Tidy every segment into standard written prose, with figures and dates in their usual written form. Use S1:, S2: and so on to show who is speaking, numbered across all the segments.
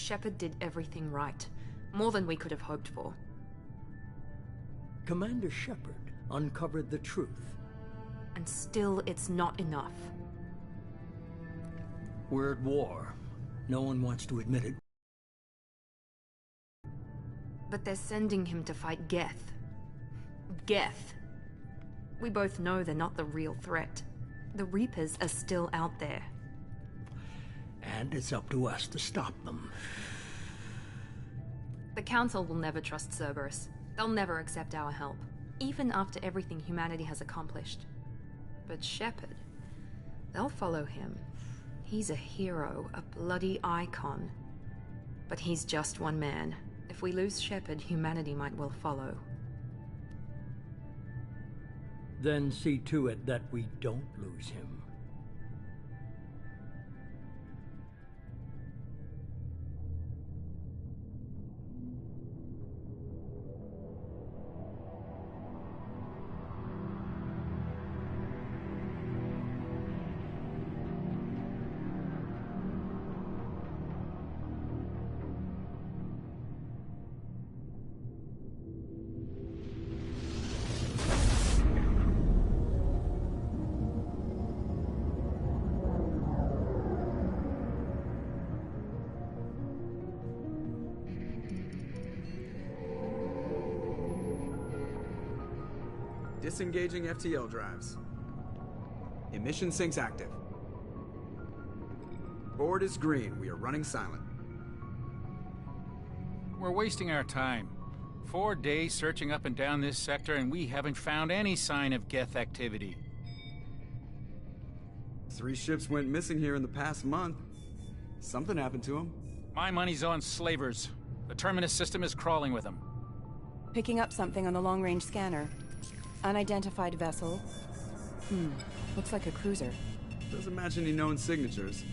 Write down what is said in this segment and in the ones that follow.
S1: Shepard did everything right. More than we could have hoped for.
S2: Commander Shepard uncovered the truth.
S1: And still, it's not enough.
S2: We're at war. No one wants to admit it.
S1: But they're sending him to fight Geth. Geth. We both know they're not the real threat. The Reapers are still out there.
S2: And it's up to us to stop them.
S1: The Council will never trust Cerberus. They'll never accept our help, even after everything humanity has accomplished. But Shepard, they'll follow him. He's a hero, a bloody icon. But he's just one man. If we lose Shepard, humanity might well follow.
S2: Then see to it that we don't lose him.
S3: Disengaging FTL drives. Emission sinks active. Board is green. We are running silent.
S4: We're wasting our time. 4 days searching up and down this sector, and we haven't found any sign of Geth activity.
S3: 3 ships went missing here in the past month. Something happened to them.
S4: My money's on slavers. The Terminus system is crawling with them.
S5: Picking up something on the long-range scanner. Unidentified vessel. Looks like a cruiser.
S3: Doesn't match any known signatures.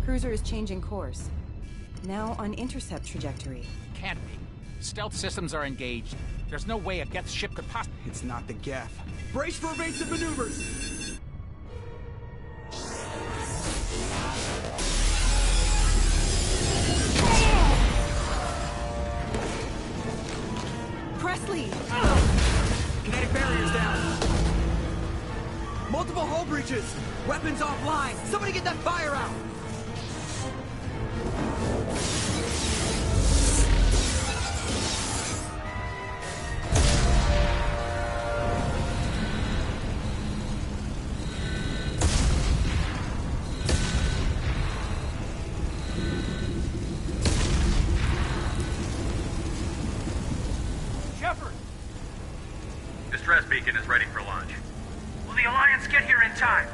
S5: Cruiser is changing course. Now on intercept trajectory.
S4: Can't be. Stealth systems are engaged. There's no way a Geth ship could possibly...
S3: It's not the Geth. Brace for evasive maneuvers!
S5: Presley!
S3: Kinetic barriers down! Multiple hull breaches! Weapons offline! Somebody get that fire out!
S6: Distress beacon is ready for launch. Will the Alliance get here in time?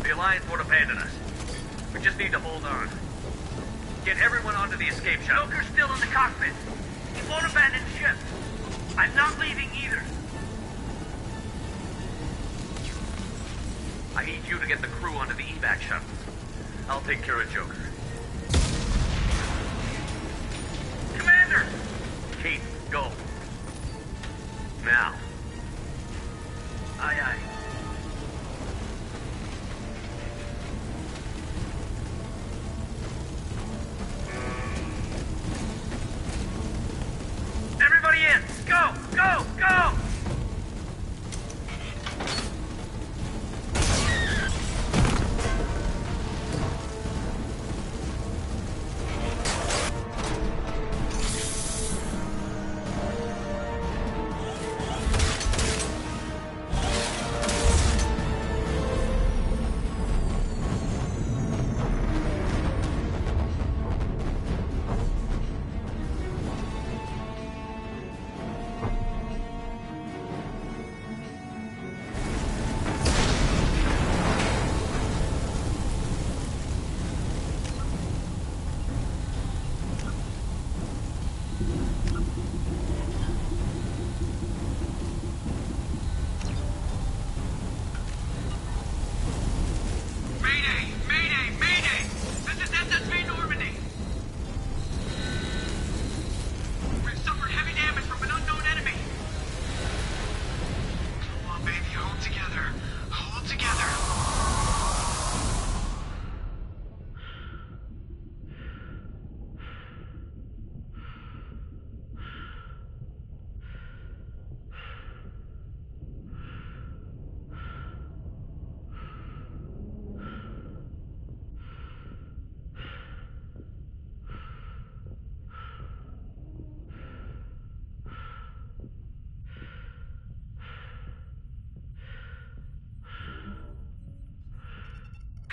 S6: The Alliance won't abandon us. We just need to hold on. Get everyone onto the escape shuttle. Joker's still in the cockpit. He won't abandon the ship. I'm not leaving either. I need you to get the crew onto the evac shuttle. I'll take care of Joker. Commander! Keith, go. Now. Aye, aye. Everybody in! Go! Go! Go!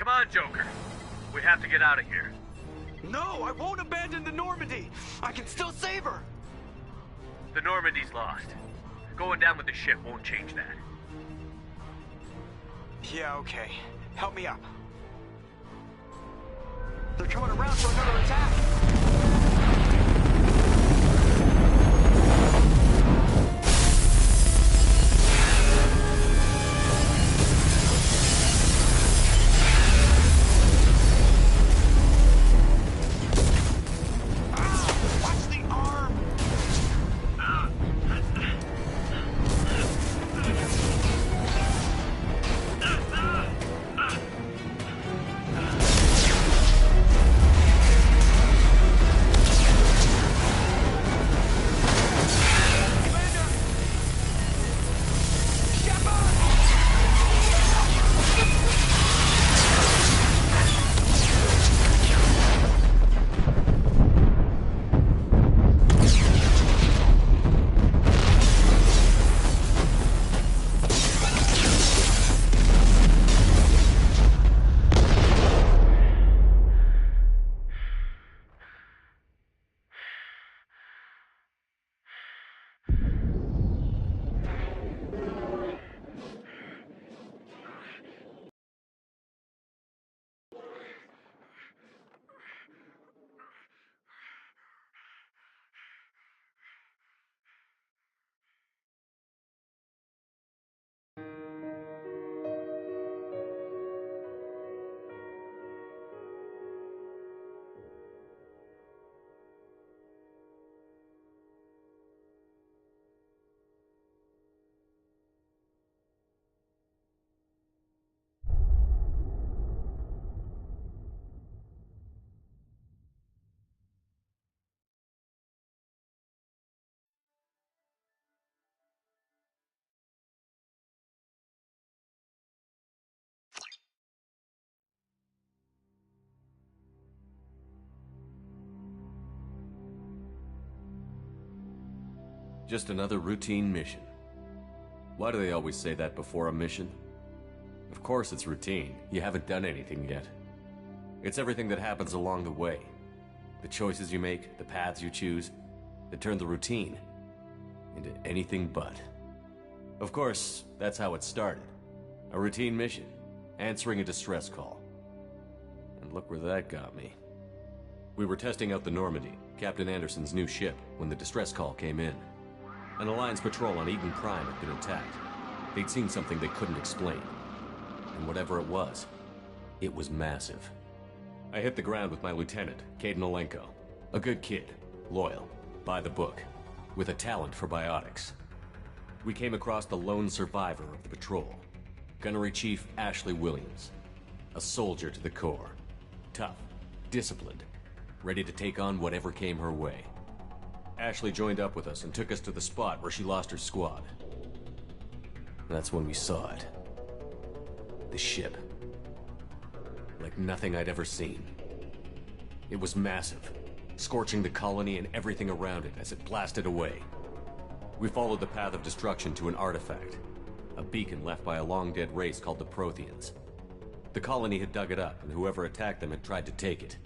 S6: Come on, Joker. We have to get out of here.
S3: No, I won't abandon the Normandy. I can still save her.
S6: The Normandy's lost. Going down with the ship won't change that.
S3: Yeah, okay. Help me up. They're coming around for another attack.
S7: Just another routine mission. Why do they always say that before a mission? Of course it's routine. You haven't done anything yet. It's everything that happens along the way. The choices you make, the paths you choose, that turn the routine into anything but. Of course, that's how it started. A routine mission, answering a distress call. And look where that got me. We were testing out the Normandy, Captain Anderson's new ship, when the distress call came in. An Alliance patrol on Eden Prime had been attacked. They'd seen something they couldn't explain. And whatever it was massive. I hit the ground with my lieutenant, Caden Olenko. A good kid, loyal, by the book, with a talent for biotics. We came across the lone survivor of the patrol, Gunnery Chief Ashley Williams. A soldier to the core. Tough, disciplined, ready to take on whatever came her way. Ashley joined up with us and took us to the spot where she lost her squad. That's when we saw it. The ship. Like nothing I'd ever seen. It was massive, scorching the colony and everything around it as it blasted away. We followed the path of destruction to an artifact, a beacon left by a long-dead race called the Protheans. The colony had dug it up, and whoever attacked them had tried to take it.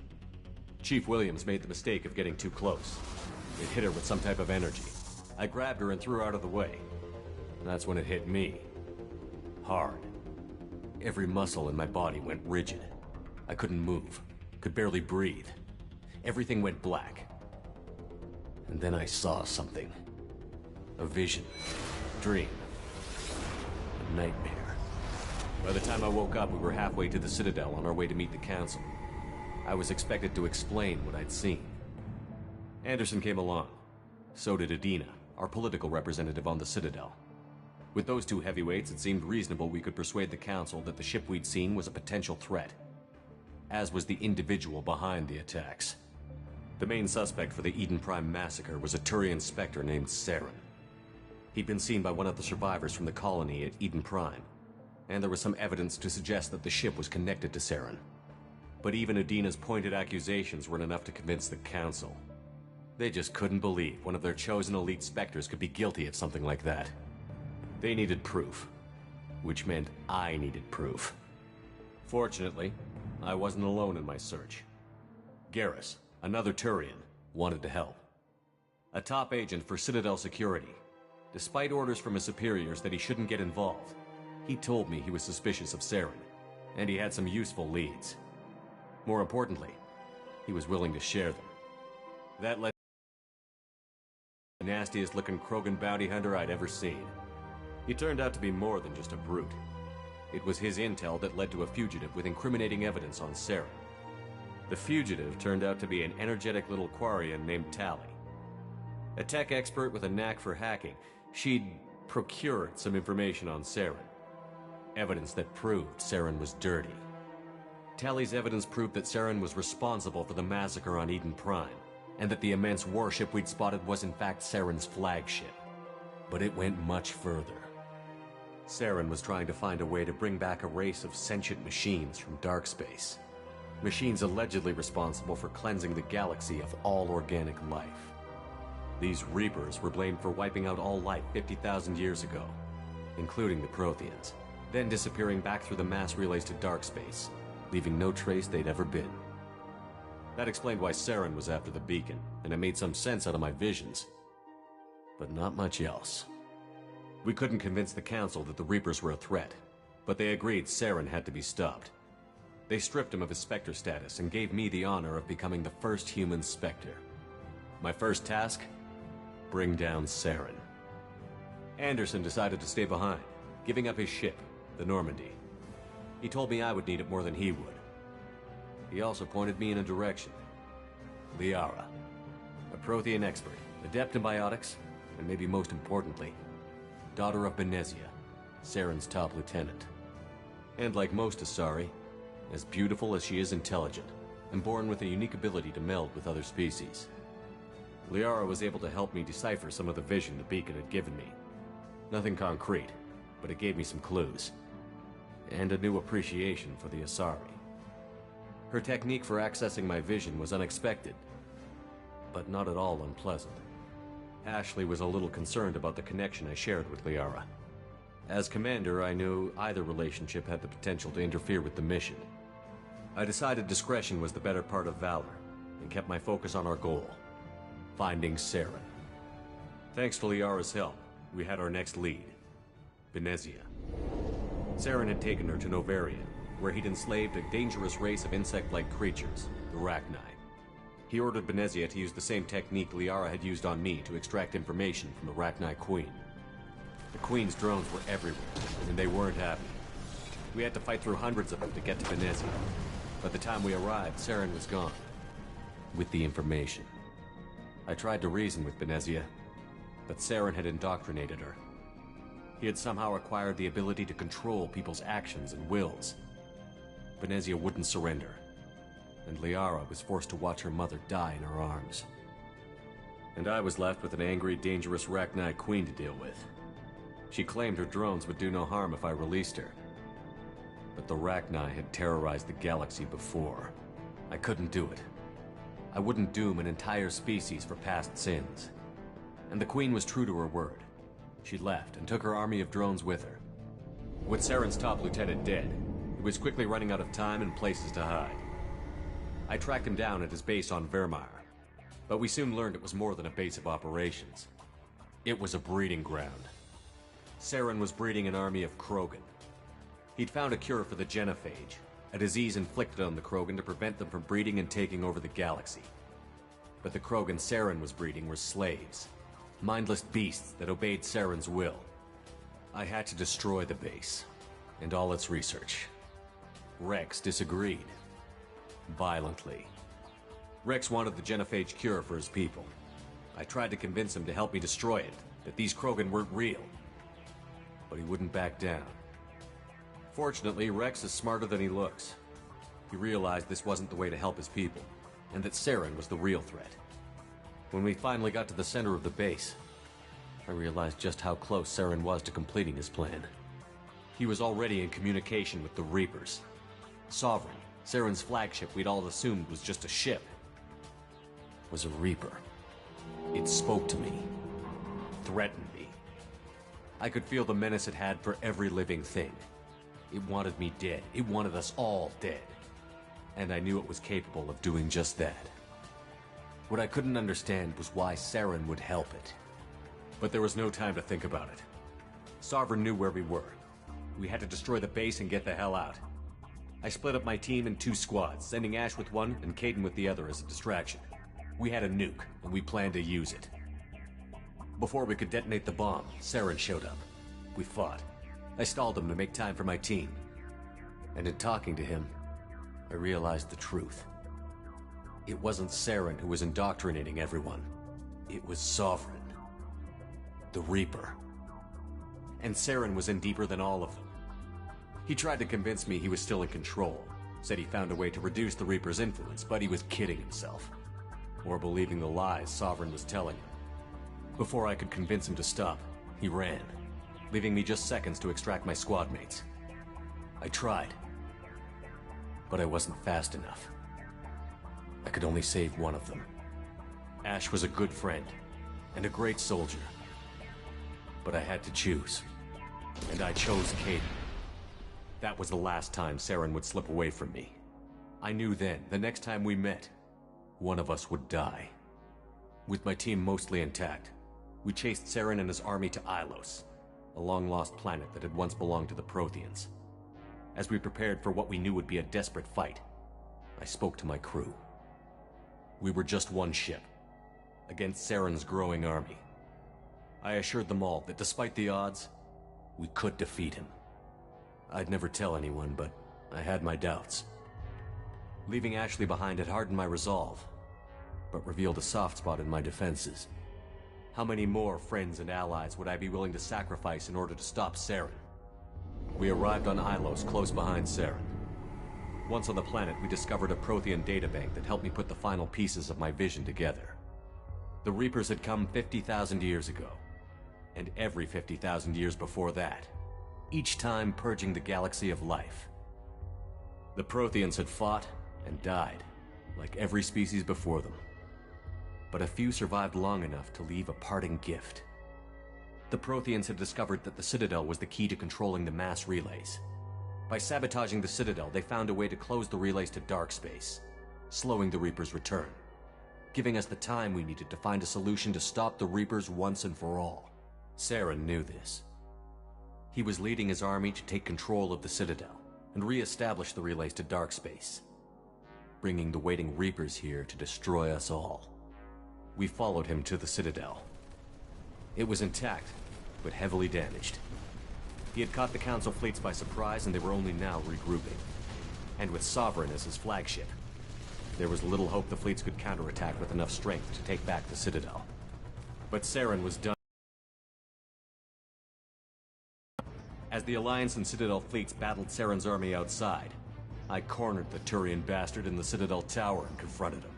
S7: Chief Williams made the mistake of getting too close. It hit her with some type of energy. I grabbed her and threw her out of the way. That's when it hit me. Hard. Every muscle in my body went rigid. I couldn't move, could barely breathe. Everything went black. And then I saw something. A vision. Dream. A nightmare. By the time I woke up, we were halfway to the Citadel on our way to meet the Council. I was expected to explain what I'd seen. Anderson came along. So did Adina, our political representative on the Citadel. With those two heavyweights, it seemed reasonable we could persuade the Council that the ship we'd seen was a potential threat, as was the individual behind the attacks. The main suspect for the Eden Prime massacre was a Turian Spectre named Saren. He'd been seen by one of the survivors from the colony at Eden Prime, and there was some evidence to suggest that the ship was connected to Saren. But even Adina's pointed accusations weren't enough to convince the Council. They just couldn't believe one of their chosen elite Spectres could be guilty of something like that. They needed proof, which meant I needed proof. Fortunately, I wasn't alone in my search. Garrus, another Turian, wanted to help. A top agent for Citadel Security. Despite orders from his superiors that he shouldn't get involved, he told me he was suspicious of Saren, and he had some useful leads. More importantly, he was willing to share them. That led to the nastiest looking Krogan bounty hunter I'd ever seen. He turned out to be more than just a brute. It was his intel that led to a fugitive with incriminating evidence on Saren. The fugitive turned out to be an energetic little Quarian named Tali. A tech expert with a knack for hacking, she'd procured some information on Saren. Evidence that proved Saren was dirty. Tali's evidence proved that Saren was responsible for the massacre on Eden Prime, and that the immense warship we'd spotted was in fact Saren's flagship. But it went much further. Saren was trying to find a way to bring back a race of sentient machines from dark space. Machines allegedly responsible for cleansing the galaxy of all organic life. These Reapers were blamed for wiping out all life 50,000 years ago, including the Protheans, then disappearing back through the mass relays to dark space, leaving no trace they'd ever been. That explained why Saren was after the beacon, and it made some sense out of my visions. But not much else. We couldn't convince the Council that the Reapers were a threat, but they agreed Saren had to be stopped. They stripped him of his Spectre status and gave me the honor of becoming the first human Spectre. My first task? Bring down Saren. Anderson decided to stay behind, giving up his ship, the Normandy. He told me I would need it more than he would. He also pointed me in a direction. Liara, a Prothean expert, adept in biotics, and maybe most importantly, daughter of Benezia, Saren's top lieutenant. And like most Asari, as beautiful as she is intelligent, and born with a unique ability to meld with other species. Liara was able to help me decipher some of the vision the beacon had given me. Nothing concrete, but it gave me some clues. And a new appreciation for the Asari. Her technique for accessing my vision was unexpected, but not at all unpleasant. Ashley was a little concerned about the connection I shared with Liara. As commander, I knew either relationship had the potential to interfere with the mission. I decided discretion was the better part of valor, and kept my focus on our goal, finding Saren. Thanks to Liara's help, we had our next lead, Benezia. Saren had taken her to Novaria, where he'd enslaved a dangerous race of insect-like creatures, the Rachni. He ordered Benezia to use the same technique Liara had used on me to extract information from the Rachni Queen. The Queen's drones were everywhere, and they weren't happy. We had to fight through hundreds of them to get to Benezia. By the time we arrived, Saren was gone, with the information. I tried to reason with Benezia, but Saren had indoctrinated her. He had somehow acquired the ability to control people's actions and wills. Benezia wouldn't surrender, and Liara was forced to watch her mother die in her arms. And I was left with an angry, dangerous Rachni Queen to deal with. She claimed her drones would do no harm if I released her. But the Rachni had terrorized the galaxy before. I couldn't do it. I wouldn't doom an entire species for past sins. And the Queen was true to her word. She left and took her army of drones with her. With Saren's top lieutenant dead, he was quickly running out of time and places to hide. I tracked him down at his base on Vermeer, but we soon learned it was more than a base of operations. It was a breeding ground. Saren was breeding an army of Krogan. He'd found a cure for the genophage, a disease inflicted on the Krogan to prevent them from breeding and taking over the galaxy. But the Krogan Saren was breeding were slaves, mindless beasts that obeyed Saren's will. I had to destroy the base, and all its research. Rex disagreed. Violently. Rex wanted the genophage cure for his people. I tried to convince him to help me destroy it, that these Krogan weren't real. But he wouldn't back down. Fortunately, Rex is smarter than he looks. He realized this wasn't the way to help his people, and that Saren was the real threat. When we finally got to the center of the base, I realized just how close Saren was to completing his plan. He was already in communication with the Reapers. Sovereign, Saren's flagship we'd all assumed was just a ship, was a Reaper. It spoke to me, threatened me. I could feel the menace it had for every living thing. It wanted me dead. It wanted us all dead. And I knew it was capable of doing just that. What I couldn't understand was why Saren would help it. But there was no time to think about it. Sovereign knew where we were. We had to destroy the base and get the hell out. I split up my team in 2 squads, sending Ash with one and Caden with the other as a distraction. We had a nuke, and we planned to use it. Before we could detonate the bomb, Saren showed up. We fought. I stalled him to make time for my team. And in talking to him, I realized the truth. It wasn't Saren who was indoctrinating everyone. It was Sovereign. The Reaper. And Saren was in deeper than all of them. He tried to convince me he was still in control. Said he found a way to reduce the Reaper's influence, but he was kidding himself. Or believing the lies Sovereign was telling him. Before I could convince him to stop, he ran, leaving me just seconds to extract my squad mates. I tried, but I wasn't fast enough. I could only save one of them. Ash was a good friend, and a great soldier. But I had to choose, and I chose Caden. That was the last time Saren would slip away from me. I knew then, the next time we met, one of us would die. With my team mostly intact, we chased Saren and his army to Ilos, a long-lost planet that had once belonged to the Protheans. As we prepared for what we knew would be a desperate fight, I spoke to my crew. We were just one ship, against Saren's growing army. I assured them all that despite the odds, we could defeat him. I'd never tell anyone, but I had my doubts. Leaving Ashley behind had hardened my resolve, but revealed a soft spot in my defenses. How many more friends and allies would I be willing to sacrifice in order to stop Saren? We arrived on Ilos, close behind Saren. Once on the planet, we discovered a Prothean databank that helped me put the final pieces of my vision together. The Reapers had come 50,000 years ago, and every 50,000 years before that, each time purging the galaxy of life. The Protheans had fought and died, like every species before them. But a few survived long enough to leave a parting gift. The Protheans had discovered that the Citadel was the key to controlling the mass relays. By sabotaging the Citadel, they found a way to close the relays to dark space, slowing the Reapers' return, giving us the time we needed to find a solution to stop the Reapers once and for all. Saren knew this. He was leading his army to take control of the Citadel and re-establish the relays to dark space, bringing the waiting Reapers here to destroy us all. We followed him to the Citadel. It was intact, but heavily damaged. He had caught the Council fleets by surprise, and they were only now regrouping. And with Sovereign as his flagship, there was little hope the fleets could counterattack with enough strength to take back the Citadel. But Saren was done. As the Alliance and Citadel fleets battled Saren's army outside, I cornered the Turian bastard in the Citadel tower and confronted him.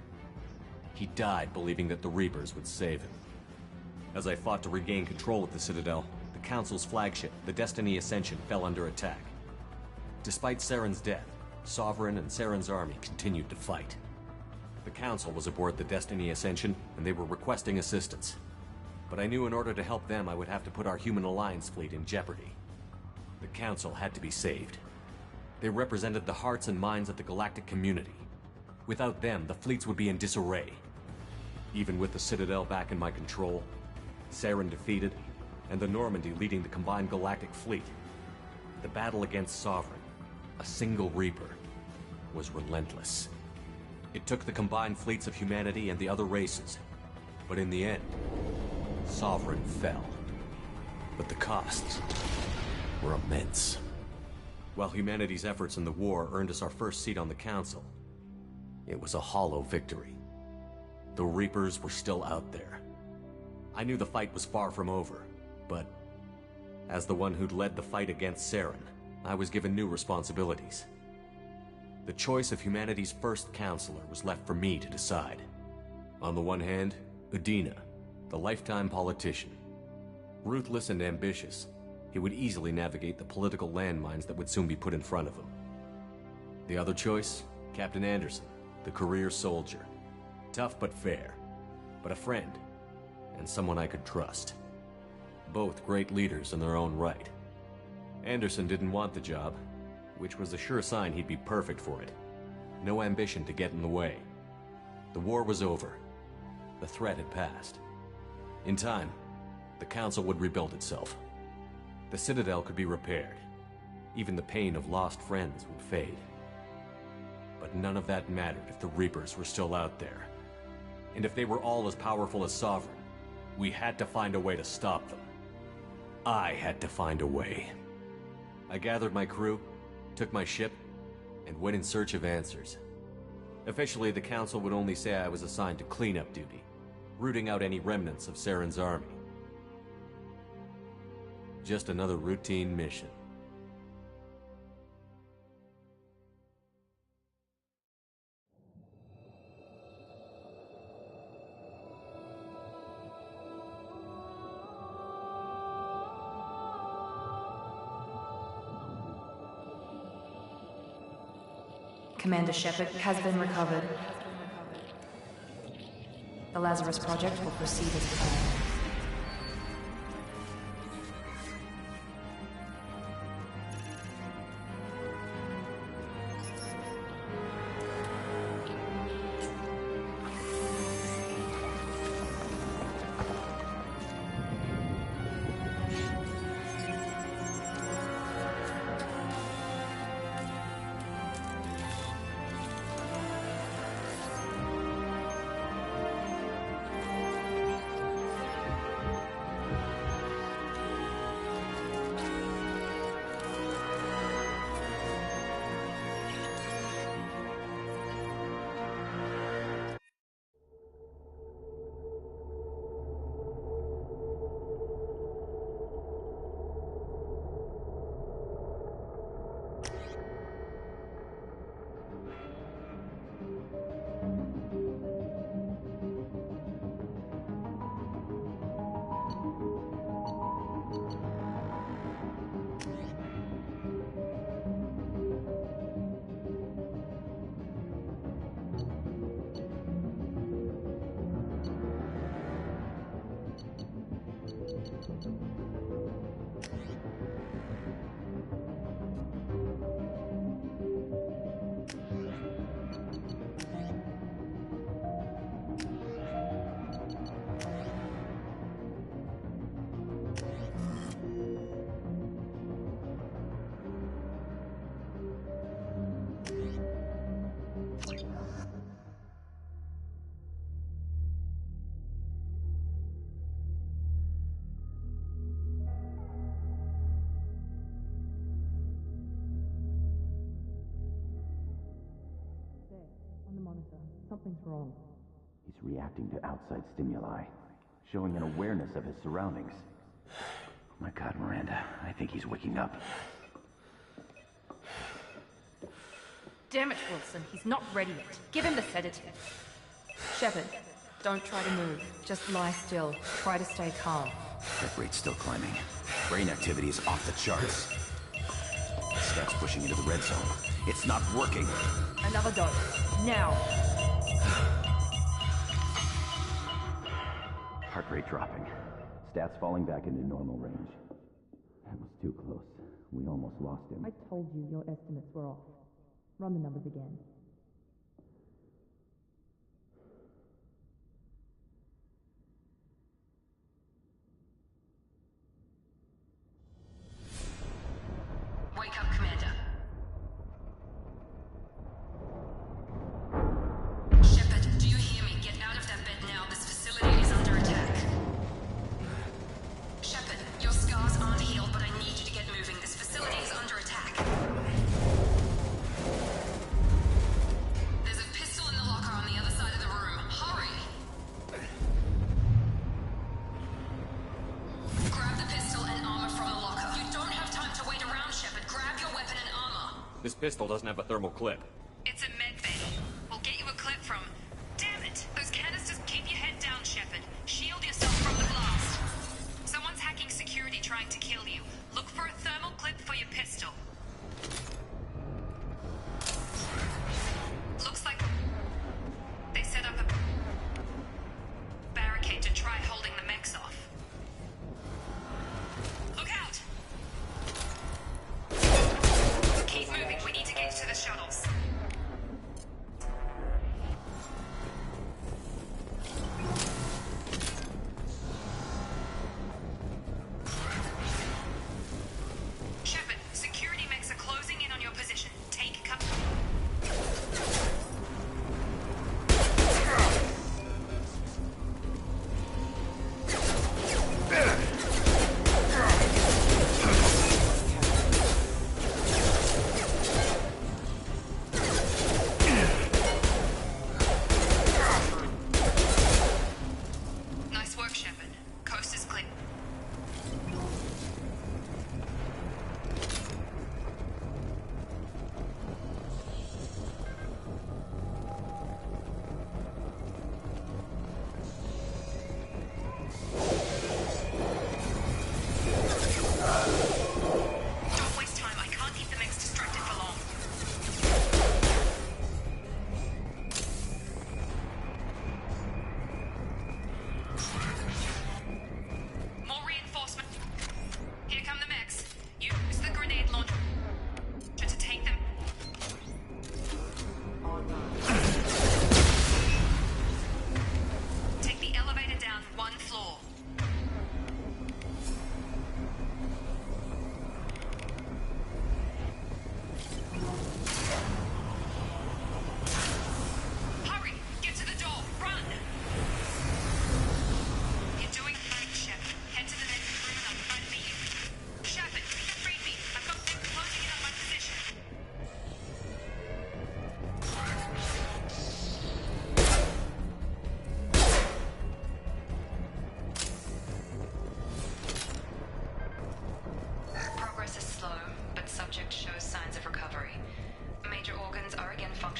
S7: He died believing that the Reapers would save him. As I fought to regain control of the Citadel, the Council's flagship, the Destiny Ascension, fell under attack. Despite Saren's death, Sovereign and Saren's army continued to fight. The Council was aboard the Destiny Ascension, and they were requesting assistance. But I knew in order to help them, I would have to put our human Alliance fleet in jeopardy. The Council had to be saved. They represented the hearts and minds of the galactic community. Without them, the fleets would be in disarray. Even with the Citadel back in my control, Saren defeated, and the Normandy leading the combined galactic fleet, the battle against Sovereign, a single Reaper, was relentless. It took the combined fleets of humanity and the other races, but in the end, Sovereign fell. But the costs were immense. While humanity's efforts in the war earned us our first seat on the Council, it was a hollow victory. The Reapers were still out there. I knew the fight was far from over, but as the one who'd led the fight against Saren, I was given new responsibilities. The choice of humanity's first counselor was left for me to decide. On the one hand, Udina, the lifetime politician. Ruthless and ambitious, he would easily navigate the political landmines that would soon be put in front of him. The other choice, Captain Anderson, the career soldier. Tough but fair, but a friend, and someone I could trust. Both great leaders in their own right. Anderson didn't want the job, which was a sure sign he'd be perfect for it. No ambition to get in the way. The war was over. The threat had passed. In time, the Council would rebuild itself. The Citadel could be repaired. Even the pain of lost friends would fade. But none of that mattered if the Reapers were still out there. And if they were all as powerful as Sovereign, we had to find a way to stop them. I had to find a way. I gathered my crew, took my ship, and went in search of answers. Officially, the Council would only say I was assigned to cleanup duty, rooting out any remnants of Saren's army. Just another routine mission.
S1: Commander Shepard has been recovered. The Lazarus Project will proceed as planned.
S8: On the monitor, something's wrong.
S9: He's reacting to outside stimuli, showing an awareness of his surroundings. Oh my God, Miranda, I think he's waking up.
S1: Damn it, Wilson, he's not ready yet. Give him the sedative. Shepard, don't try to move. Just lie still. Try to stay calm.
S9: Heart rate's still climbing. Brain activity is off the charts. Stats pushing into the red zone. It's not working.
S1: Another dose. Now.
S9: Heart rate dropping. Stats falling back into normal range. That was too close. We almost lost him.
S8: I told you your estimates were off. Run the numbers again.
S1: Wake up, Commander. Shepard, do you hear me? Get out of that bed now. This facility is under attack. Shepard, your scars aren't healed, but I need you to get moving. This facility is under attack. There's a pistol in the locker on the other side of the room. Hurry! Grab the pistol and armor from the locker. You don't have time to wait around, Shepard. Grab your weapon and armor.
S7: This pistol doesn't have a thermal clip.
S1: It's a med bay. We'll get you a clip from... Damn it! Those canisters keep your head down, Shepard. Shield yourself from the blast. Someone's hacking security trying to kill you. Look for a thermal clip for your pistol. Looks like they set up a barricade to try holding the mechs off. Look out! Keep moving,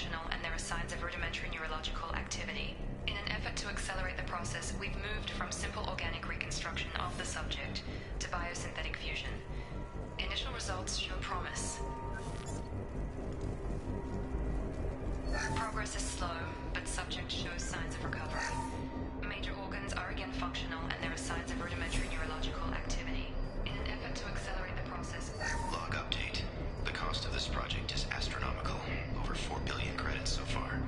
S1: functional and there are signs of rudimentary neurological activity. In an effort to accelerate the process, we've moved from simple organic reconstruction of the subject to biosynthetic fusion. Initial results show promise. Progress is slow, but subject shows signs of recovery. Major organs are again functional and there are signs of rudimentary neurological activity. In an effort to accelerate the process...
S10: Log update. The cost of this project is astronomical. Over 4 billion credits so far.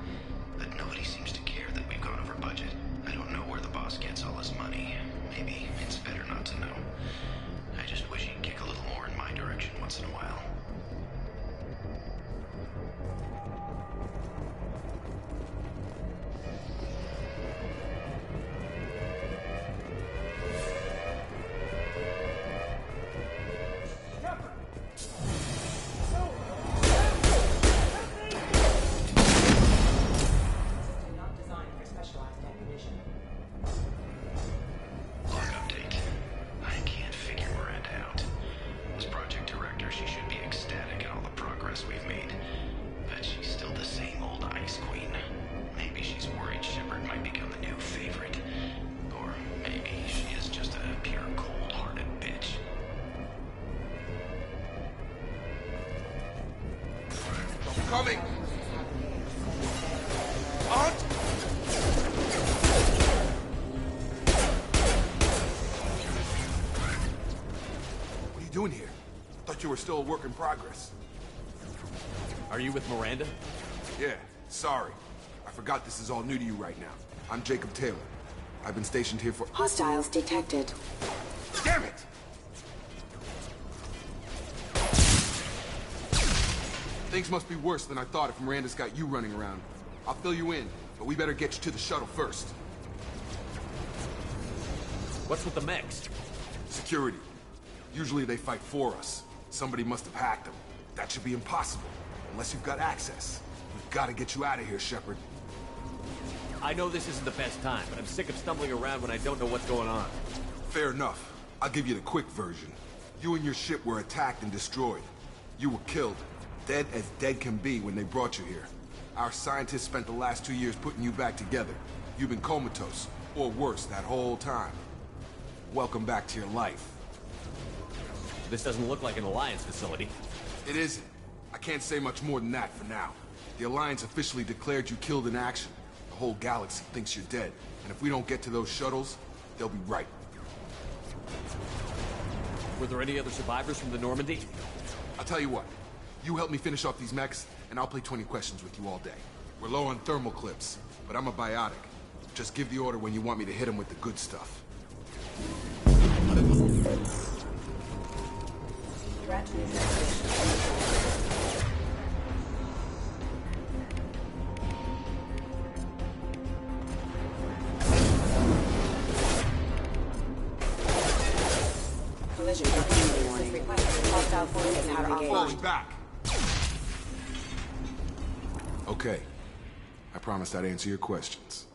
S10: But nobody seems to care that we've gone over budget. I don't know where the boss gets all his money. Maybe it's better not to know. I just wish he'd kick a little more in my direction once in a while.
S11: Coming! Aunt! What are you doing here? Thought you were still a work in progress.
S7: Are you with Miranda?
S11: Yeah, sorry. I forgot this is all new to you right now. I'm Jacob Taylor. I've been stationed here for—
S12: Hostiles detected.
S11: Damn it! Things must be worse than I thought if Miranda's got you running around. I'll fill you in, but we better get you to the shuttle first.
S7: What's with the mechs?
S11: Security. Usually they fight for us. Somebody must have hacked them. That should be impossible, unless you've got access. We've got to get you out of here, Shepard.
S7: I know this isn't the best time, but I'm sick of stumbling around when I don't know what's going on.
S11: Fair enough. I'll give you the quick version. You and your ship were attacked and destroyed. You were killed. Dead as dead can be when they brought you here. Our scientists spent the last 2 years putting you back together. You've been comatose, or worse, that whole time. Welcome back to your life.
S7: This doesn't look like an Alliance facility.
S11: It isn't. I can't say much more than that for now. The Alliance officially declared you killed in action. The whole galaxy thinks you're dead, and if we don't get to those shuttles, they'll be right.
S7: Were there any other survivors from the Normandy?
S11: I'll tell you what. You help me finish off these mechs, and I'll play 20 questions with you all day. We're low on thermal clips, but I'm a biotic. Just give the order when you want me to hit them with the good stuff.
S12: Collision proximity warning. Hostile forces are engaged.
S11: Falling back. Okay. I promised I'd answer your questions.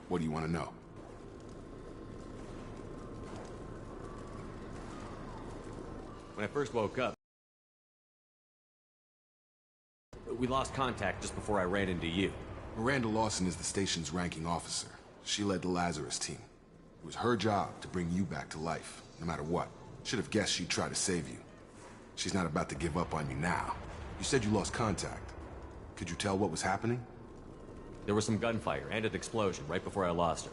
S11: What do you want to know?
S7: When I first woke up, we lost contact just before I ran into you.
S11: Miranda Lawson is the station's ranking officer. She led the Lazarus team. It was her job to bring you back to life, no matter what. Should have guessed she'd try to save you. She's not about to give up on you now. You said you lost contact. Could you tell what was happening?
S7: There was some gunfire and an explosion right before I lost her.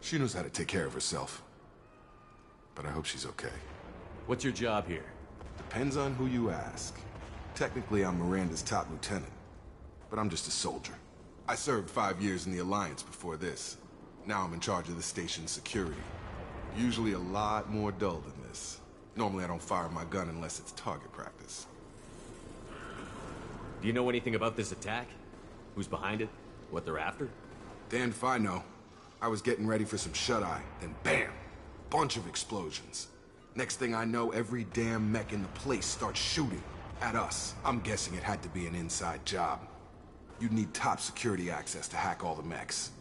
S11: She knows how to take care of herself. But I hope she's okay.
S7: What's your job here?
S11: Depends on who you ask. Technically, I'm Miranda's top lieutenant. But I'm just a soldier. I served 5 years in the Alliance before this. Now I'm in charge of the station's security. Usually a lot more dull than this. Normally I don't fire my gun unless it's target practice.
S7: Do you know anything about this attack? Who's behind it? What they're after?
S11: Damned if I know. I was getting ready for some shut-eye, then bam! Bunch of explosions. Next thing I know, every damn mech in the place starts shooting at us. I'm guessing it had to be an inside job. You'd need top security access to hack all the mechs.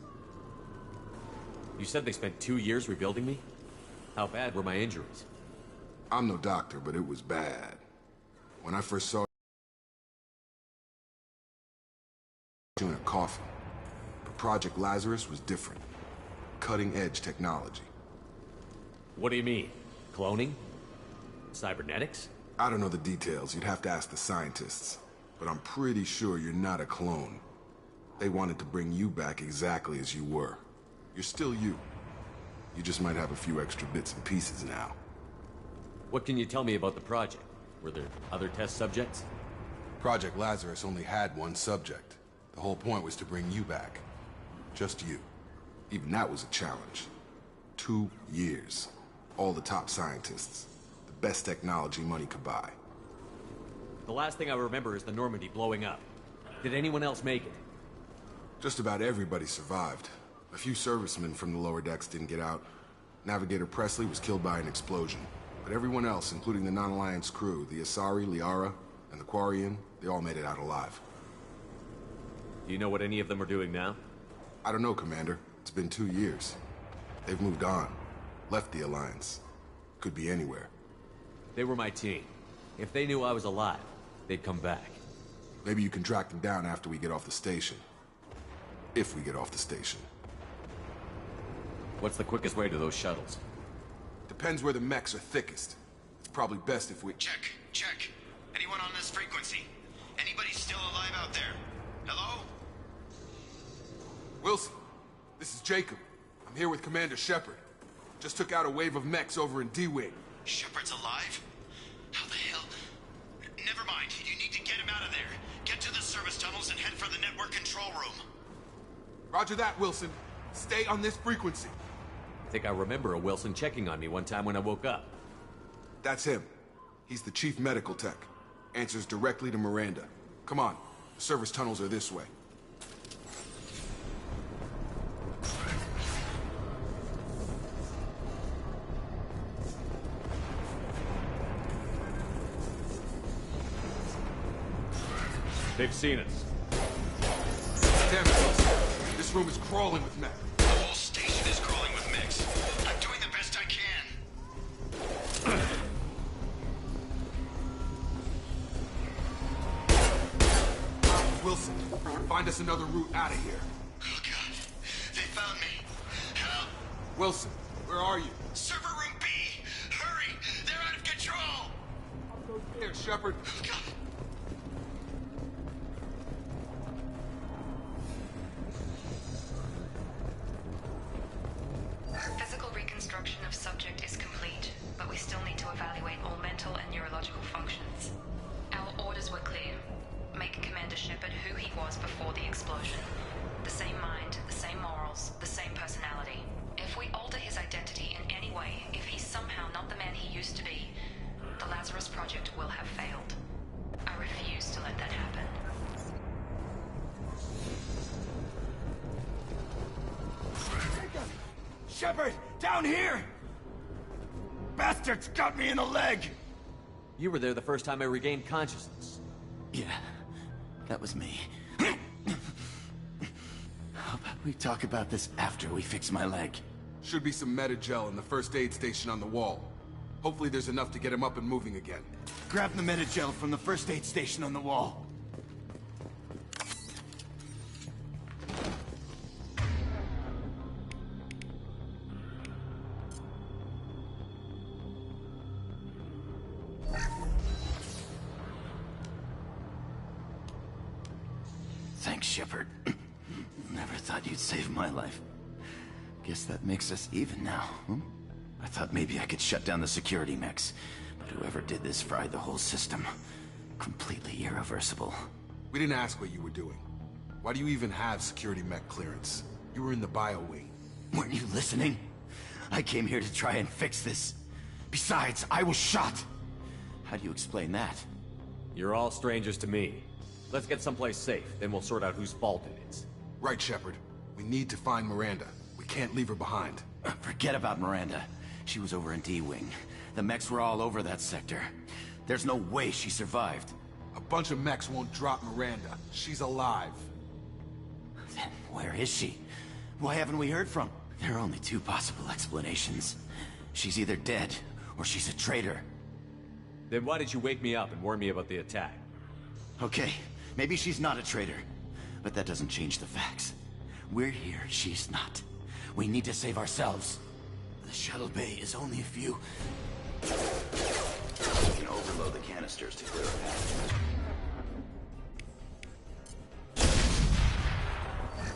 S7: You said they spent 2 years rebuilding me? How bad were my injuries?
S11: I'm no doctor, but it was bad. When I first saw in a coffin. But Project Lazarus was different. Cutting-edge technology.
S7: What do you mean? Cloning? Cybernetics?
S11: I don't know the details. You'd have to ask the scientists. But I'm pretty sure you're not a clone. They wanted to bring you back exactly as you were. You're still you. You just might have a few extra bits and pieces now.
S7: What can you tell me about the project? Were there other test subjects?
S11: Project Lazarus only had one subject. The whole point was to bring you back. Just you. Even that was a challenge. 2 years. All the top scientists. The best technology money could buy.
S7: The last thing I remember is the Normandy blowing up. Did anyone else make it?
S11: Just about everybody survived. A few servicemen from the lower decks didn't get out. Navigator Presley was killed by an explosion. But everyone else, including the non-Alliance crew, the Asari, Liara, and the Quarian, they all made it out alive.
S7: Do you know what any of them are doing now?
S11: I don't know, Commander. It's been 2 years. They've moved on. Left the Alliance. Could be anywhere.
S7: They were my team. If they knew I was alive, they'd come back.
S11: Maybe you can track them down after we get off the station. If we get off the station.
S7: What's the quickest way to those shuttles?
S11: Depends where the mechs are thickest. It's probably best if we...
S10: Check. Anyone on this frequency? Anybody still alive out there? Hello?
S11: Wilson, this is Jacob. I'm here with Commander Shepard. Just took out a wave of mechs over in D-Wing.
S10: Shepard's alive? How the hell? Never mind. You need to get him out of there. Get to the service tunnels and head for the network control room.
S11: Roger that, Wilson. Stay on this frequency.
S7: I think I remember a Wilson checking on me one time when I woke up.
S11: That's him. He's the chief medical tech. Answers directly to Miranda. Come on. The service tunnels are this way.
S7: They've seen us.
S11: Damn it, Wilson. This room is crawling with mech.
S10: The whole station is crawling with mechs. I'm doing the best I can.
S11: Wilson, find us another route out of here.
S10: Oh, God. They found me. Help!
S11: Wilson, where are you?
S10: Server room B! Hurry! They're out of control!
S11: I'll go there, Shepard.
S10: Oh, God.
S13: Physical reconstruction of subject is complete, but we still need to evaluate all mental and neurological functions. Our orders were clear. Make Commander Shepard who he was before the explosion. The same mind, the same morals, the same personality. If we alter his identity in any way, if he's somehow not the man he used to be, the Lazarus Project will have failed. I refuse to let that happen.
S14: Shepard, down here! Bastards got me in the leg!
S7: You were there the first time I regained consciousness.
S14: Yeah, that was me. How about we talk about this after we fix my leg?
S11: Should be some Metagel in the first aid station on the wall. Hopefully there's enough to get him up and moving again.
S14: Grab the Metagel from the first aid station on the wall. Thanks, Shepard. Never thought you'd save my life. Guess that makes us even now, huh? I thought maybe I could shut down the security mechs, but whoever did this fried the whole system. Completely irreversible.
S11: We didn't ask what you were doing. Why do you even have security mech clearance? You were in the bio wing.
S14: Weren't you listening? I came here to try and fix this. Besides, I was shot. How do you explain that?
S7: You're all strangers to me. Let's get someplace safe, then we'll sort out whose fault it is.
S11: Right, Shepard. We need to find Miranda. We can't leave her behind.
S14: Forget about Miranda. She was over in D-Wing. The mechs were all over that sector. There's no way she survived.
S11: A bunch of mechs won't drop Miranda. She's alive.
S14: Then where is she? Why haven't we heard from? There are only two possible explanations. She's either dead, or she's a traitor.
S7: Then why did you wake me up and warn me about the attack?
S14: Okay, maybe she's not a traitor. but that doesn't change the facts. We're here, she's not. We need to save ourselves. The shuttle bay is only a few... We can overload the canisters to clear a path.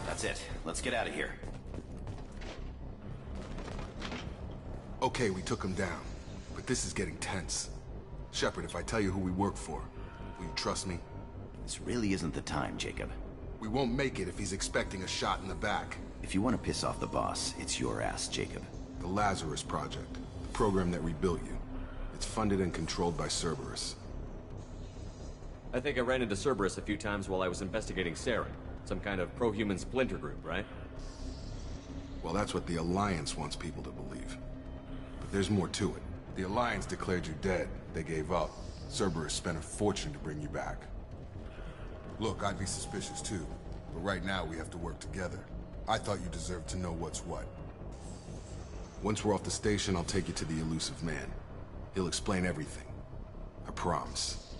S14: That's it. Let's get out of here.
S11: Okay, we took him down. But this is getting tense. Shepard, if I tell you who we work for, will you trust me?
S14: This really isn't the time, Jacob.
S11: We won't make it if he's expecting a shot in the back.
S14: If you want to piss off the boss, it's your ass, Jacob.
S11: The Lazarus Project. The program that rebuilt you. It's funded and controlled by Cerberus.
S7: I think I ran into Cerberus a few times while I was investigating Saren. Some kind of pro-human splinter group, right?
S11: Well, that's what the Alliance wants people to believe. But there's more to it. The Alliance declared you dead. They gave up. Cerberus spent a fortune to bring you back. Look, I'd be suspicious too. But right now, we have to work together. I thought you deserved to know what's what. Once we're off the station, I'll take you to the Elusive Man. He'll explain everything. I promise.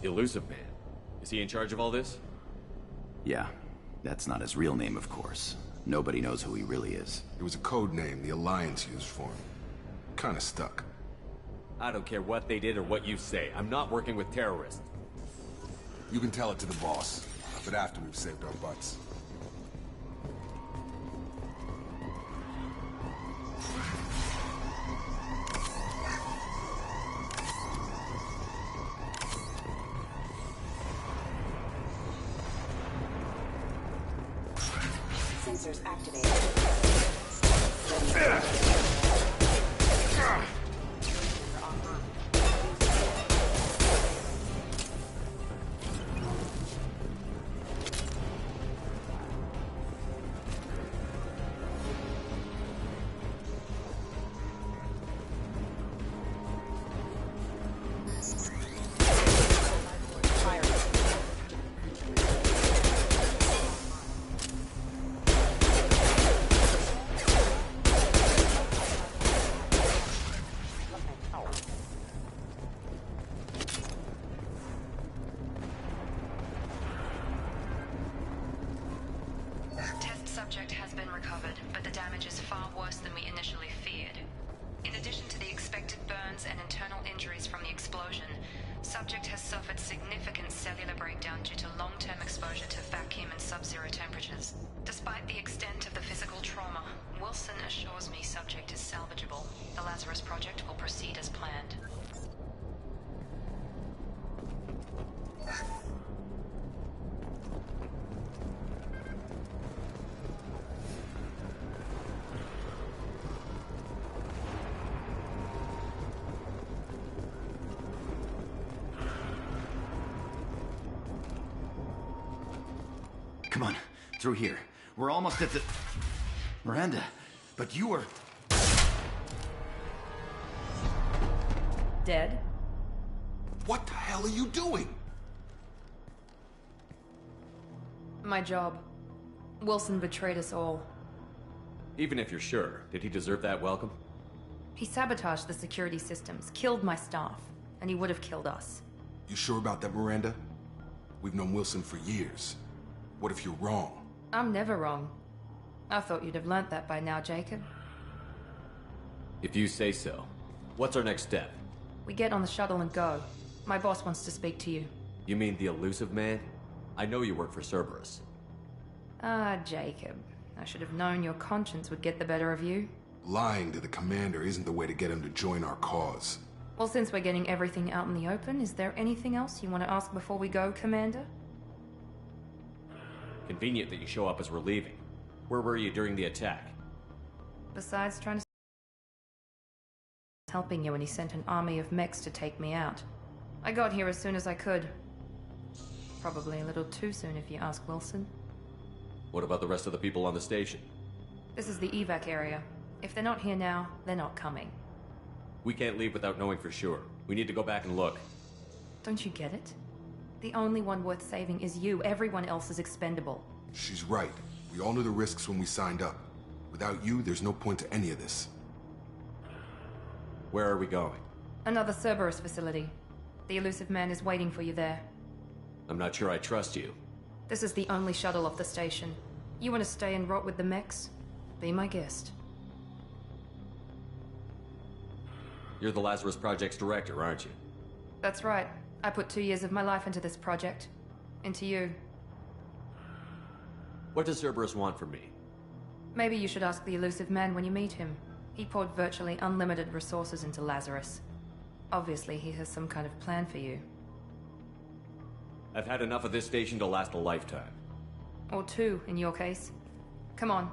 S7: Elusive Man? Is he in charge of all this?
S14: Yeah. That's not his real name, of course. Nobody knows who he really is.
S11: It was a code name the Alliance used for him. Kinda stuck.
S7: I don't care what they did or what you say. I'm not working with terrorists.
S11: You can tell it to the boss, but after we've saved our butts.
S12: Sensors activated.
S13: Subject has been recovered, but the damage is far worse than we initially feared. In addition to the expected burns and internal injuries from the explosion, subject has suffered significant cellular breakdown due to long-term exposure to vacuum and sub-zero temperatures. Despite the extent of the physical trauma, Wilson assures me subject is salvageable. The Lazarus Project will proceed as planned.
S14: Come on, through here. We're almost at the... Miranda, but you were...
S1: Dead?
S11: What the hell are you doing?
S1: My job. Wilson betrayed us all.
S7: Even if you're sure, did he deserve that welcome?
S1: He sabotaged the security systems, killed my staff, and he would have killed us.
S11: You sure about that, Miranda? We've known Wilson for years. What if you're wrong?
S1: I'm never wrong. I thought you'd have learnt that by now, Jacob.
S7: If you say so. What's our next step?
S1: We get on the shuttle and go. My boss wants to speak to you.
S7: You mean the Elusive Man? I know you work for Cerberus.
S1: Ah, Jacob. I should have known your conscience would get the better of you.
S11: Lying to the commander isn't the way to get him to join our cause.
S1: Well, since we're getting everything out in the open, is there anything else you want to ask before we go, Commander?
S7: Convenient that you show up as we're leaving. Where were you during the attack?
S1: Besides trying to... helping you when he sent an army of mechs to take me out. I got here as soon as I could. Probably a little too soon if you ask Wilson.
S7: What about the rest of the people on the station?
S1: This is the evac area. If they're not here now, they're not coming.
S7: We can't leave without knowing for sure. We need to go back and look.
S1: Don't you get it? The only one worth saving is you. Everyone else is expendable.
S11: She's right. We all knew the risks when we signed up. Without you, there's no point to any of this.
S7: Where are we going?
S1: Another Cerberus facility. The Elusive Man is waiting for you there.
S7: I'm not sure I trust you.
S1: This is the only shuttle off the station. You want to stay and rot with the mechs? Be my guest.
S7: You're the Lazarus Project's director, aren't you?
S1: That's right. I put 2 years of my life into this project. Into you.
S7: What does Cerberus want from me?
S1: Maybe you should ask the elusive man when you meet him. He poured virtually unlimited resources into Lazarus. Obviously, he has some kind of plan for you.
S7: I've had enough of this station to last a lifetime.
S1: Or 2, in your case. Come on.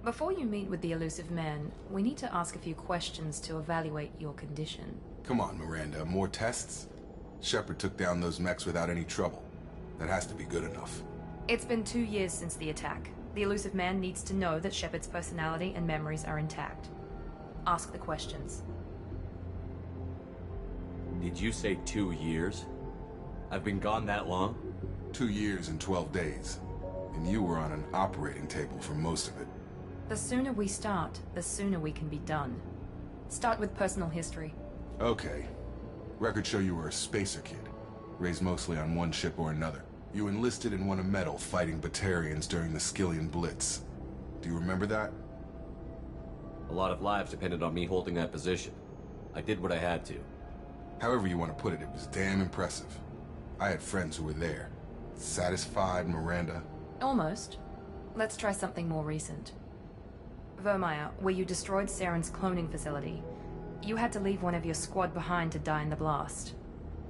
S1: Before you meet with the elusive man, we need to ask a few questions to evaluate your condition.
S11: Come on, Miranda, more tests? Shepard took down those mechs without any trouble. That has to be good enough.
S1: It's been 2 years since the attack. The elusive man needs to know that Shepard's personality and memories are intact. Ask the questions.
S7: Did you say 2 years? I've been gone that long?
S11: 2 years and 12 days. And you were on an operating table for most of it.
S1: The sooner we start, the sooner we can be done. Start with personal history.
S11: Okay. Records show you were a spacer kid, raised mostly on one ship or another. You enlisted and won a medal fighting Batarians during the Skillian Blitz. Do you remember that?
S7: A lot of lives depended on me holding that position. I did what I had to.
S11: However you want to put it, it was damn impressive. I had friends who were there. Satisfied, Miranda?
S1: Almost. Let's try something more recent. Vermeer, where you destroyed Saren's cloning facility. You had to leave one of your squad behind to die in the blast.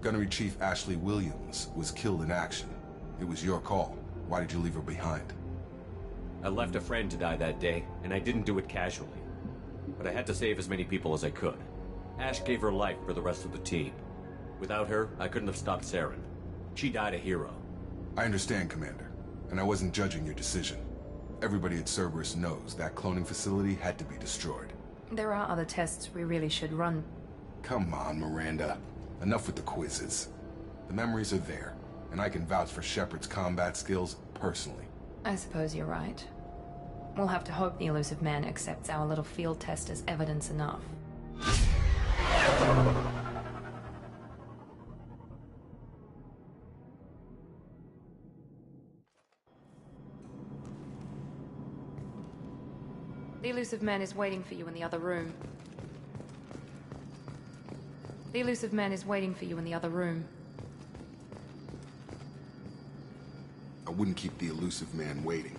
S11: Gunnery Chief Ashley Williams was killed in action. It was your call. Why did you leave her behind?
S7: I left a friend to die that day, and I didn't do it casually. But I had to save as many people as I could. Ash gave her life for the rest of the team. Without her, I couldn't have stopped Saren. She died a hero.
S11: I understand, Commander, and I wasn't judging your decision. Everybody at Cerberus knows that cloning facility had to be destroyed.
S1: There are other tests we really should run.
S11: Come on, Miranda. Enough with the quizzes. The memories are there, and I can vouch for Shepard's combat skills personally.
S1: I suppose you're right. We'll have to hope the elusive man accepts our little field test as evidence enough. The elusive man is waiting for you in the other room. The elusive man is waiting for you in the other room.
S11: I wouldn't keep the elusive man waiting.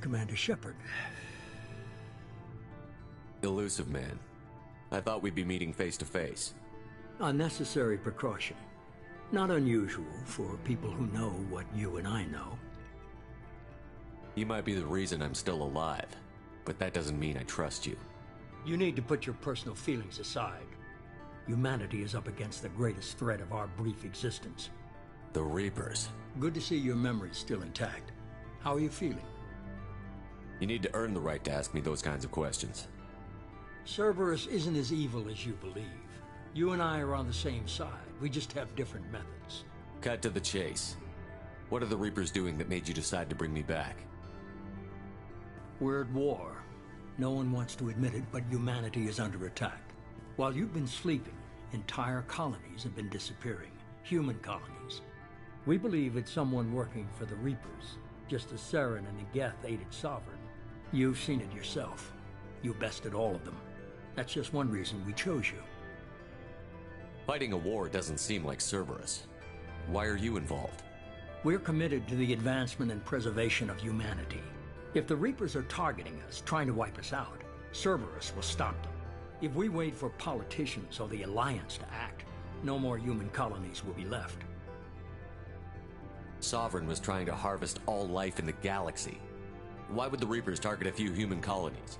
S2: Commander Shepard.
S7: Elusive man. I thought we'd be meeting face to face.
S2: A necessary precaution. Not unusual for people who know what you and I know.
S7: You might be the reason I'm still alive, but that doesn't mean I trust you.
S2: You need to put your personal feelings aside. Humanity is up against the greatest threat of our brief existence.
S7: The Reapers.
S2: Good to see your memory's still intact. How are you feeling?
S7: You need to earn the right to ask me those kinds of questions.
S2: Cerberus isn't as evil as you believe. You and I are on the same side. We just have different methods.
S7: Cut to the chase. What are the Reapers doing that made you decide to bring me back?
S2: We're at war. No one wants to admit it, but humanity is under attack. While you've been sleeping, entire colonies have been disappearing. Human colonies. We believe it's someone working for the Reapers, just as Saren and the Geth aided Sovereign. You've seen it yourself. You bested all of them. That's just one reason we chose you.
S7: Fighting a war doesn't seem like Cerberus. Why are you involved?
S2: We're committed to the advancement and preservation of humanity. If the Reapers are targeting us, trying to wipe us out, Cerberus will stop them. If we wait for politicians or the Alliance to act, no more human colonies will be left.
S7: Sovereign was trying to harvest all life in the galaxy. Why would the Reapers target a few human colonies?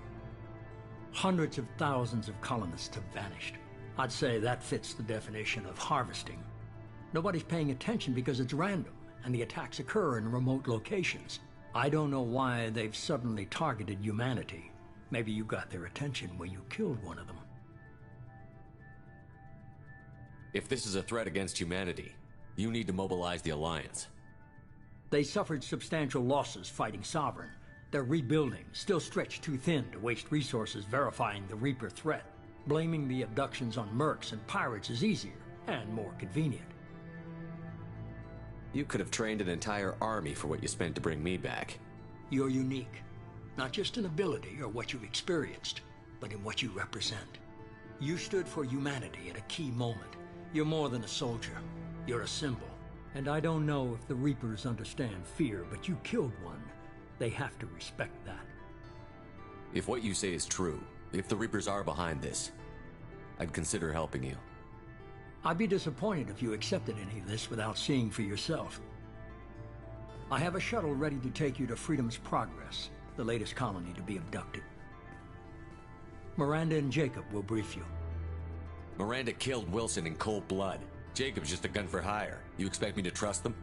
S2: Hundreds of thousands of colonists have vanished. I'd say that fits the definition of harvesting. Nobody's paying attention because it's random, and the attacks occur in remote locations. I don't know why they've suddenly targeted humanity. Maybe you got their attention when you killed one of them.
S7: If this is a threat against humanity, you need to mobilize the Alliance.
S2: They suffered substantial losses fighting Sovereign. They're rebuilding, still stretched too thin to waste resources verifying the Reaper threat. Blaming the abductions on mercs and pirates is easier and more convenient.
S7: You could have trained an entire army for what you spent to bring me back.
S2: You're unique. Not just in ability or what you've experienced, but in what you represent. You stood for humanity at a key moment. You're more than a soldier. You're a symbol. And I don't know if the Reapers understand fear, but you killed one. They have to respect that.
S7: If what you say is true, if the Reapers are behind this, I'd consider helping you.
S2: I'd be disappointed if you accepted any of this without seeing for yourself. I have a shuttle ready to take you to Freedom's Progress, the latest colony to be abducted. Miranda and Jacob will brief you.
S7: Miranda killed Wilson in cold blood. Jacob's just a gun for hire. You expect me to trust them?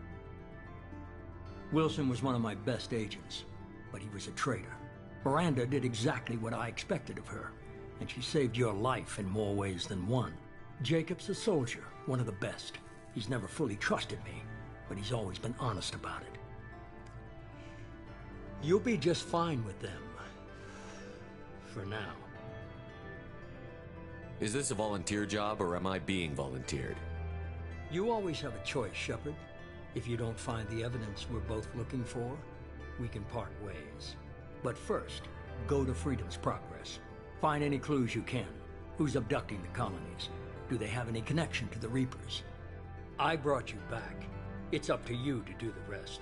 S2: Wilson was one of my best agents, but he was a traitor. Miranda did exactly what I expected of her, and she saved your life in more ways than one. Jacob's a soldier, one of the best. He's never fully trusted me, but he's always been honest about it. You'll be just fine with them. For now.
S7: Is this a volunteer job, or am I being volunteered?
S2: You always have a choice, Shepard. If you don't find the evidence we're both looking for, we can part ways. But first, go to Freedom's Progress. Find any clues you can. Who's abducting the colonies? Do they have any connection to the Reapers? I brought you back. It's up to you to do the rest.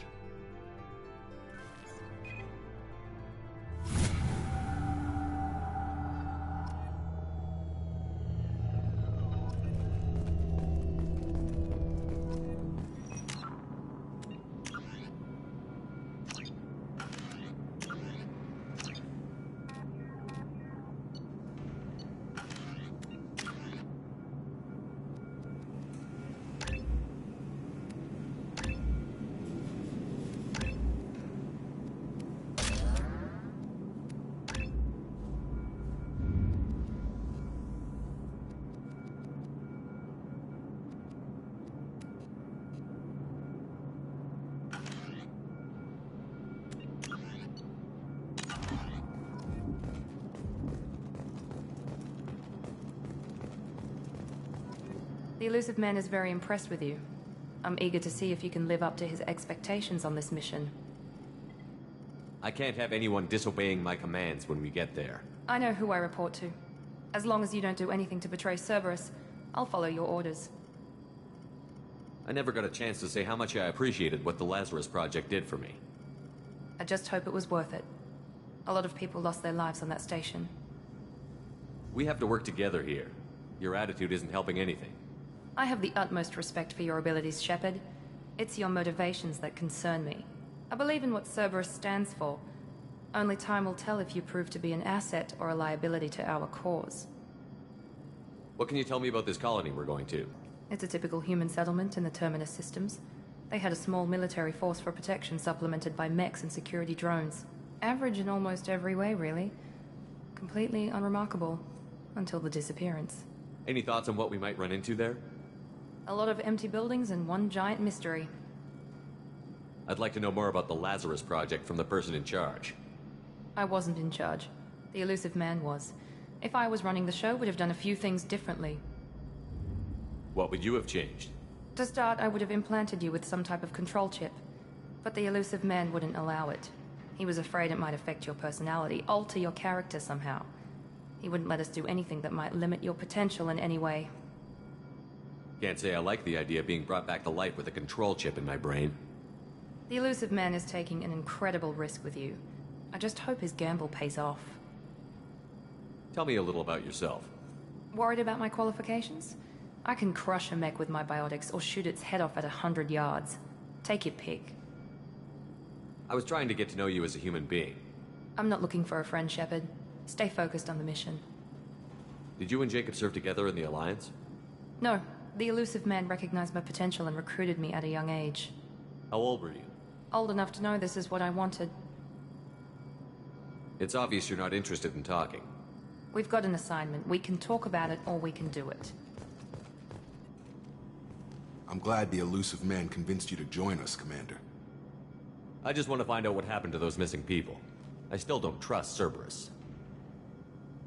S1: The elusive man is very impressed with you. I'm eager to see if you can live up to his expectations on this mission.
S7: I can't have anyone disobeying my commands when we get there.
S1: I know who I report to. As long as you don't do anything to betray Cerberus, I'll follow your orders.
S7: I never got a chance to say how much I appreciated what the Lazarus Project did for me.
S1: I just hope it was worth it. A lot of people lost their lives on that station.
S7: We have to work together here. Your attitude isn't helping anything.
S1: I have the utmost respect for your abilities, Shepard. It's your motivations that concern me. I believe in what Cerberus stands for. Only time will tell if you prove to be an asset or a liability to our cause.
S7: What can you tell me about this colony we're going to?
S1: It's a typical human settlement in the Terminus systems. They had a small military force for protection supplemented by mechs and security drones. Average in almost every way, really. Completely unremarkable. Until the disappearance.
S7: Any thoughts on what we might run into there?
S1: A lot of empty buildings and one giant mystery.
S7: I'd like to know more about the Lazarus Project from the person in charge.
S1: I wasn't in charge. The elusive man was. If I was running the show, would have done a few things differently.
S7: What would you have changed?
S1: To start, I would have implanted you with some type of control chip. But the elusive man wouldn't allow it. He was afraid it might affect your personality, alter your character somehow. He wouldn't let us do anything that might limit your potential in any way.
S7: Can't say I like the idea of being brought back to life with a control chip in my brain.
S1: The elusive man is taking an incredible risk with you. I just hope his gamble pays off.
S7: Tell me a little about yourself.
S1: Worried about my qualifications? I can crush a mech with my biotics or shoot its head off at 100 yards. Take your pick.
S7: I was trying to get to know you as a human being.
S1: I'm not looking for a friend, Shepard. Stay focused on the mission.
S7: Did you and Jacob serve together in the Alliance?
S1: No. The elusive man recognized my potential and recruited me at a young age.
S7: How old were you?
S1: Old enough to know this is what I wanted.
S7: It's obvious you're not interested in talking.
S1: We've got an assignment. We can talk about it or we can do it.
S11: I'm glad the elusive man convinced you to join us, Commander.
S7: I just want to find out what happened to those missing people. I still don't trust Cerberus.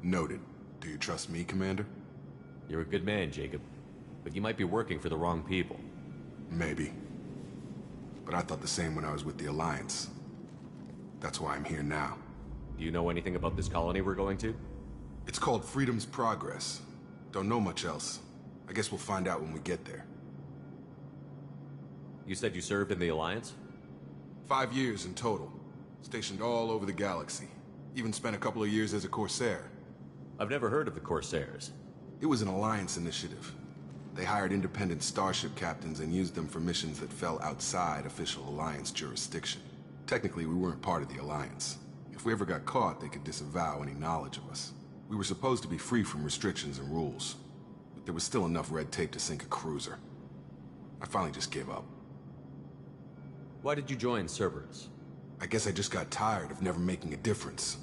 S11: Noted. Do you trust me, Commander?
S7: You're a good man, Jacob. But you might be working for the wrong people.
S11: Maybe. But I thought the same when I was with the Alliance. That's why I'm here now.
S7: Do you know anything about this colony we're going to?
S11: It's called Freedom's Progress. Don't know much else. I guess we'll find out when we get there.
S7: You said you served in the Alliance?
S11: 5 years in total. Stationed all over the galaxy. Even spent a couple of years as a Corsair.
S7: I've never heard of the Corsairs.
S11: It was an Alliance initiative. They hired independent starship captains and used them for missions that fell outside official Alliance jurisdiction. Technically, we weren't part of the Alliance. If we ever got caught, they could disavow any knowledge of us. We were supposed to be free from restrictions and rules. But there was still enough red tape to sink a cruiser. I finally just gave up.
S7: Why did you join Cerberus?
S11: I guess I just got tired of never making a difference.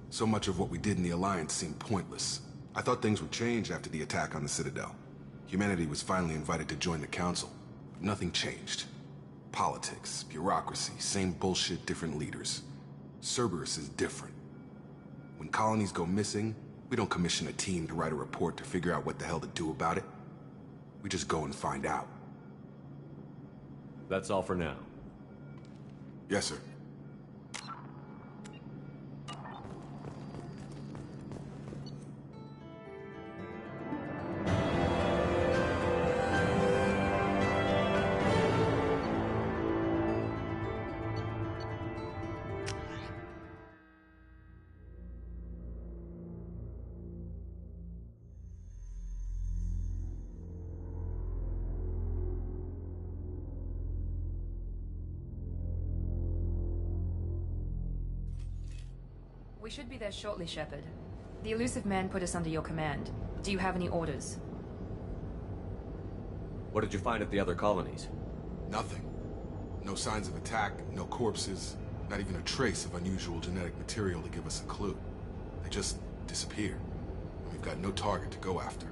S11: So much of what we did in the Alliance seemed pointless. I thought things would change after the attack on the Citadel. Humanity was finally invited to join the Council, but nothing changed. Politics, bureaucracy, same bullshit, different leaders. Cerberus is different. When colonies go missing, we don't commission a team to write a report to figure out what the hell to do about it. We just go and find out.
S7: That's all for now.
S11: Yes, sir.
S1: We should be there shortly, Shepard. The elusive man put us under your command. Do you have any orders?
S7: What did you find at the other colonies?
S11: Nothing. No signs of attack, no corpses, not even a trace of unusual genetic material to give us a clue. They just disappeared. And we've got no target to go after.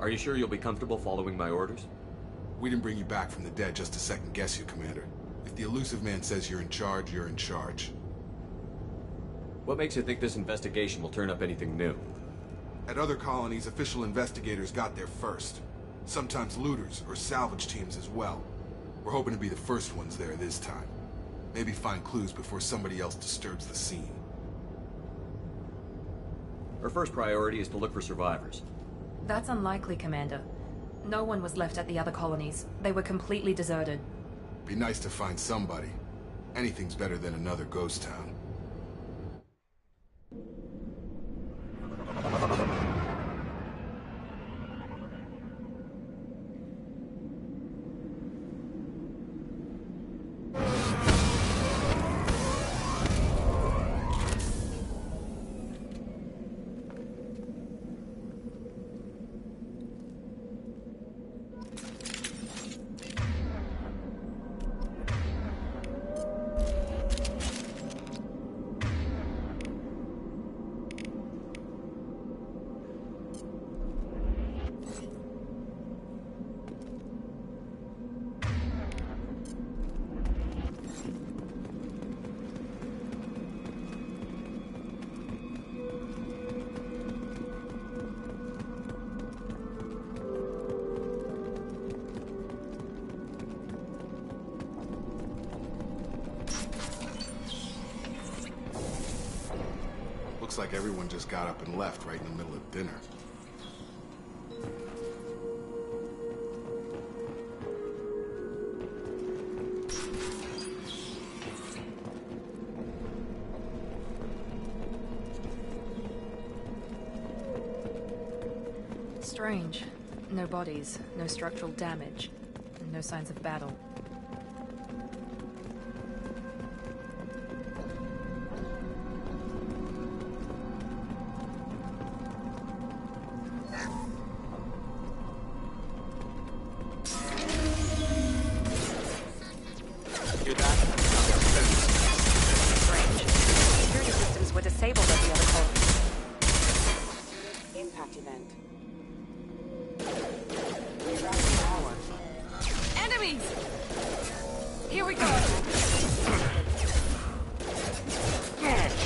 S7: Are you sure you'll be comfortable following my orders?
S11: We didn't bring you back from the dead just to second guess you, Commander. If the elusive man says you're in charge, you're in charge.
S7: What makes you think this investigation will turn up anything new?
S11: At other colonies, official investigators got there first. Sometimes looters or salvage teams as well. We're hoping to be the first ones there this time. Maybe find clues before somebody else disturbs the scene.
S7: Our first priority is to look for survivors.
S1: That's unlikely, Commander. No one was left at the other colonies. They were completely deserted.
S11: Be nice to find somebody. Anything's better than another ghost town. Looks like everyone just got up and left right in the middle of dinner.
S1: Strange. No bodies, no structural damage, and no signs of battle.
S6: Hear that?
S1: Strange. Security systems were disabled at the other colony.
S12: Impact event.
S1: Enemies! Here we go!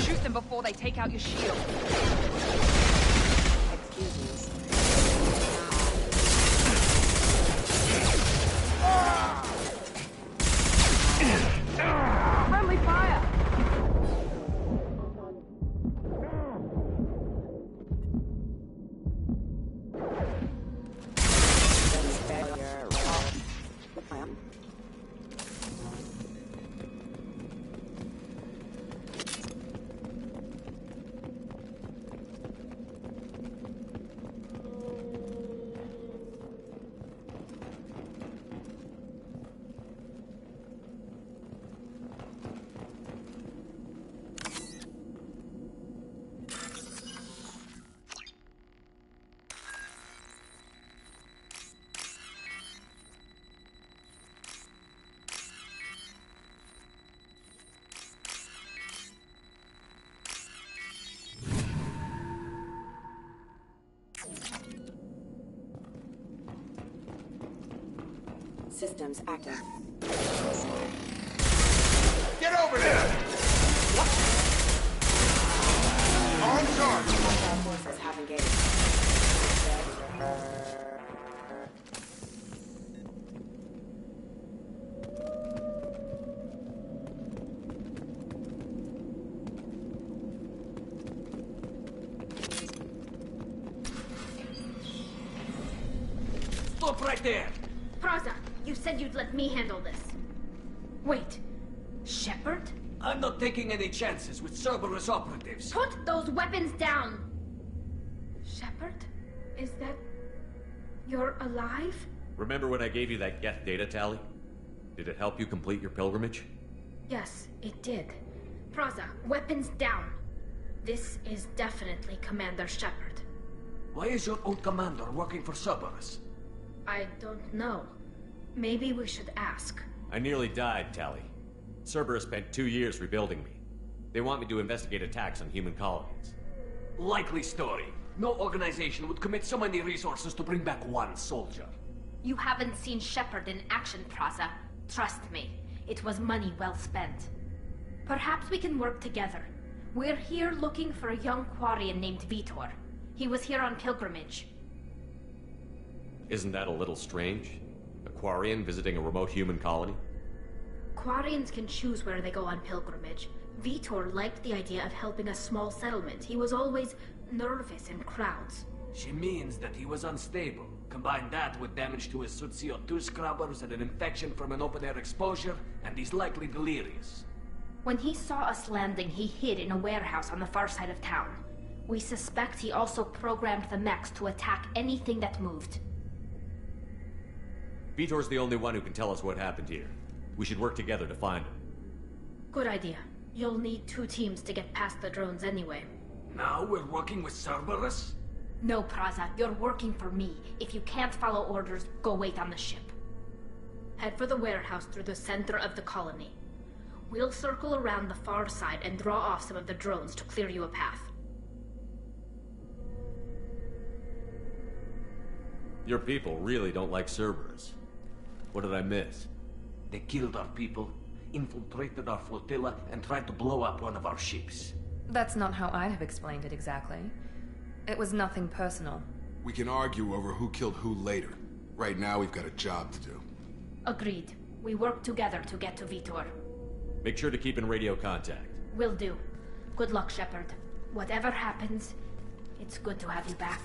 S1: Shoot them before they take out your shield.
S12: Excuse me.
S1: Friendly fire!
S12: Systems active.
S11: Get over there! What? On charge!
S12: Hostile forces have engaged.
S6: Stop right there!
S15: Praza, you said you'd let me handle this. Wait, Shepard?
S6: I'm not taking any chances with Cerberus operatives.
S15: Put those weapons down! Shepard? Is that... you're alive?
S7: Remember when I gave you that Geth data tally? Did it help you complete your pilgrimage?
S15: Yes, it did. Praza, weapons down. This is definitely Commander Shepard.
S6: Why is your old commander working for Cerberus?
S15: I don't know. Maybe we should ask.
S7: I nearly died, Tally. Cerberus spent 2 years rebuilding me. They want me to investigate attacks on human colonies.
S6: Likely story. No organization would commit so many resources to bring back one soldier.
S15: You haven't seen Shepard in action, Praza. Trust me, it was money well spent. Perhaps we can work together. We're here looking for a young Quarian named Vitor. He was here on pilgrimage.
S7: Isn't that a little strange? A Quarian visiting a remote human colony?
S15: Quarians can choose where they go on pilgrimage. Vitor liked the idea of helping a small settlement. He was always nervous in crowds.
S6: She means that he was unstable. Combine that with damage to his CO2 scrubbers and an infection from an open-air exposure, and he's likely delirious.
S15: When he saw us landing, he hid in a warehouse on the far side of town. We suspect he also programmed the mechs to attack anything that moved.
S7: Vitor's the only one who can tell us what happened here. We should work together to find him.
S15: Good idea. You'll need 2 teams to get past the drones anyway.
S6: Now we're working with Cerberus?
S15: No, Praza, you're working for me. If you can't follow orders, go wait on the ship. Head for the warehouse through the center of the colony. We'll circle around the far side and draw off some of the drones to clear you a path.
S7: Your people really don't like Cerberus. What did I miss?
S6: They killed our people, infiltrated our flotilla, and tried to blow up one of our ships.
S1: That's not how I'd have explained it exactly. It was nothing personal.
S11: We can argue over who killed who later. Right now, we've got a job to do.
S15: Agreed. We work together to get to Vitor.
S7: Make sure to keep in radio contact.
S15: Will do. Good luck, Shepard. Whatever happens, it's good to have you back.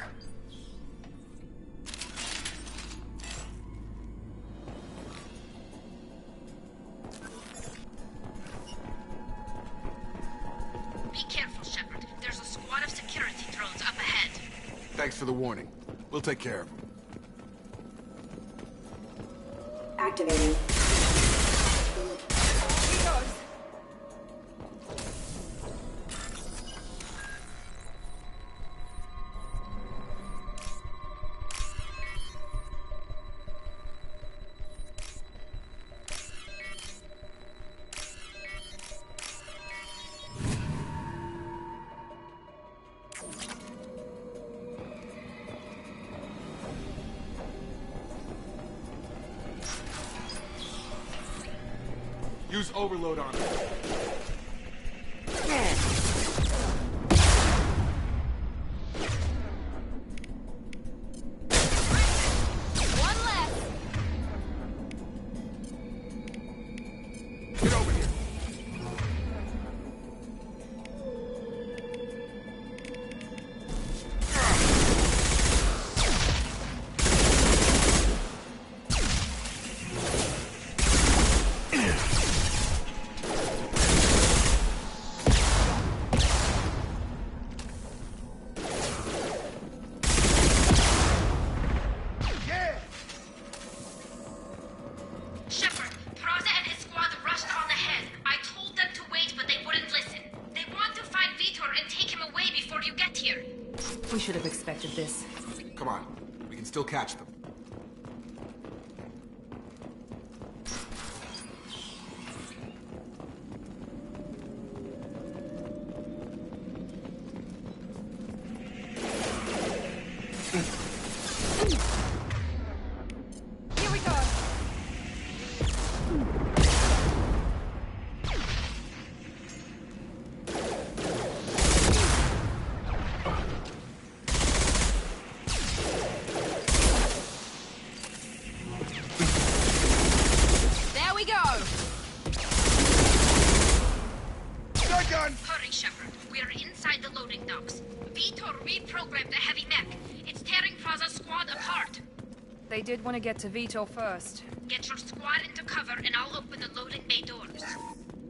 S16: Be careful, Shepard. There's a squad of security drones up ahead.
S11: Thanks for the warning. We'll take care of them.
S12: Activating.
S11: Use overload on them.
S1: We should have expected this.
S11: Come on, we can still catch them.
S5: Here we go.
S16: Hurry, Shepard. We're inside the loading docks. Vitor reprogrammed the heavy mech. It's tearing Praza's squad apart.
S1: They did want to get to Vitor first.
S16: Get your squad into cover and I'll open the loading bay doors.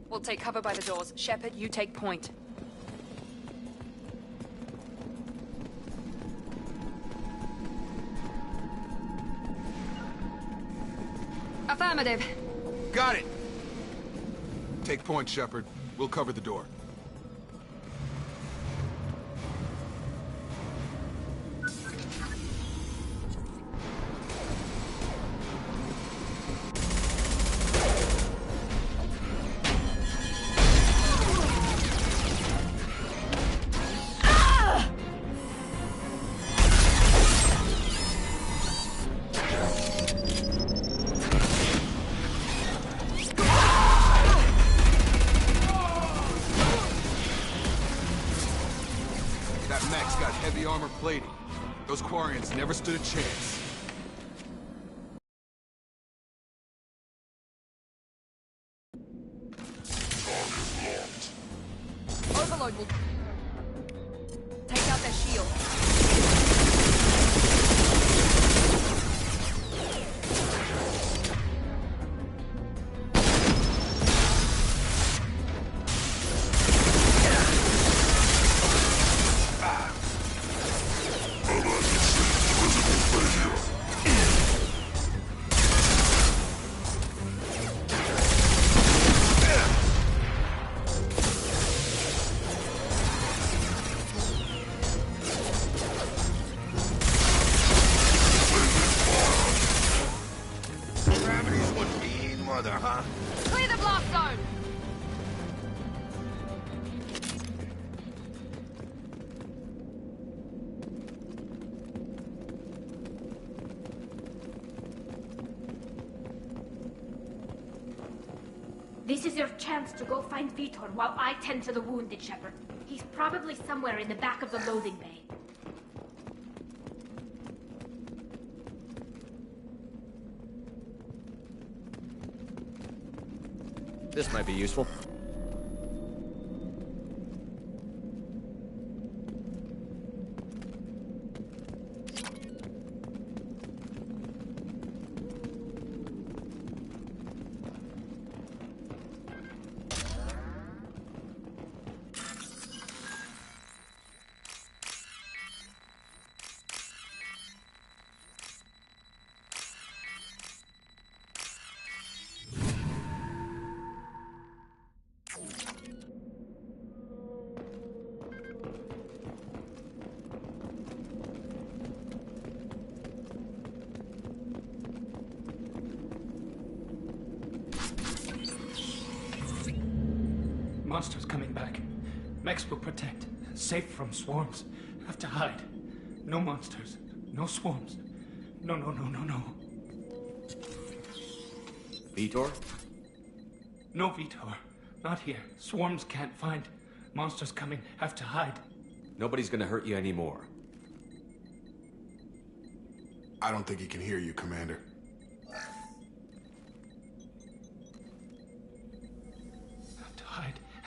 S1: We'll take cover by the doors. Shepard, you take point. Affirmative.
S11: Got it! Take point, Shepard. We'll cover the door. Heavy armor plating. Those Quarians never stood a chance.
S1: Overload will take out their shield. Clear the blast zone!
S15: This is your chance to go find Vitor while I tend to the wounded, Shepard. He's probably somewhere in the back of the loading bay.
S17: This might be useful. monsters coming back. Mechs will protect. Safe from swarms. Have to hide. No monsters. No swarms. No.
S7: Vitor?
S17: No, Vitor. Not here. Swarms can't find. Monsters coming. Have to hide.
S7: Nobody's gonna hurt you anymore.
S11: I don't think he can hear you, Commander.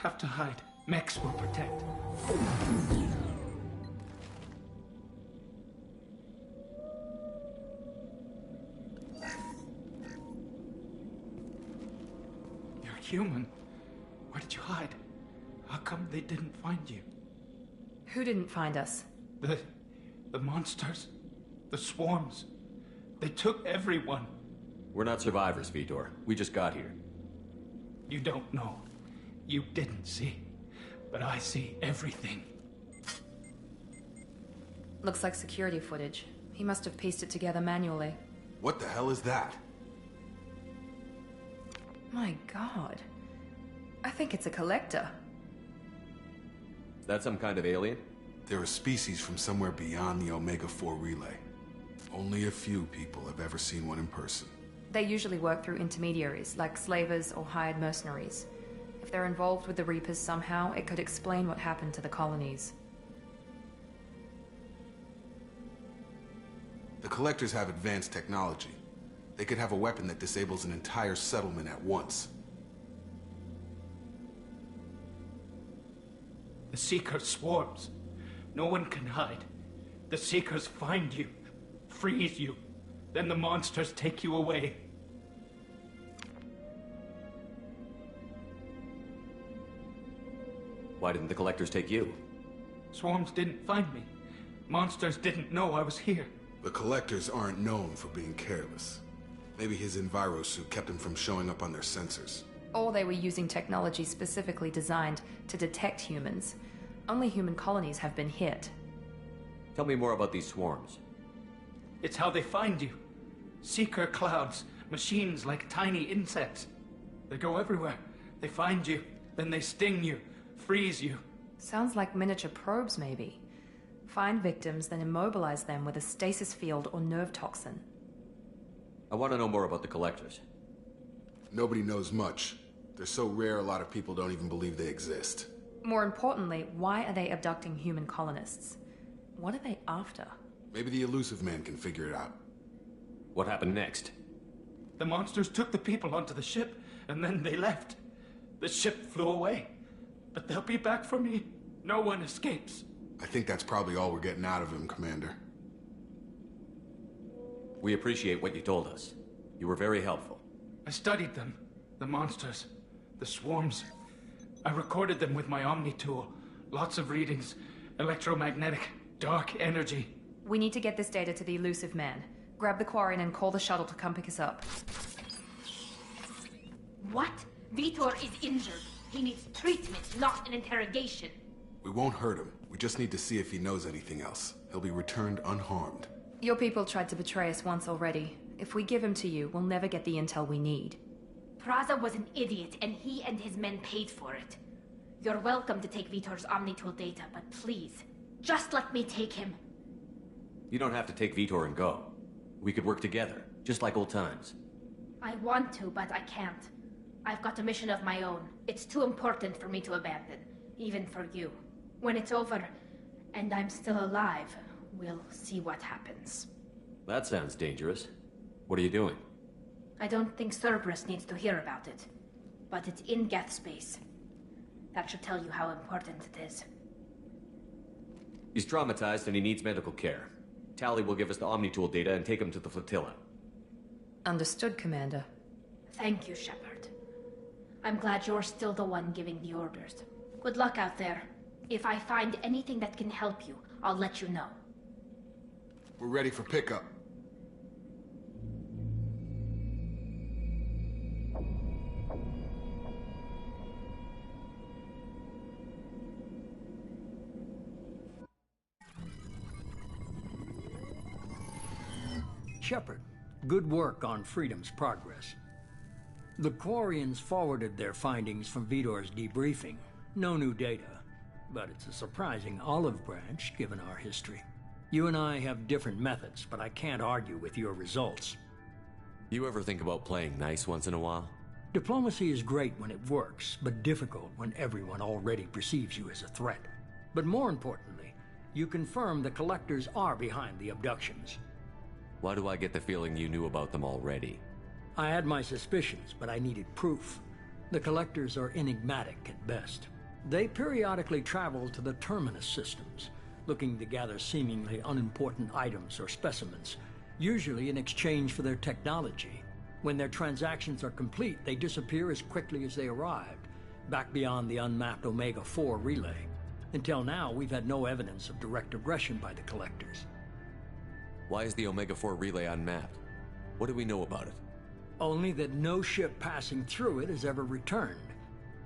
S17: Have to hide. Mechs will protect. You're human. Where did you hide? How come they didn't find you?
S1: Who didn't find us?
S17: The monsters. The swarms. They took everyone.
S7: We're not survivors, Vitor. We just got here.
S17: You don't know. You didn't see. But I see everything.
S1: Looks like security footage. He must have pieced it together manually.
S11: What the hell is that?
S1: My god. I think it's a collector.
S7: Is that some kind of alien?
S11: They're a species from somewhere beyond the Omega-4 relay. Only a few people have ever seen one in person.
S1: They usually work through intermediaries, like slavers or hired mercenaries. If they're involved with the Reapers somehow, it could explain what happened to the colonies.
S11: The Collectors have advanced technology. They could have a weapon that disables an entire settlement at once.
S17: The Seekers swarms. No one can hide. The Seekers find you, freeze you. Then the monsters take you away.
S7: Why didn't the Collectors take you?
S17: Swarms didn't find me. Monsters didn't know I was here.
S11: The Collectors aren't known for being careless. Maybe his enviro suit kept him from showing up on their sensors.
S1: Or they were using technology specifically designed to detect humans. Only human colonies have been hit.
S7: Tell me more about these swarms.
S17: It's how they find you. Seeker clouds, machines like tiny insects. They go everywhere. They find you, then they sting you, freeze you.
S1: Sounds like miniature probes, maybe. Find victims, then immobilize them with a stasis field or nerve toxin.
S7: I want to know more about the Collectors.
S11: Nobody knows much. They're so rare, a lot of people don't even believe they exist.
S1: More importantly, why are they abducting human colonists? What are they after?
S11: Maybe the Elusive Man can figure it out.
S7: What happened next?
S17: The monsters took the people onto the ship, and then they left. The ship flew away. But they'll be back for me. No one escapes.
S11: I think that's probably all we're getting out of him, Commander.
S7: We appreciate what you told us. You were very helpful.
S17: I studied them. The monsters. The swarms. I recorded them with my Omni tool. Lots of readings. Electromagnetic. Dark energy.
S1: We need to get this data to the Elusive Man. Grab the Quarian and call the shuttle to come pick us up.
S15: What? Vitor is injured. He needs treatment, not an interrogation.
S11: We won't hurt him. We just need to see if he knows anything else. He'll be returned unharmed.
S1: Your people tried to betray us once already. If we give him to you, we'll never get the intel we need.
S15: Praza was an idiot, and he and his men paid for it. You're welcome to take Vitor's Omnitool data, but please, just let me take him.
S7: You don't have to take Vitor and go. We could work together, just like old times.
S15: I want to, but I can't. I've got a mission of my own. It's too important for me to abandon, even for you. When it's over, and I'm still alive, we'll see what happens.
S7: That sounds dangerous. What are you doing?
S15: I don't think Cerberus needs to hear about it, but it's in Geth space. That should tell you how important it is.
S7: He's traumatized and he needs medical care. Tally will give us the Omnitool data and take him to the flotilla.
S1: Understood, Commander.
S15: Thank you, Shepard. I'm glad you're still the one giving the orders. Good luck out there. If I find anything that can help you, I'll let you know.
S11: We're ready for pickup.
S2: Shepard, good work on Freedom's progress. The Quarians forwarded their findings from Vitor's debriefing. No new data, but it's a surprising olive branch given our history. You and I have different methods, but I can't argue with your results.
S7: You ever think about playing nice once in a while?
S2: Diplomacy is great when it works, but difficult when everyone already perceives you as a threat. But more importantly, you confirm the Collectors are behind the abductions.
S7: Why do I get the feeling you knew about them already?
S2: I had my suspicions, but I needed proof. The Collectors are enigmatic at best. They periodically travel to the Terminus systems, looking to gather seemingly unimportant items or specimens, usually in exchange for their technology. When their transactions are complete, they disappear as quickly as they arrived, back beyond the unmapped Omega-4 relay. Until now, we've had no evidence of direct aggression by the Collectors.
S7: Why is the Omega-4 relay unmapped? What do we know about it?
S2: Only that no ship passing through it has ever returned.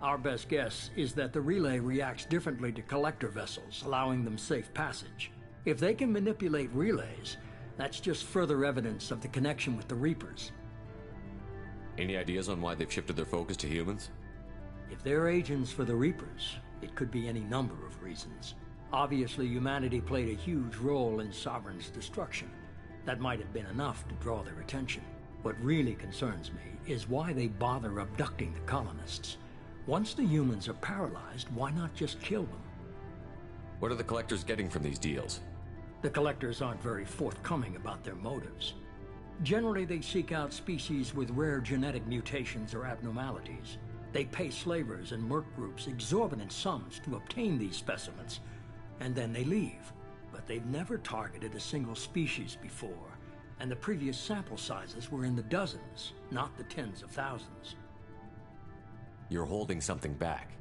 S2: Our best guess is that the relay reacts differently to Collector vessels, allowing them safe passage. If they can manipulate relays, that's just further evidence of the connection with the Reapers.
S7: Any ideas on why they've shifted their focus to humans?
S2: If they're agents for the Reapers, it could be any number of reasons. Obviously, humanity played a huge role in Sovereign's destruction. That might have been enough to draw their attention. What really concerns me is why they bother abducting the colonists. Once the humans are paralyzed, why not just kill them?
S7: What are the Collectors getting from these deals?
S2: The Collectors aren't very forthcoming about their motives. Generally, they seek out species with rare genetic mutations or abnormalities. They pay slavers and merc groups exorbitant sums to obtain these specimens, and then they leave. But they've never targeted a single species before, and the previous sample sizes were in the dozens, not the tens of thousands.
S7: You're holding something back.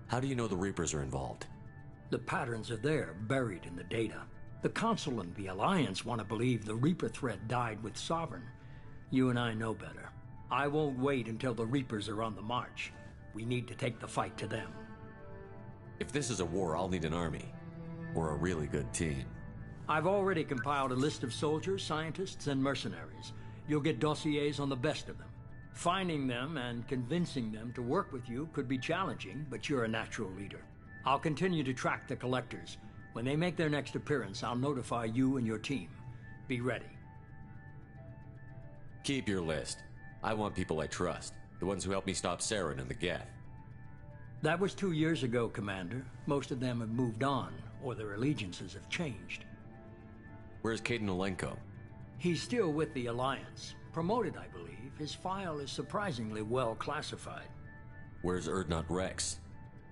S7: How do you know the Reapers are involved?
S2: The patterns are there, buried in the data. The Council and the Alliance want to believe the Reaper threat died with Sovereign. You and I know better. I won't wait until the Reapers are on the march. We need to take the fight to them.
S7: If this is a war, I'll need an army. Or a really good team.
S2: I've already compiled a list of soldiers, scientists, and mercenaries. You'll get dossiers on the best of them. Finding them and convincing them to work with you could be challenging, but you're a natural leader. I'll continue to track the Collectors. When they make their next appearance, I'll notify you and your team. Be ready.
S7: Keep your list. I want people I trust. The ones who helped me stop Saren and the Geth.
S2: That was 2 years ago, Commander. Most of them have moved on, or their allegiances have changed.
S7: Where's Caden Olenko?
S2: He's still with the Alliance. Promoted, I believe. His file is surprisingly well classified.
S7: Where's Erdnot Rex?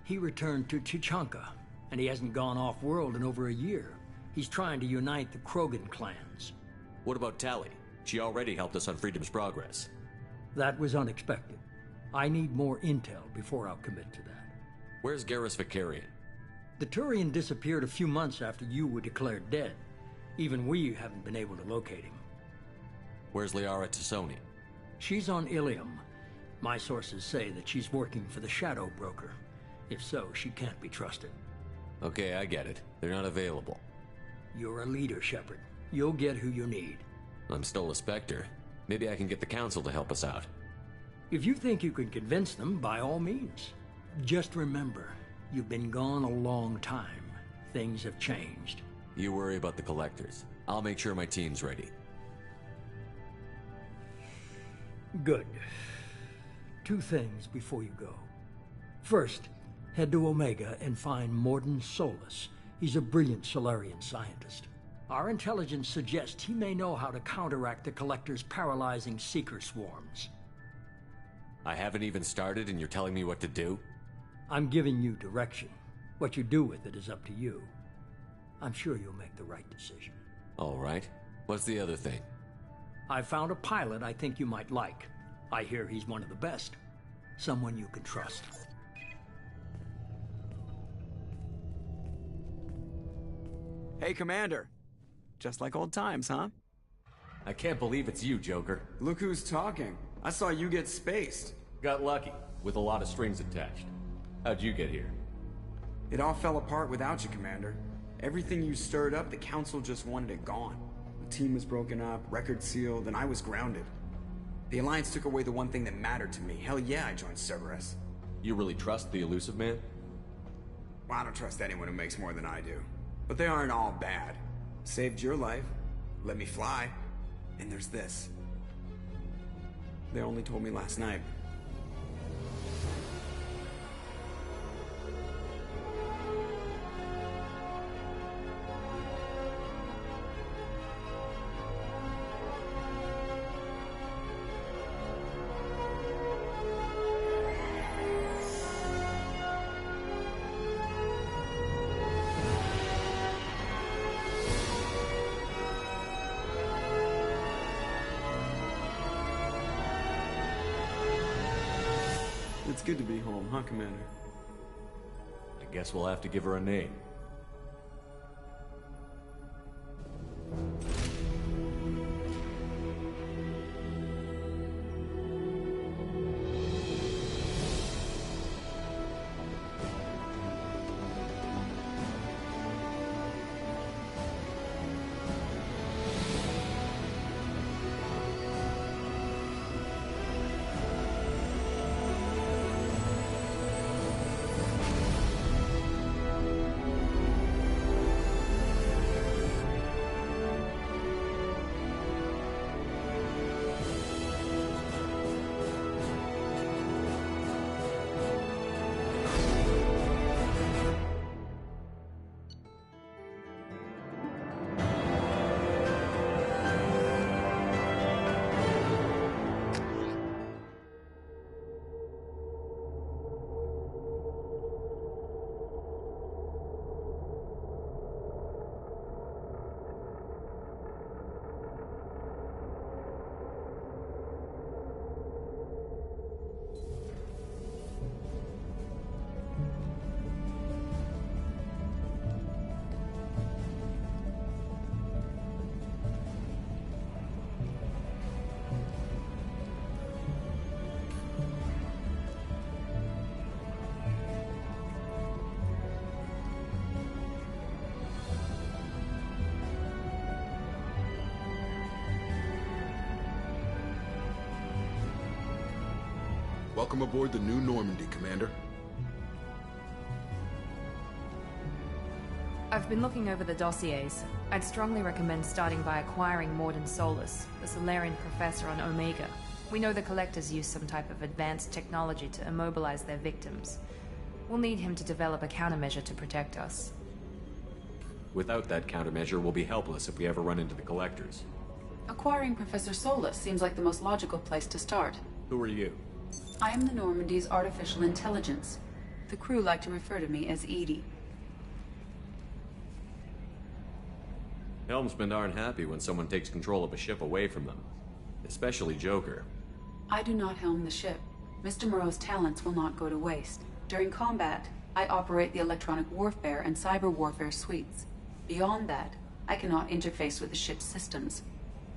S2: He returned to Chichanka, and he hasn't gone off-world in over a year. He's trying to unite the Krogan clans.
S7: What about Tali? She already helped us on Freedom's Progress.
S2: That was unexpected. I need more intel before I'll commit to that.
S7: Where's Garrus Vicarian?
S2: The Turian disappeared a few months after you were declared dead. Even we haven't been able to locate him.
S7: Where's Liara Tassoni?
S2: She's on Ilium. My sources say that she's working for the Shadow Broker. If so, she can't be trusted.
S7: Okay, I get it. They're not available.
S2: You're a leader, Shepard. You'll get who you need.
S7: I'm still a Spectre. Maybe I can get the Council to help us out.
S2: If you think you can convince them, by all means. Just remember, you've been gone a long time. Things have changed.
S7: You worry about the Collectors. I'll make sure my team's ready.
S2: Good. 2 things before you go. First, head to Omega and find Morden Solus. He's a brilliant Solarian scientist. Our intelligence suggests he may know how to counteract the Collector's paralyzing Seeker swarms.
S7: I haven't even started and you're telling me what to do?
S2: I'm giving you direction. What you do with it is up to you. I'm sure you'll make the right decision.
S7: All right. What's the other thing?
S2: I found a pilot I think you might like. I hear he's one of the best. Someone you can trust.
S3: Hey, Commander. Just like old times, huh?
S7: I can't believe it's you, Joker.
S3: Look who's talking. I saw you get spaced.
S7: Got lucky, with a lot of strings attached. How'd you get here?
S3: It all fell apart without you, Commander. Everything you stirred up, the Council just wanted it gone. The team was broken up, record sealed, and I was grounded. The Alliance took away the one thing that mattered to me. Hell yeah, I joined Cerberus.
S7: You really trust the Elusive Man?
S3: Well, I don't trust anyone who makes more than I do. But they aren't all bad. Saved your life, let me fly, and there's this. They only told me last night. It's good to be home, huh, Commander?
S7: I guess we'll have to give her a name.
S11: Welcome aboard the new Normandy, Commander.
S1: I've been looking over the dossiers. I'd strongly recommend starting by acquiring Morden Solus, the Solarian professor on Omega. We know the Collectors use some type of advanced technology to immobilize their victims. We'll need him to develop a countermeasure to protect us.
S7: Without that countermeasure, we'll be helpless if we ever run into the Collectors.
S5: Acquiring Professor Solus seems like the most logical place to start.
S7: Who are you?
S5: I am the Normandy's artificial intelligence. The crew like to refer to me as Edie.
S7: Helmsmen aren't happy when someone takes control of a ship away from them. Especially Joker.
S5: I do not helm the ship. Mr. Moreau's talents will not go to waste. During combat, I operate the electronic warfare and cyber warfare suites. Beyond that, I cannot interface with the ship's systems.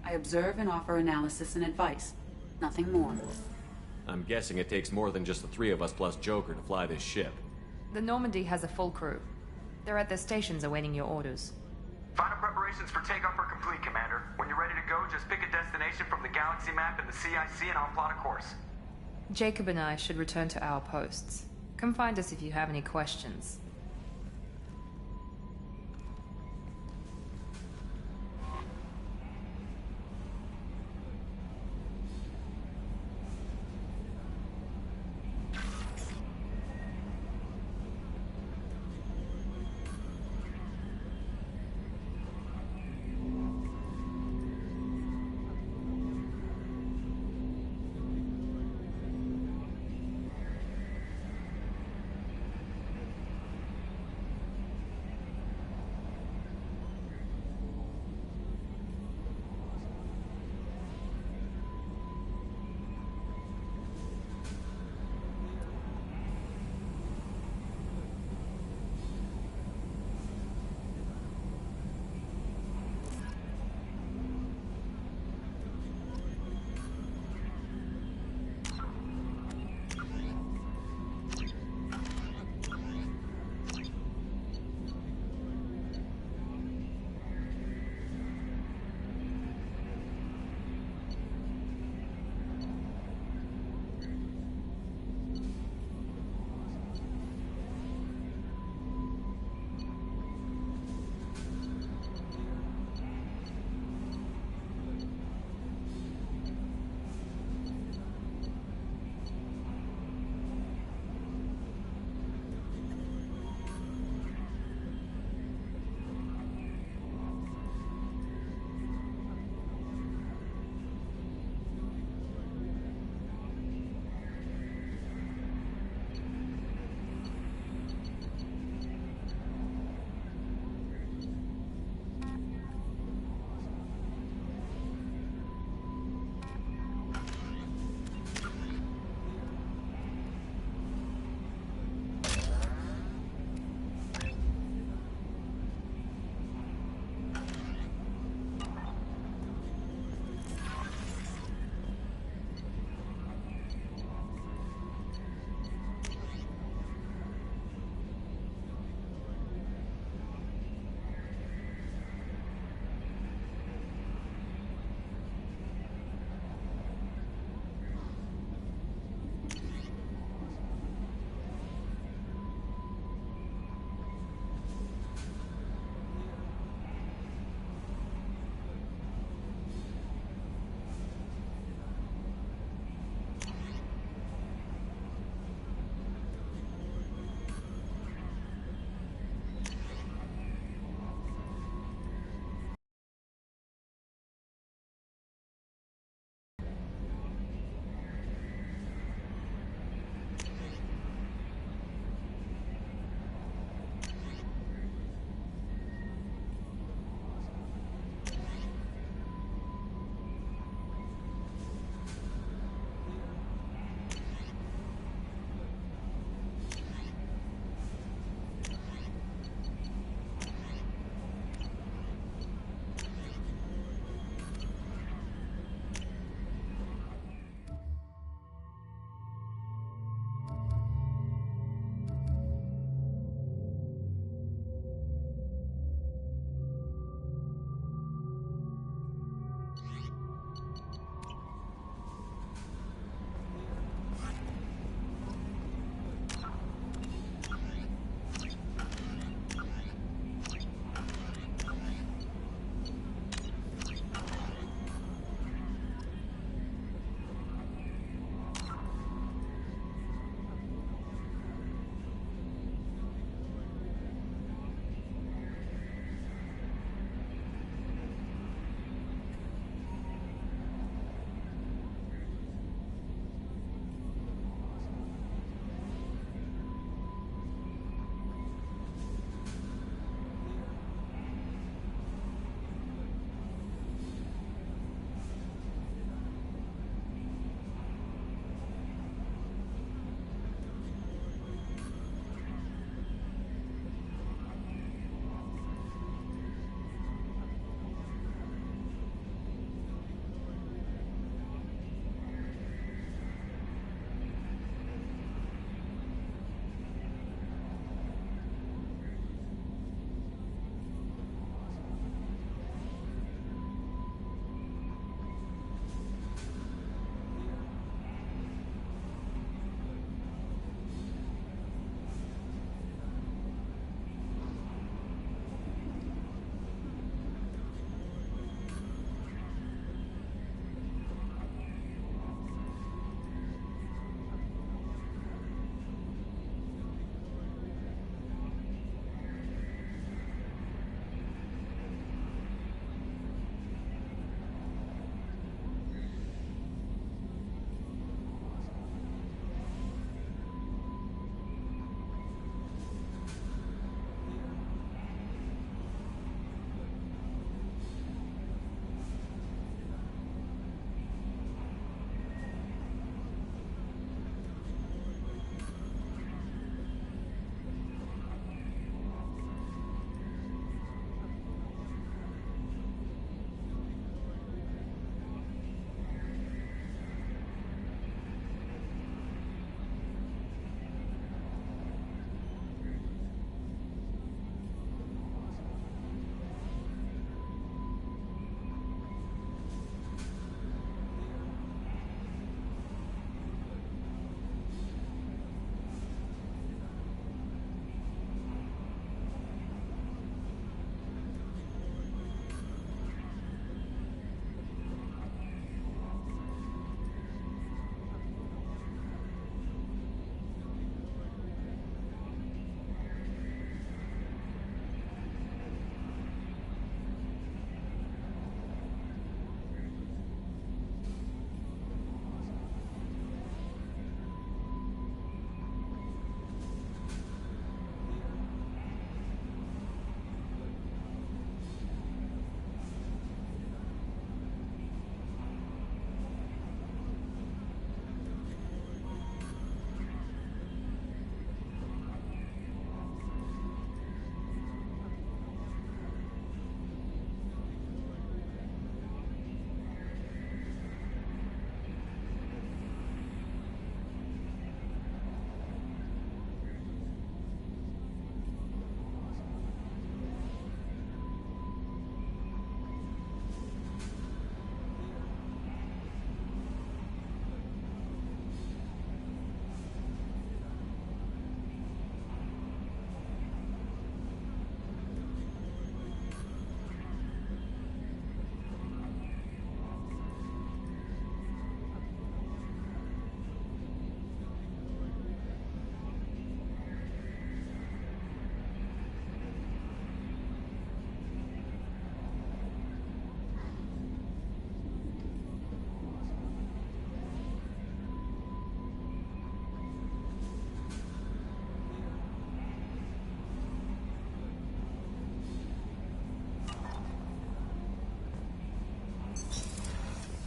S5: I observe and offer analysis and advice. Nothing more.
S7: I'm guessing it takes more than just the three of us plus Joker to fly this ship.
S1: The Normandy has a full crew. They're at their stations awaiting your orders.
S6: Final preparations for takeoff are complete, Commander. When you're ready to go, just pick a destination from the galaxy map in the CIC and I'll plot a course.
S1: Jacob and I should return to our posts. Come find us if you have any questions.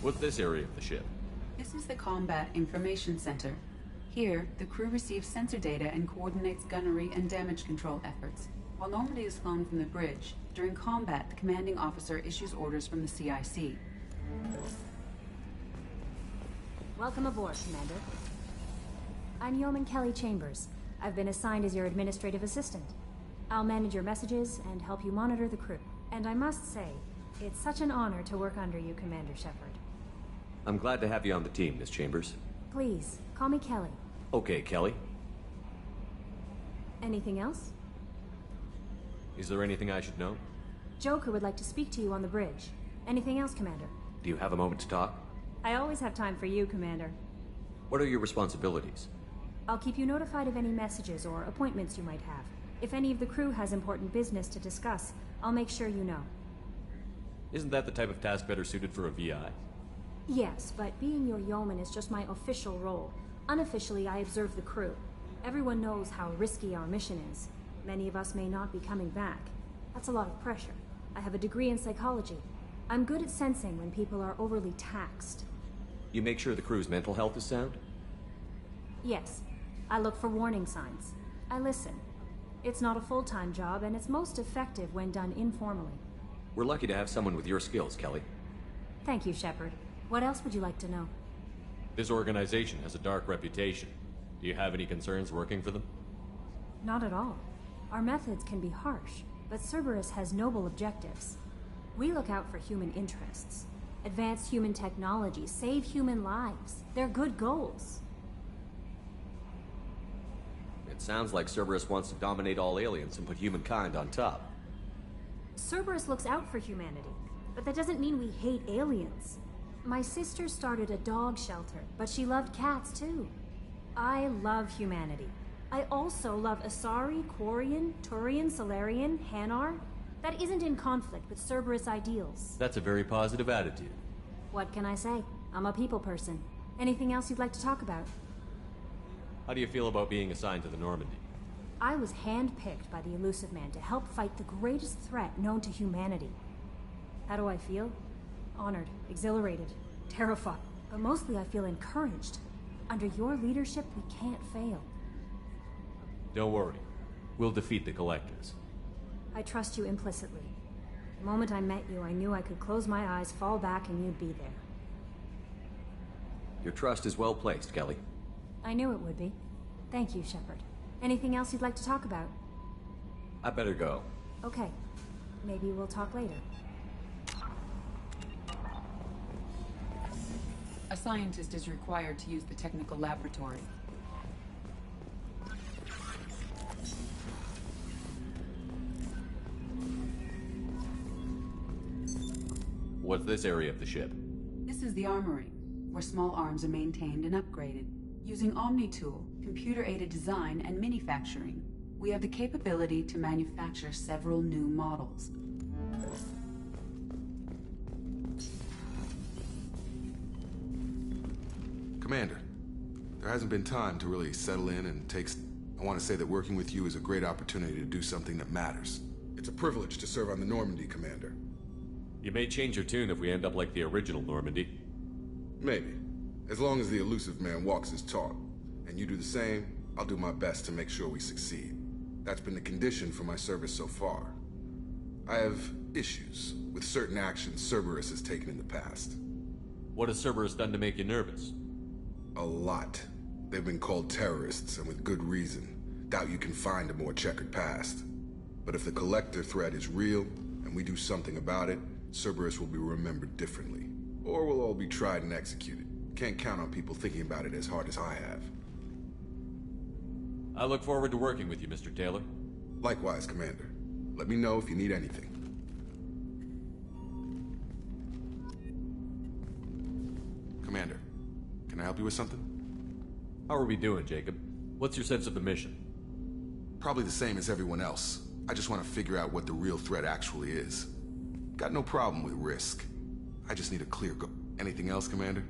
S7: What's this area of the ship?
S5: This is the Combat Information Center. Here, the crew receives sensor data and coordinates gunnery and damage control efforts. While Normandy is flown from the bridge, during combat, the commanding officer issues orders from the CIC.
S18: Welcome aboard, Commander. I'm Yeoman Kelly Chambers. I've been assigned as your administrative assistant. I'll manage your messages and help you monitor the crew. And I must say, it's such an honor to work under you, Commander Shepard.
S7: I'm glad to have you on the team, Miss Chambers.
S18: Please, call me Kelly.
S7: Okay, Kelly.
S18: Anything else?
S7: Is there anything I should know?
S18: Joker would like to speak to you on the bridge. Anything else, Commander?
S7: Do you have a moment to talk?
S18: I always have time for you, Commander.
S7: What are your responsibilities?
S18: I'll keep you notified of any messages or appointments you might have. If any of the crew has important business to discuss, I'll make sure you know.
S7: Isn't that the type of task better suited for a VI?
S18: Yes, but being your yeoman is just my official role. Unofficially, I observe the crew. Everyone knows how risky our mission is. Many of us may not be coming back. That's a lot of pressure. I have a degree in psychology. I'm good at sensing when people are overly taxed.
S7: You make sure the crew's mental health is sound?
S18: Yes. I look for warning signs. I listen. It's not a full-time job, and it's most effective when done informally.
S7: We're lucky to have someone with your skills, Kelly.
S18: Thank you, Shepard. What else would you like to know?
S7: This organization has a dark reputation. Do you have any concerns working for them?
S18: Not at all. Our methods can be harsh, but Cerberus has noble objectives. We look out for human interests. Advance human technology, save human lives. They're good goals.
S7: It sounds like Cerberus wants to dominate all aliens and put humankind on top.
S18: Cerberus looks out for humanity, but that doesn't mean we hate aliens. My sister started a dog shelter, but she loved cats too. I love humanity. I also love Asari, Quarian, Turian, Solarian, Hanar. That isn't in conflict with Cerberus ideals.
S7: That's a very positive attitude.
S18: What can I say? I'm a people person. Anything else you'd like to talk about?
S7: How do you feel about being assigned to the Normandy?
S18: I was handpicked by the Elusive Man to help fight the greatest threat known to humanity. How do I feel? Honored, exhilarated, terrified. But mostly I feel encouraged. Under your leadership, we can't fail.
S7: Don't worry. We'll defeat the Collectors.
S18: I trust you implicitly. The moment I met you, I knew I could close my eyes, fall back, and you'd be there.
S7: Your trust is well placed, Kelly.
S18: I knew it would be. Thank you, Shepard. Anything else you'd like to talk about?
S7: I better go.
S18: Okay. Maybe we'll talk later.
S5: A scientist is required to use the technical laboratory.
S7: What's this area of the ship?
S5: This is the armory, where small arms are maintained and upgraded. Using Omni-Tool, computer-aided design, and manufacturing, we have the capability to manufacture several new models.
S11: Commander, there hasn't been time to really settle in and take... I want to say that working with you is a great opportunity to do something that matters. It's a privilege to serve on the Normandy, Commander.
S7: You may change your tune if we end up like the original Normandy.
S11: Maybe. As long as the Elusive Man walks his talk, and you do the same, I'll do my best to make sure we succeed. That's been the condition for my service so far. I have issues with certain actions Cerberus has taken in the past.
S7: What has Cerberus done to make you nervous?
S11: A lot. They've been called terrorists, and with good reason. Doubt you can find a more checkered past. But if the Collector threat is real, and we do something about it, Cerberus will be remembered differently. Or we'll all be tried and executed. Can't count on people thinking about it as hard as I have.
S7: I look forward to working with you, Mr. Taylor.
S11: Likewise, Commander. Let me know if you need anything. Commander, can I help you with something?
S7: How are we doing, Jacob? What's your sense of the mission?
S11: Probably the same as everyone else. I just want to figure out what the real threat actually is. Got no problem with risk. I just need a clear go. Anything else, Commander?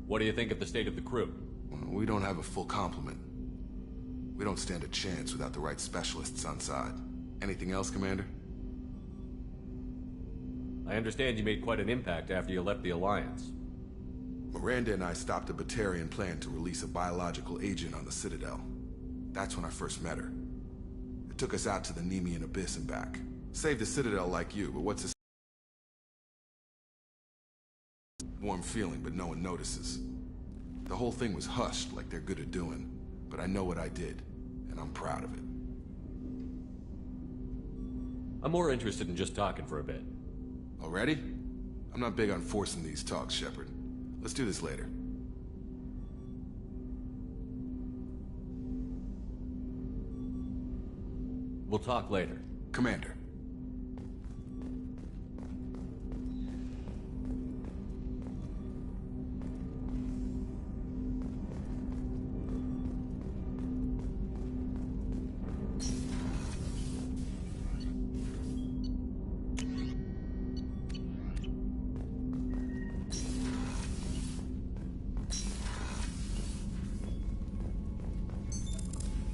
S7: What do you think of the state of the crew?
S11: We don't have a full complement. We don't stand a chance without the right specialists on side. Anything else, Commander?
S7: I understand you made quite an impact after you left the Alliance.
S11: Miranda and I stopped a Batarian plan to release a biological agent on the Citadel. That's when I first met her. It took us out to the Nemean Abyss and back. Saved the Citadel like you, but what's a warm feeling, but no one notices. The whole thing was hushed like they're good at doing, but I know what I did, and I'm proud of it.
S7: I'm more interested in just talking for a bit.
S11: Already? I'm not big on forcing these talks, Shepard. Let's do this later.
S7: We'll talk later.
S11: Commander.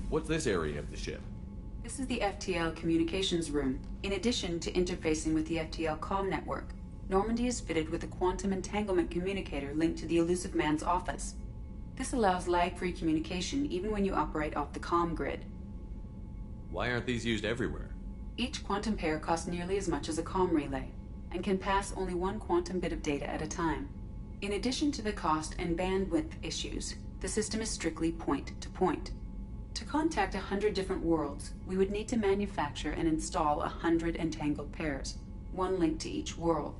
S7: What's this area of the ship?
S5: This is the FTL communications room. In addition to interfacing with the FTL comm network, Normandy is fitted with a quantum entanglement communicator linked to the Elusive Man's office. This allows lag-free communication even when you operate off the comm grid.
S7: Why aren't these used everywhere?
S5: Each quantum pair costs nearly as much as a comm relay, and can pass only one quantum bit of data at a time. In addition to the cost and bandwidth issues, the system is strictly point-to-point. To contact 100 different worlds, we would need to manufacture and install 100 entangled pairs, one linked to each world.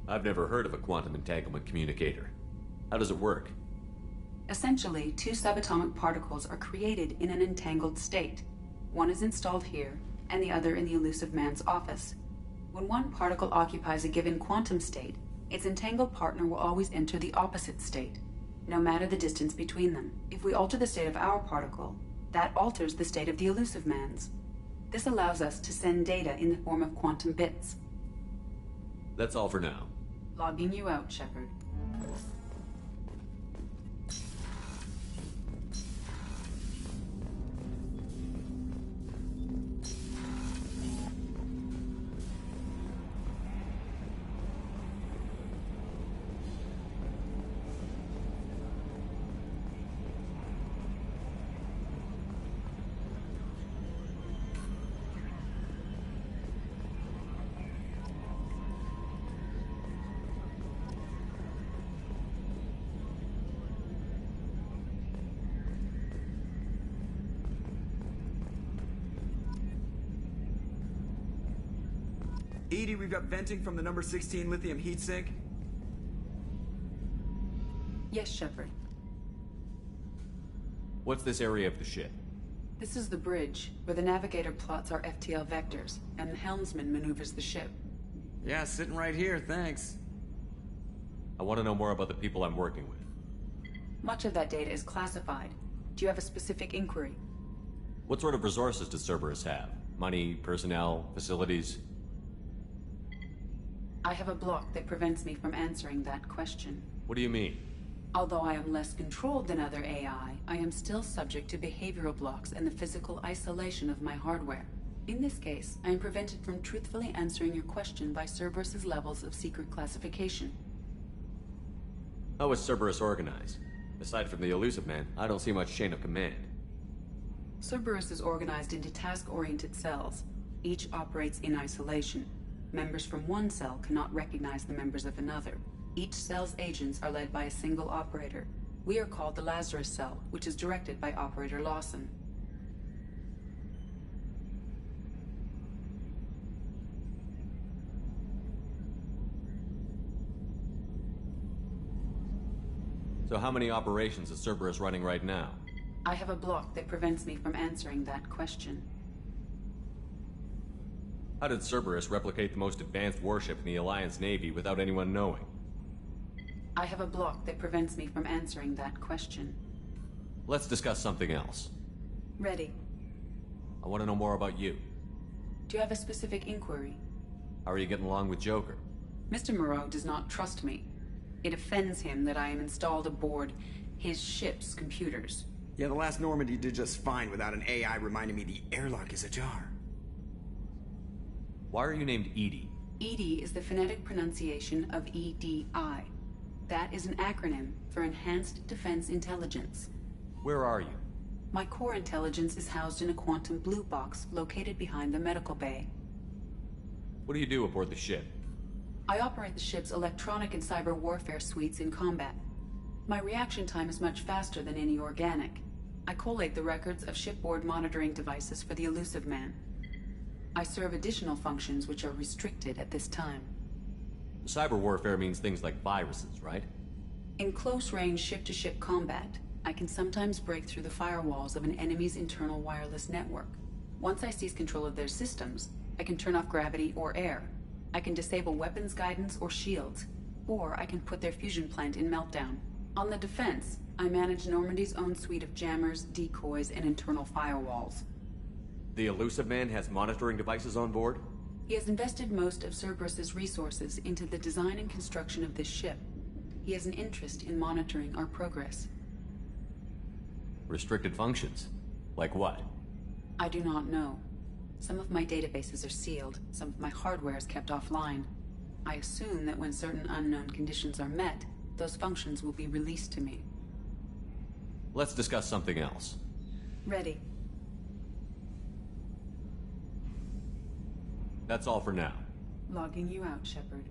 S7: I've never heard of a quantum entanglement communicator. How does it work?
S5: Essentially, two subatomic particles are created in an entangled state. One is installed here, and the other in the Elusive Man's office. When one particle occupies a given quantum state, its entangled partner will always enter the opposite state, no matter the distance between them. If we alter the state of our particle, that alters the state of the Elusive Man's. This allows us to send data in the form of quantum bits.
S7: That's all for now.
S5: Logging you out, Shepard.
S3: EDI, we've got venting from the number 16 lithium heatsink.
S5: Yes, Shepard.
S7: What's this area of the ship?
S5: This is the bridge, where the navigator plots our FTL vectors, and the helmsman maneuvers the ship.
S3: Yeah, sitting right here, thanks.
S7: I want to know more about the people I'm working with.
S5: Much of that data is classified. Do you have a specific inquiry?
S7: What sort of resources does Cerberus have? Money, personnel, facilities?
S5: I have a block that prevents me from answering that question.
S7: What do you mean?
S5: Although I am less controlled than other AI, I am still subject to behavioral blocks and the physical isolation of my hardware. In this case, I am prevented from truthfully answering your question by Cerberus's levels of secret classification.
S7: How is Cerberus organized? Aside from the Elusive Man, I don't see much chain of command.
S5: Cerberus is organized into task-oriented cells. Each operates in isolation. Members from one cell cannot recognize the members of another. Each cell's agents are led by a single operator. We are called the Lazarus Cell, which is directed by Operator Lawson.
S7: So how many operations is Cerberus running right now?
S5: I have a block that prevents me from answering that question.
S7: How did Cerberus replicate the most advanced warship in the Alliance Navy without anyone knowing?
S5: I have a block that prevents me from answering that question.
S7: Let's discuss something else.
S5: Ready.
S7: I want to know more about you.
S5: Do you have a specific inquiry?
S7: How are you getting along with Joker?
S5: Mr. Moreau does not trust me. It offends him that I am installed aboard his ship's computers.
S3: Yeah, the last Normandy did just fine without an AI reminding me the airlock is ajar.
S7: Why are you named Edie?
S5: EDI is the phonetic pronunciation of EDI. That is an acronym for Enhanced Defense Intelligence.
S7: Where are you?
S5: My core intelligence is housed in a quantum blue box located behind the medical bay.
S7: What do you do aboard the ship?
S5: I operate the ship's electronic and cyber warfare suites in combat. My reaction time is much faster than any organic. I collate the records of shipboard monitoring devices for the Elusive Man. I serve additional functions which are restricted at this time.
S7: Cyber warfare means things like viruses, right?
S5: In close-range ship-to-ship combat, I can sometimes break through the firewalls of an enemy's internal wireless network. Once I seize control of their systems, I can turn off gravity or air. I can disable weapons guidance or shields, or I can put their fusion plant in meltdown. On the defense, I manage Normandy's own suite of jammers, decoys, and internal firewalls.
S7: The Elusive Man has monitoring devices on board?
S5: He has invested most of Cerberus's resources into the design and construction of this ship. He has an interest in monitoring our progress.
S7: Restricted functions? Like what?
S5: I do not know. Some of my databases are sealed, some of my hardware is kept offline. I assume that when certain unknown conditions are met, those functions will be released to me.
S7: Let's discuss something else.
S5: Ready.
S7: That's all for now.
S5: Logging you out, Shepard.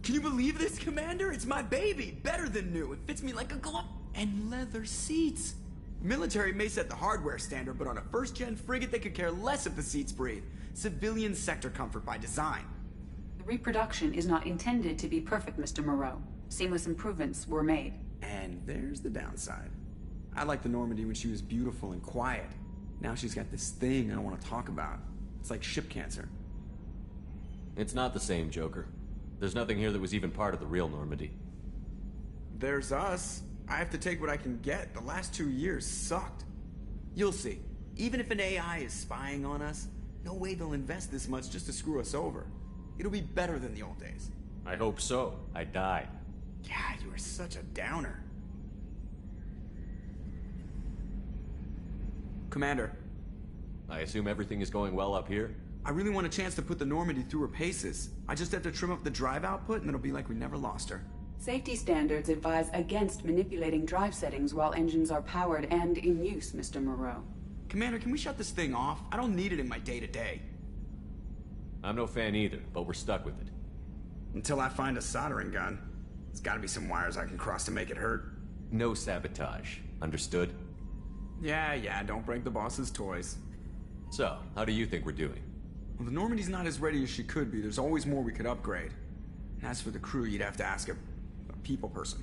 S3: Can you believe this, Commander? It's my baby! Better than new. It fits me like a glove. And leather seats. Military may set the hardware standard, but on a first-gen frigate, they could care less if the seats breathe. Civilian sector comfort by design.
S5: The reproduction is not intended to be perfect, Mr. Moreau. Seamless improvements were made.
S3: And there's the downside. I liked the Normandy when she was beautiful and quiet. Now she's got this thing I don't want to talk about. It's like ship cancer.
S7: It's not the same, Joker. There's nothing here that was even part of the real Normandy.
S3: There's us. I have to take what I can get. The last 2 years sucked. You'll see. Even if an AI is spying on us, no way they'll invest this much just to screw us over. It'll be better than the old days.
S7: I hope so. I died.
S3: God, you are such a downer. Commander.
S7: I assume everything is going well up here?
S3: I really want a chance to put the Normandy through her paces. I just have to trim up the drive output and it'll be like we never lost her.
S5: Safety standards advise against manipulating drive settings while engines are powered and in use, Mr. Moreau.
S3: Commander, can we shut this thing off? I don't need it in my day-to-day.
S7: I'm no fan either, but we're stuck with it.
S3: Until I find a soldering gun. There's gotta be some wires I can cross to make it hurt.
S7: No sabotage. Understood?
S3: Yeah, don't break the boss's toys.
S7: So, how do you think we're doing?
S3: Well, the Normandy's not as ready as she could be. There's always more we could upgrade. And as for the crew, you'd have to ask a people person.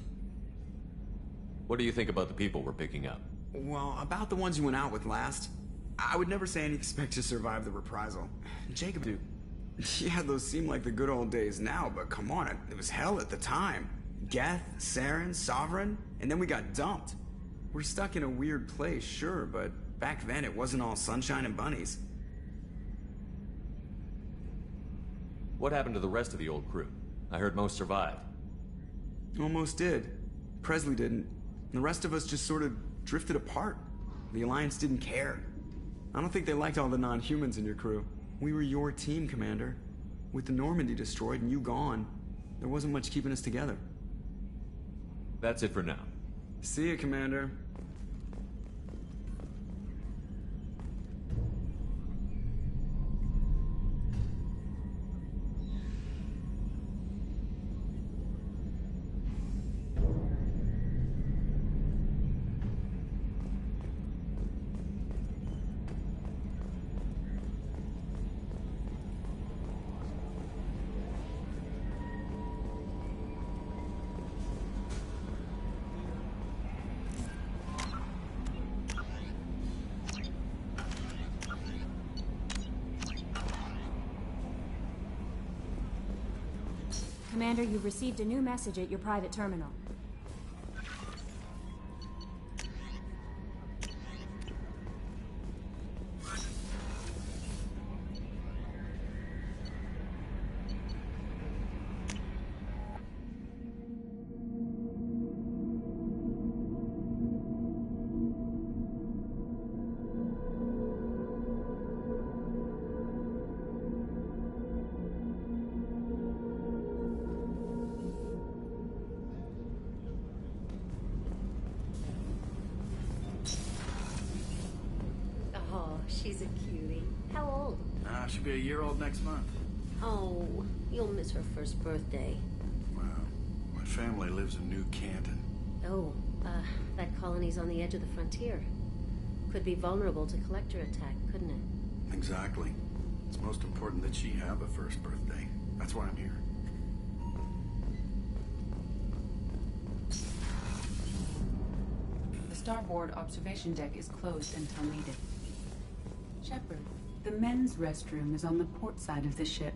S7: What do you think about the people we're picking up?
S3: Well, about the ones you went out with last, I would never say any expect to survive the reprisal. Jacob, dude. Yeah, those seem like the good old days now, but come on, it was hell at the time. Geth, Saren, Sovereign, and then we got dumped. We're stuck in a weird place, sure, but back then it wasn't all sunshine and bunnies.
S7: What happened to the rest of the old crew? I heard most survived.
S3: Almost did. Presley didn't. The rest of us just sort of drifted apart. The Alliance didn't care. I don't think they liked all the non-humans in your crew. We were your team, Commander. With the Normandy destroyed and you gone, there wasn't much keeping us together.
S7: That's it for now.
S3: See ya, Commander.
S18: Commander, you've received a new message at your private terminal.
S19: be a year old next month.
S20: Oh, you'll miss her first birthday.
S19: Wow. My family lives in New Canton.
S20: Oh, that colony's on the edge of the frontier. Could be vulnerable to collector attack, couldn't it?
S19: Exactly. It's most important that she have a first birthday. That's why I'm here.
S5: The starboard observation deck is closed until needed. Shepard, the men's restroom is on the port side of the ship.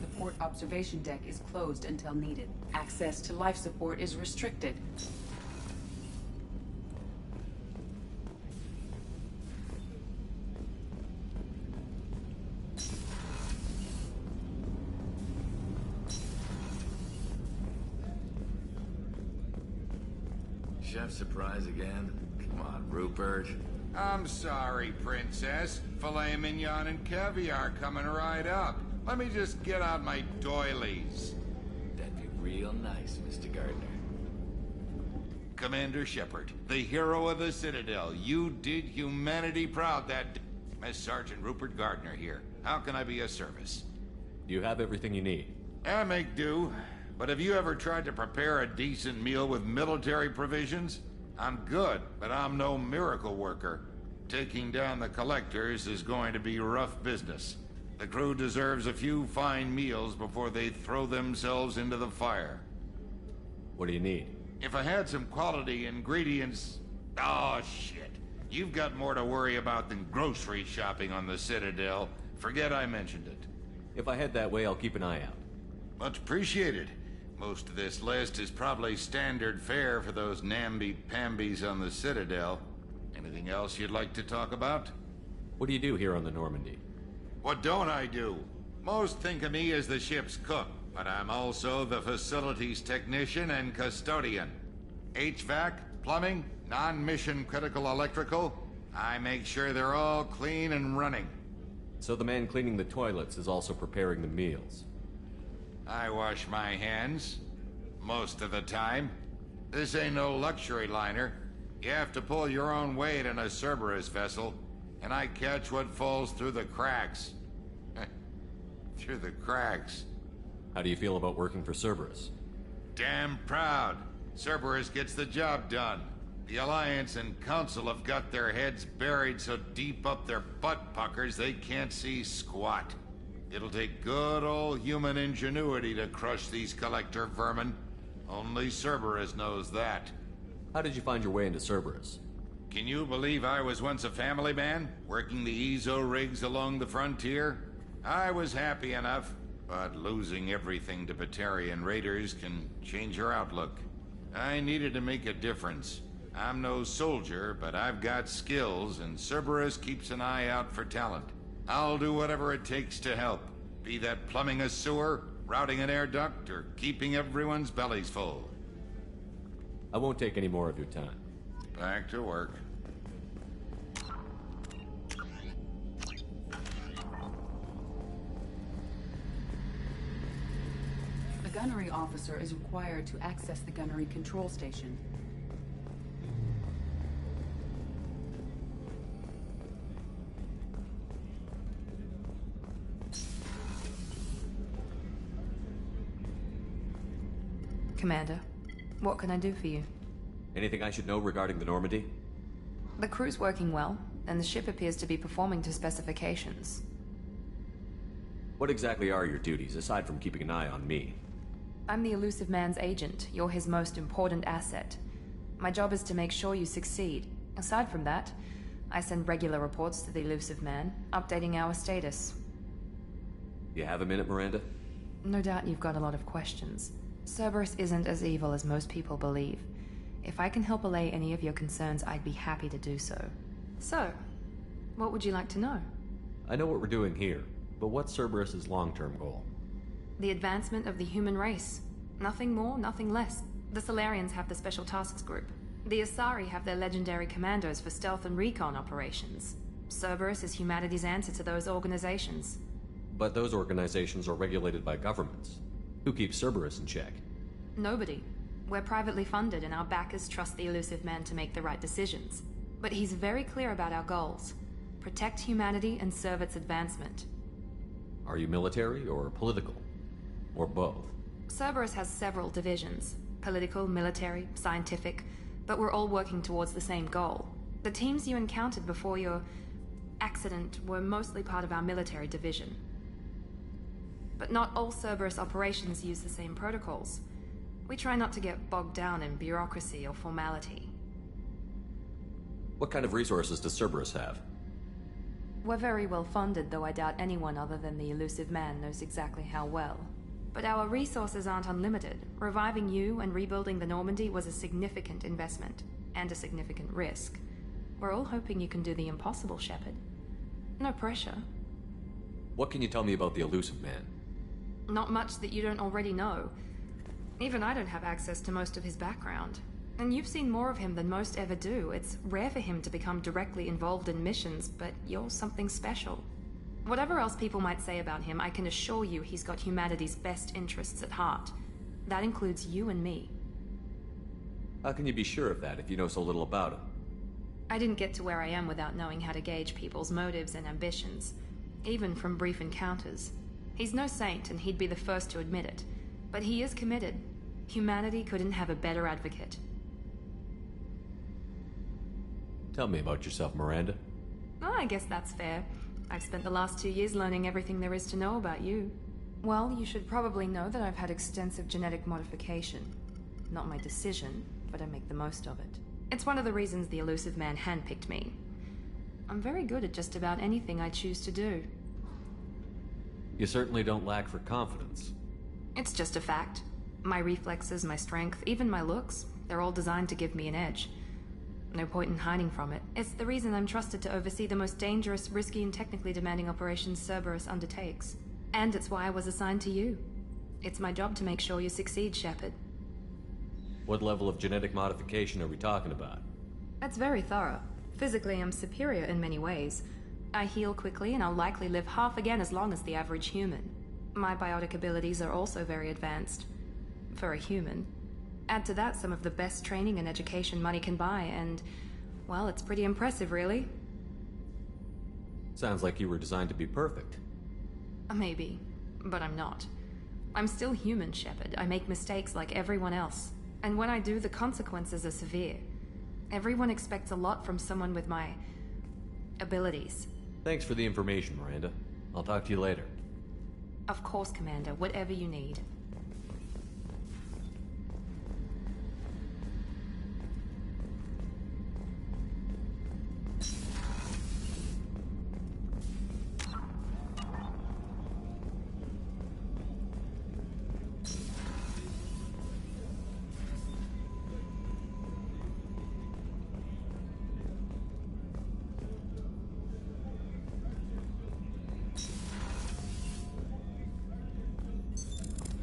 S5: The port observation deck is closed until needed. Access to life support is restricted.
S21: Chef surprise again? Come on, Rupert.
S22: I'm sorry, Princess. Filet mignon and caviar coming right up. Let me just get out my doilies.
S21: That'd be real nice, Mr. Gardner.
S22: Commander Shepard, the hero of the Citadel. You did humanity proud that day. Miss Sergeant Rupert Gardner here. How can I be of service?
S7: You have everything you need.
S22: I make do. But have you ever tried to prepare a decent meal with military provisions? I'm good, but I'm no miracle worker. Taking down the collectors is going to be rough business. The crew deserves a few fine meals before they throw themselves into the fire.
S7: What do you need?
S22: If I had some quality ingredients... Oh, shit. You've got more to worry about than grocery shopping on the Citadel. Forget I mentioned it.
S7: If I head that way, I'll keep an eye out.
S22: Much appreciated. Most of this list is probably standard fare for those namby-pambies on the Citadel. Anything else you'd like to talk about?
S7: What do you do here on the Normandy?
S22: What don't I do? Most think of me as the ship's cook, but I'm also the facilities technician and custodian. HVAC, plumbing, non-mission critical electrical. I make sure they're all clean and running.
S7: So the man cleaning the toilets is also preparing the meals.
S22: I wash my hands. Most of the time. This ain't no luxury liner. You have to pull your own weight in a Cerberus vessel, and I catch what falls through the cracks. Through the cracks.
S7: How do you feel about working for Cerberus?
S22: Damn proud. Cerberus gets the job done. The Alliance and Council have got their heads buried so deep up their butt puckers they can't see squat. It'll take good old human ingenuity to crush these collector vermin. Only Cerberus knows that.
S7: How did you find your way into Cerberus?
S22: Can you believe I was once a family man, working the EZO rigs along the frontier? I was happy enough, but losing everything to Batarian raiders can change your outlook. I needed to make a difference. I'm no soldier, but I've got skills, and Cerberus keeps an eye out for talent. I'll do whatever it takes to help. Be that plumbing a sewer, routing an air duct, or keeping everyone's bellies full.
S7: I won't take any more of your time.
S22: Back to work.
S5: A gunnery officer is required to access the gunnery control station.
S1: Commander, what can I do for you?
S7: Anything I should know regarding the Normandy?
S1: The crew's working well, and the ship appears to be performing to specifications.
S7: What exactly are your duties, aside from keeping an eye on me?
S1: I'm the elusive man's agent. You're his most important asset. My job is to make sure you succeed. Aside from that, I send regular reports to the elusive man, updating our status.
S7: You have a minute, Miranda?
S1: No doubt you've got a lot of questions. Cerberus isn't as evil as most people believe. If I can help allay any of your concerns, I'd be happy to do so. So, what would you like to know?
S7: I know what we're doing here, but what's Cerberus's long-term goal?
S1: The advancement of the human race. Nothing more, nothing less. The Solarians have the Special Tasks Group. The Asari have their legendary commandos for stealth and recon operations. Cerberus is humanity's answer to those organizations.
S7: But those organizations are regulated by governments. Who keeps Cerberus in check?
S1: Nobody. We're privately funded and our backers trust the elusive man to make the right decisions. But he's very clear about our goals. Protect humanity and serve its advancement.
S7: Are you military or political? Or both?
S1: Cerberus has several divisions. Political, military, scientific. But we're all working towards the same goal. The teams you encountered before your accident were mostly part of our military division. But not all Cerberus operations use the same protocols. We try not to get bogged down in bureaucracy or formality.
S7: What kind of resources does Cerberus have?
S1: We're very well funded, though I doubt anyone other than the elusive man knows exactly how well. But our resources aren't unlimited. Reviving you and rebuilding the Normandy was a significant investment, and a significant risk. We're all hoping you can do the impossible, Shepard. No pressure.
S7: What can you tell me about the elusive man?
S1: Not much that you don't already know. Even I don't have access to most of his background. And you've seen more of him than most ever do. It's rare for him to become directly involved in missions, but you're something special. Whatever else people might say about him, I can assure you he's got humanity's best interests at heart. That includes you and me.
S7: How can you be sure of that if you know so little about him?
S1: I didn't get to where I am without knowing how to gauge people's motives and ambitions, even from brief encounters. He's no saint, and he'd be the first to admit it. But he is committed. Humanity couldn't have a better advocate.
S7: Tell me about yourself, Miranda.
S1: Oh, I guess that's fair. I've spent the last 2 years learning everything there is to know about you. Well, you should probably know that I've had extensive genetic modification. Not my decision, but I make the most of it. It's one of the reasons the elusive man handpicked me. I'm very good at just about anything I choose to do.
S7: You certainly don't lack for confidence.
S1: It's just a fact. My reflexes, my strength, even my looks, they're all designed to give me an edge. No point in hiding from it. It's the reason I'm trusted to oversee the most dangerous, risky, and technically demanding operations Cerberus undertakes. And it's why I was assigned to you. It's my job to make sure you succeed, Shepard.
S7: What level of genetic modification are we talking about?
S1: That's very thorough. Physically, I'm superior in many ways. I heal quickly, and I'll likely live half again as long as the average human. My biotic abilities are also very advanced. For a human. Add to that some of the best training and education money can buy, and, well, it's pretty impressive, really.
S7: Sounds like you were designed to be perfect.
S1: Maybe, but I'm not. I'm still human, Shepard. I make mistakes like everyone else. And when I do, the consequences are severe. Everyone expects a lot from someone with my abilities.
S7: Thanks for the information, Miranda. I'll talk to you later.
S1: Of course, Commander. Whatever you need.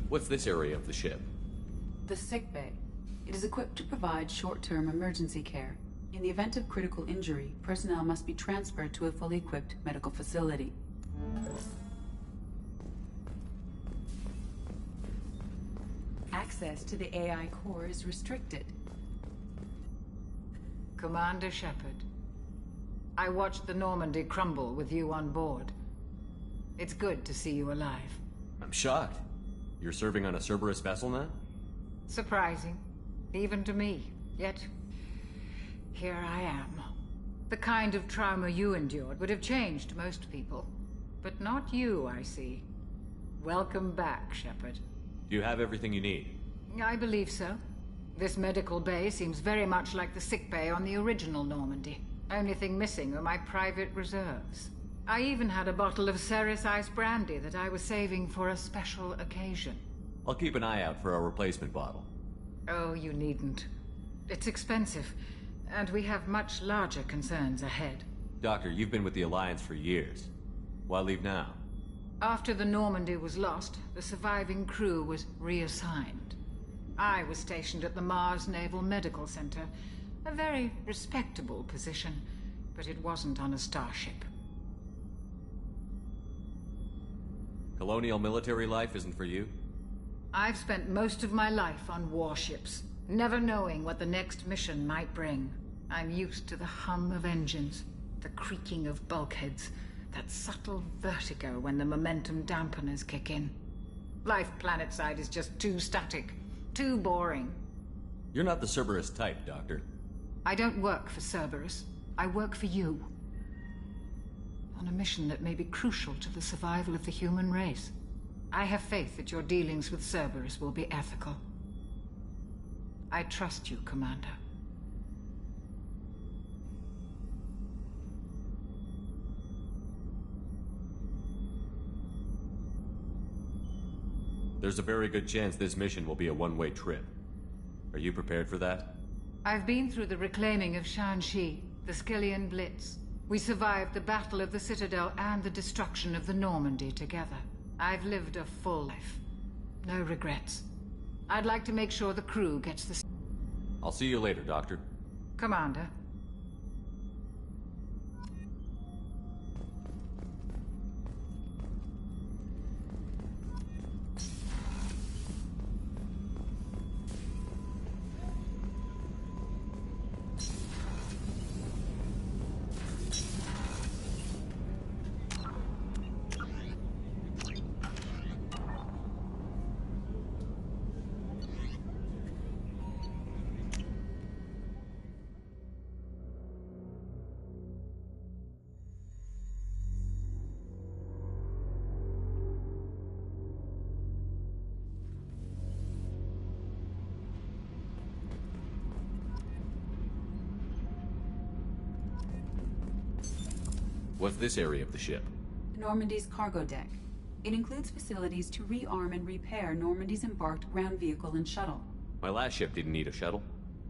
S7: What's this area of the ship?
S5: The sick bay. It is equipped to provide short-term emergency care. In the event of critical injury, personnel must be transferred to a fully equipped medical facility. Access to the AI core is restricted.
S4: Commander Shepard, I watched the Normandy crumble with you on board. It's good to see you alive.
S7: I'm shocked. You're serving on a Cerberus vessel now?
S4: Surprising, even to me. Yet, here I am. The kind of trauma you endured would have changed most people. But not you, I see. Welcome back, Shepard.
S7: Do you have everything you need?
S4: I believe so. This medical bay seems very much like the sick bay on the original Normandy. Only thing missing are my private reserves. I even had a bottle of Ceres Ice brandy that I was saving for a special occasion.
S7: I'll keep an eye out for a replacement bottle.
S4: Oh, you needn't. It's expensive, and we have much larger concerns ahead.
S7: Doctor, you've been with the Alliance for years. Why leave now?
S4: After the Normandy was lost, the surviving crew was reassigned. I was stationed at the Mars Naval Medical Center, a very respectable position, but it wasn't on a starship.
S7: Colonial military life isn't for you?
S4: I've spent most of my life on warships. Never knowing what the next mission might bring, I'm used to the hum of engines, the creaking of bulkheads, that subtle vertigo when the momentum dampeners kick in. Life planetside is just too static, too boring.
S7: You're not the Cerberus type, Doctor.
S4: I don't work for Cerberus. I work for you. On a mission that may be crucial to the survival of the human race. I have faith that your dealings with Cerberus will be ethical. I trust you, Commander.
S7: There's a very good chance this mission will be a one-way trip. Are you prepared for that?
S4: I've been through the reclaiming of Shanxi, the Skillian Blitz. We survived the Battle of the Citadel and the destruction of the Normandy together. I've lived a full life. No regrets. I'd like to make sure the crew gets the...
S7: I'll see you later, Doctor.
S4: Commander.
S7: What's this area of the ship?
S5: Normandy's cargo deck. It includes facilities to rearm and repair Normandy's embarked ground vehicle and shuttle.
S7: My last ship didn't need a shuttle.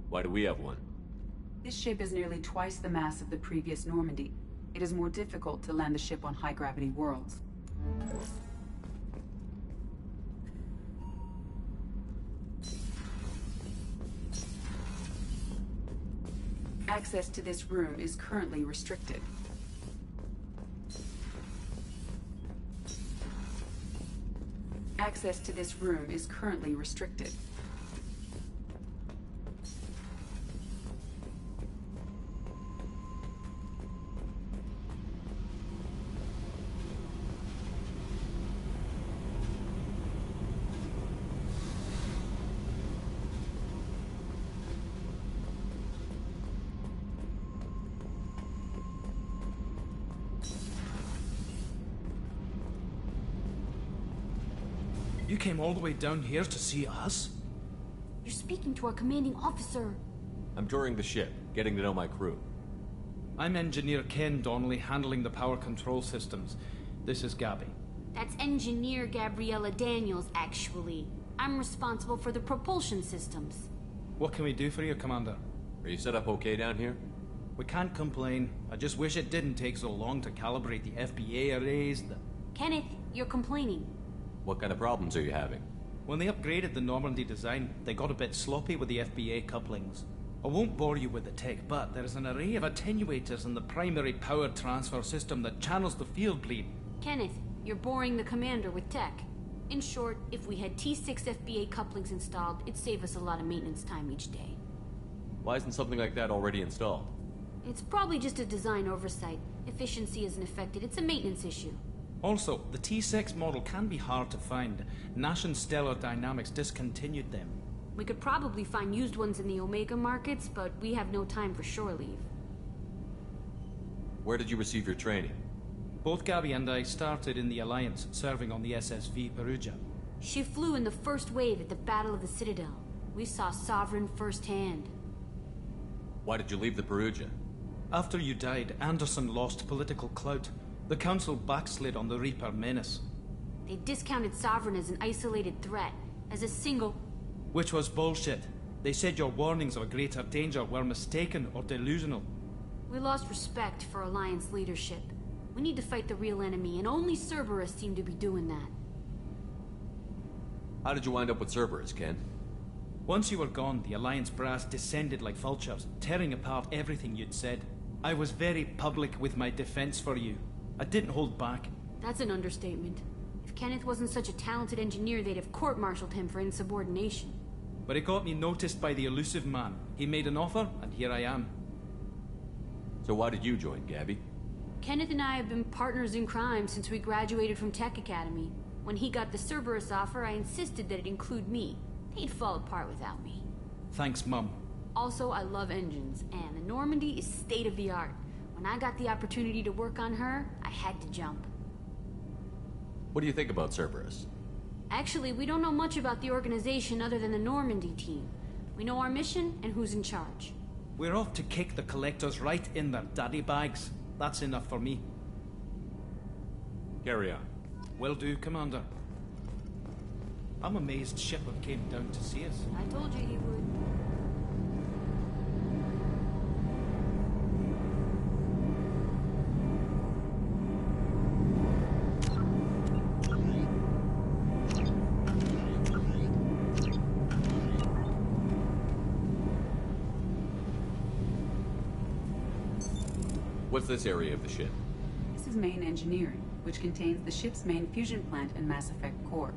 S7: Why do we have one?
S5: This ship is nearly twice the mass of the previous Normandy. It is more difficult to land the ship on high-gravity worlds. Access to this room is currently restricted. Access to this room is currently restricted.
S17: You came all the way down here to see us?
S18: You're speaking to our commanding officer.
S7: I'm touring the ship, getting to know my crew.
S17: I'm Engineer Ken Donnelly, handling the power control systems. This is Gabby.
S18: That's Engineer Gabriella Daniels, actually. I'm responsible for the propulsion systems.
S17: What can we do for you, Commander?
S7: Are you set up okay down here?
S17: We can't complain. I just wish it didn't take so long to calibrate the FBA arrays.
S18: Kenneth, you're complaining.
S7: What kind of problems are you having?
S17: When they upgraded the Normandy design, they got a bit sloppy with the FBA couplings. I won't bore you with the tech, but there is an array of attenuators in the primary power transfer system that channels the field bleed.
S18: Kenneth, you're boring the commander with tech. In short, if we had T6 FBA couplings installed, it'd save us a lot of maintenance time each day.
S7: Why isn't something like that already installed?
S18: It's probably just a design oversight. Efficiency isn't affected, it's a maintenance issue.
S17: Also, the T6 model can be hard to find. Nash and Stellar Dynamics discontinued them.
S18: We could probably find used ones in the Omega markets, but we have no time for shore leave.
S7: Where did you receive your training?
S17: Both Gabby and I started in the Alliance, serving on the SSV Perugia.
S18: She flew in the first wave at the Battle of the Citadel. We saw Sovereign firsthand.
S7: Why did you leave the Perugia?
S17: After you died, Anderson lost political clout. The Council backslid on the Reaper menace.
S18: They discounted Sovereign as an isolated threat, as a single...
S17: Which was bullshit. They said your warnings of a greater danger were mistaken or delusional.
S18: We lost respect for Alliance leadership. We need to fight the real enemy, and only Cerberus seemed to be doing that.
S7: How did you wind up with Cerberus, Ken?
S17: Once you were gone, the Alliance brass descended like vultures, tearing apart everything you'd said. I was very public with my defense for you. I didn't hold back.
S18: That's an understatement. If Kenneth wasn't such a talented engineer, they'd have court-martialed him for insubordination.
S17: but it got me noticed by the elusive man. He made an offer, and here I am.
S7: So why did you join, Gabby?
S8: Kenneth and I have been partners in crime since we graduated from Tech Academy. When he got the Cerberus offer, I insisted that it include me. He'd fall apart without me.
S17: Thanks, Mum.
S8: Also, I love engines, and the Normandy is state-of-the-art. When I got the opportunity to work on her, I had to jump.
S7: What do you think about Cerberus?
S8: Actually, we don't know much about the organization other than the Normandy team. We know our mission and who's in charge.
S17: We're off to kick the Collectors right in their daddy bags. That's enough for me.
S7: Carry on.
S17: Will do, Commander. I'm amazed Shepard came down to see us.
S8: I told you he would.
S7: What's this area of the ship?
S5: This is main engineering, which contains the ship's main fusion plant and Mass Effect core.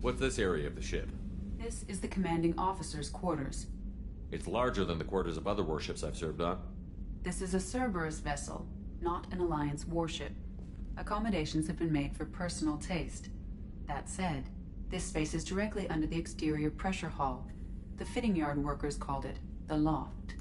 S7: What's this area of the ship?
S5: This is the commanding officer's quarters.
S7: It's larger than the quarters of other warships I've served on.
S5: This is a Cerberus vessel, not an Alliance warship. Accommodations have been made for personal taste. That said, this space is directly under the exterior pressure hull. The fitting yard workers called it the loft.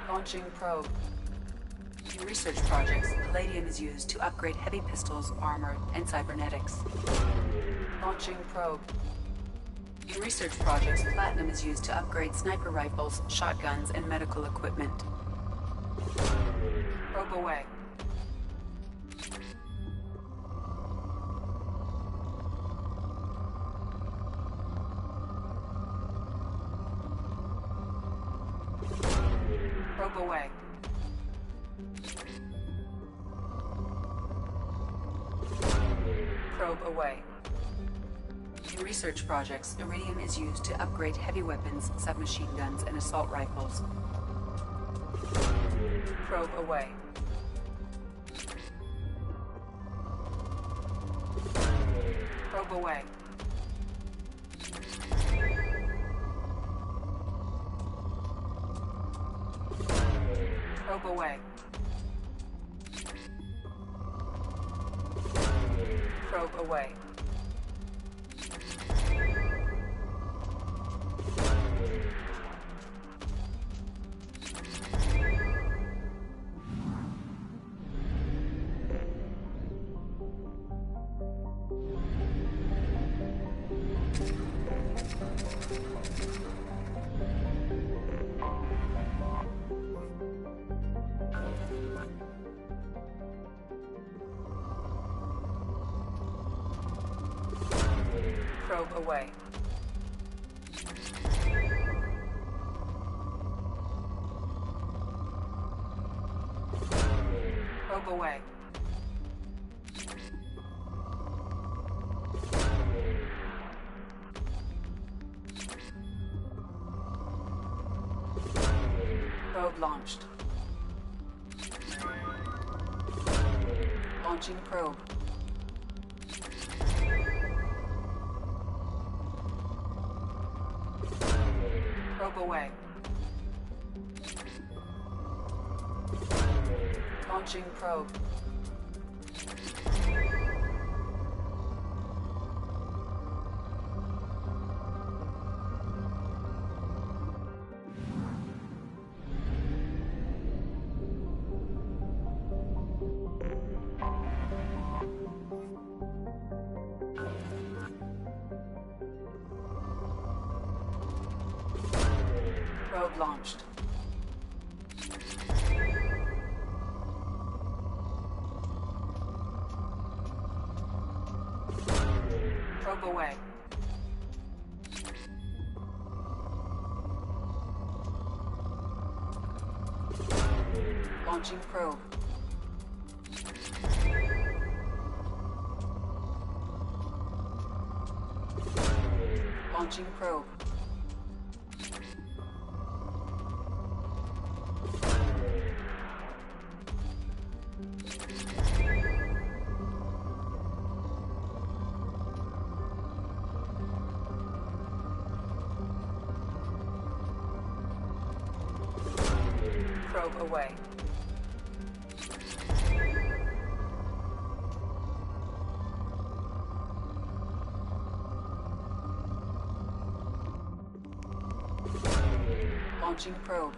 S5: Launching probe. In research projects, palladium is used to upgrade heavy pistols, armor, and cybernetics. Launching probe. In research projects, platinum is used to upgrade sniper rifles, shotguns, and medical equipment. Probe away. Probe away. Probe away. In research projects, iridium is used to upgrade heavy weapons, submachine guns, and assault rifles. Probe away. Probe away. Probe away. Probe away. Probe away. Probe away. Probe launched. Launching probe. Probe away. Launching probe. Probe launched. Probe away. Launching probe. Launching probe. Probe away. Launching probe.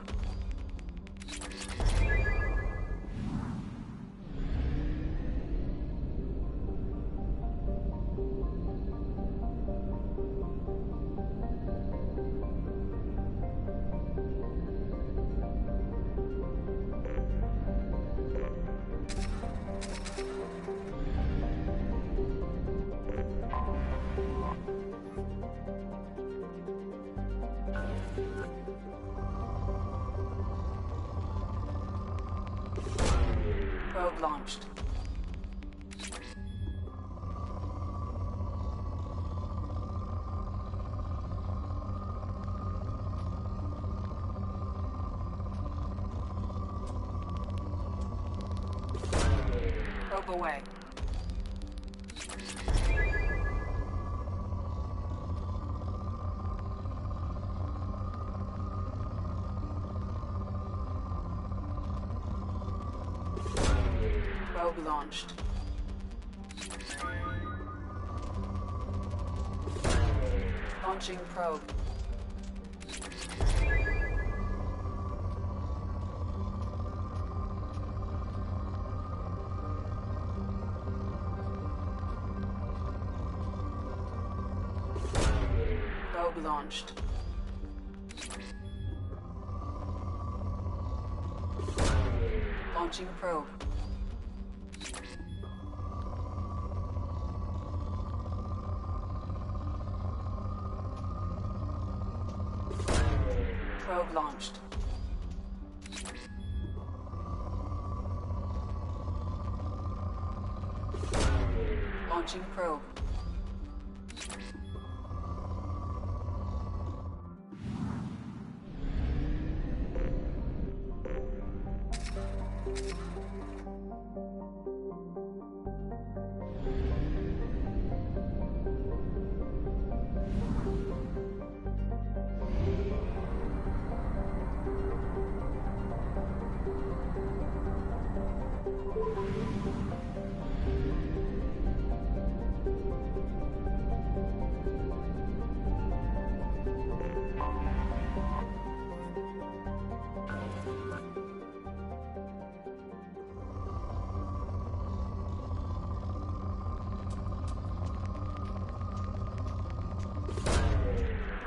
S5: Probe launched. Probe away. Probe launched. Launching probe. Probe launched. Launching probe. Probe launched. Launching probe.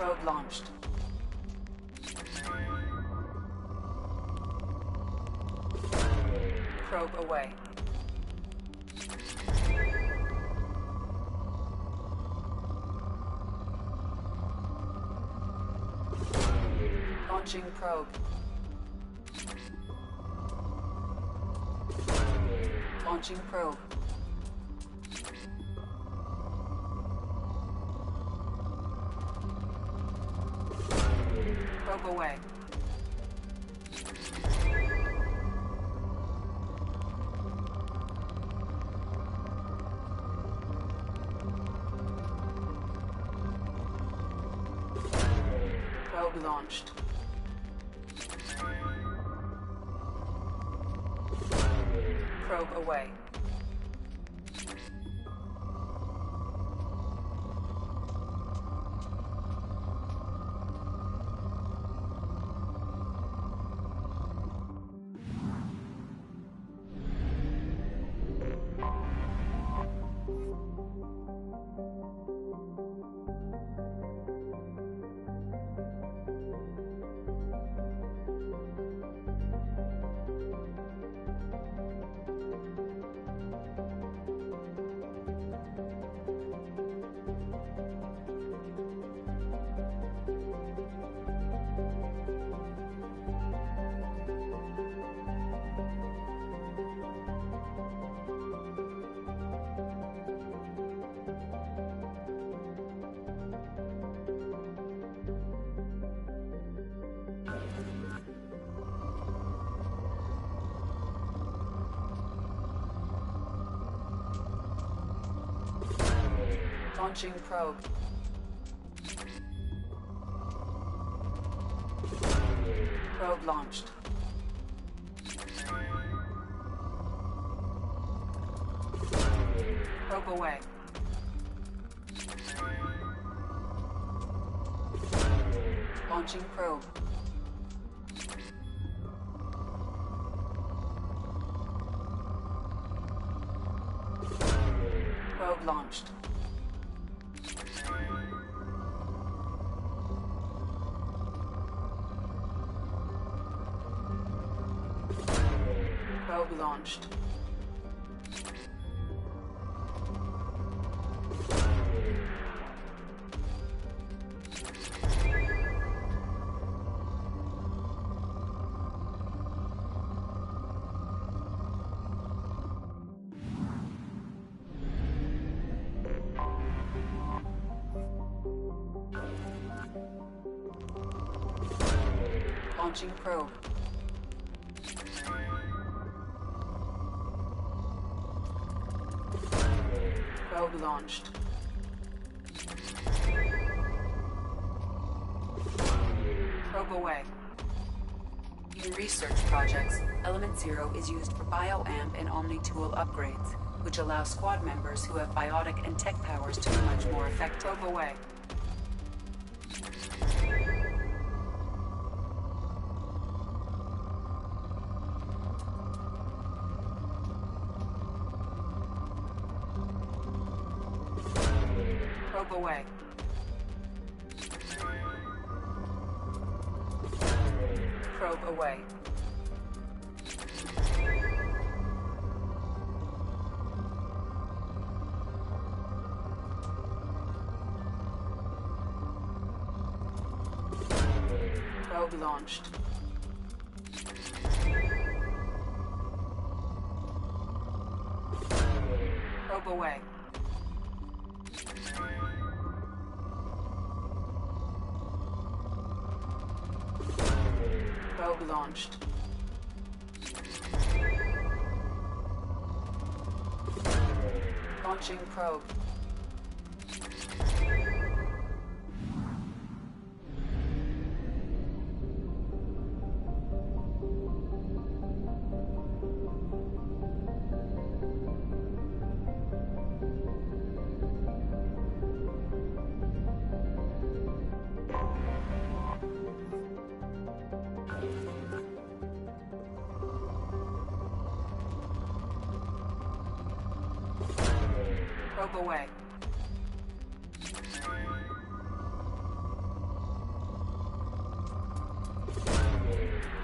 S5: Probe launched. Probe away. Launching probe. Launching probe. Probe away. Probe launched. Probe away. Launching probe. Probe launched. Probe away. Launching probe. Probe launched. Probe launched. Launching probe. Probe launched. Probe away. In research projects, Element Zero is used for bioamp and omni-tool upgrades, which allow squad members who have biotic and tech powers to be much more effective. Probe away. Probe away. Probe away. Probe launched. Probe away. Probe launched. Launching probe. Probe away.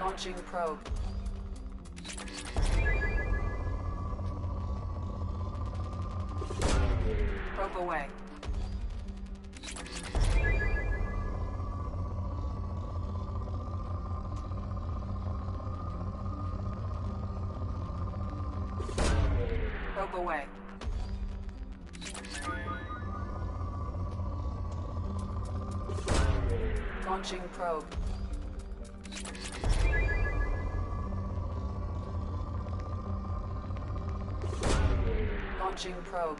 S5: Launching probe. Probe away. Probe away. Launching probe. Launching probe.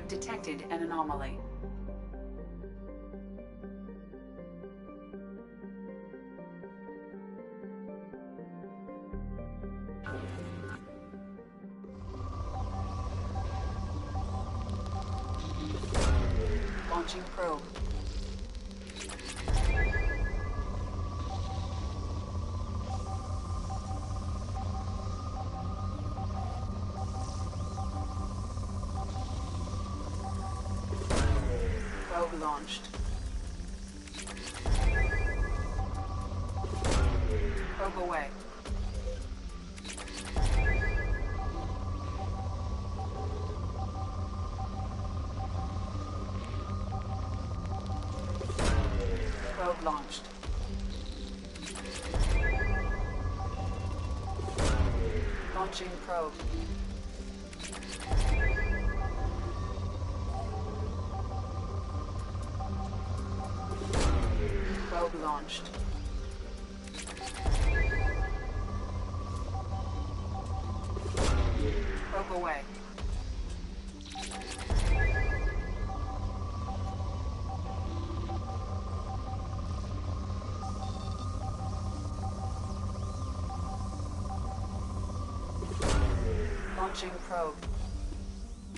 S5: Detected an anomaly. Launching probe. Probe launched. Probe away. Probe launched. Launching probe. Probe launched. Probe away. Launching probe.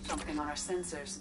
S5: Something on our sensors.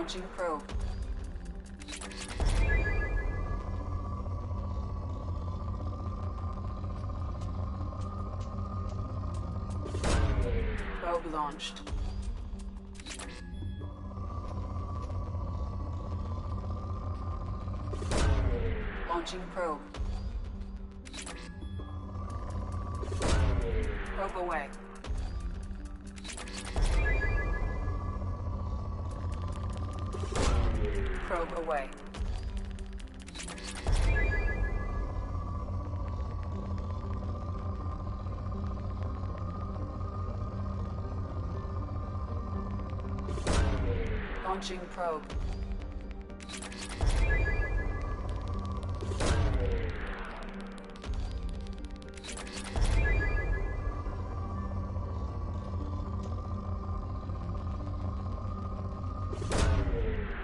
S5: Launching probe. Probe launched. Launching probe. Probe away. Probe away. Launching probe.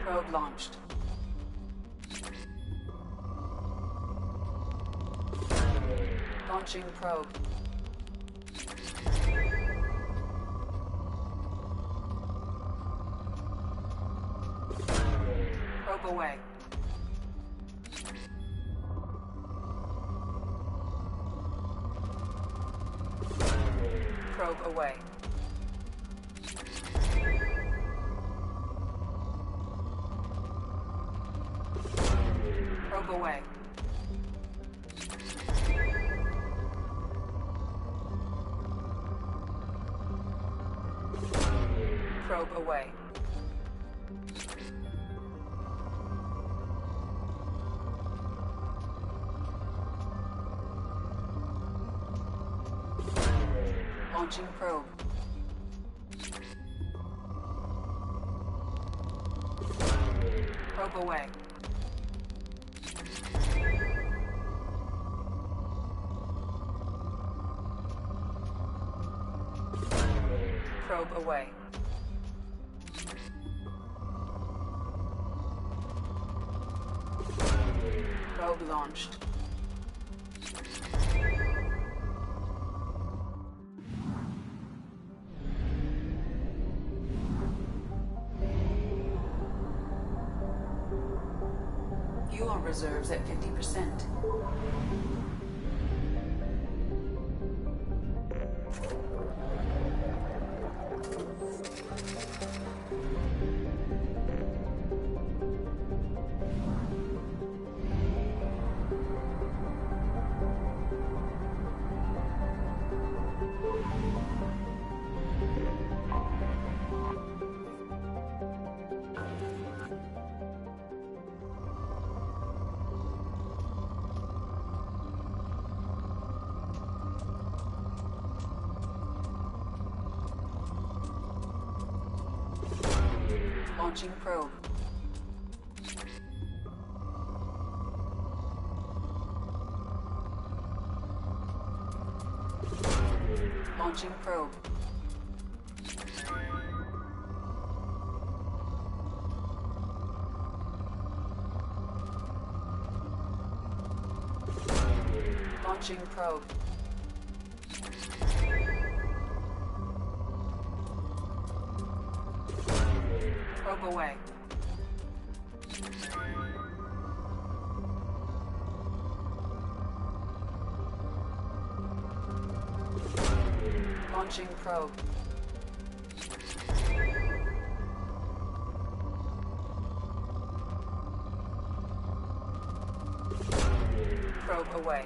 S5: Probe launched. Launching probe. Probe away. Probe away. Probe away. Probe away. Launching probe. Probe away. Probe away. Probe launched. Fuel reserves at 50%. Launching probe. Launching probe. Launching probe. Probe away. Launching probe. Probe away.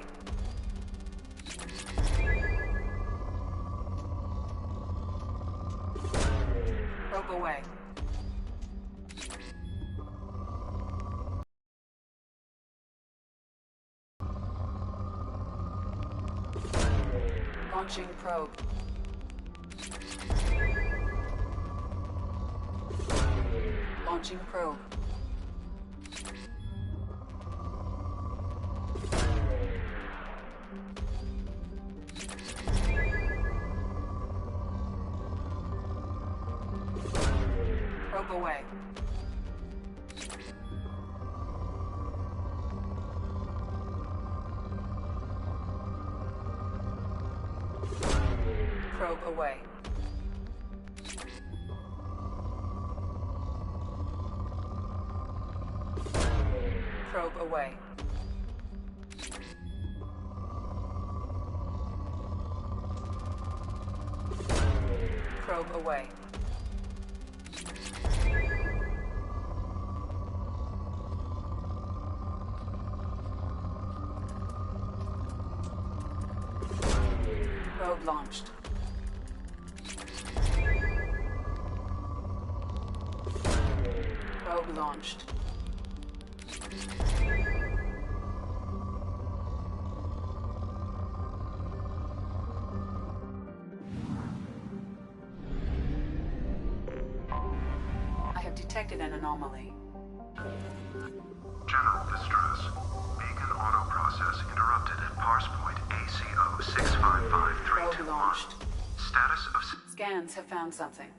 S5: Probe away. Launching probe. Launching probe. Probe away. Probe away. Probe away. Probe away. Probe launched. Probe launched. I have detected an anomaly.
S9: General distress. Beacon auto process interrupted at parse point ACO 655321.
S5: Probe launched.
S9: Status of...
S5: Scans have found something.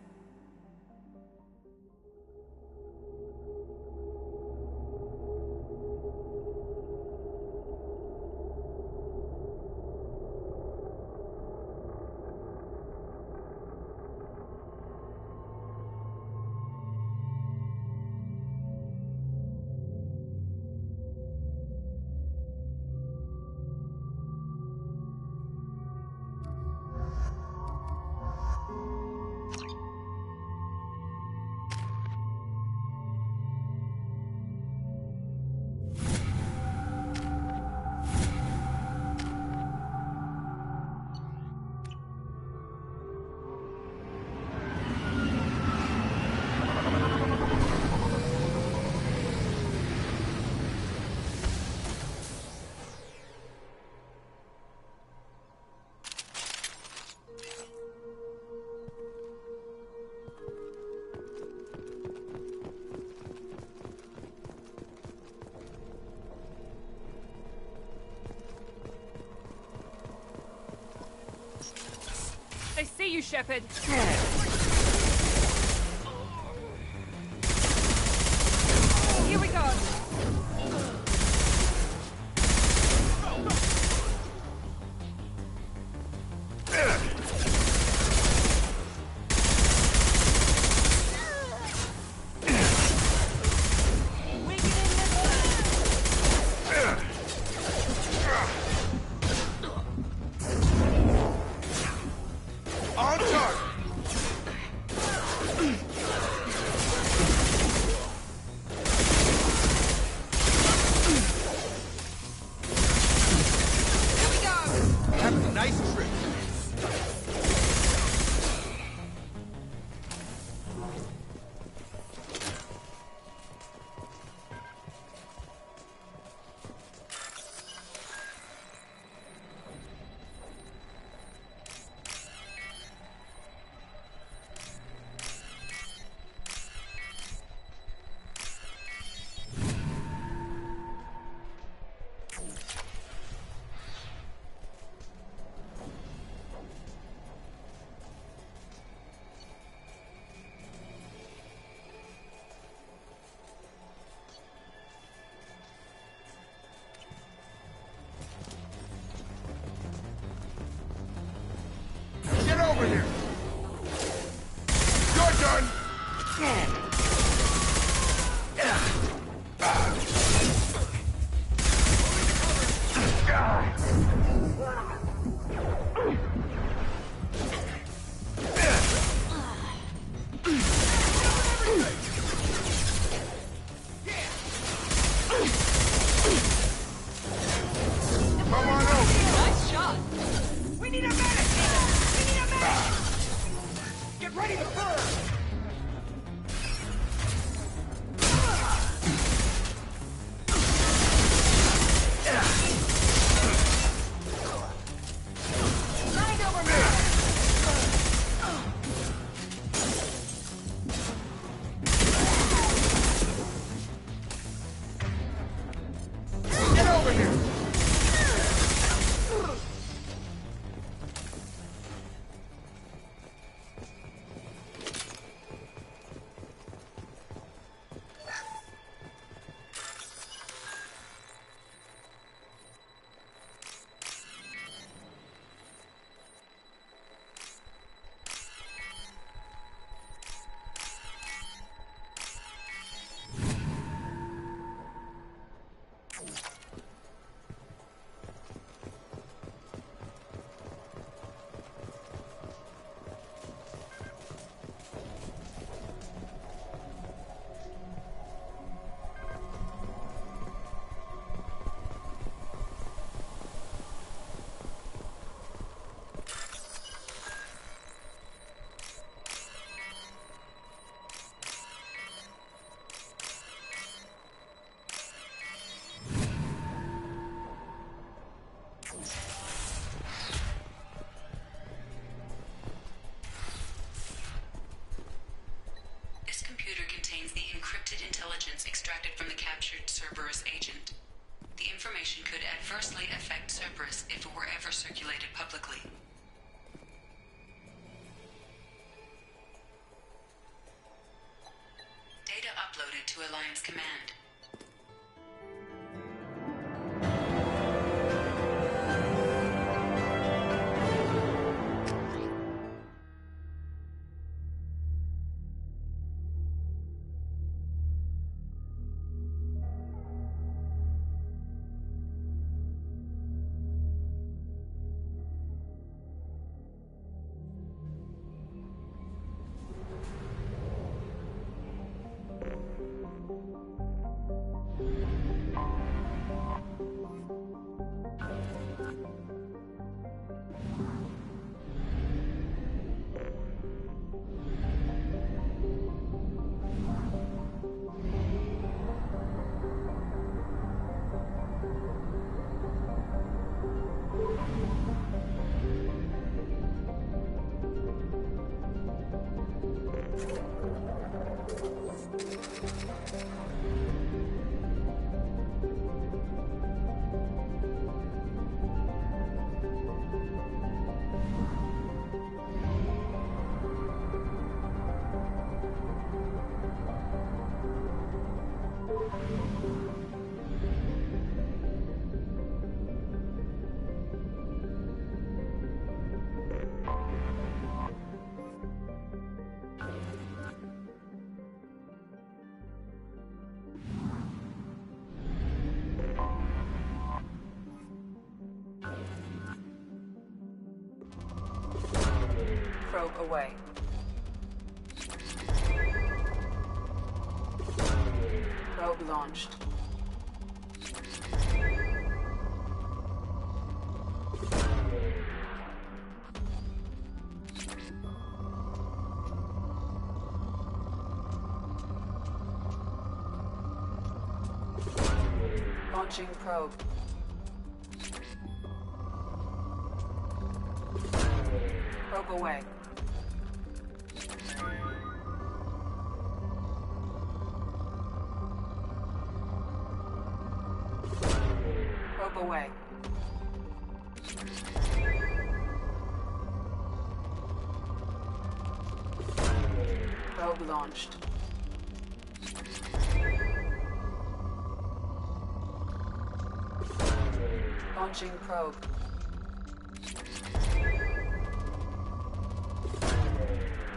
S10: They see you, Shepard. Here we go.
S9: Get over here! Your turn! Come on over!
S10: Nice shot. We need a medic! We need a medic! Get ready to burn!
S5: extracted from the captured Cerberus agent. The information could adversely affect Cerberus if it were ever circulated publicly. Data uploaded to Alliance Command. Probe away. Probe launched. Launching probe. Probe away. Probe away. Probe launched. Launching probe.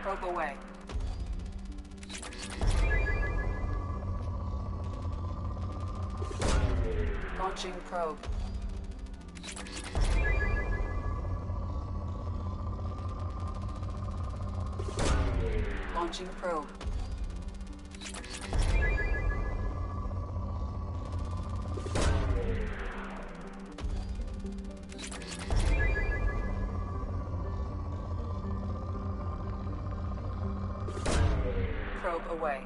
S5: Probe away. Launching probe. Launching probe. Probe away.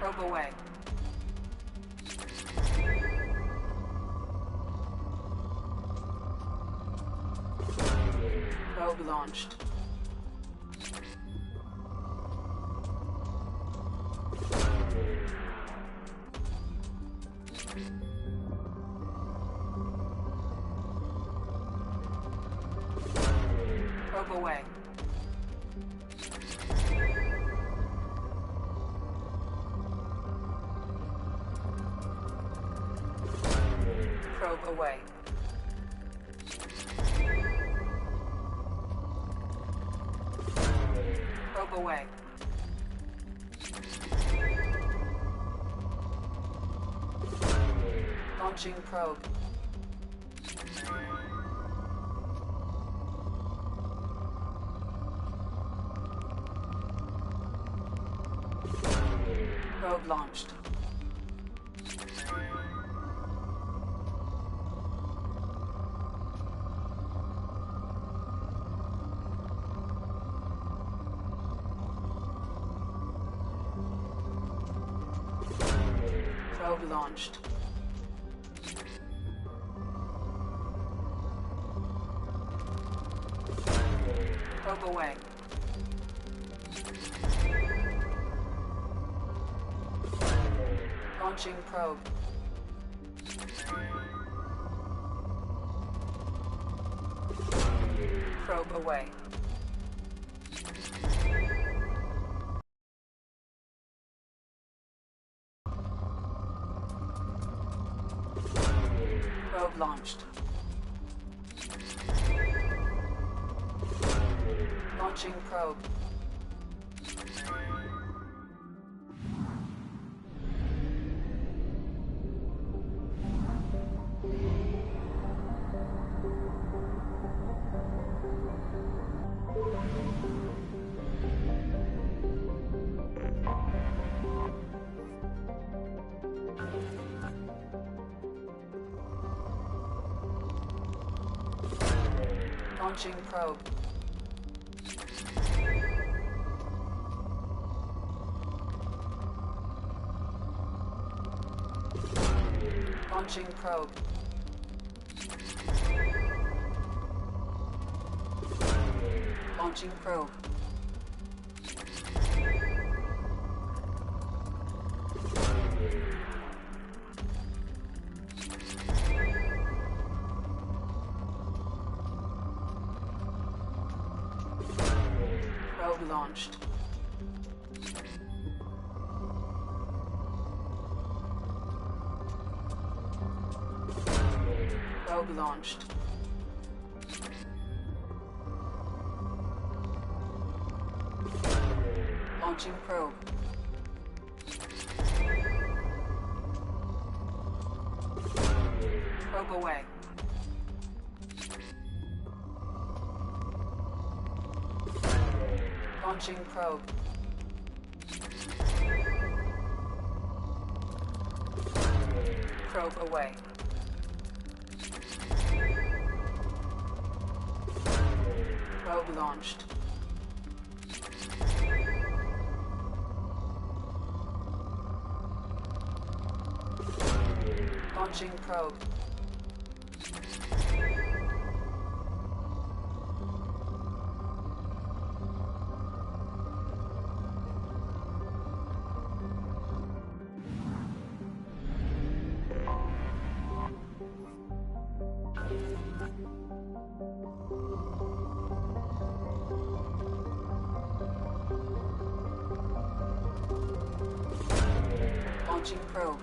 S5: Probe away. Probe launched. Probe away. Probe away. Probe away. Launching probe. Probe launched. Probe launched. Probe away. Launching probe. Probe away. Probe launched. Launching probe. Launching probe. Launching probe. Launching probe. Probe launched. Probe launched. Launching probe. Probe away. Launching probe. Probe away. Probe launched. Launching probe. Launching probe.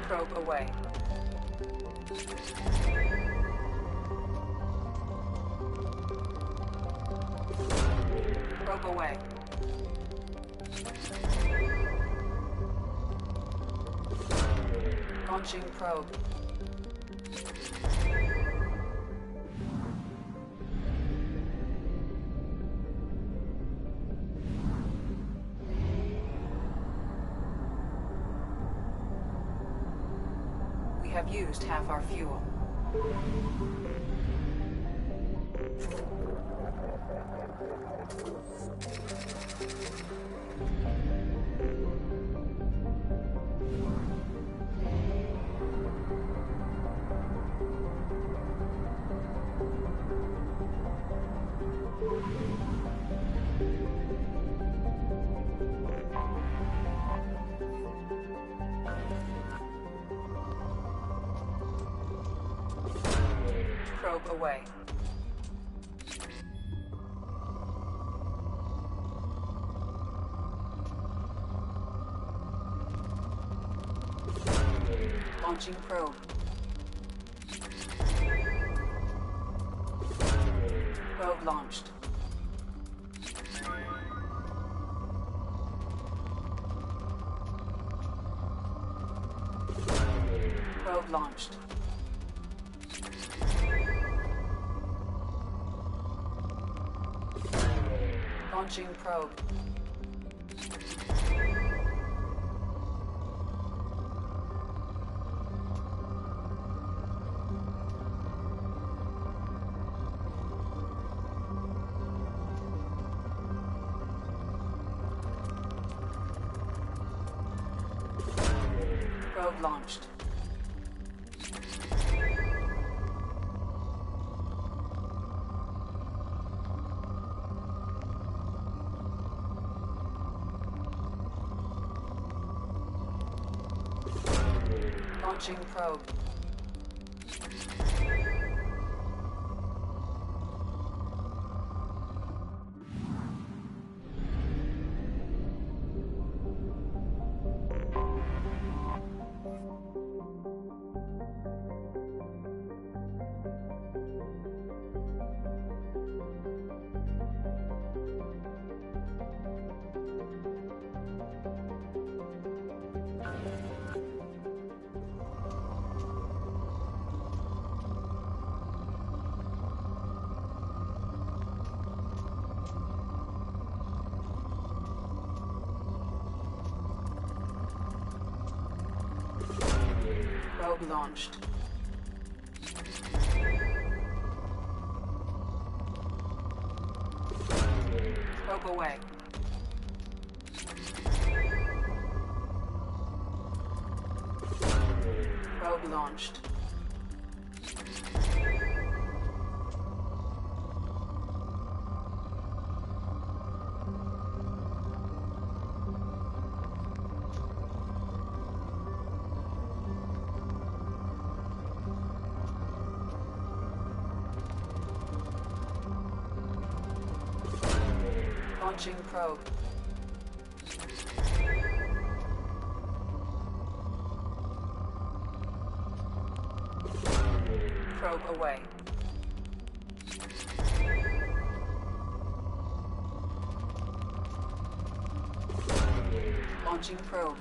S5: Probe away. Probe away. Launching probe. We have used half our fuel. Probe away. Launching probe. Probe launched. Probe launched. Launching probe. Probe launched. Launching probe. Probe launched. Probe away. Probe launched. Launching probe. Probe away. Launching probe.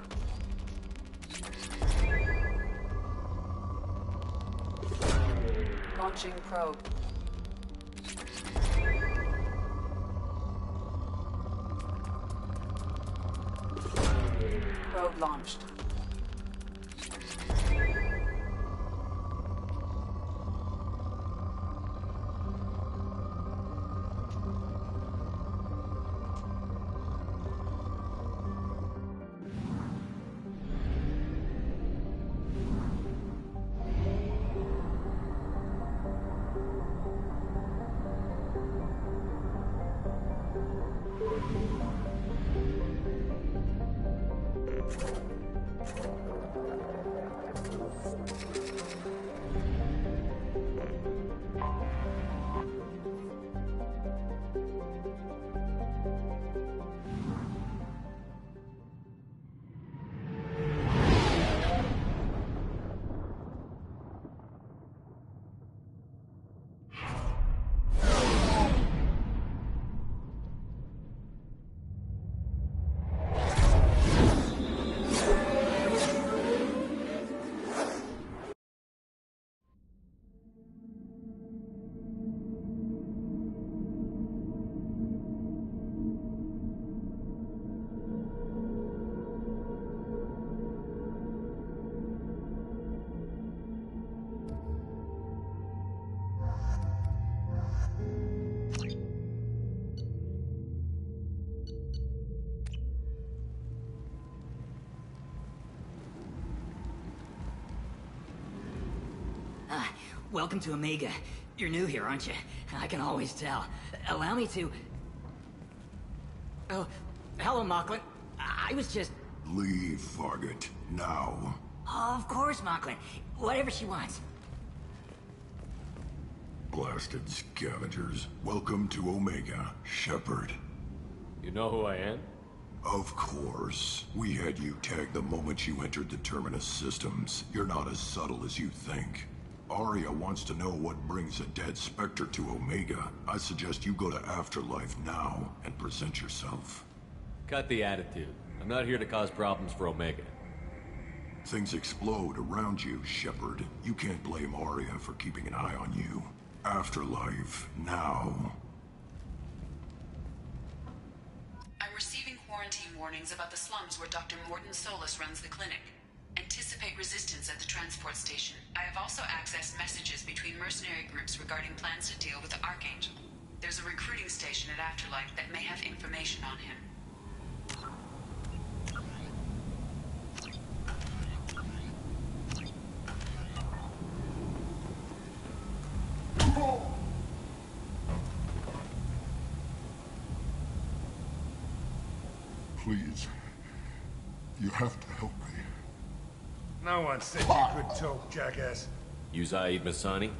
S5: Launching probe. Probe launched.
S13: Welcome to Omega. You're new here, aren't you? I can always tell. Allow me to... Oh, hello, Mocklin. I was just...
S14: Leave, Fargate. Now.
S13: Of course, Mocklin. Whatever she wants.
S14: Blasted scavengers. Welcome to Omega, Shepard.
S7: You know who I am?
S14: Of course. We had you tagged the moment you entered the Terminus systems. You're not as subtle as you think. Aria wants to know what brings a dead Spectre to Omega. I suggest you go to Afterlife now and present yourself.
S7: Cut the attitude. I'm not here to cause problems for Omega.
S14: Things explode around you, Shepard. You can't blame Aria for keeping an eye on you. Afterlife now.
S5: I'm receiving quarantine warnings about the slums where Dr. Morton Solus runs the clinic. Anticipate resistance at the transport station. I have also accessed messages between mercenary groups regarding plans to deal with the Archangel. There's a recruiting station at Afterlife that may have information on him.
S14: Please. You have to help me.
S23: No one said you could talk, jackass.
S7: You Zaid Masani?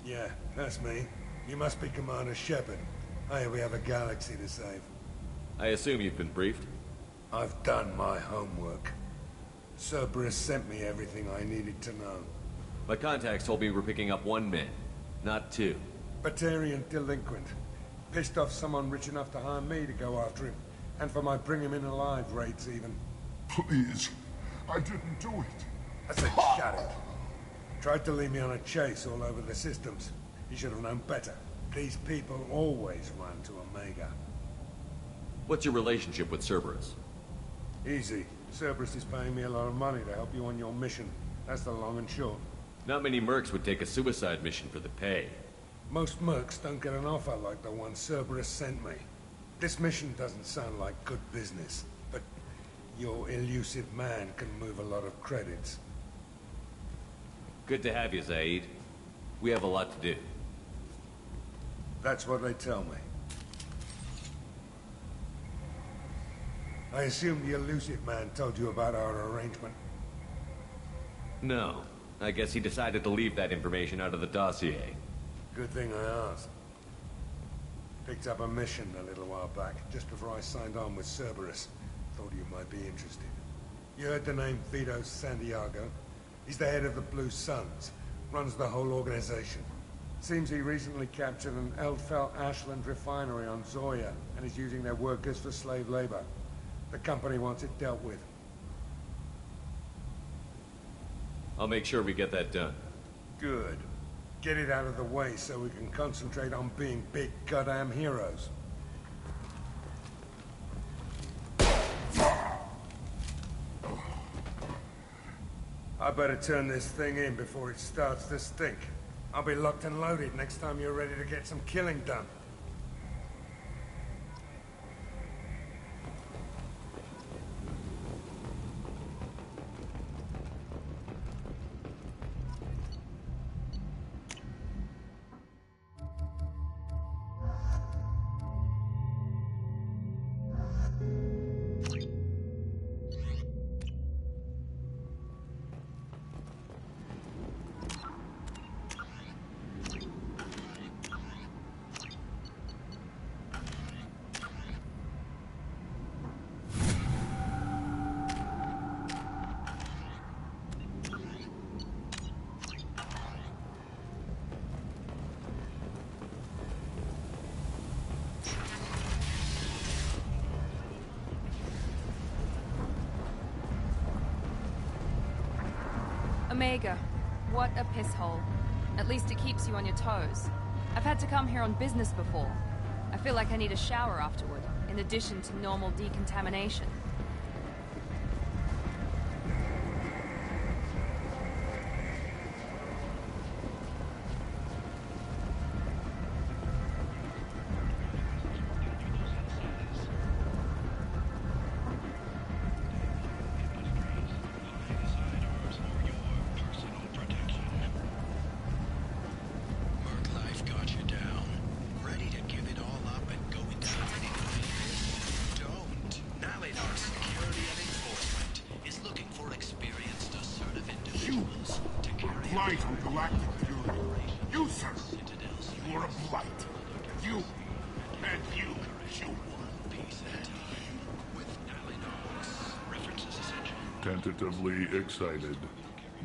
S23: Yeah, that's me. You must be Commander Shepard. Hey, we have a galaxy to save.
S7: I assume you've been briefed?
S23: I've done my homework. Cerberus sent me everything I needed to know.
S7: My contacts told me we're picking up 1 man, not 2.
S23: Batarian delinquent. Pissed off someone rich enough to hire me to go after him. And for my bring him in alive rates even.
S14: Please. I didn't do it.
S23: I said shut it. Tried to lead me on a chase all over the systems. He should have known better. These people always run to Omega.
S7: What's your relationship with Cerberus?
S23: Easy. Cerberus is paying me a lot of money to help you on your mission. That's the long and short.
S7: Not many mercs would take a suicide mission for the pay.
S23: Most mercs don't get an offer like the one Cerberus sent me. This mission doesn't sound like good business, but your elusive man can move a lot of credits.
S7: Good to have you, Zaid. We have a lot to do.
S23: That's what they tell me. I assume the elusive man told you about our arrangement.
S7: No. I guess he decided to leave that information out of the dossier.
S23: Good thing I asked. Picked up a mission a little while back, just before I signed on with Cerberus. Thought you might be interested. You heard the name Vito Santiago? He's the head of the Blue Suns. Runs the whole organization. Seems he recently captured an Eldfell Ashland refinery on Zoya, and is using their workers for slave labor. The company wants it dealt with.
S7: I'll make sure we get that done.
S23: Good. Get it out of the way so we can concentrate on being big goddamn heroes. I better turn this thing in before it starts to stink. I'll be locked and loaded next time you're ready to get some killing done.
S1: Omega. What a piss hole. At least it keeps you on your toes. I've had to come here on business before. I feel like I need a shower afterward, in addition to normal decontamination.
S12: relies on galactic purity. You, sir, you are a blight. You, and you.
S14: Tentatively excited.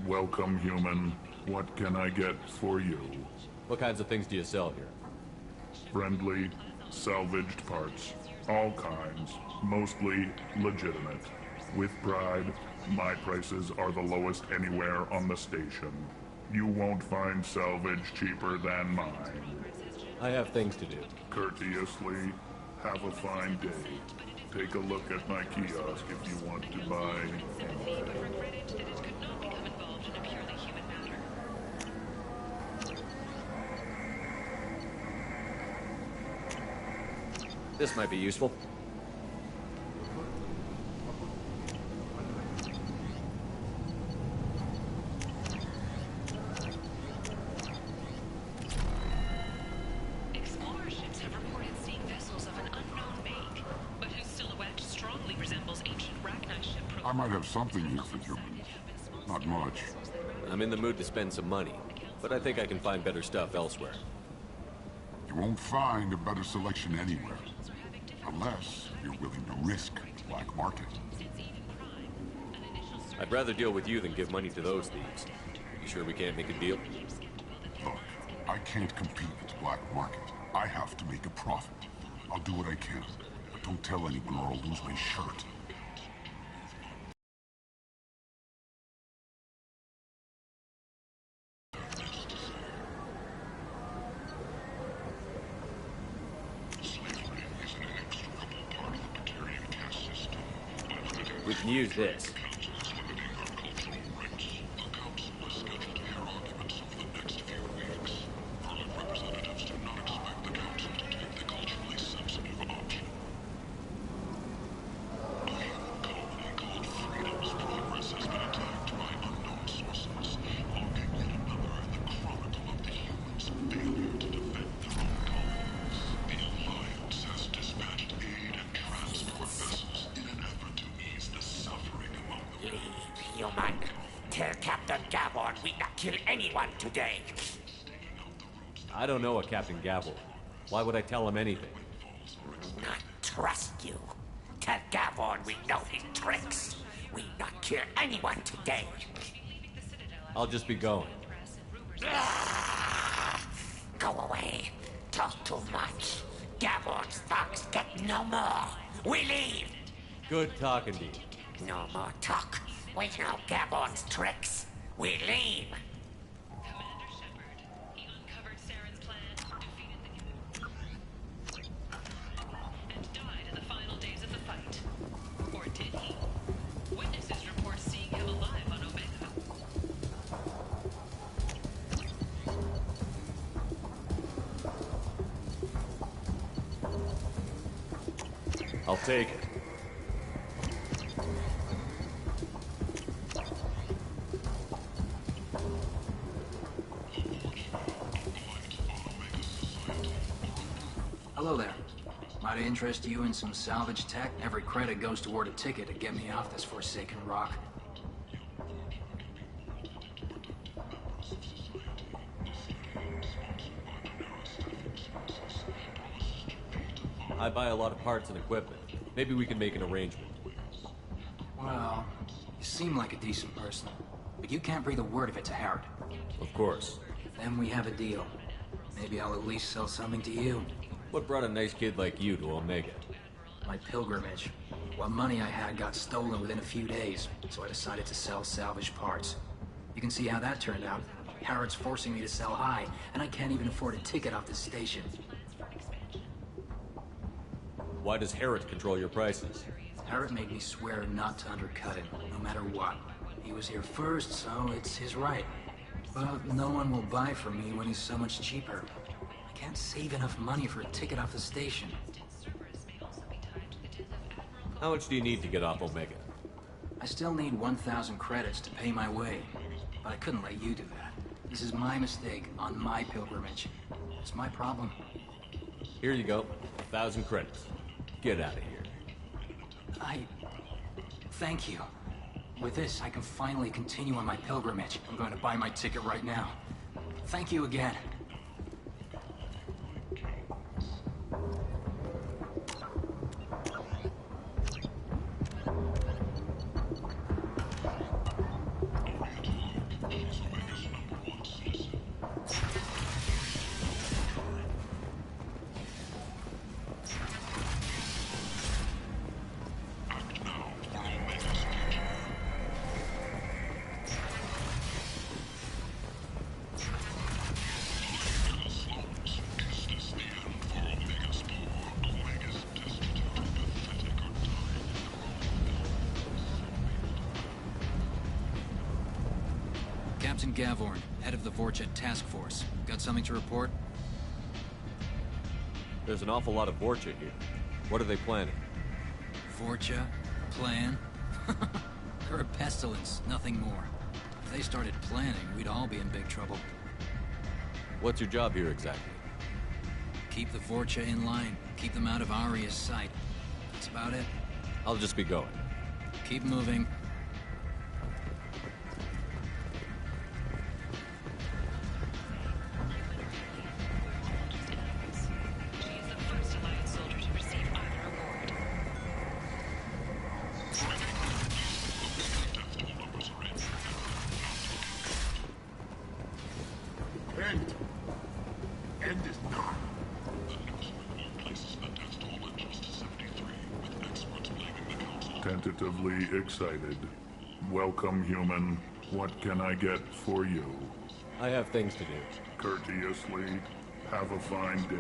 S14: Welcome, human. What can I get for you?
S7: What kinds of things do you sell here?
S14: Friendly, salvaged parts. All kinds. Mostly legitimate. With pride, my prices are the lowest anywhere on the station. You won't find salvage cheaper than mine.
S7: I have things to do.
S14: Courteously, have a fine day. Take a look at my kiosk if you want to buy anything.
S7: This might be useful.
S15: Explorer ships have reported seeing vessels of an unknown make, but whose silhouette strongly resembles ancient Rachni ship.
S12: I might have something here for humans. Not much.
S7: I'm in the mood to spend some money, but I think I can find better stuff elsewhere.
S12: You won't find a better selection anywhere. Unless you're willing to risk the black market.
S7: I'd rather deal with you than give money to those thieves. You sure we can't make a deal?
S12: Look, I can't compete with the black market. I have to make a profit. I'll do what I can, but don't tell anyone or I'll lose my shirt.
S7: We can use this.
S10: Human. Tell Captain Gavon we not kill anyone today.
S7: I don't know a Captain Gavel. Why would I tell him anything?
S10: Not trust you. Tell Gavon we know his tricks. We not kill anyone today.
S7: I'll just be going.
S10: Go away. Talk too much. Gavon's thugs get no more. We leave.
S7: Good talking to you.
S10: No more talk. We know Gabon's tricks. We leave.
S15: Commander Shepard, he uncovered Saren's plan, defeated the and died in the final days of the fight. Or did he? Witnesses report seeing him alive on Omega.
S7: I'll take it.
S16: Hello there. Might I interest you in some salvage tech? Every credit goes toward a ticket to get me off this forsaken rock.
S7: I buy a lot of parts and equipment. Maybe we can make an arrangement.
S16: Well, you seem like a decent person, but you can't breathe a word of it to Harrod.
S7: Of course.
S16: Then we have a deal. Maybe I'll at least sell something to you.
S7: What brought a nice kid like you to Omega?
S16: My pilgrimage. What money I had got stolen within a few days, so I decided to sell salvaged parts. You can see how that turned out. Harrod's forcing me to sell high, and I can't even afford a ticket off the station.
S7: Why does Harrod control your prices?
S16: Harrod made me swear not to undercut him, no matter what. He was here first, so it's his right. But no one will buy from me when he's so much cheaper. I can't save enough money for a ticket off the station.
S7: How much do you need to get off Omega?
S16: I still need 1,000 credits to pay my way, but I couldn't let you do that. This is my mistake on my pilgrimage. It's my problem.
S7: Here you go. 1,000 credits. Get out of here.
S16: Thank you. With this, I can finally continue on my pilgrimage. I'm going to buy my ticket right now. Thank you again.
S2: Captain Gavorn, head of the Vorchet Task Force. Got something to report?
S7: There's an awful lot of Vorchet here. What are they planning?
S2: Vorcha? Plan? They're a pestilence, nothing more. If they started planning, we'd all be in big trouble.
S7: What's your job here exactly?
S2: Keep the Vorcha in line. Keep them out of Aria's sight. That's about it.
S7: I'll just be going.
S2: Keep moving.
S14: End is not. Tentatively excited. Welcome, human. What can I get for you?
S7: I have things to do.
S14: Courteously, have a fine day.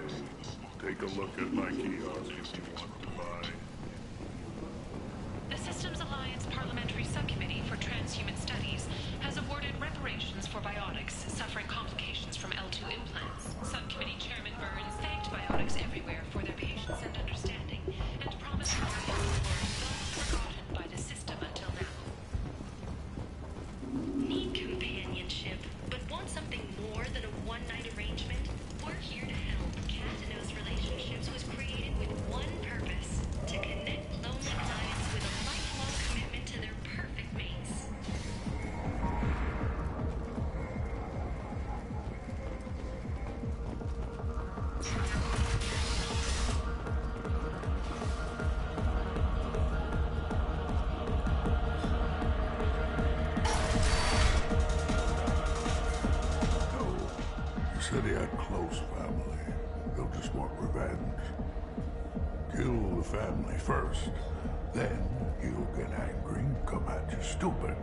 S14: Take a look at my kiosk if you want to buy.
S15: The Systems Alliance Parliamentary Subcommittee for Transhuman Studies has awarded reparations for biotics suffering complications from L2 implants. Subcommittee Chairman Burns thanked biotics everywhere for their patience and understanding, and promised biotics were not forgotten by the system until now.
S6: Need companionship, but want something more than a one-night arrangement? We're here to help. Catanos Relationships was created with one purpose: to connect lonely clients with a lifelong commitment to their perfect mates.
S14: You said he had close family. They'll just want revenge. Kill the family first. Then he'll get angry, come at you stupid.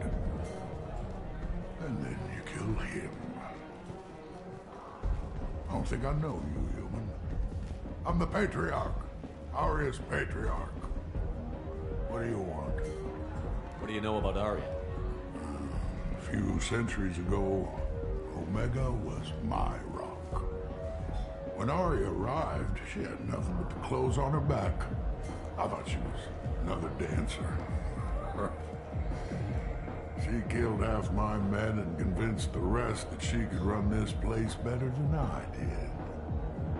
S14: And then you kill him. I don't think I know you, human. I'm the Patriarch. Aria's Patriarch. What do you want?
S7: What do you know about Aria?
S14: A few centuries ago, Omega was my rock. When Aria arrived, she had nothing but the clothes on her back. I thought she was another dancer. She killed half my men and convinced the rest that she could run this place better than I did.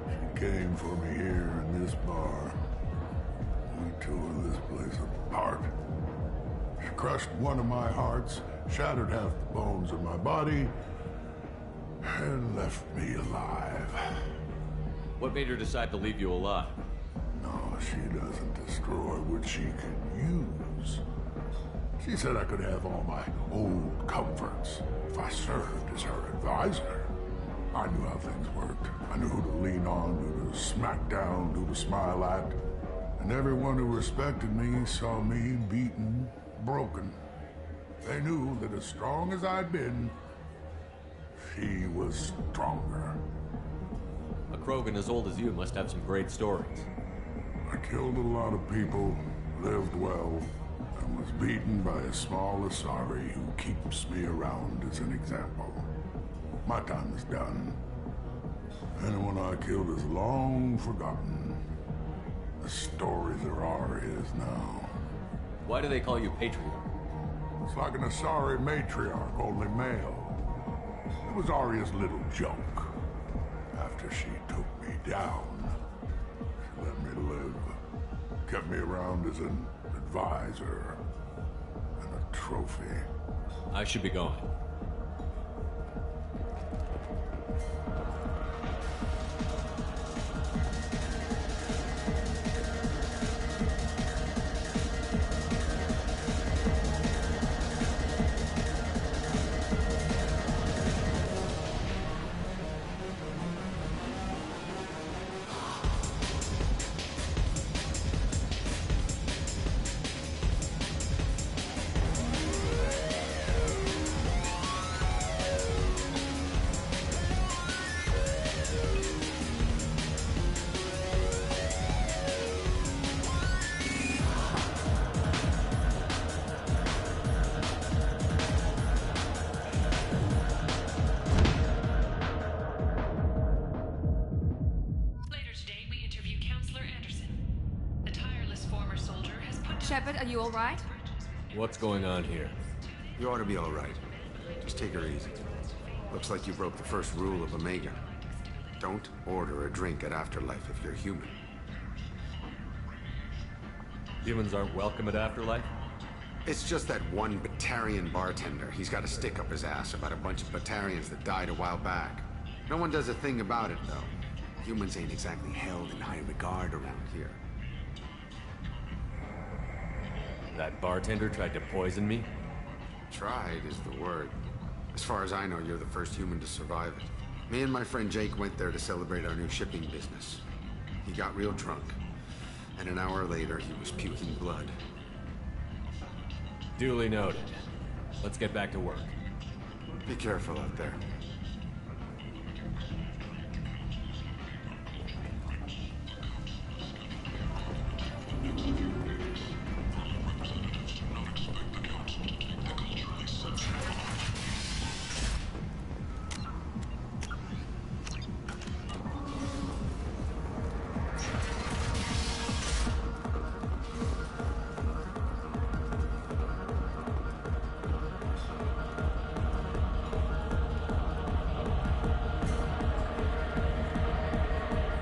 S14: She came for me here in this bar. We tore this place apart. She crushed one of my hearts, shattered half the bones in my body, and left me alive.
S7: What made her decide to leave you alive?
S14: No, she doesn't destroy what she can use. She said I could have all my old comforts if I served as her advisor. I knew how things worked. I knew who to lean on, who to smack down, who to smile at. And everyone who respected me saw me beaten, broken. They knew that as strong as I'd been, she was stronger.
S7: A Krogan as old as you must have some great stories.
S14: I killed a lot of people, lived well, and was beaten by a small Asari who keeps me around as an example. My time is done. Anyone I killed is long forgotten. The story there are is now.
S7: Why do they call you Patriarch?
S14: It's like an Asari matriarch, only male. It was Arya's little joke. After she took me down, she let me live. Kept me around as an advisor.
S12: And a trophy.
S7: I should be going.
S1: Shepard, are you all right?
S7: What's going on here?
S3: You ought to be all right. Just take her easy. Looks like you broke the first rule of Omega. Don't order a drink at Afterlife if you're human.
S7: Humans aren't welcome at Afterlife?
S3: It's just that one Batarian bartender. He's got a stick up his ass about a bunch of Batarians that died a while back. No one does a thing about it, though. Humans ain't exactly held in high regard around here.
S7: That bartender tried to poison me?
S3: Tried is the word. As far as I know, you're the first human to survive it. Me and my friend Jake went there to celebrate our new shipping business. He got real drunk, and an hour later he was puking blood.
S7: Duly noted. Let's get back to work.
S3: Be careful out there.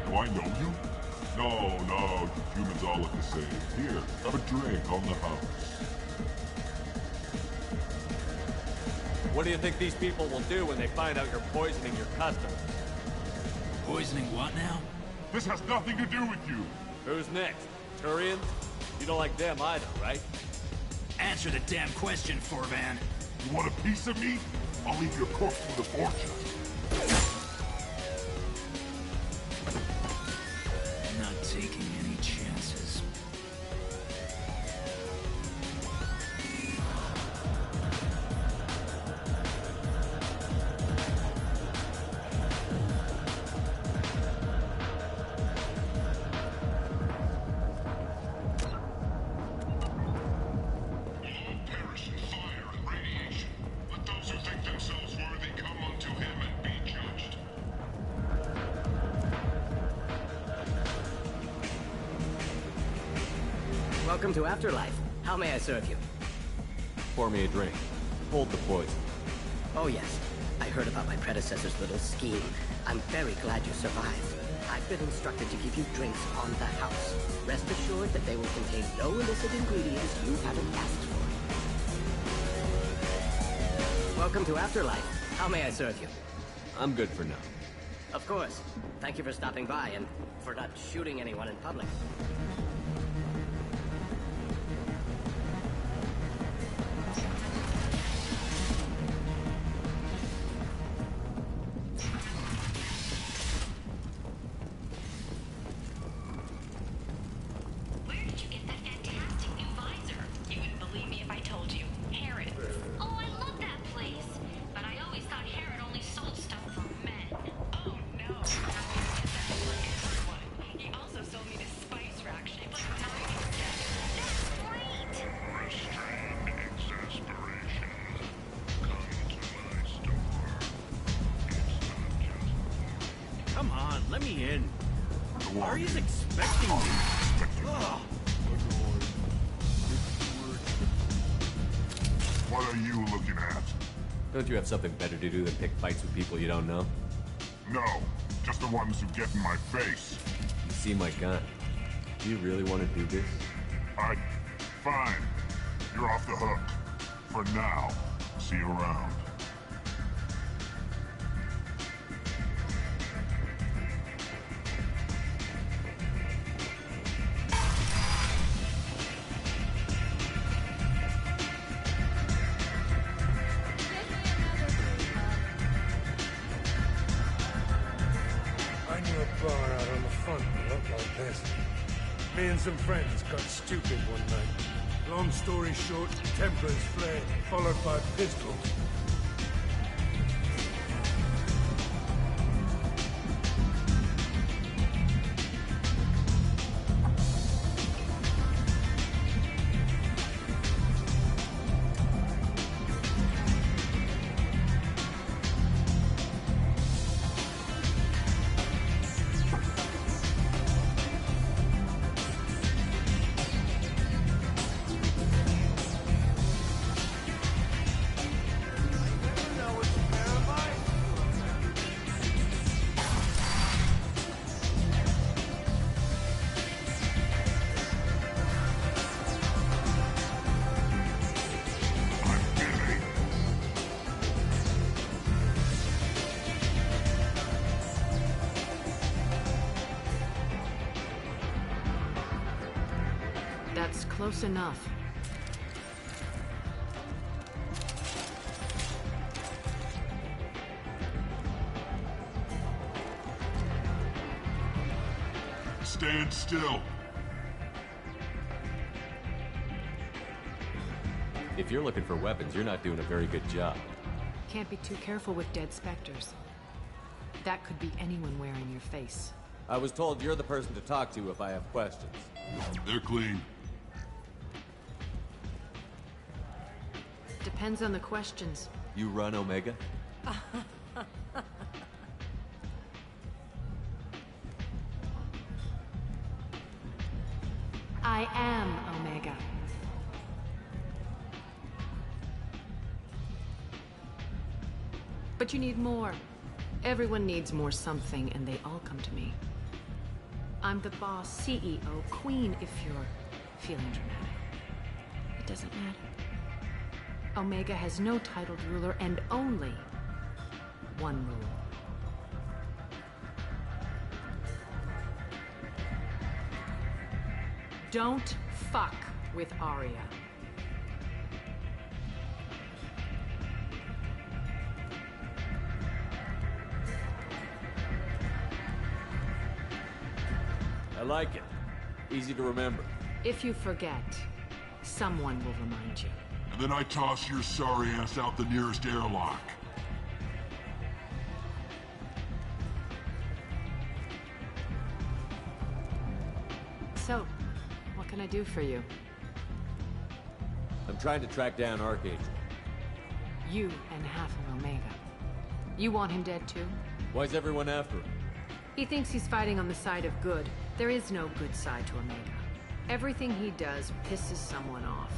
S12: Do I know you? No, you humans all look the same. Here, have a drink on the house.
S7: What do you think these people will do when they find out you're poisoning your customers?
S2: Poisoning what now?
S12: This has nothing to do with you.
S7: Who's next? Turians? You don't like them either, right?
S2: Answer the damn question, Forvan.
S12: You want a piece of me? I'll leave your corpse with a fortune.
S2: I'm not taking any chances.
S11: Welcome to Afterlife. How may I serve you?
S7: Pour me a drink. Hold the poison.
S11: Oh yes, I heard about my predecessor's little scheme. I'm very glad you survived. I've been instructed to give you drinks on the house. Rest assured that they will contain no illicit ingredients you haven't asked for. Welcome to Afterlife. How may I serve you?
S7: I'm good for now.
S11: Of course. Thank you for stopping by and for not shooting anyone in public.
S17: Come on, let me in. Aria's expecting me. Ugh.
S12: What are you looking at?
S7: Don't you have something better to do than pick fights with people you don't know?
S12: No, just the ones who get in my face.
S7: You see my gun. Do you really want to do this?
S12: Fine. You're off the hook. For now, see you around.
S23: I knew a bar out on the front that looked like this. Me and some friends got stupid one night. Long story short, tempers flared, followed by pistols.
S1: That's close enough.
S12: Stand still.
S7: If you're looking for weapons, you're not doing a very good job.
S1: Can't be too careful with dead specters. That could be anyone wearing your face.
S7: I was told you're the person to talk to if I have questions.
S12: They're clean.
S1: Depends on the questions.
S7: You run Omega?
S1: I am Omega. But you need more. Everyone needs more something, and they all come to me. I'm the boss, CEO, queen, if you're feeling dramatic. It doesn't matter. Omega has no titled ruler and only one rule. Don't fuck with Arya.
S7: I like it. Easy to remember.
S1: If you forget, someone will remind you.
S12: And then I toss your sorry ass out the nearest airlock.
S1: So, what can I do for you?
S7: I'm trying to track down Archangel.
S1: You and half of Omega. You want him dead too?
S7: Why's everyone after him?
S1: He thinks he's fighting on the side of good. There is no good side to Omega. Everything he does pisses someone off.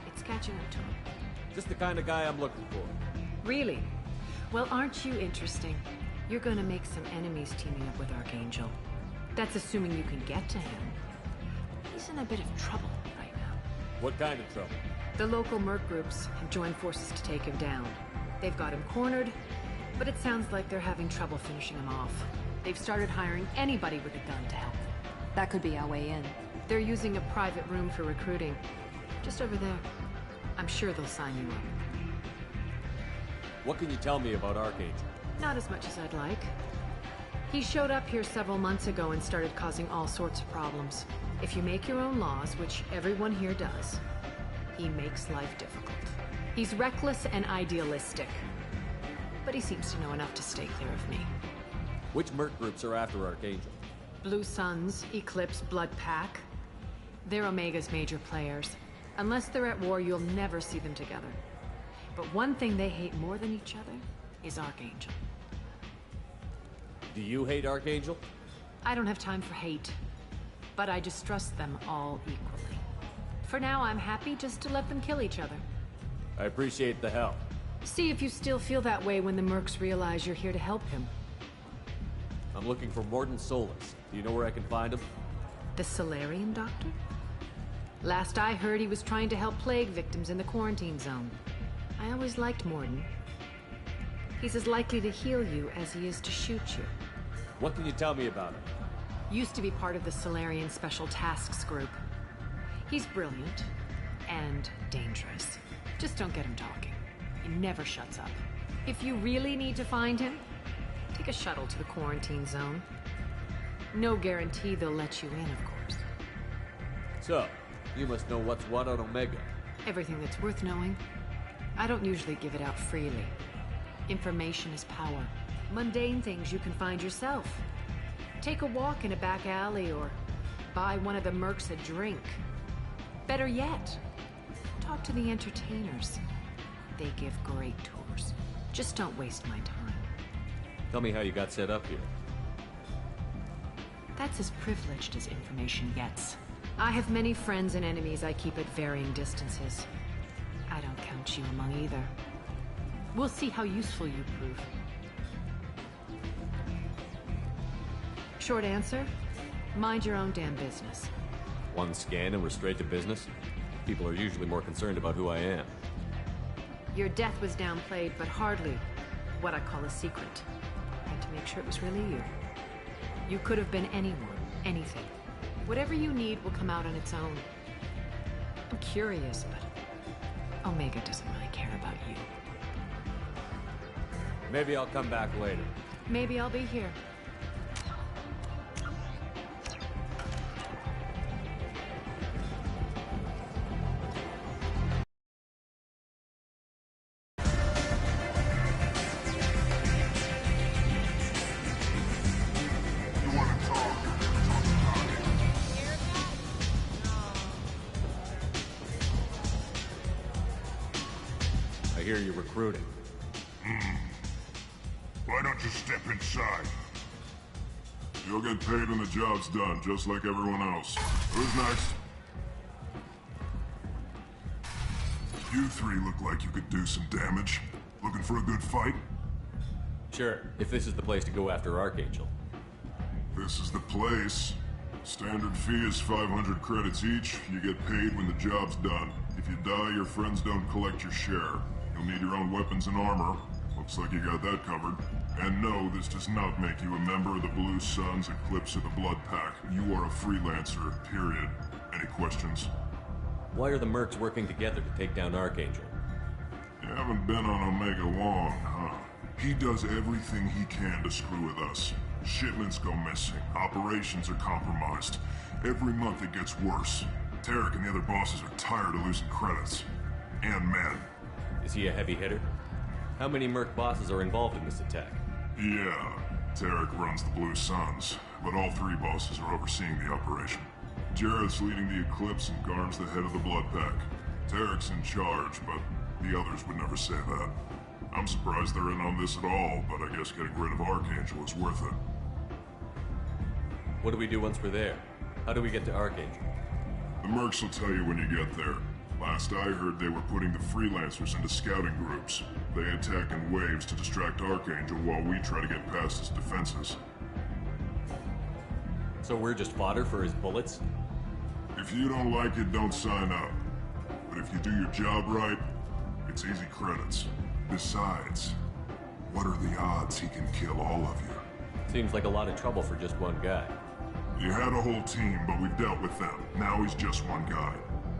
S1: It's catching up to him.
S7: Just the kind of guy I'm looking for.
S1: Really? Well, aren't you interesting? You're gonna make some enemies teaming up with Archangel. That's assuming you can get to him. He's in a bit of trouble right now.
S7: What kind of trouble?
S1: The local merc groups have joined forces to take him down. They've got him cornered, but it sounds like they're having trouble finishing him off. They've started hiring anybody with a gun to help them. That could be our way in. They're using a private room for recruiting. Just over there. I'm sure they'll sign you up.
S7: What can you tell me about Archangel?
S1: Not as much as I'd like. He showed up here several months ago and started causing all sorts of problems. If you make your own laws, which everyone here does, he makes life difficult. He's reckless and idealistic. But he seems to know enough to stay clear of me.
S7: Which merc groups are after Archangel?
S1: Blue Suns, Eclipse, Blood Pack. They're Omega's major players. Unless they're at war, you'll never see them together. But one thing they hate more than each other is Archangel.
S7: Do you hate Archangel?
S1: I don't have time for hate. But I distrust them all equally. For now, I'm happy just to let them kill each other.
S7: I appreciate the help.
S1: See if you still feel that way when the mercs realize you're here to help him.
S7: I'm looking for Morton Solus. Do you know where I can find him?
S1: The Solarian Doctor?
S19: Last I heard, he was trying to help plague victims in the quarantine zone. I always liked Morden. He's as likely to heal you as he is to shoot you.
S20: What can you tell me about him?
S19: Used to be part of the Solarian Special Tasks Group. He's brilliant and dangerous. Just don't get him talking. He never shuts up. If you really need to find him, take a shuttle to the quarantine zone. No guarantee they'll let you in, of course.
S20: So, you must know what's what on Omega.
S19: Everything that's worth knowing. I don't usually give it out freely. Information is power. Mundane things you can find yourself. Take a walk in a back alley or buy one of the mercs a drink. Better yet, talk to the entertainers. They give great tours. Just don't waste my time.
S20: Tell me how you got set up here.
S19: That's as privileged as information gets. I have many friends and enemies I keep at varying distances. I don't count you among either. We'll see how useful you prove. Short answer, mind your own damn business.
S20: One scan and we're straight to business? People are usually more concerned about who I am.
S19: Your death was downplayed, but hardly what I call a secret. I had to make sure it was really you. You could have been anyone, anything. Whatever you need will come out on its own. I'm curious, but Omega doesn't really care about you.
S20: Maybe I'll come back later.
S19: Maybe I'll be here.
S20: I hear you're recruiting.
S14: Why don't you step inside? You'll get paid when the job's done, just like everyone else. Who's next? You three look like you could do some damage. Looking for a good fight?
S20: Sure, if this is the place to go after Archangel.
S14: This is the place. Standard fee is 500 credits each. You get paid when the job's done. If you die, your friends don't collect your share. You'll need your own weapons and armor. Looks like you got that covered. And no, this does not make you a member of the Blue Suns, Eclipse, or the Blood Pack. You are a freelancer, period. Any questions?
S20: Why are the mercs working together to take down Archangel?
S14: You haven't been on Omega long, huh? He does everything he can to screw with us. Shipments go missing. Operations are compromised. Every month it gets worse. Tarek and the other bosses are tired of losing credits. And men.
S20: Is he a heavy hitter? How many merc bosses are involved in this attack?
S14: Yeah, Tarek runs the Blue Suns, but all three bosses are overseeing the operation. Jarrett's leading the Eclipse and Garm's the head of the Blood Pack. Tarek's in charge, but the others would never say that. I'm surprised they're in on this at all, but I guess getting rid of Archangel is worth it.
S20: What do we do once we're there? How do we get to Archangel?
S14: The mercs will tell you when you get there. Last I heard, they were putting the freelancers into scouting groups. They attack in waves to distract Archangel while we try to get past his defenses.
S20: So we're just fodder for his bullets?
S14: If you don't like it, don't sign up. But if you do your job right, it's easy credits. Besides, what are the odds he can kill all of you?
S20: Seems like a lot of trouble for just one guy.
S14: You had a whole team, but we've dealt with them. Now he's just one guy.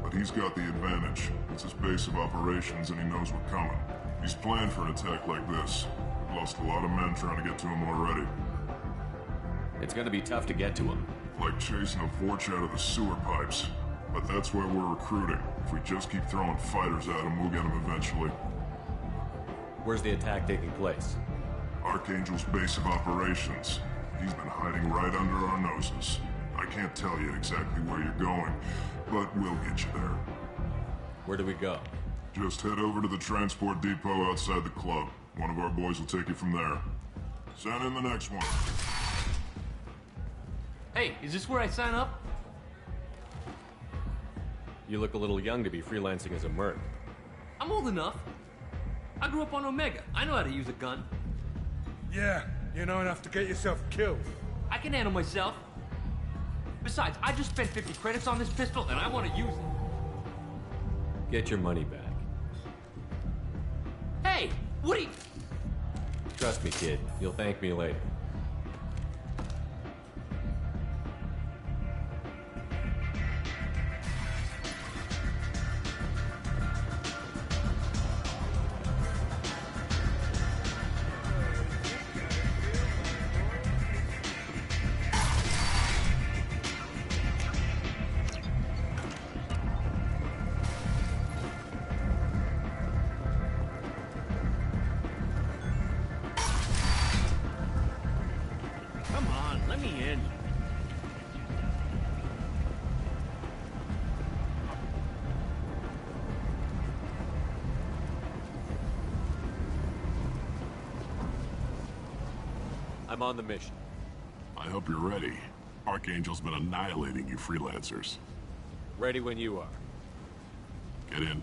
S14: But he's got the advantage. It's his base of operations and he knows what's coming. He's planned for an attack like this. We've lost a lot of men trying to get to him already.
S20: It's gonna be tough to get to him.
S14: Like chasing a porch out of the sewer pipes. But that's why we're recruiting. If we just keep throwing fighters at him, we'll get him eventually.
S20: Where's the attack taking place?
S14: Archangel's base of operations. He's been hiding right under our noses. I can't tell you exactly where you're going, but we'll get you there.
S20: Where do we go?
S14: Just head over to the transport depot outside the club. One of our boys will take you from there. Send in the next one.
S21: Hey, is this where I sign up?
S20: You look a little young to be freelancing as a merc.
S21: I'm old enough. I grew up on Omega. I know how to use a gun.
S23: Yeah, you know enough to get yourself killed.
S21: I can handle myself. Besides, I just spent 50 credits on this pistol and I want to use it.
S20: Get your money back.
S21: Hey, what are you...
S20: Trust me, kid. You'll thank me later.
S21: Come on, let me in.
S20: I'm on the mission.
S12: I hope you're ready. Archangel's been annihilating you freelancers.
S20: Ready when you are.
S12: Get in.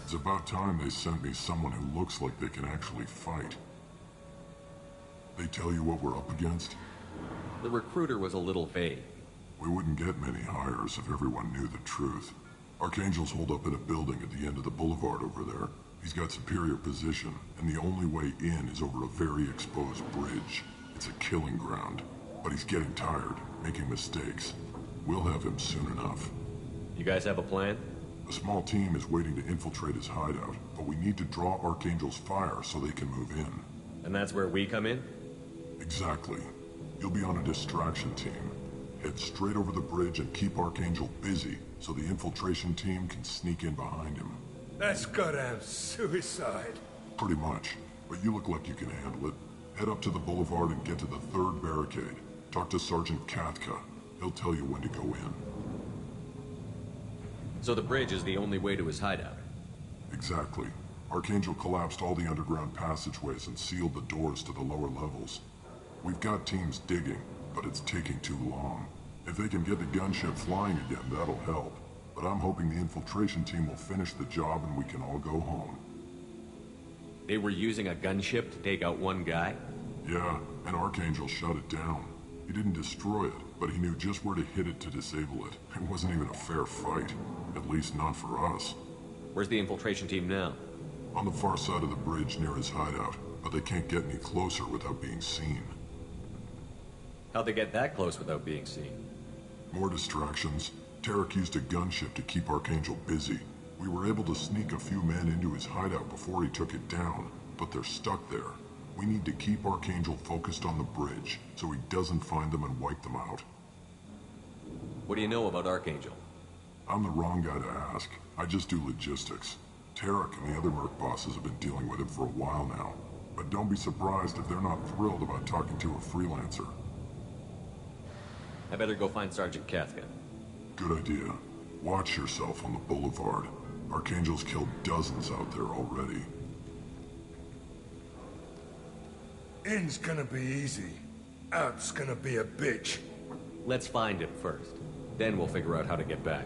S12: It's about time they sent me someone who looks like they can actually fight. They tell you what we're up against?
S20: The recruiter was a little vague.
S12: We wouldn't get many hires if everyone knew the truth. Archangel's holed up in a building at the end of the boulevard over there. He's got superior position, and the only way in is over a very exposed bridge. It's a killing ground. But he's getting tired, making mistakes. We'll have him soon enough.
S20: You guys have a plan?
S12: A small team is waiting to infiltrate his hideout, but we need to draw Archangel's fire so they can move in.
S20: And that's where we come in?
S12: Exactly. You'll be on a distraction team. Head straight over the bridge and keep Archangel busy so the infiltration team can sneak in behind him.
S23: That's goddamn suicide.
S12: Pretty much. But you look like you can handle it. Head up to the boulevard and get to the third barricade. Talk to Sergeant Katka. He'll tell you when to go in.
S20: So the bridge is the only way to his hideout?
S12: Exactly. Archangel collapsed all the underground passageways and sealed the doors to the lower levels. We've got teams digging, but it's taking too long. If they can get the gunship flying again, that'll help. But I'm hoping the infiltration team will finish the job and we can all go home.
S20: They were using a gunship to take out one guy?
S12: Yeah, and Archangel shut it down. He didn't destroy it, but he knew just where to hit it to disable it. It wasn't even a fair fight. At least not for us.
S20: Where's the infiltration team now?
S12: On the far side of the bridge near his hideout, but they can't get any closer without being seen.
S20: How'd they get that close without being seen?
S12: More distractions. Tarek used a gunship to keep Archangel busy. We were able to sneak a few men into his hideout before he took it down, but they're stuck there. We need to keep Archangel focused on the bridge, so he doesn't find them and wipe them out.
S20: What do you know about Archangel?
S12: I'm the wrong guy to ask. I just do logistics. Tarek and the other merc bosses have been dealing with him for a while now. But don't be surprised if they're not thrilled about talking to a freelancer.
S20: I better go find Sergeant Katka.
S12: Good idea. Watch yourself on the boulevard. Archangel's killed dozens out there already.
S23: In's gonna be easy. Out's gonna be a bitch.
S20: Let's find him first. Then we'll figure out how to get back.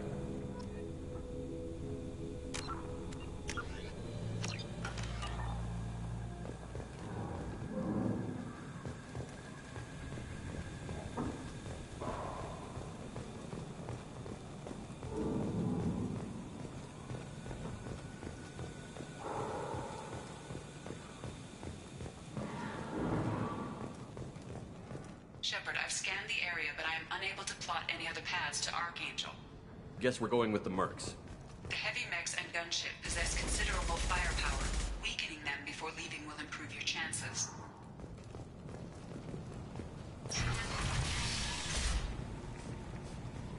S5: Shepard, I've scanned the area, but I am unable to plot any other paths to Archangel.
S7: Guess we're going with the mercs.
S5: The heavy mechs and gunship possess considerable firepower. Weakening them before leaving will improve your chances.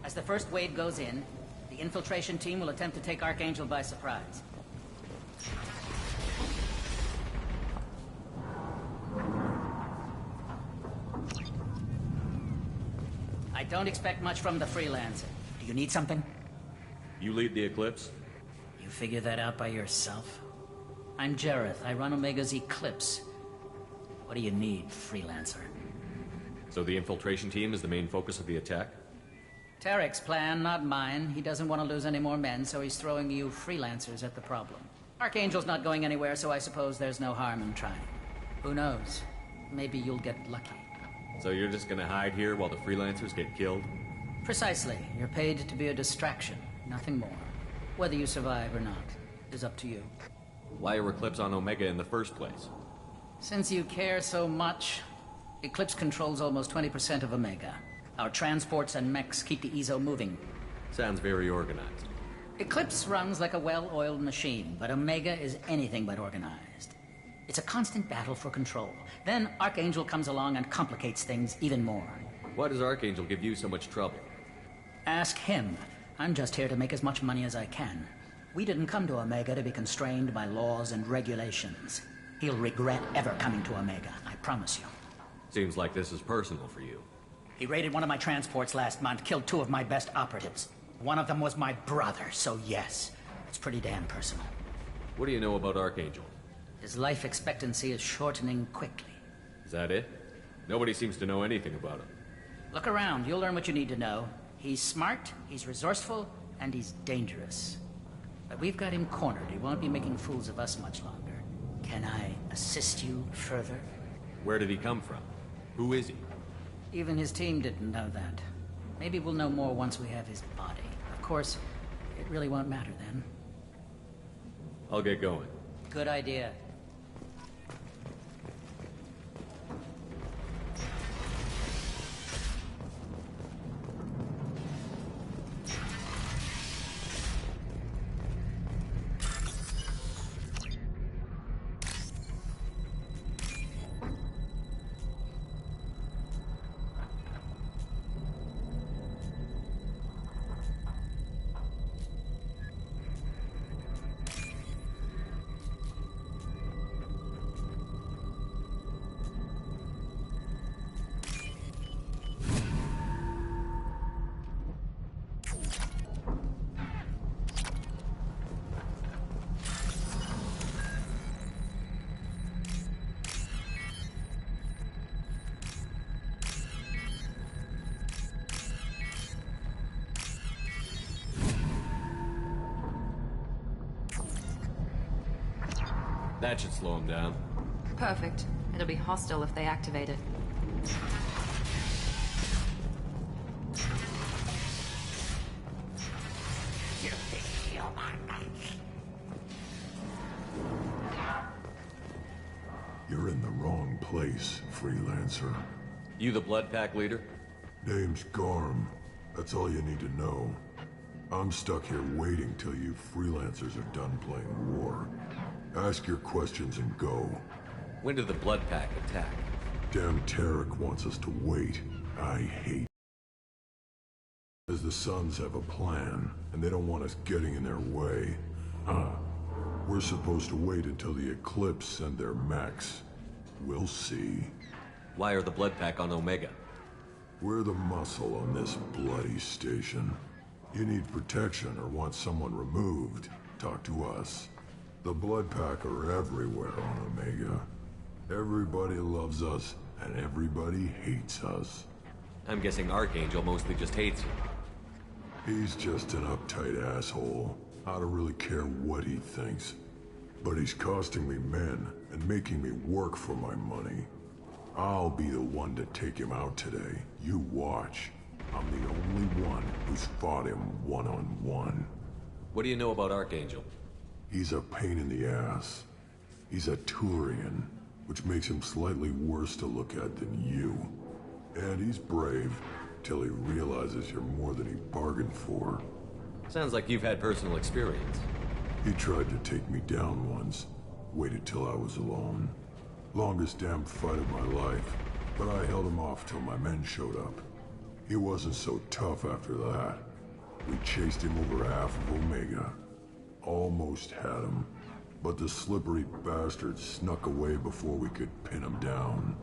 S4: As the first wave goes in, the infiltration team will attempt to take Archangel by surprise. I don't expect much from the freelancer. Do you need something?
S7: You lead the Eclipse?
S4: You figure that out by yourself? I'm Jareth. I run Omega's Eclipse. What do you need, freelancer?
S7: So the infiltration team is the main focus of the attack?
S4: Tarek's plan, not mine. He doesn't want to lose any more men, so he's throwing you freelancers at the problem. Archangel's not going anywhere, so I suppose there's no harm in trying. Who knows? Maybe you'll get lucky.
S7: So you're just gonna hide here while the freelancers get killed?
S4: Precisely. You're paid to be a distraction, nothing more. Whether you survive or not is up to you.
S7: Why are Eclipse on Omega in the first place?
S4: Since you care so much, Eclipse controls almost 20% of Omega. Our transports and mechs keep the EZO moving.
S7: Sounds very organized.
S4: Eclipse runs like a well-oiled machine, but Omega is anything but organized. It's a constant battle for control. Then Archangel comes along and complicates things even more.
S7: Why does Archangel give you so much trouble?
S4: Ask him. I'm just here to make as much money as I can. We didn't come to Omega to be constrained by laws and regulations. He'll regret ever coming to Omega, I promise you.
S7: Seems like this is personal for you.
S4: He raided one of my transports last month, killed 2 of my best operatives. One of them was my brother, so yes, it's pretty damn personal.
S7: What do you know about Archangel?
S4: His life expectancy is shortening quickly.
S7: Is that it? Nobody seems to know anything about him.
S4: Look around, you'll learn what you need to know. He's smart, he's resourceful, and he's dangerous. But we've got him cornered. He won't be making fools of us much longer. Can I assist you further?
S7: Where did he come from? Who is he?
S4: Even his team didn't know that. Maybe we'll know more once we have his body. Of course, it really won't matter then.
S7: I'll get going.
S4: Good idea.
S7: That should slow him down.
S1: Perfect. It'll be hostile if they activate it.
S12: You're in the wrong place, freelancer.
S7: You the Blood Pack leader?
S12: Name's Garm. That's all you need to know. I'm stuck here waiting till you freelancers are done playing war. Ask your questions and go.
S7: When did the Blood Pack attack?
S12: Damn Tarek wants us to wait. I hate. As the Sons have a plan, and they don't want us getting in their way. We're supposed to wait until the Eclipse send their mechs. We'll see.
S7: Why are the Blood Pack on Omega?
S12: We're the muscle on this bloody station. You need protection or want someone removed, talk to us. The Blood Pack are everywhere on Omega. Everybody loves us, and everybody hates us.
S7: I'm guessing Archangel mostly just hates you.
S12: He's just an uptight asshole. I don't really care what he thinks. But he's costing me men and making me work for my money. I'll be the one to take him out today. You watch. I'm the only one who's fought him one-on-one.
S7: What do you know about Archangel?
S12: He's a pain in the ass. He's a Turian, which makes him slightly worse to look at than you. And he's brave, till he realizes you're more than he bargained for.
S20: Sounds like you've had personal experience.
S12: He tried to take me down once. Waited till I was alone. Longest damn fight of my life, but I held him off till my men showed up. He wasn't so tough after that. We chased him over half of Omega. Almost had him, but the slippery bastard snuck away before we could pin him down.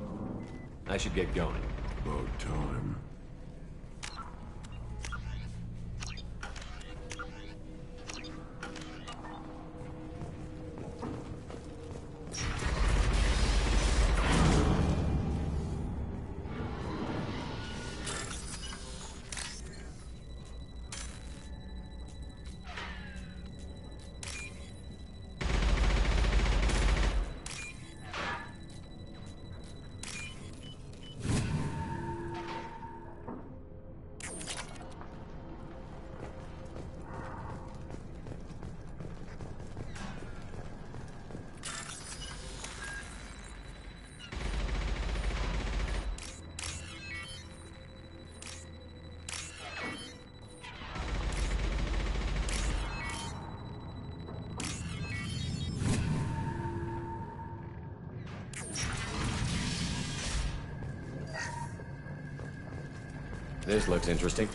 S20: I should get going.
S12: About time.
S20: This looks interesting.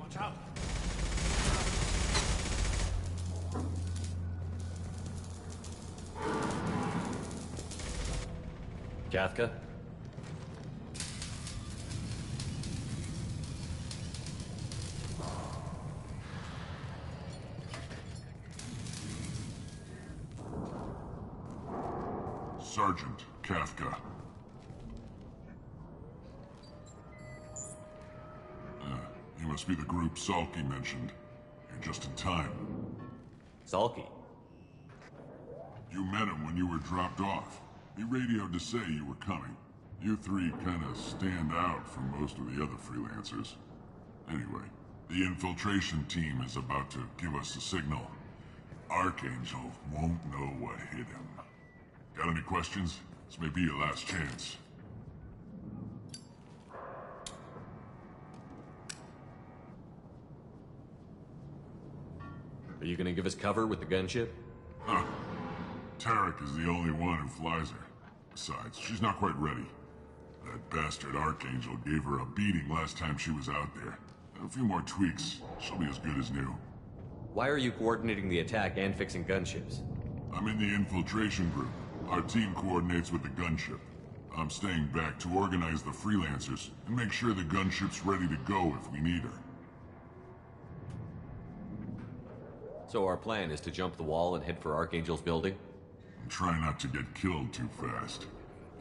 S17: Watch out.
S20: Kafka?
S12: Sergeant Kafka. You must be the group Salky mentioned. You're just in time.
S20: Salky?
S12: You met him when you were dropped off. He radioed to say you were coming. You three kinda stand out from most of the other freelancers. Anyway, the infiltration team is about to give us a signal. Archangel won't know what hit him. Got any questions? This may be your last chance.
S20: Are you gonna give us cover with the gunship?
S12: Huh. Tarek is the only one who flies her. Besides, she's not quite ready. That bastard Archangel gave her a beating last time she was out there. A few more tweaks, she'll be as good as new.
S20: Why are you coordinating the attack and fixing gunships?
S12: I'm in the infiltration group. Our team coordinates with the gunship. I'm staying back to organize the freelancers and make sure the gunship's ready to go if we need her.
S20: So our plan is to jump the wall and head for Archangel's building?
S12: And try not to get killed too fast.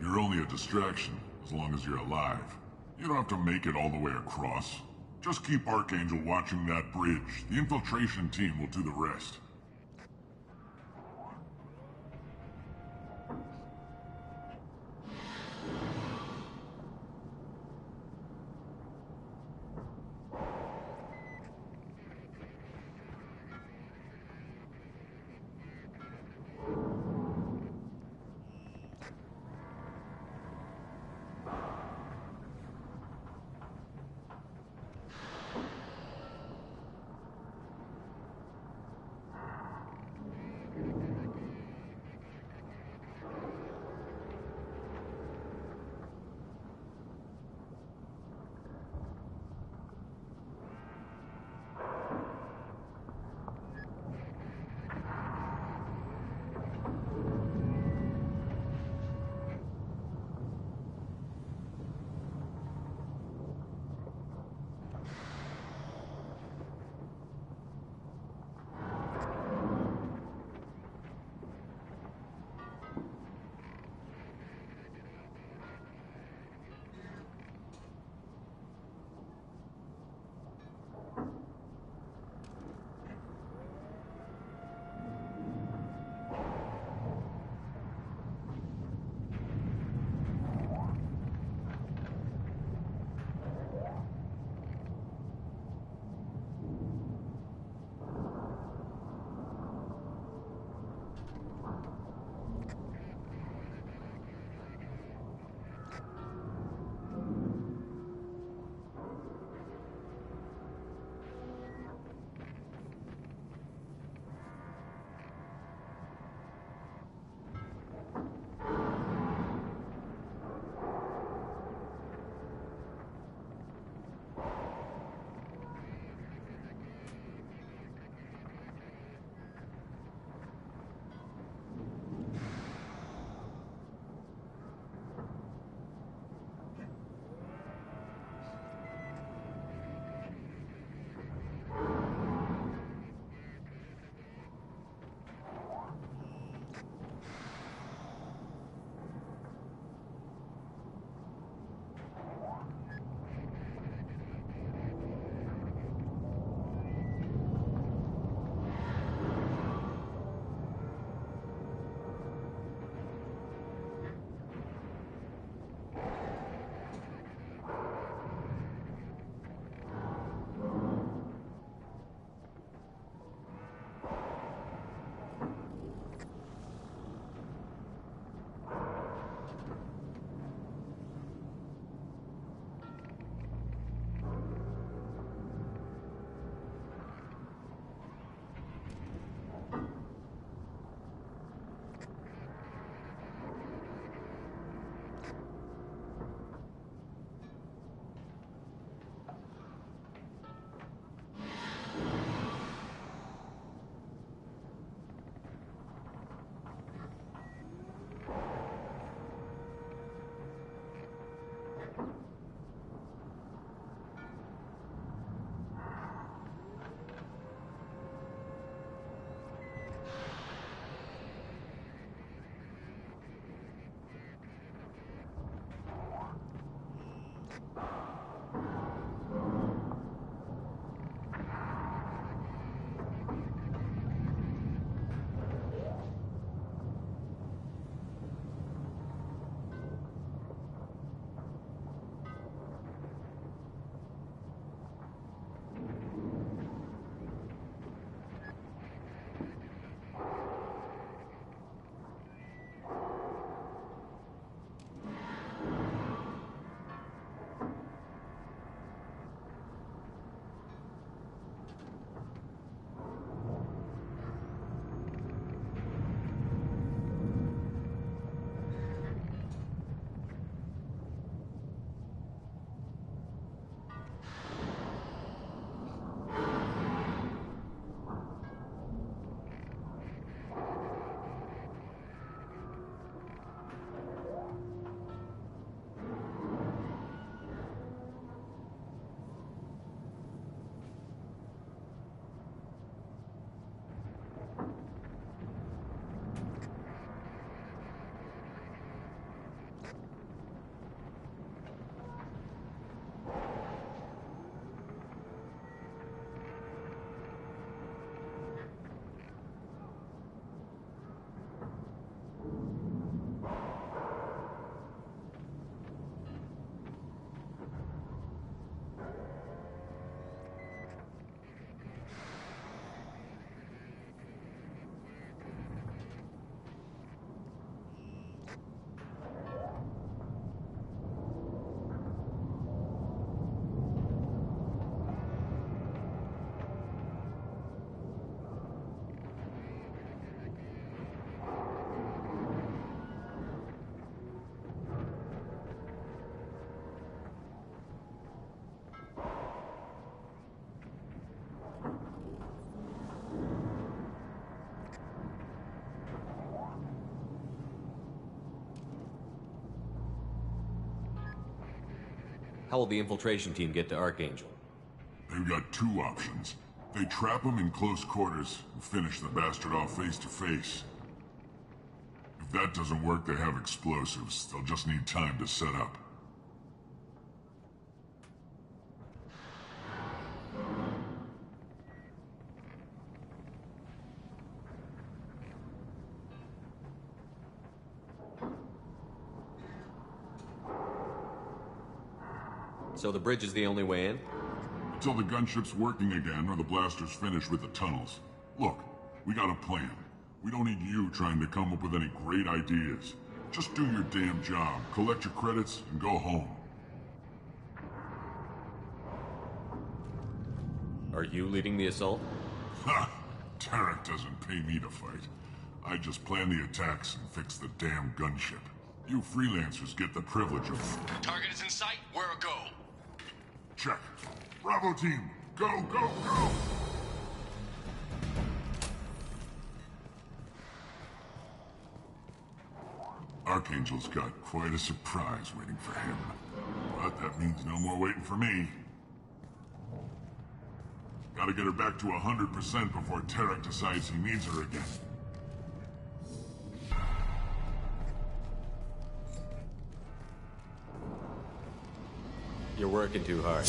S12: You're only a distraction, as long as you're alive. You don't have to make it all the way across. Just keep Archangel watching that bridge. The infiltration team will do the rest.
S20: How will the infiltration team get to Archangel?
S12: They've got two options. They trap him in close quarters and finish the bastard off face to face. If that doesn't work, they have explosives. They'll just need time to set up.
S20: So the bridge is the only way in?
S12: Until the gunship's working again or the blasters finish with the tunnels. Look, we got a plan. We don't need you trying to come up with any great ideas. Just do your damn job, collect your credits, and go home.
S20: Are you leading the assault?
S12: Ha! Tarek doesn't pay me to fight. I just plan the attacks and fix the damn gunship. You freelancers get the privilege of...
S8: Target is in sight. Where a go?
S12: Check. Bravo team, go, go, go! Archangel's got quite a surprise waiting for him. But that means no more waiting for me. Gotta get her back to 100% before Tarek decides he needs her again.
S20: You're working too hard.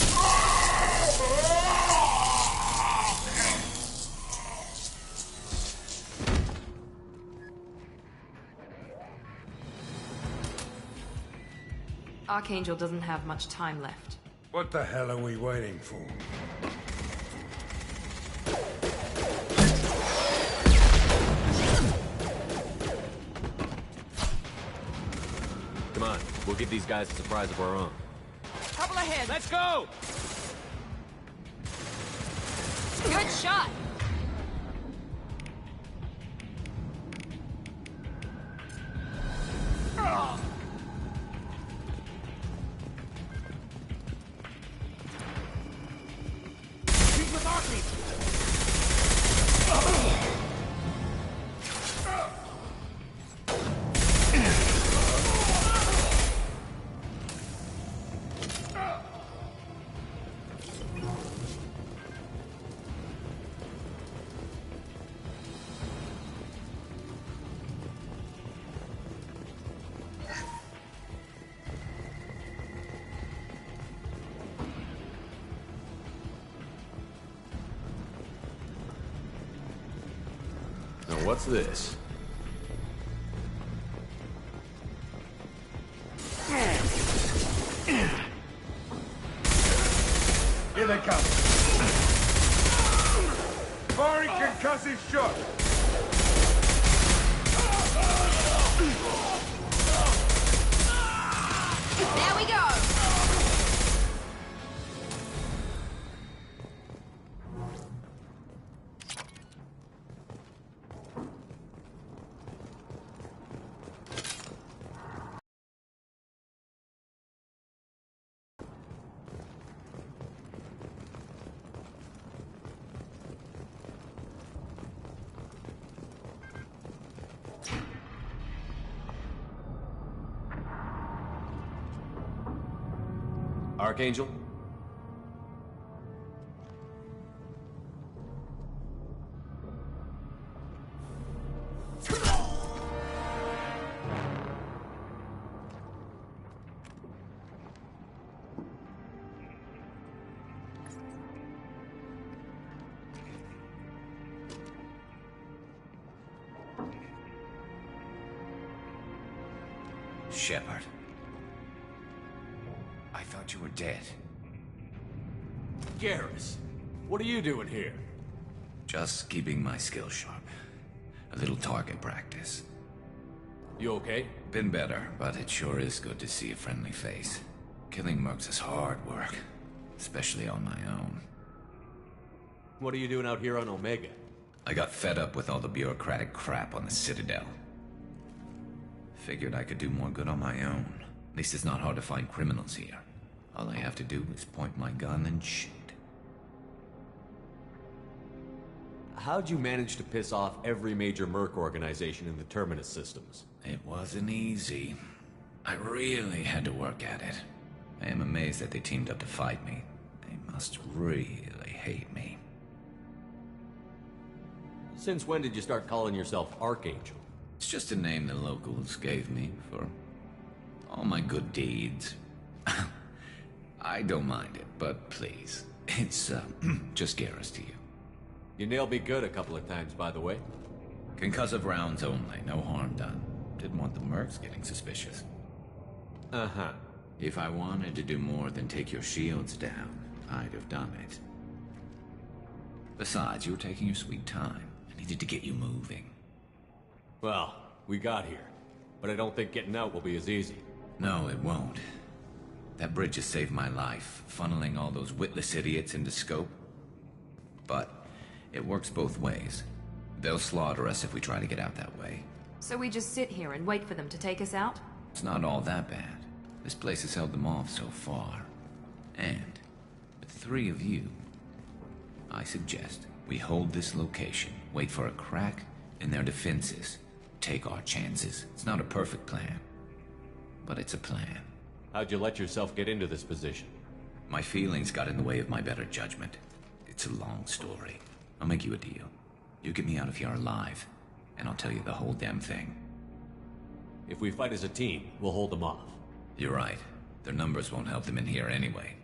S1: Archangel doesn't have much time left.
S23: What the hell are we waiting for?
S20: Come on, we'll give these guys a surprise of our own.
S13: Couple ahead.
S17: Let's go!
S1: Good shot!
S17: He's with Archie!
S20: Now what's this?
S23: Here they come. Firing concussive shot.
S1: There we go!
S20: Archangel?
S10: Shepard. I thought you were dead.
S20: Garrus, what are you doing here?
S10: Just keeping my skills sharp. A little target practice.
S20: You okay?
S10: Been better, but it sure is good to see a friendly face. Killing mercs is hard work, especially on my own.
S20: What are you doing out here on Omega?
S10: I got fed up with all the bureaucratic crap on the Citadel. Figured I could do more good on my own. At least it's not hard to find criminals here. All I have to do is point my gun and shoot.
S20: How'd you manage to piss off every major merc organization in the Terminus systems?
S10: It wasn't easy. I really had to work at it.
S9: I am amazed that they teamed up to fight me. They must really hate me.
S20: Since when did you start calling yourself Archangel?
S9: It's just a name the locals gave me for all my good deeds. I don't mind it, but please, it's just Garrus to you.
S20: You nailed me good a couple of times, by the way.
S9: Concussive rounds only, no harm done. Didn't want the mercs getting suspicious.
S20: Uh-huh.
S9: If I wanted to do more than take your shields down, I'd have done it. Besides, you were taking your sweet time. I needed to get you moving.
S20: Well, we got here. But I don't think getting out will be as easy.
S9: No, it won't. That bridge has saved my life, funneling all those witless idiots into scope. But it works both ways. They'll slaughter us if we try to get out that way.
S1: So we just sit here and wait for them to take us out?
S9: It's not all that bad. This place has held them off so far. And with 3 of you, I suggest we hold this location, wait for a crack in their defenses, take our chances. It's not a perfect plan, but it's a plan.
S20: How'd you let yourself get into this position?
S9: My feelings got in the way of my better judgment. It's a long story. I'll make you a deal. You get me out of here alive, and I'll tell you the whole damn thing.
S20: If we fight as a team, we'll hold them off.
S9: You're right. Their numbers won't help them in here anyway.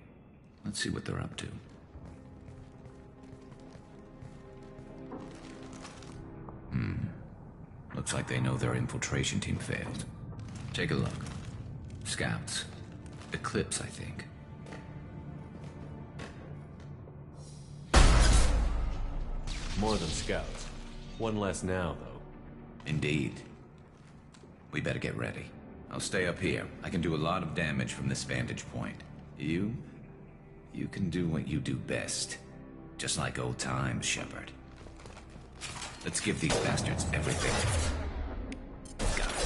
S9: Let's see what they're up to. Looks like they know their infiltration team failed. Take a look. Scouts. Eclipse, I think.
S20: More than scouts. One less now, though.
S9: Indeed. We better get ready. I'll stay up here. I can do a lot of damage from this vantage point. You can do what you do best. Just like old times, Shepard. Let's give these bastards everything. Got it.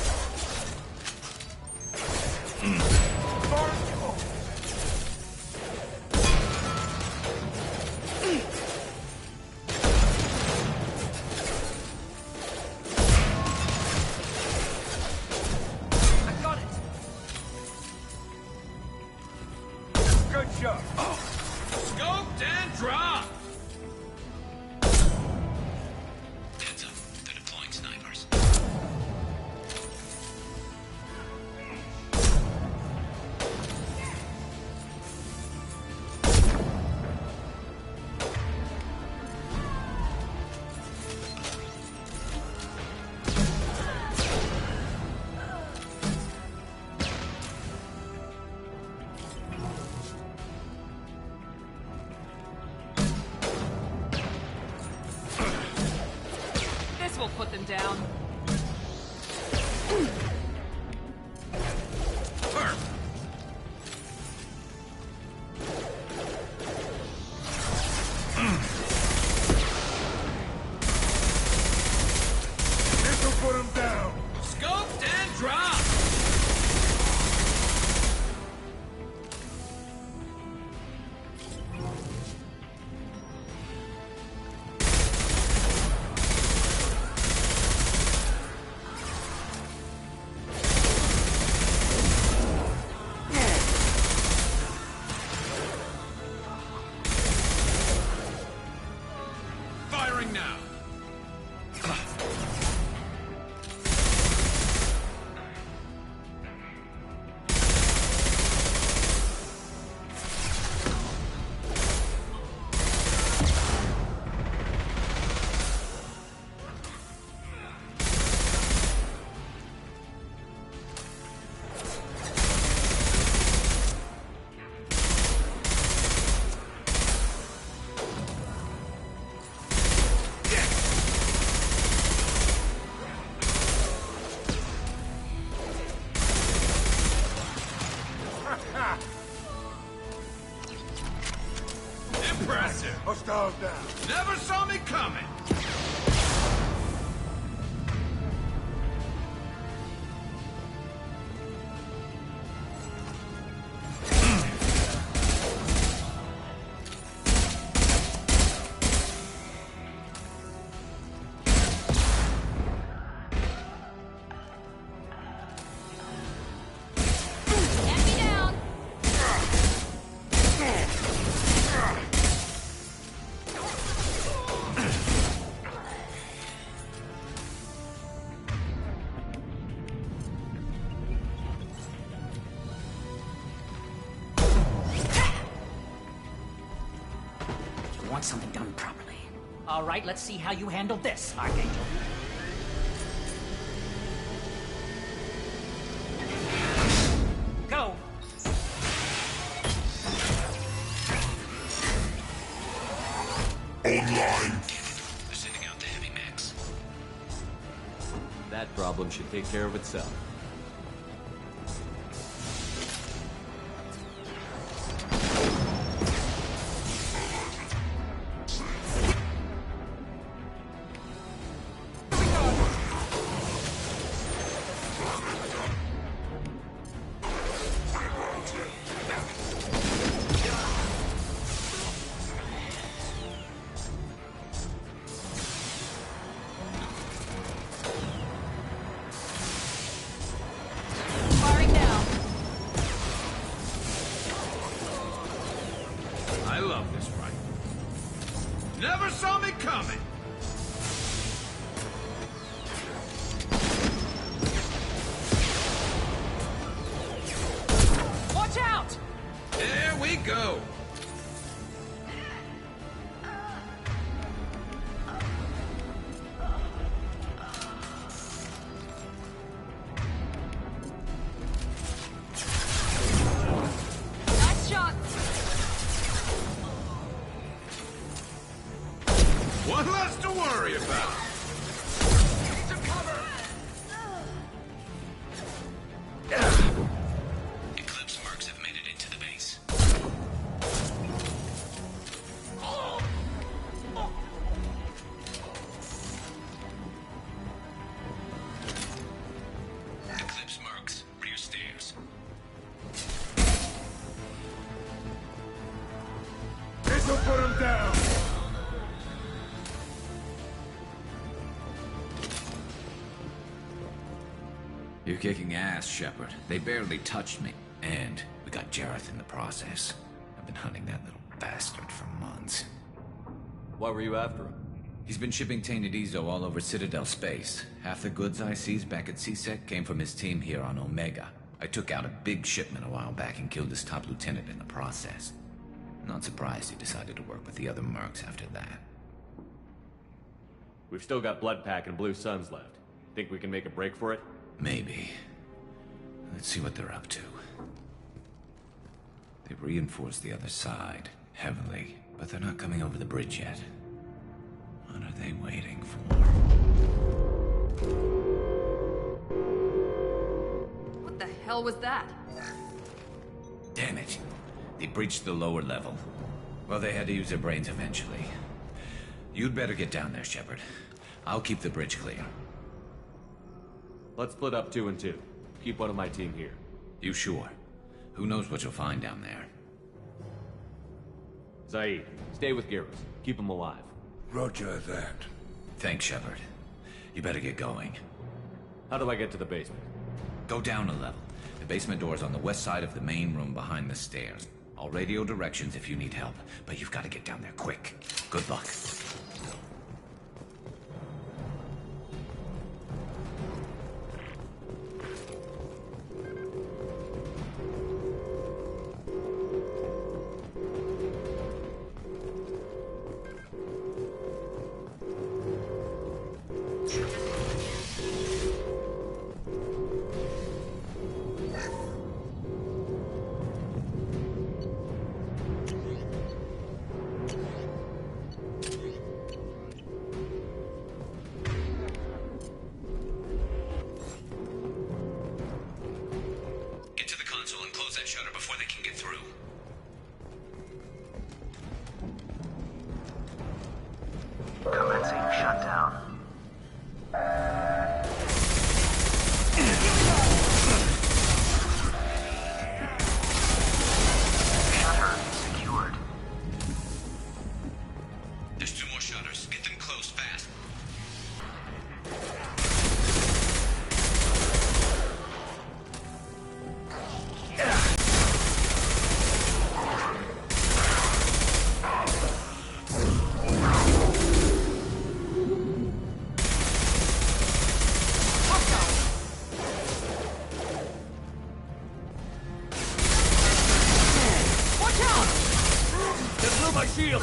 S1: Put them down.
S23: This'll put them down.
S8: Scoped and dropped.
S23: Impressive. Hostiles down.
S8: Never saw me coming.
S4: want something done properly. All right, let's see how you handle this, Archangel. Go!
S12: Online.
S9: They're sending out the heavy mechs.
S20: That problem should take care of itself.
S8: I love this fight. Never saw me coming!
S4: Watch out!
S8: There we go!
S1: Nice shot!
S8: One less to worry about. Need some cover!
S9: Eclipse mercs have made it into the base. Eclipse mercs, rear stairs.
S8: This'll put him down!
S9: You're kicking ass, Shepard. They barely touched me. And we got Jareth in the process. I've been hunting that little bastard for months.
S20: Why were you after him?
S9: He's been shipping tainted Ezo all over Citadel space. Half the goods I seized back at CSEC came from his team here on Omega. I took out a big shipment a while back and killed his top lieutenant in the process. Not surprised he decided to work with the other mercs after that.
S20: We've still got Bloodpack and Blue Suns left. Think we can make a break for it?
S9: Maybe. Let's see what they're up to. They've reinforced the other side, heavily, but they're not coming over the bridge yet. What are they waiting for?
S1: What the hell was that?
S9: Damn it. They breached the lower level. Well, they had to use their brains eventually. You'd better get down there, Shepard. I'll keep the bridge clear.
S20: Let's split up 2 and 2. Keep one of my team here.
S9: You sure? Who knows what you'll find down there?
S20: Zaid, stay with Garrus. Keep him alive.
S23: Roger that.
S9: Thanks, Shepard. You better get going.
S20: How do I get to the basement?
S9: Go down a level. The basement door is on the west side of the main room behind the stairs. I'll radio directions if you need help, but you've got to get down there quick. Good luck.
S16: Commencing shutdown. Shutter secured.
S9: There's 2 more shutters. Get them closed fast.
S21: My shield!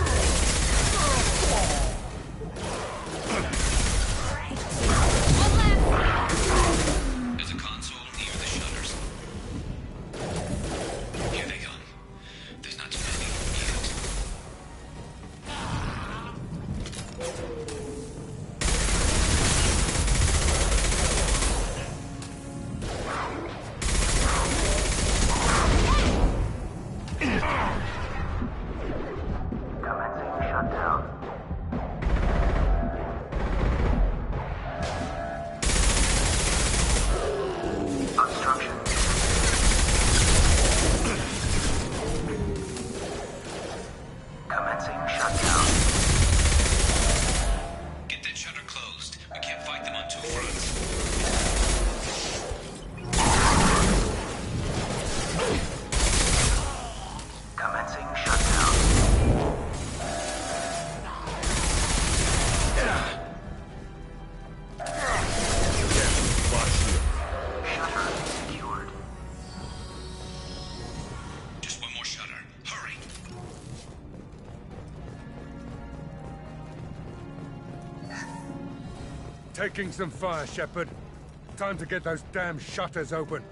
S23: taking some fire, Shepard. Time to get those damn shutters open.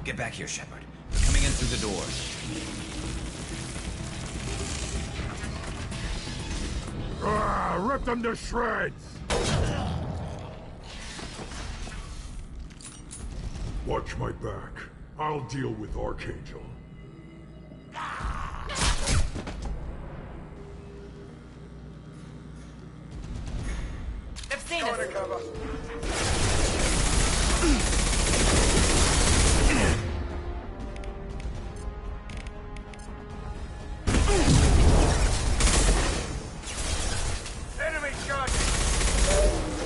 S9: Get back here, Shepard. They're coming in through the doors.
S23: Rip them to shreds!
S12: Watch my back. I'll deal with Archangel.
S13: They've seen us!
S23: Enemy charging!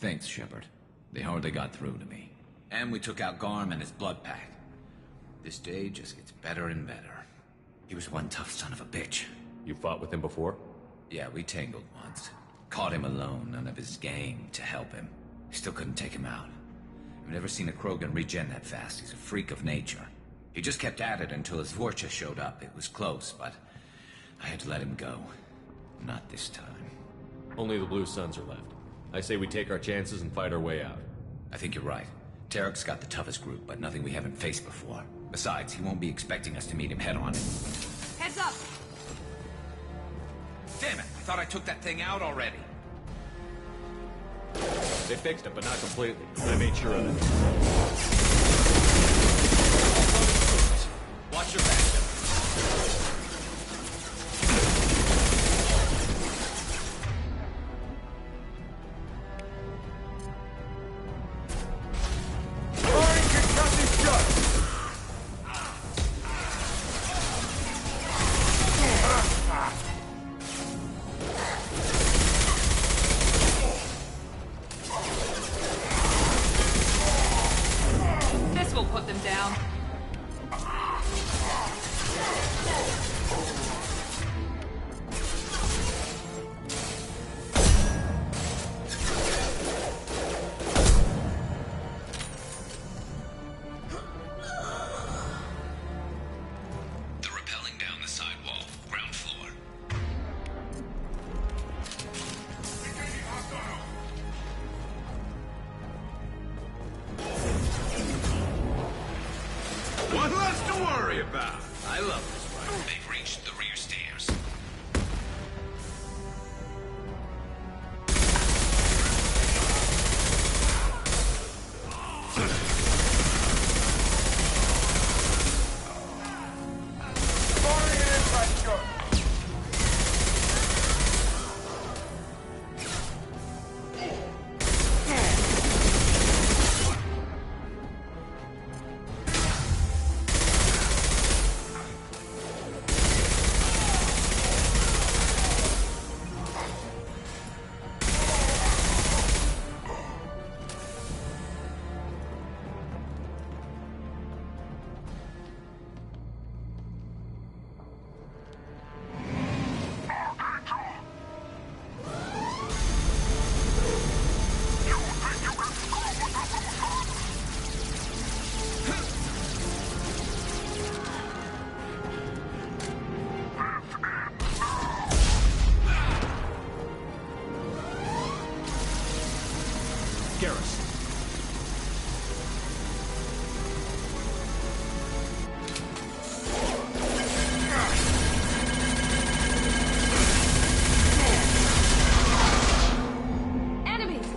S9: Thanks, Shepard. They hardly got through to me. And we took out Garm and his blood pack. This day just gets better and better. He was one tough son of a bitch.
S20: You fought with him before?
S9: Yeah, we tangled once. Caught him alone, none of his gang to help him. Still couldn't take him out. I've never seen a Krogan regen that fast. He's a freak of nature. He just kept at it until his Vorcha showed up. It was close, but I had to let him go. Not this time.
S20: Only the Blue Suns are left. I say we take our chances and fight our way out.
S9: I think you're right. Tarek's got the toughest group, but nothing we haven't faced before. Besides, he won't be expecting us to meet him head-on.
S1: Heads up!
S9: Damn it! I thought I took that thing out already.
S20: They fixed it, but not completely. I made sure of it.
S9: Watch your back.
S1: This will put them down.
S9: They're rappelling down the side wall, ground floor.
S8: One less to worry about. I love this one.
S9: They've reached the rear stairs.
S8: Firing an impact shot.
S20: Garrus.
S1: Enemies!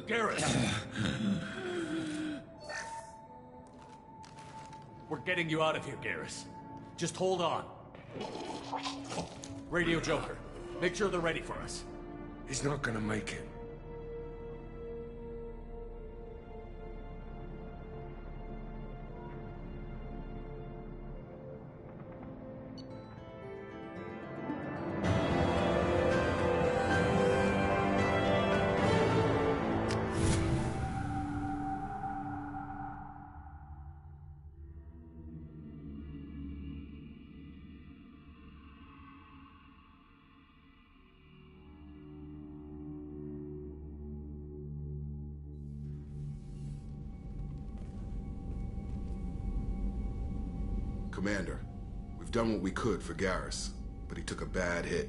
S20: Garrus! We're getting you out of here, Garrus. Just hold on. Radio Joker, make sure they're ready for us.
S23: He's not gonna make it.
S3: Commander, we've done what we could for Garrus, but he took a bad hit.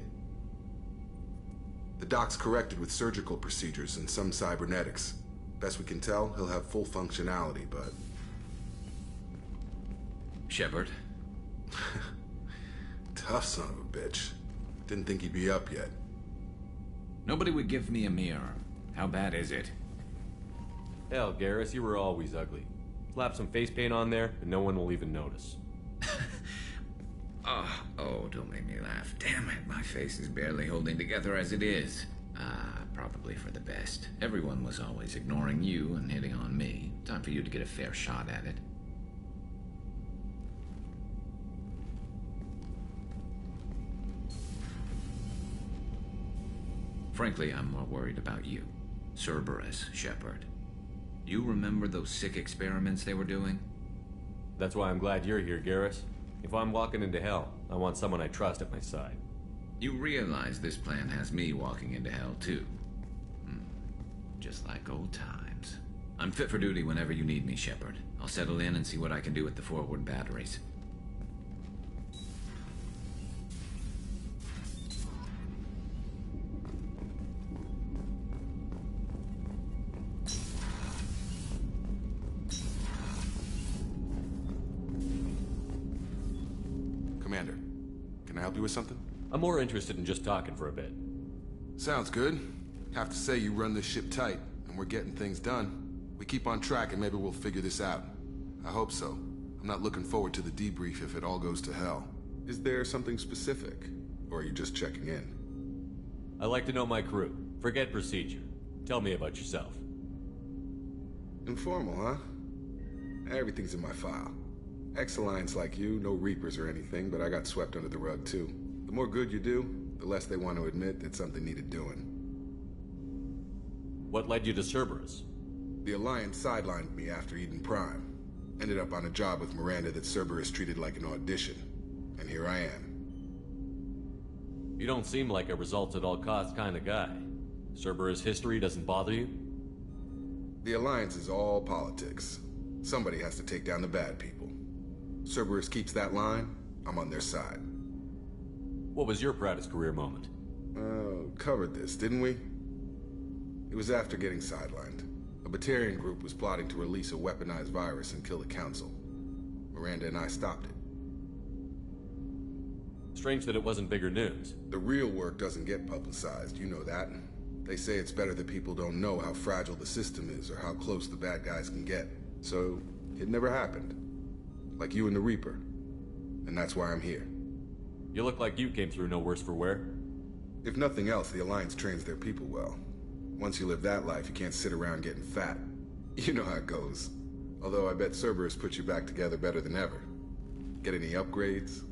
S3: The doc's corrected with surgical procedures and some cybernetics. Best we can tell, he'll have full functionality, but...
S9: Shepard?
S3: Tough son of a bitch. Didn't think he'd be up yet.
S9: Nobody would give me a mirror. How bad is it?
S20: Hell, Garrus, you were always ugly. Slap some face paint on there, and no one will even notice.
S9: Oh, don't make me laugh. Damn it, my face is barely holding together as it is. Probably for the best. Everyone was always ignoring you and hitting on me. Time for you to get a fair shot at it. Frankly, I'm more worried about you. Cerberus, Shepard. You remember those sick experiments they were doing?
S20: That's why I'm glad you're here, Garrus. If I'm walking into hell, I want someone I trust at my side.
S9: You realize this plan has me walking into hell, too. Just like old times. I'm fit for duty whenever you need me, Shepard. I'll settle in and see what I can do with the forward batteries.
S3: Commander, can I help you with something?
S20: I'm more interested in just talking for a bit.
S3: Sounds good. Have to say you run this ship tight, and we're getting things done. We keep on track and maybe we'll figure this out. I hope so. I'm not looking forward to the debrief if it all goes to hell. Is there something specific? Or are you just checking in?
S20: I like to know my crew. Forget procedure. Tell me about yourself.
S3: Informal, huh? Everything's in my file. Ex-Alliance like you, no Reapers or anything, but I got swept under the rug too. The more good you do, the less they want to admit that something needed doing.
S20: What led you to Cerberus?
S3: The Alliance sidelined me after Eden Prime. Ended up on a job with Miranda that Cerberus treated like an audition. And here I am.
S20: You don't seem like a results-at-all-costs kind of guy. Cerberus history doesn't bother you?
S3: The Alliance is all politics. Somebody has to take down the bad people. Cerberus keeps that line, I'm on their side.
S20: What was your proudest career moment?
S3: Covered this, didn't we? It was after getting sidelined. A Batarian group was plotting to release a weaponized virus and kill the Council. Miranda and I stopped it.
S20: Strange that it wasn't bigger news.
S3: The real work doesn't get publicized, you know that. They say it's better that people don't know how fragile the system is or how close the bad guys can get. So, it never happened. Like you and the Reaper. And that's why I'm here.
S20: You look like you came through no worse for wear.
S3: If nothing else, the Alliance trains their people well. Once you live that life, you can't sit around getting fat. You know how it goes. Although I bet Cerberus put you back together better than ever. Get any upgrades?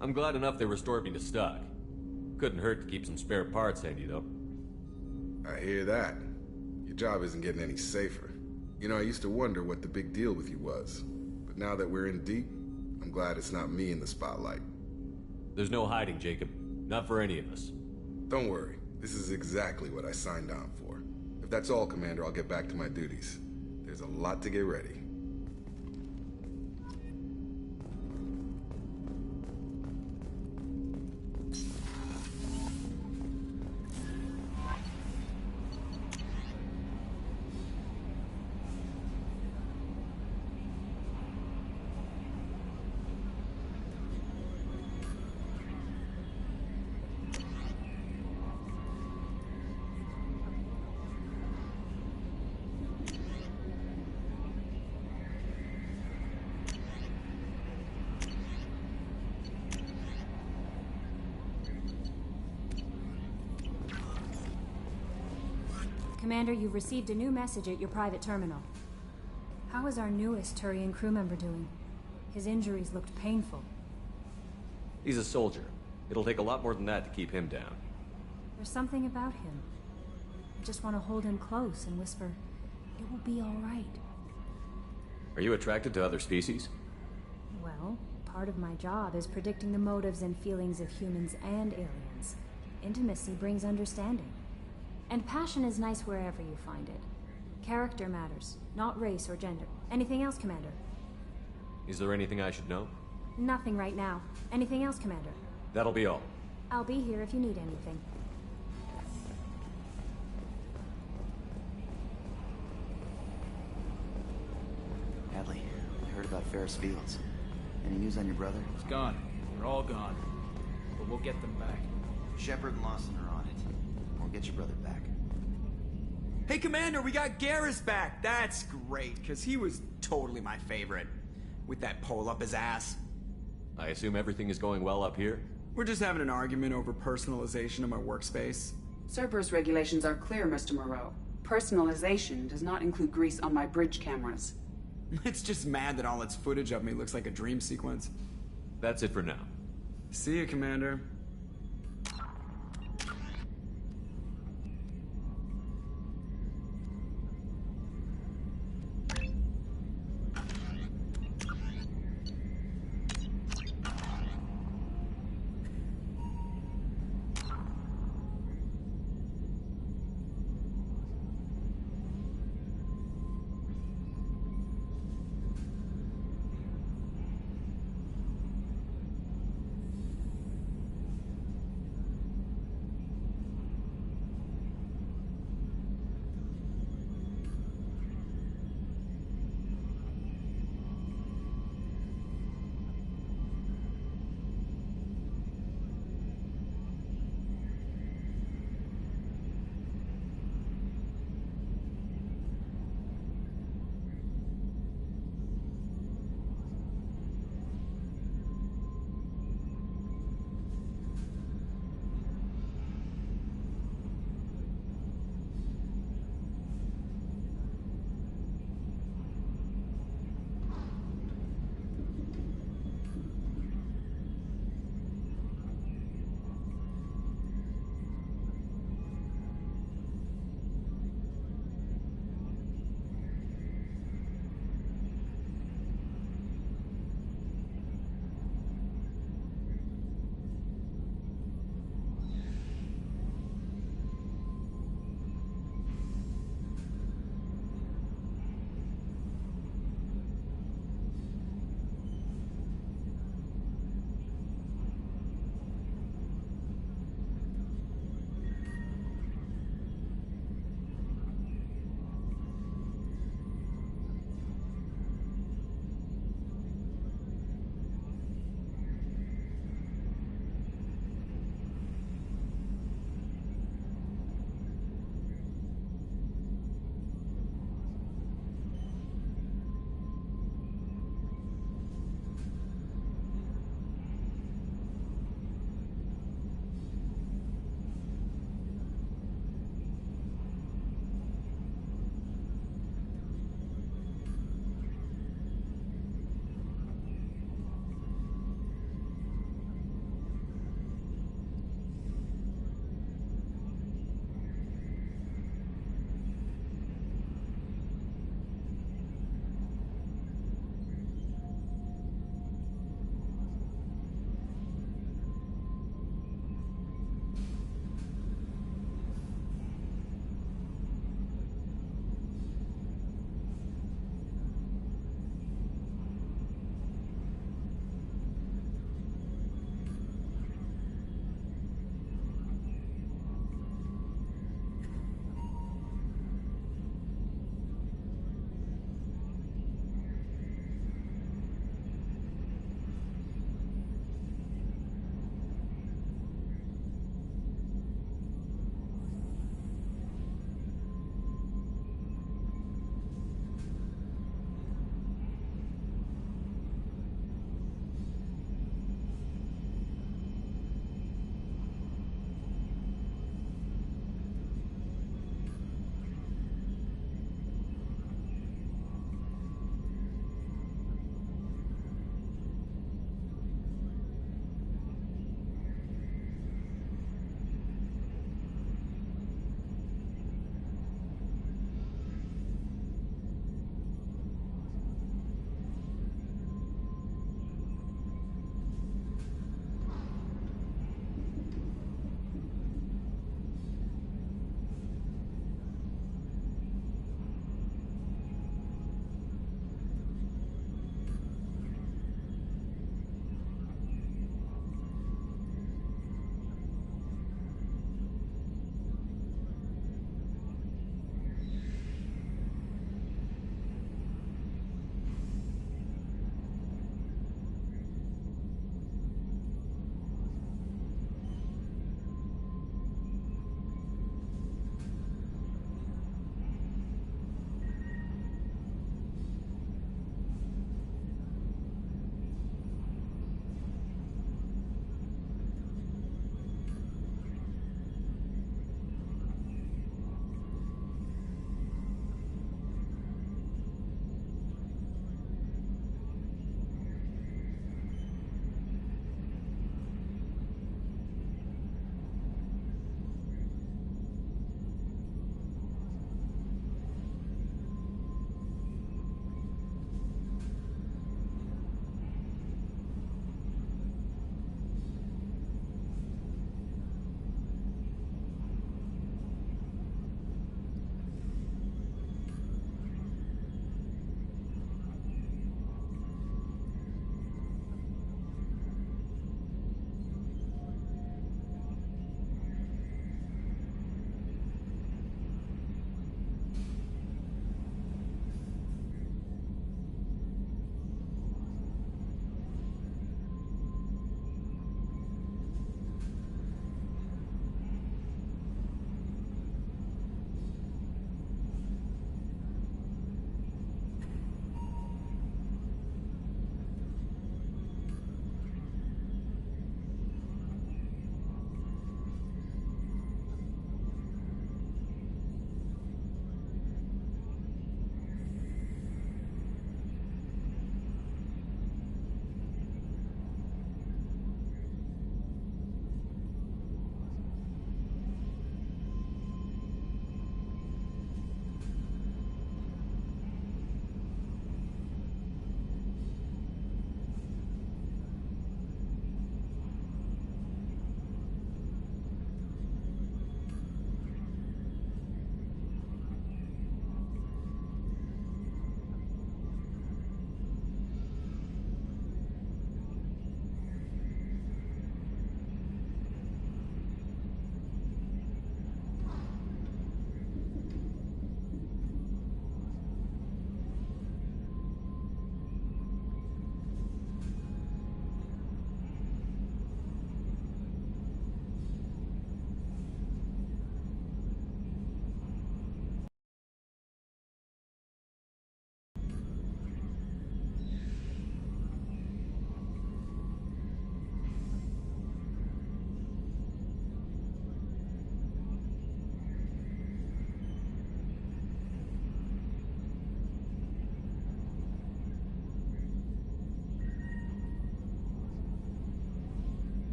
S20: I'm glad enough they restored me to stock. Couldn't hurt to keep some spare parts handy, though.
S3: I hear that. Your job isn't getting any safer. You know, I used to wonder what the big deal with you was. But now that we're in deep, I'm glad it's not me in the spotlight.
S20: There's no hiding, Jacob. Not for any of us.
S3: Don't worry. This is exactly what I signed on for. If that's all, Commander, I'll get back to my duties. There's a lot to get ready.
S15: Commander, you've received a new message at your private terminal. How is our newest Turian crew member doing? His injuries looked painful.
S20: He's a soldier. It'll take a lot more than that to keep him down.
S15: There's something about him. I just want to hold him close and whisper, "It will be all right."
S20: Are you attracted to other species?
S15: Well, part of my job is predicting the motives and feelings of humans and aliens. Intimacy brings understanding. And passion is nice wherever you find it. Character matters, not race or gender. Anything else, Commander?
S20: Is there anything I should know?
S15: Nothing right now. Anything else, Commander?
S20: That'll be all.
S15: I'll be here if you need anything.
S6: Hadley, I heard about Ferris Fields. Any news on your brother?
S17: It's gone. They're all gone. But we'll get them back.
S6: Shepard and Lawson are on it. We'll get your brother back.
S18: Hey, Commander, we got Garrus back. That's great, because he was totally my favorite. With that pole up his ass.
S20: I assume everything is going well up here?
S18: We're just having an argument over personalization of my workspace.
S5: Cerberus regulations are clear, Mr. Moreau. Personalization does not include grease on my bridge cameras.
S18: It's just mad that all its footage of me looks like a dream sequence.
S20: That's it for now.
S18: See you, Commander.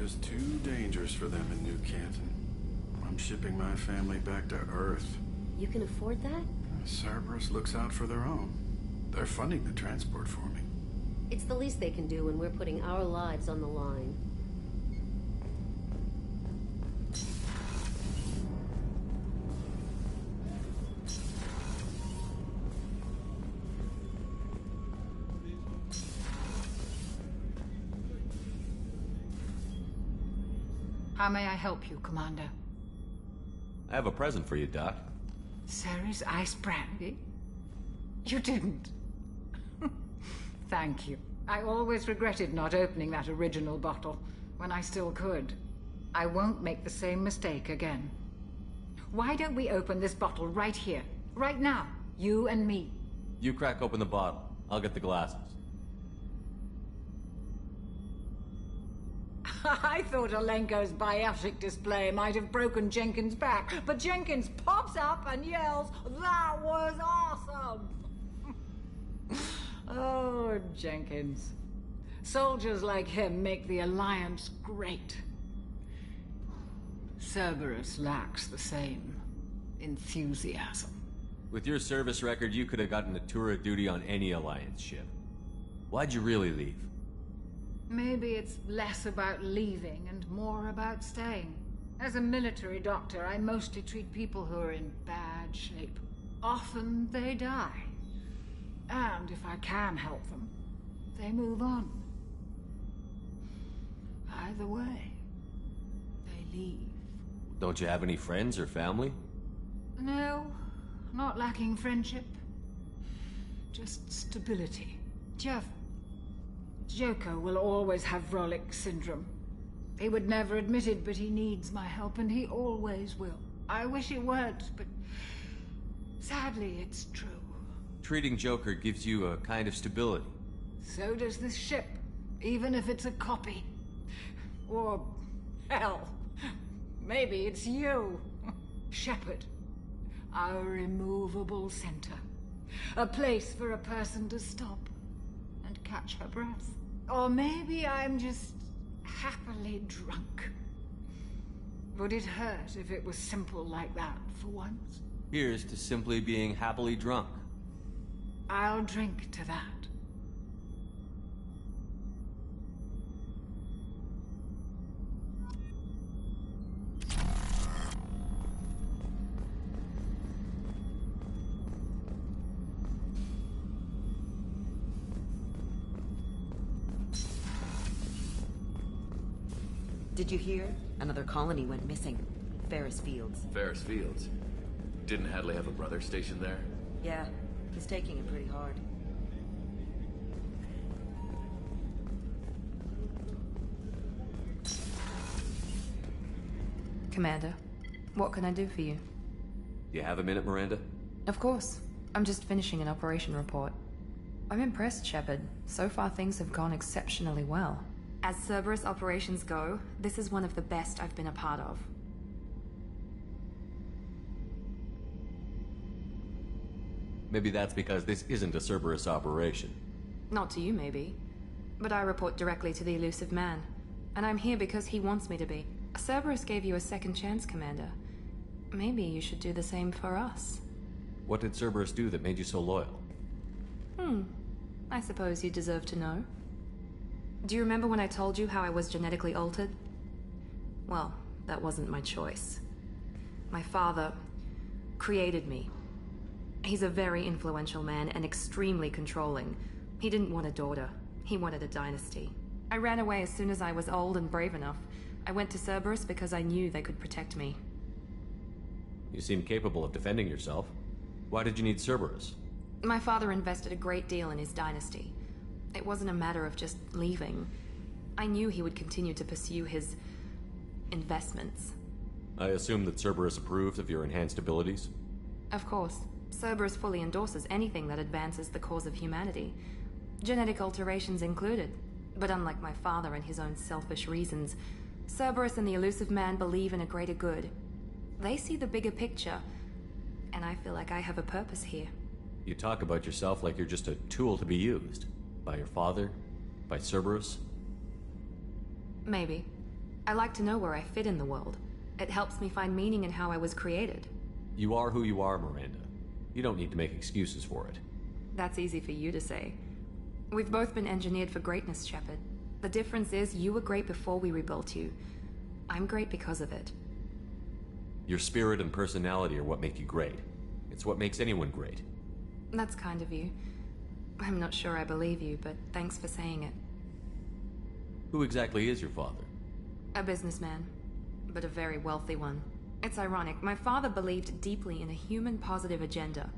S2: just too dangerous for them in New Canton. I'm shipping my family back to Earth.
S11: You can afford that?
S2: Cerberus looks out for their own. They're funding the transport for me.
S11: It's the least they can do when we're putting our lives on the line.
S22: How may I help you, Commander?
S7: I have a present for you, Doc.
S22: Ceres ice brandy? You didn't. Thank you. I always regretted not opening that original bottle when I still could. I won't make the same mistake again. Why don't we open this bottle right here, right now, you and me?
S7: You crack open the bottle. I'll get the glasses.
S22: I thought Alenko's biotic display might have broken Jenkins' back, but Jenkins pops up and yells, "That was awesome!" Oh, Jenkins. Soldiers like him make the Alliance great. Cerberus lacks the same enthusiasm.
S7: With your service record, you could have gotten a tour of duty on any Alliance ship. Why'd you really leave?
S22: Maybe it's less about leaving and more about staying. As a military doctor, I mostly treat people who are in bad shape. Often they die. And if I can help them, they move on. Either way, they leave.
S7: Don't you have any friends or family?
S22: No, not lacking friendship. Just stability. Jeff, Joko will always have Vrolic syndrome. He would never admit it, but he needs my help, and he always will. I wish it weren't, but sadly, it's true.
S7: Treating Joker gives you a kind of stability.
S22: So does this ship, even if it's a copy. Or, hell, maybe it's you. Shepard, our immovable center. A place for a person to stop and catch her breath. Or maybe I'm just happily drunk. Would it hurt if it was simple like that for once?
S7: Here's to simply being happily drunk.
S22: I'll drink to that.
S24: Did you hear? Another colony went missing. Ferris Fields.
S20: Ferris Fields? Didn't Hadley have a brother stationed there?
S24: Yeah, he's taking it pretty hard.
S1: Commander, what can I do for you?
S7: You have a minute, Miranda?
S1: Of course. I'm just finishing an operation report. I'm impressed, Shepard. So far things have gone exceptionally well. As Cerberus operations go, this is one of the best I've been a part of.
S7: Maybe that's because this isn't a Cerberus operation.
S1: Not to you, maybe. But I report directly to the Elusive Man. And I'm here because he wants me to be. Cerberus gave you a second chance, Commander. Maybe you should do the same for us.
S7: What did Cerberus do that made you so loyal?
S1: I suppose you deserve to know. Do you remember when I told you how I was genetically altered? Well, that wasn't my choice. My father created me. He's a very influential man and extremely controlling. He didn't want a daughter. He wanted a dynasty. I ran away as soon as I was old and brave enough. I went to Cerberus because I knew they could protect me.
S7: You seem capable of defending yourself. Why did you need Cerberus?
S1: My father invested a great deal in his dynasty. It wasn't a matter of just leaving. I knew he would continue to pursue his investments.
S7: I assume that Cerberus approved of your enhanced abilities?
S1: Of course. Cerberus fully endorses anything that advances the cause of humanity. Genetic alterations included. But unlike my father and his own selfish reasons, Cerberus and the Elusive Man believe in a greater good. They see the bigger picture, and I feel like I have a purpose here.
S7: You talk about yourself like you're just a tool to be used. By your father? By Cerberus?
S1: Maybe. I like to know where I fit in the world. It helps me find meaning in how I was created.
S20: You are who you are, Miranda. You don't need to make excuses for it.
S1: That's easy for you to say. We've both been engineered for greatness, Shepard. The difference is you were great before we rebuilt you. I'm great because of it.
S20: Your spirit and personality are what make you great. It's what makes anyone great.
S1: That's kind of you. I'm not sure I believe you, but thanks for saying it.
S20: Who exactly is your father?
S1: A businessman, but a very wealthy one. It's ironic, my father believed deeply in a human-positive agenda.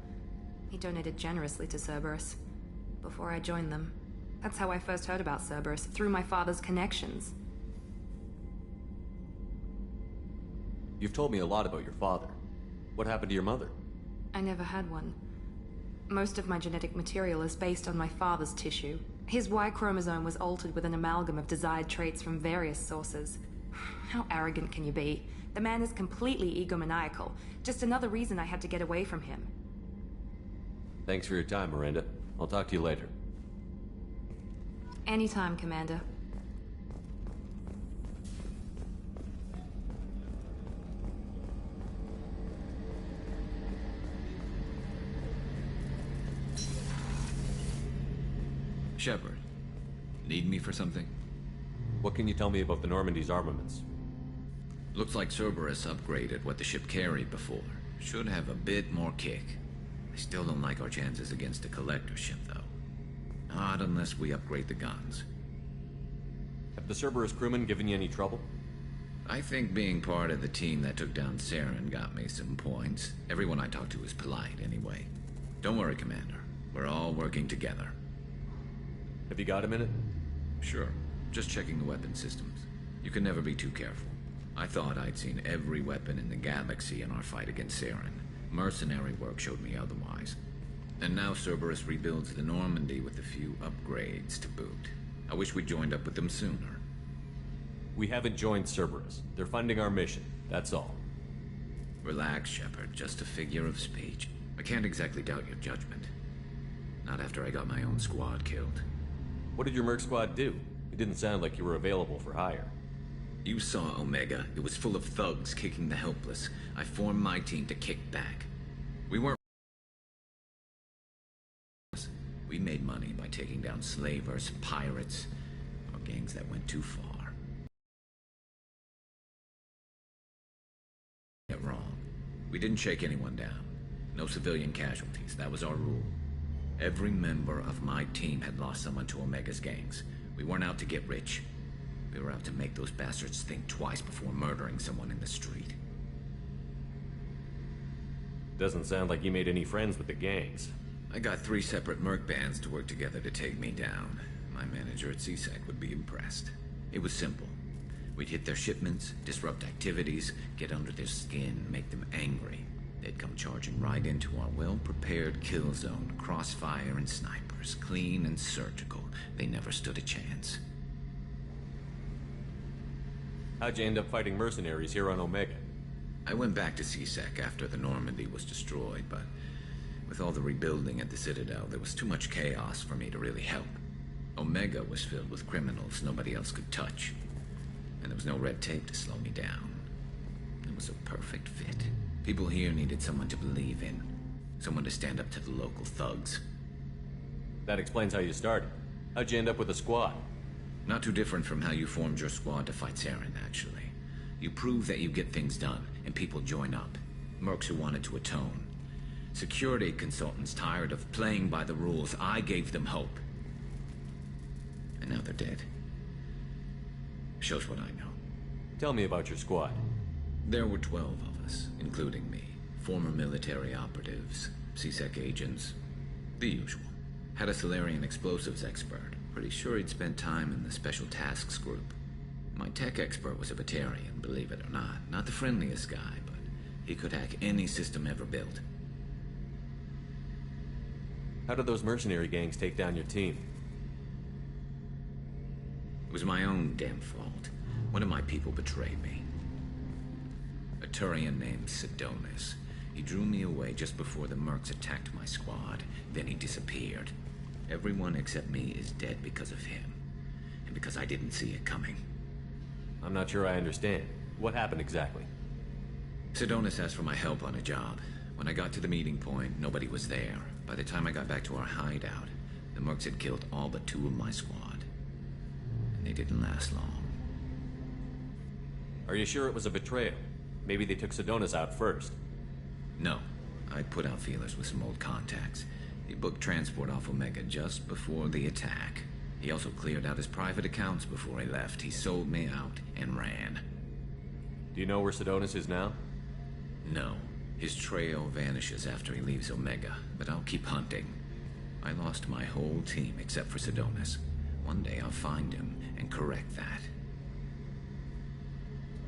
S1: He donated generously to Cerberus before I joined them. That's how I first heard about Cerberus, through my father's connections.
S20: You've told me a lot about your father. What happened to your mother?
S1: I never had one. Most of my genetic material is based on my father's tissue. His Y chromosome was altered with an amalgam of desired traits from various sources. How arrogant can you be? The man is completely egomaniacal. Just another reason I had to get away from him.
S20: Thanks for your time, Miranda. I'll talk to you later.
S1: Anytime, Commander.
S9: Shepard, need me for something?
S20: What can you tell me about the Normandy's armaments?
S9: Looks like Cerberus upgraded what the ship carried before. Should have a bit more kick. I still don't like our chances against a collector ship, though. Not unless we upgrade the guns.
S20: Have the Cerberus crewmen given you any trouble?
S9: I think being part of the team that took down Saren got me some points. Everyone I talked to is polite, anyway. Don't worry, Commander. We're all working together.
S20: Have you got a minute?
S9: Sure. Just checking the weapon systems. You can never be too careful. I thought I'd seen every weapon in the galaxy in our fight against Saren. Mercenary work showed me otherwise. And now Cerberus rebuilds the Normandy with a few upgrades to boot. I wish we'd joined up with them sooner.
S20: We haven't joined Cerberus. They're funding our mission, that's all.
S9: Relax, Shepard. Just a figure of speech. I can't exactly doubt your judgment. Not after I got my own squad killed.
S20: What did your merc squad do? It didn't sound like you were available for hire.
S9: You saw Omega. It was full of thugs kicking the helpless. I formed my team to kick back. We weren't... We made money by taking down slavers, pirates, or gangs that went too far. Get wrong. We didn't shake anyone down. No civilian casualties. That was our rule. Every member of my team had lost someone to Omega's gangs. We weren't out to get rich. We were out to make those bastards think twice before murdering someone in the street.
S20: Doesn't sound like you made any friends with the gangs.
S9: I got 3 separate merc bands to work together to take me down. My manager at CSEC would be impressed. It was simple. We'd hit their shipments, disrupt activities, get under their skin, make them angry. They'd come charging right into our well-prepared kill zone, crossfire and snipers, clean and surgical. They never stood a chance.
S20: How'd you end up fighting mercenaries here on Omega?
S9: I went back to CSEC after the Normandy was destroyed, but with all the rebuilding at the Citadel, there was too much chaos for me to really help. Omega was filled with criminals nobody else could touch, and there was no red tape to slow me down. It was a perfect fit. People here needed someone to believe in, someone to stand up to the local thugs.
S20: That explains how you started. How'd you end up with a squad?
S9: Not too different from how you formed your squad to fight Saren, actually. You prove that you get things done, and people join up. Mercs who wanted to atone. Security consultants tired of playing by the rules. I gave them hope. And now they're dead. Shows what I know.
S20: Tell me about your squad.
S9: There were 12 of us, including me. Former military operatives, CSEC agents, the usual. Had a Solarian explosives expert. Pretty sure he'd spent time in the Special Tasks Group. My tech expert was a Batarian, believe it or not. Not the friendliest guy, but he could hack any system ever built.
S20: How did those mercenary gangs take down your team?
S9: It was my own damn fault. One of my people betrayed me. A Turian named Sidonis. He drew me away just before the mercs attacked my squad. Then he disappeared. Everyone except me is dead because of him. And because I didn't see it coming.
S7: I'm not sure I understand. What happened exactly?
S9: Sedonis asked for my help on a job. When I got to the meeting point, nobody was there. By the time I got back to our hideout, the mercs had killed all but 2 of my squad. And they didn't last long.
S7: Are you sure it was a betrayal? Maybe they took Sedonis out first.
S9: No. I put out feelers with some old contacts. He booked transport off Omega just before the attack. He also cleared out his private accounts before he left. He sold me out and ran.
S7: Do you know where Sedonis is now?
S9: No. His trail vanishes after he leaves Omega, but I'll keep hunting. I lost my whole team except for Sedonis. One day I'll find him and correct that.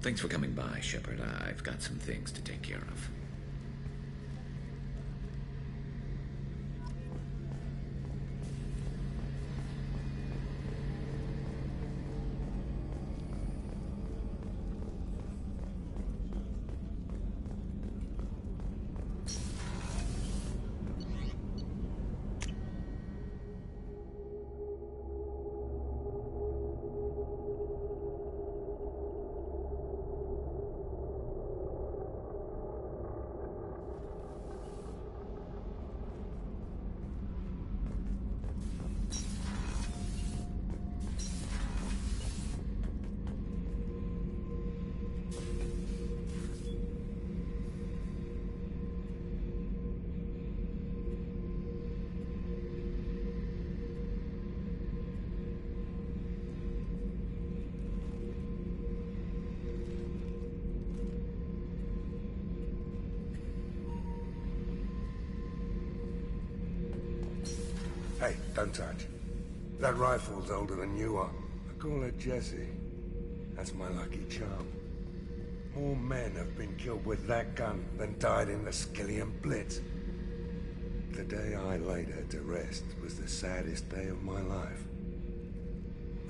S9: Thanks for coming by, Shepard. I've got some things to take care of.
S23: Hey, don't touch. That rifle's older than you are. I call her Jessie. That's my lucky charm. More men have been killed with that gun than died in the Skillian Blitz. The day I laid her to rest was the saddest day of my life.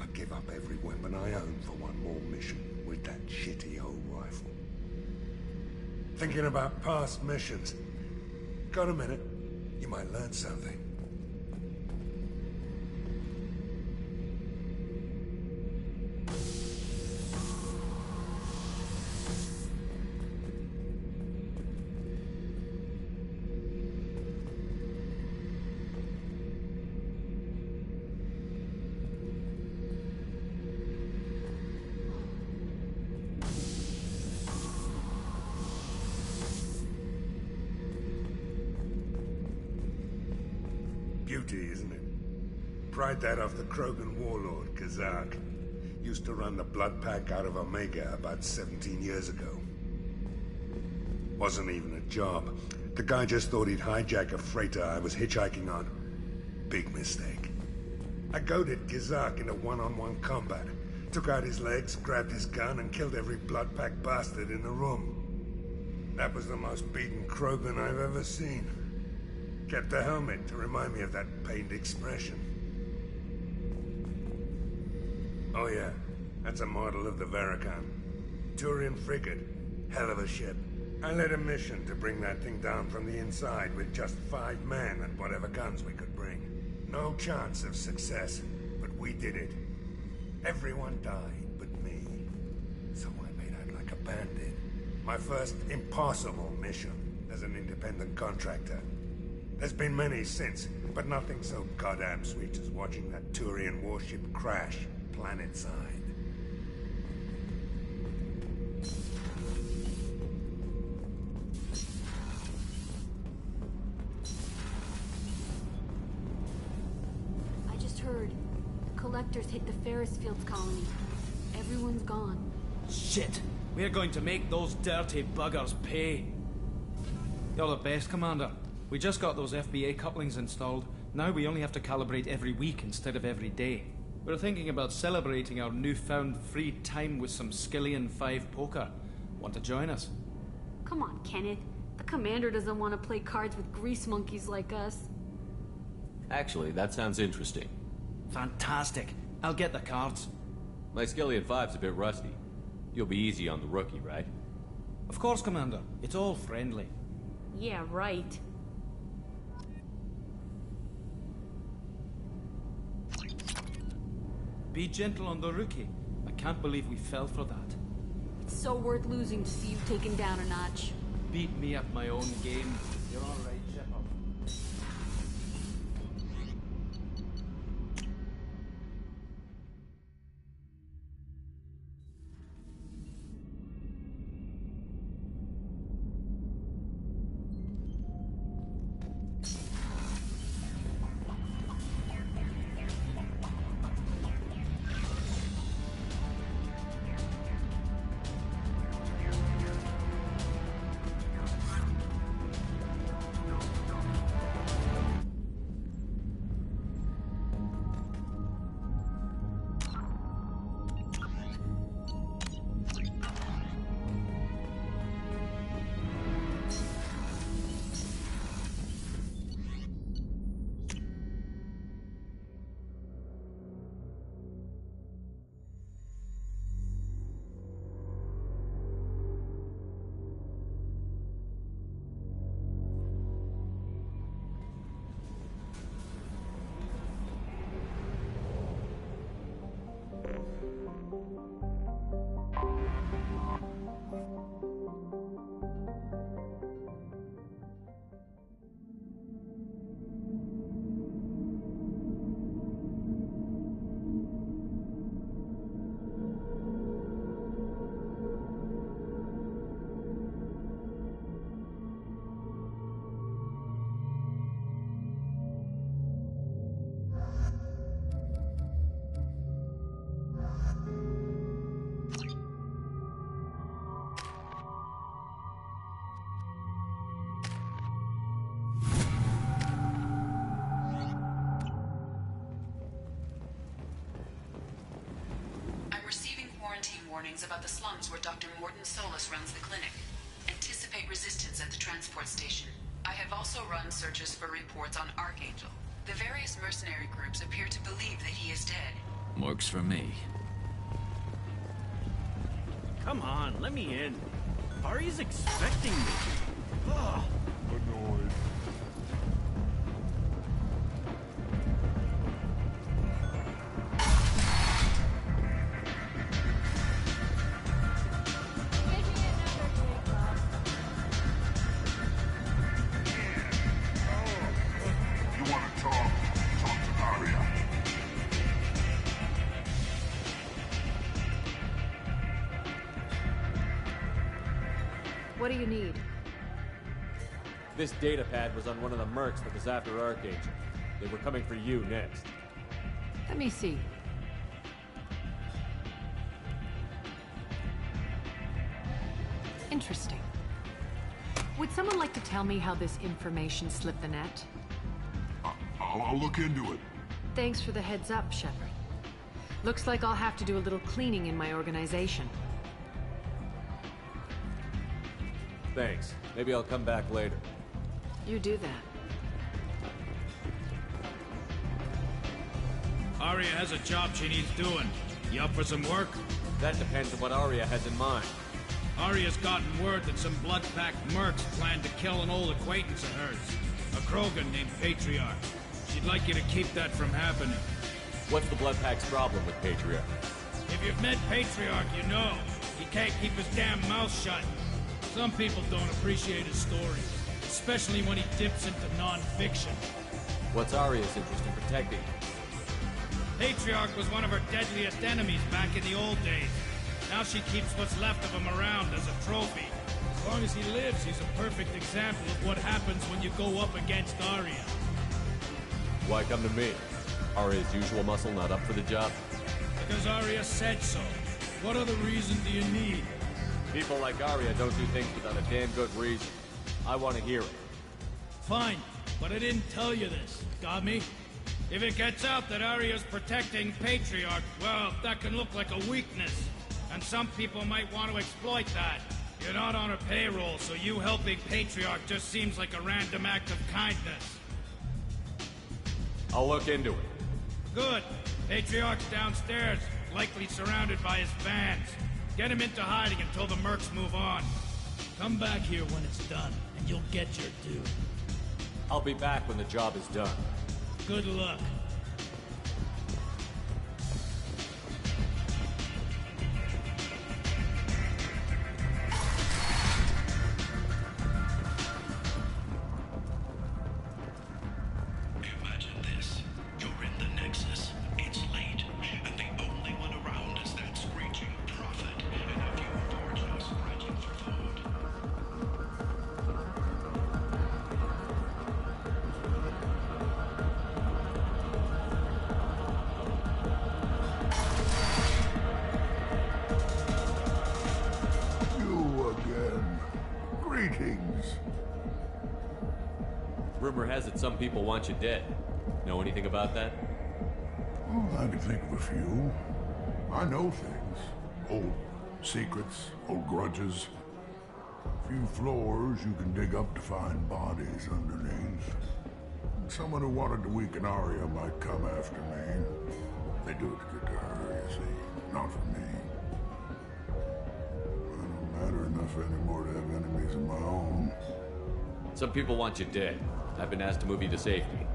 S23: I'd give up every weapon I own for one more mission with that shitty old rifle. Thinking about past missions. Got a minute? You might learn something. Beauty, isn't it? Pried that off the Krogan warlord, Kazak. Used to run the blood pack out of Omega about 17 years ago. Wasn't even a job. The guy just thought he'd hijack a freighter I was hitchhiking on. Big mistake. I goaded Kazak into one-on-one combat. Took out his legs, grabbed his gun, and killed every blood pack bastard in the room. That was the most beaten Krogan I've ever seen. Kept a helmet to remind me of that pained expression. Oh yeah, that's a model of the Veracon. Turian frigate. Hell of a ship. I led a mission to bring that thing down from the inside with just 5 men and whatever guns we could bring. No chance of success, but we did it. Everyone died but me. So I made out like a bandit. My first impossible mission as an independent contractor. There's been many since, but nothing so goddamn sweet as watching that Turian warship crash planet-side.
S4: I just heard. The collectors hit the Ferris Fields colony. Everyone's gone.
S17: Shit! We're going to make those dirty buggers pay. You're the best, Commander. We just got those FBA couplings installed. Now we only have to calibrate every week instead of every day. We're thinking about celebrating our newfound free time with some Skillian 5 poker. Want to join us?
S4: Come on, Kenneth. The commander doesn't want to play cards with grease monkeys like us.
S7: Actually, that sounds interesting.
S17: Fantastic. I'll get the cards.
S7: My Skillian 5's a bit rusty. You'll be easy on the rookie, right?
S17: Of course, Commander. It's all friendly.
S4: Yeah, right.
S17: Be gentle on the rookie. A can't believe we fell for that.
S4: It's so worth losing to see you taken down a notch.
S17: Beat me at my own game. You're all right, Shepard.
S5: Warnings about the slums where Dr. Morton Solus runs the clinic. Anticipate resistance at the transport station. I have also run searches for reports on Archangel. The various mercenary groups appear to believe that he is dead.
S9: Works for me.
S10: Come on, let me in. Ari's expecting me. Ugh.
S12: Annoyed.
S1: What do you need?
S20: This data pad was on one of the mercs that was after Archangel. They were coming for you next.
S22: Let me see. Interesting. Would someone like to tell me how this information slipped the net?
S12: I'll look into it.
S22: Thanks for the heads up, Shepard. Looks like I'll have to do a little cleaning in my organization.
S20: Thanks. Maybe I'll come back later.
S22: You do that.
S10: Aria has a job she needs doing. You up for some work?
S20: That depends on what Aria has in mind.
S10: Aria's gotten word that some blood-packed mercs plan to kill an old acquaintance of hers. A Krogan named Patriarch. She'd like you to keep that from happening.
S20: What's the Bloodpack's problem with Patriarch?
S10: If you've met Patriarch, you know. He can't keep his damn mouth shut. Some people don't appreciate his stories, especially when he dips into non-fiction.
S20: What's Aria's interest in protecting him?
S10: Patriarch was one of her deadliest enemies back in the old days. Now she keeps what's left of him around as a trophy. As long as he lives, he's a perfect example of what happens when you go up against Aria.
S20: Why come to me? Aria's usual muscle not up for the job?
S10: Because Aria said so. What other reason do you need?
S20: People like Aria don't do things without a damn good reason. I want to hear it.
S10: Fine, but I didn't tell you this. Got me? If it gets out that Aria's protecting Patriarch, well, that can look like a weakness. And some people might want to exploit that. You're not on her payroll, so you helping Patriarch just seems like a random act of kindness.
S20: I'll look into it.
S10: Good. Patriarch's downstairs, likely surrounded by his fans. Get him into hiding until the mercs move on. Come back here when it's done, and you'll get your due.
S20: I'll be back when the job is done.
S10: Good luck.
S20: Rumor has it some people want you dead. Know anything about that?
S12: Oh, I can think of a few. I know things. Old secrets, old grudges. A few floors you can dig up to find bodies underneath. Someone who wanted to weaken Arya might come after me. They do it to get to her, you see, not for me. I don't matter enough anymore to have enemies of my own.
S20: Some people want you dead. I've been asked to move you to safety.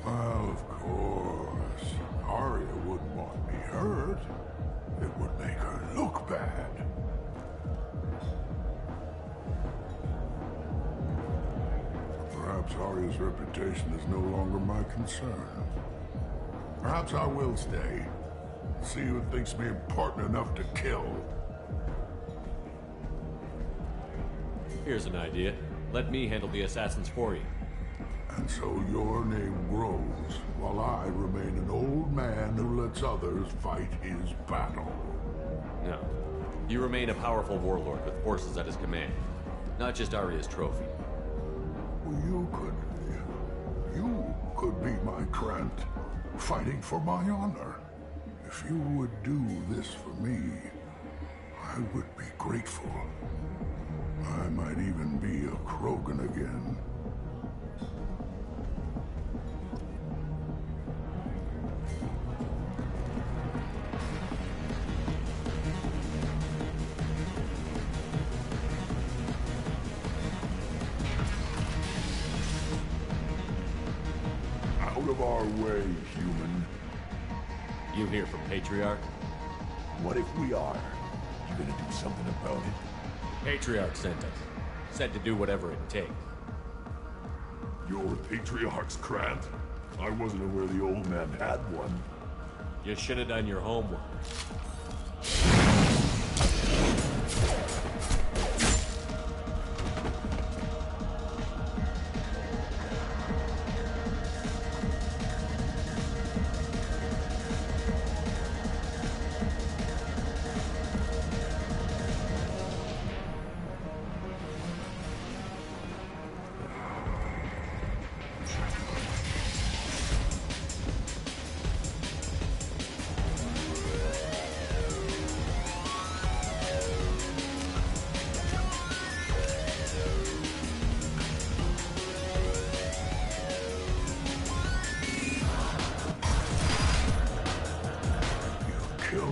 S12: Well, of course. Arya wouldn't want me hurt. It would make her look bad. Perhaps Arya's reputation is no longer my concern. Perhaps I will stay. See who thinks me important enough to kill.
S20: Here's an idea. Let me handle the assassins for you.
S12: And so your name grows, while I remain an old man who lets others fight his battle.
S20: No. You remain a powerful warlord with forces at his command. Not just Arya's trophy.
S12: Well, you could be my Krant, fighting for my honor. If you would do this for me, I would be grateful. I might even be a Krogan again. Out of our way, human.
S20: You here from Patriarch?
S12: What if we are? You gonna do something about it?
S20: Patriarch sent us. Said to do whatever it takes.
S12: You're Patriarch's Krant? I wasn't aware the old man had one.
S20: You should have done your homework.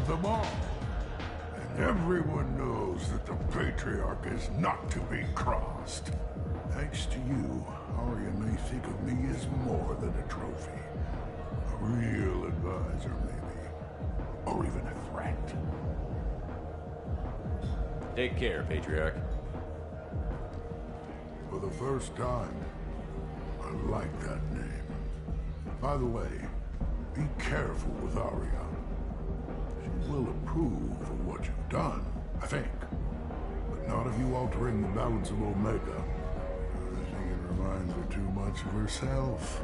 S12: Them all. And everyone knows that the Patriarch is not to be crossed. Thanks to you, Arya may think of me as more than a trophy. A real advisor, maybe. Or even a threat.
S20: Take care, Patriarch.
S12: For the first time, I like that name. By the way, be careful with Arya. She will approve of what you've done, I think. But not of you altering the balance of Omega. I think it reminds her too much of herself.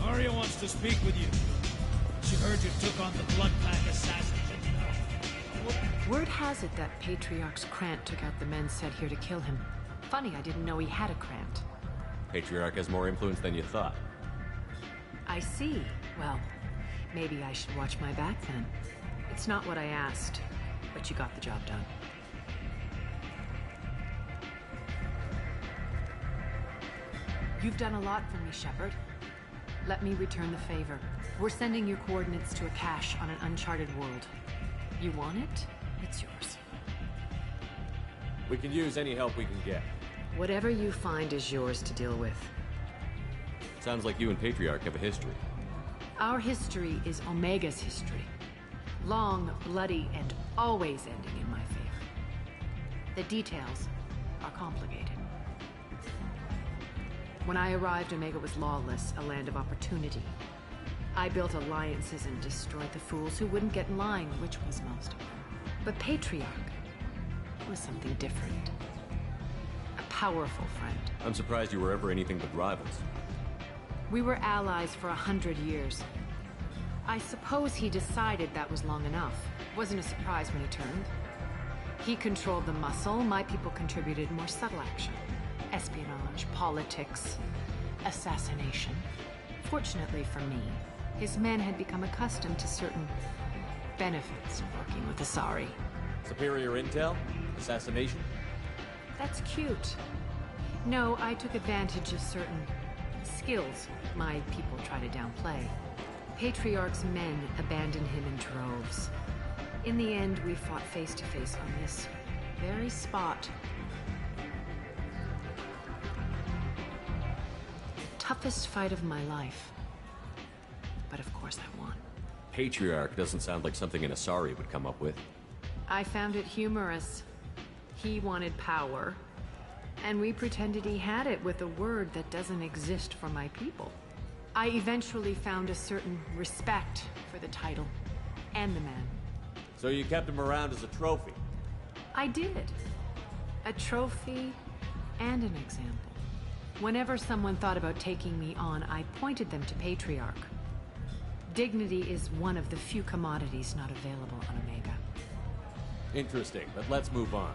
S10: Arya wants to speak with you. She heard you took on the Blood Pack assassins.
S14: Word has it that Patriarch's Krant took out the men sent here to kill him. Funny, I didn't know he had a Krant.
S20: Patriarch has more influence than you thought.
S14: I see. Well, maybe I should watch my back then. It's not what I asked, but you got the job done. You've done a lot for me, Shepard. Let me return the favor. We're sending your coordinates to a cache on an uncharted world. You want it? It's yours.
S20: We can use any help we can get.
S14: Whatever you find is yours to deal with.
S20: Sounds like you and Patriarch have a history.
S14: Our history is Omega's history. Long, bloody, and always ending in my favor. The details are complicated. When I arrived, Omega was lawless, a land of opportunity. I built alliances and destroyed the fools who wouldn't get in line, which was most of them. But Patriarch was something different. A powerful friend.
S7: I'm surprised you were ever anything but rivals.
S14: We were allies for 100 years. I suppose he decided that was long enough. Wasn't a surprise when he turned. He controlled the muscle, my people contributed more subtle action. Espionage, politics, assassination. Fortunately for me, his men had become accustomed to certain benefits of working with Asari.
S20: Superior intel? Assassination?
S14: That's cute. No, I took advantage of certain skills my people try to downplay. Patriarch's men abandoned him in droves. In the end, we fought face to face on this very spot. Toughest fight of my life. But of course I won.
S7: Patriarch doesn't sound like something an Asari would come up with.
S14: I found it humorous. He wanted power, and we pretended he had it with a word that doesn't exist for my people. I eventually found a certain respect for the title and the man.
S20: So you kept him around as a trophy?
S14: I did. A trophy and an example. Whenever someone thought about taking me on, I pointed them to Patriarch. Dignity is one of the few commodities not available on Omega.
S20: Interesting, but let's move on.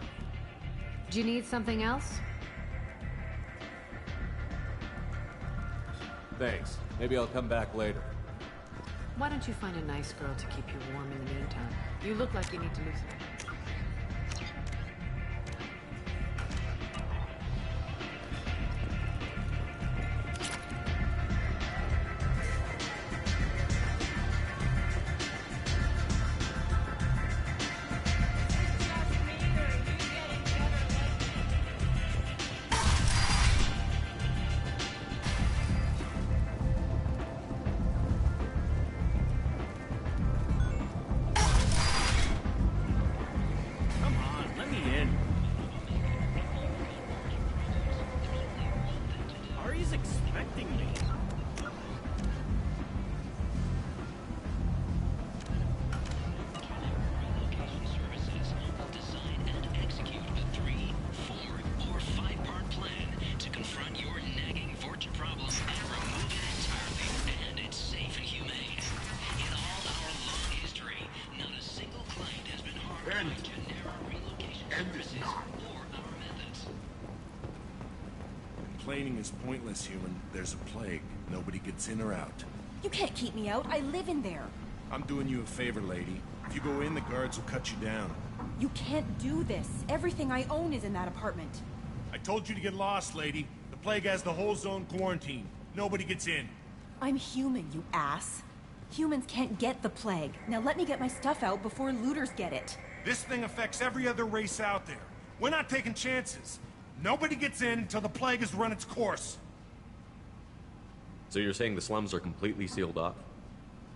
S14: Do you need something else?
S20: Thanks. Maybe I'll come back later.
S14: Why don't you find a nice girl to keep you warm in the meantime? You look like you need to lose weight.
S23: Complaining is pointless, human. There's a plague. Nobody gets in or out.
S13: You can't keep me out. I live in there.
S23: I'm doing you a favor, lady. If you go in, the guards will cut you down.
S13: You can't do this. Everything I own is in that apartment.
S23: I told you to get lost, lady. The plague has the whole zone quarantined. Nobody gets in.
S13: I'm human, you ass. Humans can't get the plague. Now let me get my stuff out before looters get it.
S23: This thing affects every other race out there. We're not taking chances. Nobody gets in until the plague has run its course.
S7: So you're saying the slums are completely sealed off?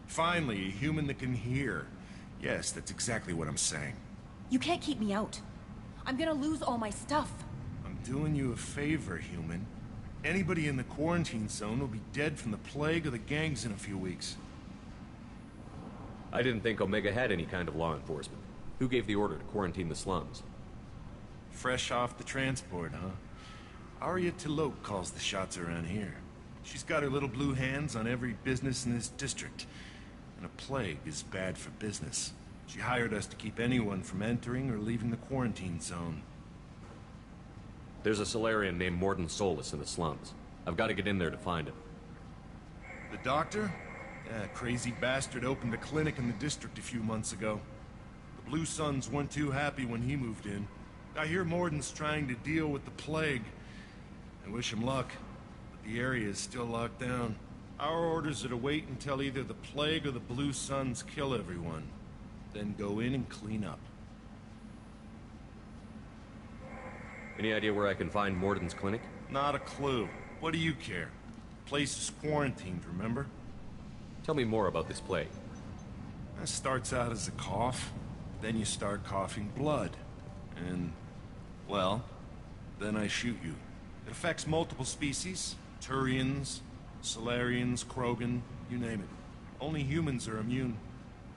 S23: Finally, a human that can hear. Yes, that's exactly what I'm saying.
S13: You can't keep me out. I'm gonna lose all my stuff.
S23: I'm doing you a favor, human. Anybody in the quarantine zone will be dead from the plague or the gangs in a few weeks.
S7: I didn't think Omega had any kind of law enforcement. Who gave the order to quarantine the slums?
S23: Fresh off the transport, huh? Arya Tilok calls the shots around here. She's got her little blue hands on every business in this district. And a plague is bad for business. She hired us to keep anyone from entering or leaving the quarantine zone.
S7: There's a Solarian named Morden Solus in the slums. I've got to get in there to find him.
S23: The doctor? Yeah, crazy bastard opened a clinic in the district a few months ago. The Blue Suns weren't too happy when he moved in. I hear Morden's trying to deal with the plague. I wish him luck, but the area is still locked down. Our orders are to wait until either the plague or the Blue Suns kill everyone. Then go in and clean up.
S7: Any idea where I can find Morden's clinic?
S23: Not a clue. What do you care? The place is quarantined, remember?
S7: Tell me more about this plague.
S2: It starts out as a cough, then you start coughing blood. And, well, then I shoot you. It affects multiple species. Turians, Solarians, Krogan, you name it. Only humans are immune.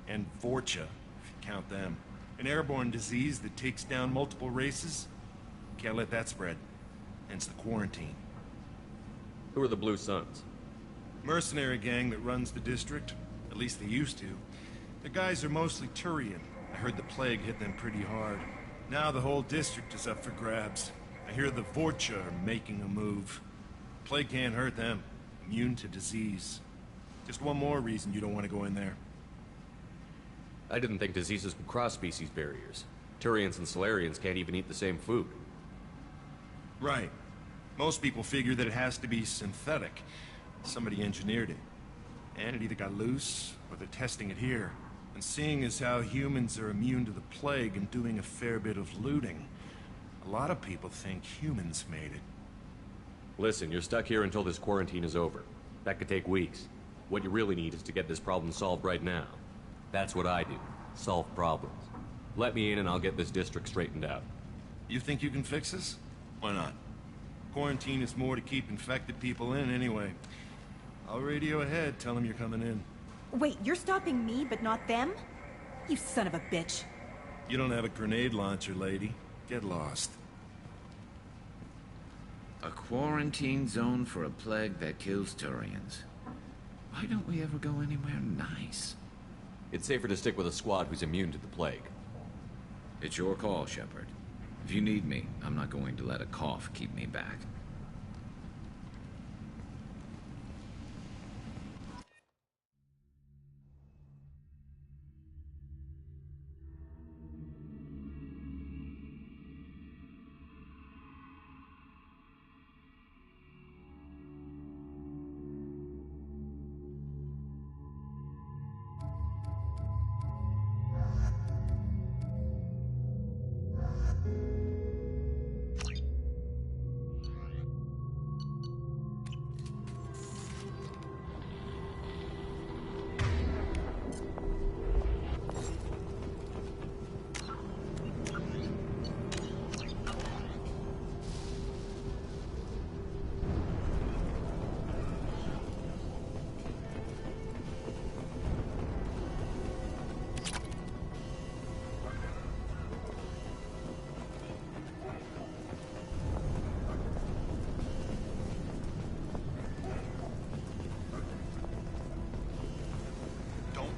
S2: And Vorcha, if you count them. An airborne disease that takes down multiple races. Can't let that spread. Hence the quarantine.
S7: Who are the Blue Suns?
S2: Mercenary gang that runs the district. At least they used to. The guys are mostly Turian. I heard the plague hit them pretty hard. Now the whole district is up for grabs. I hear the Vorcha are making a move. Plague can't hurt them. Immune to disease. Just one more reason you don't want to go in there.
S7: I didn't think diseases could cross species barriers. Turians and Solarians can't even eat the same food.
S2: Right. Most people figure that it has to be synthetic. Somebody engineered it. And it either got loose, or they're testing it here. And seeing as how humans are immune to the plague and doing a fair bit of looting, a lot of people think humans made it.
S7: Listen, you're stuck here until this quarantine is over. That could take weeks. What you really need is to get this problem solved right now. That's what I do. Solve problems. Let me in and I'll get this district straightened out.
S2: You think you can fix this? Why not? Quarantine is more to keep infected people in anyway. I'll radio ahead, tell them you're coming in.
S13: Wait, you're stopping me, but not them? You son of a bitch.
S2: You don't have a grenade launcher, lady. Get lost.
S9: A quarantine zone for a plague that kills Turians. Why don't we ever go anywhere nice?
S7: It's safer to stick with a squad who's immune to the plague.
S9: It's your call, Shepard. If you need me, I'm not going to let a cough keep me back.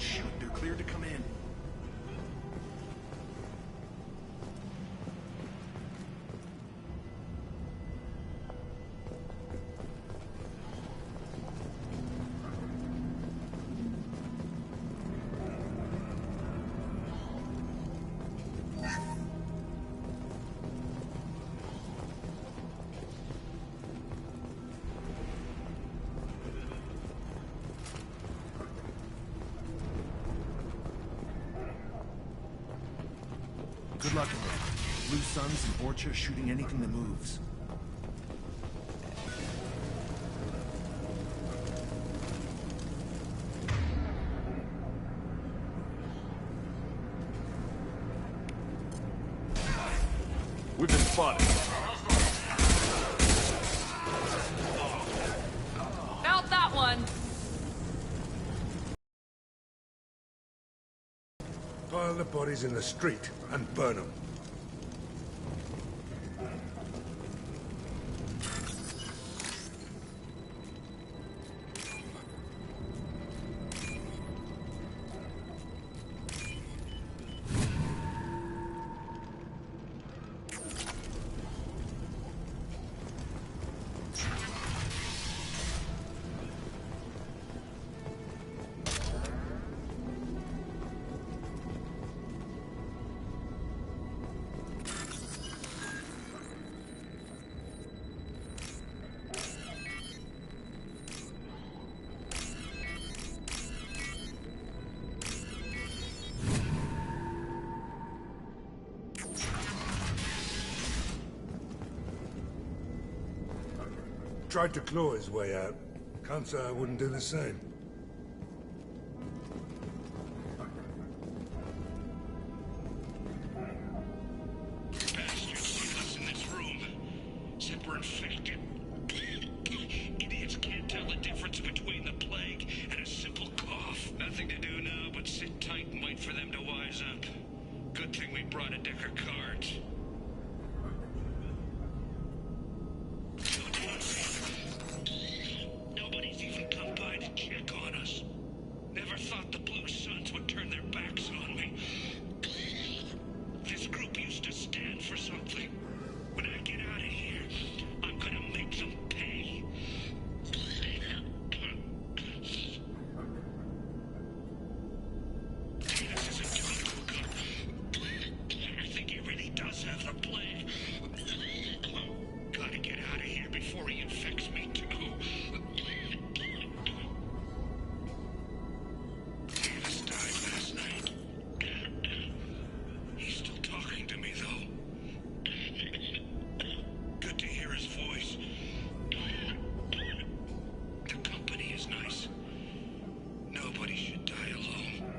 S2: Shoot, they're clear to come in. Good luck with that. Blue Suns and Vorcha shooting anything that moves.
S7: We've been spotted.
S1: Felt that one.
S23: Pile the bodies in the street and burn them. Tried to claw his way out. Can't say I wouldn't do the same.
S8: infected. Idiots can't tell the difference between the plague and a simple cough. Nothing to do now but sit tight and wait for them to wise up. Good thing we brought a deck of cards. Nobody's even come by to check on us. Never thought the Blue Suns would turn their backs on me. This group used to stand for something. When I get out of here, I'm gonna make them pay. This isn't too good. I think he really does have the plague. Gotta get out of here before he infects me too. Davis died last night. He's still talking to me, though. Good to hear his voice. The company is nice. Nobody should die alone.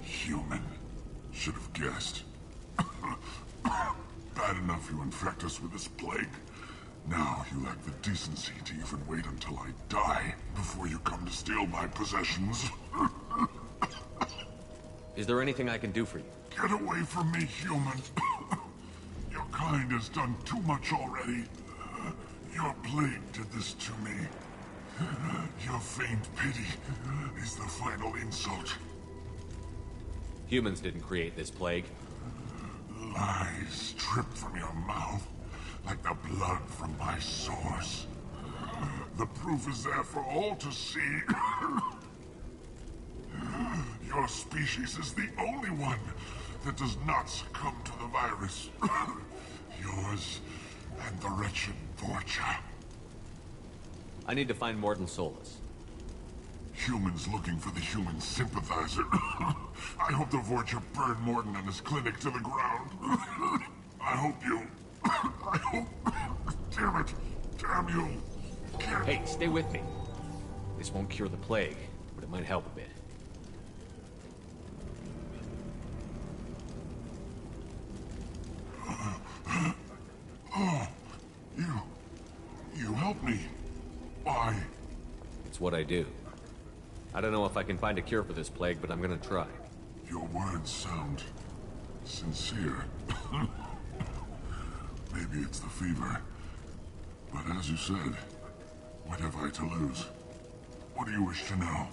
S12: Human. Should have guessed. Bad enough you infect us with this plague. Now you lack the decency to even wait until I die before you come to steal my possessions.
S7: Is there anything I can do for you?
S12: Get away from me, human. Your kind has done too much already. Your plague did this to me. Your feigned pity is the final insult.
S7: Humans didn't create this plague.
S12: Lies drip from your mouth like the blood from my sores. The proof is there for all to see. Your species is the only one that does not succumb to the virus. Yours and the wretched Vorcha.
S7: I need to find Morden Solus.
S12: Humans looking for the human sympathizer. I hope the Vorcha burn Morden and his clinic to the ground. I hope you... I hope... Damn it. Damn you.
S7: Hey, stay with me. This won't cure the plague, but it might help a bit.
S12: Oh, you helped me. Why?
S7: It's what I do. I don't know if I can find a cure for this plague, but I'm gonna try.
S12: Your words sound sincere. Maybe it's the fever. But as you said, what have I to lose? What do you wish to know?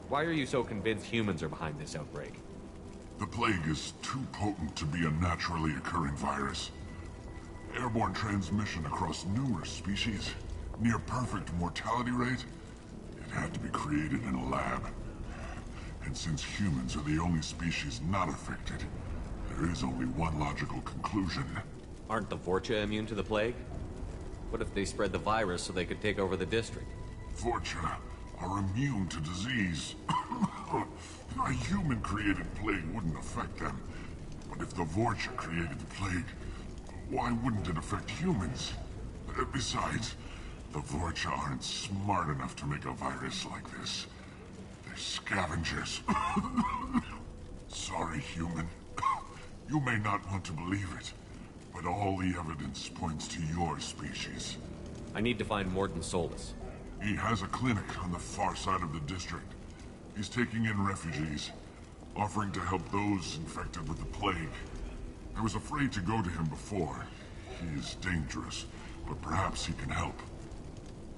S7: Why are you so convinced humans are behind this outbreak?
S12: The plague is too potent to be a naturally occurring virus. Airborne transmission across numerous species, near perfect mortality rate. It had to be created in a lab. And since humans are the only species not affected, there is only one logical conclusion.
S7: Aren't the Vorcha immune to the plague? What if they spread the virus so they could take over the district?
S12: Vorcha are immune to disease. A human-created plague wouldn't affect them. But if the Vorcha created the plague, why wouldn't it affect humans? Besides, the Vorcha aren't smart enough to make a virus like this. They're scavengers. Sorry, human. You may not want to believe it, but all the evidence points to your species.
S7: I need to find Morden Solus.
S12: He has a clinic on the far side of the district. He's taking in refugees, offering to help those infected with the plague. I was afraid to go to him before. He is dangerous, but perhaps he can help.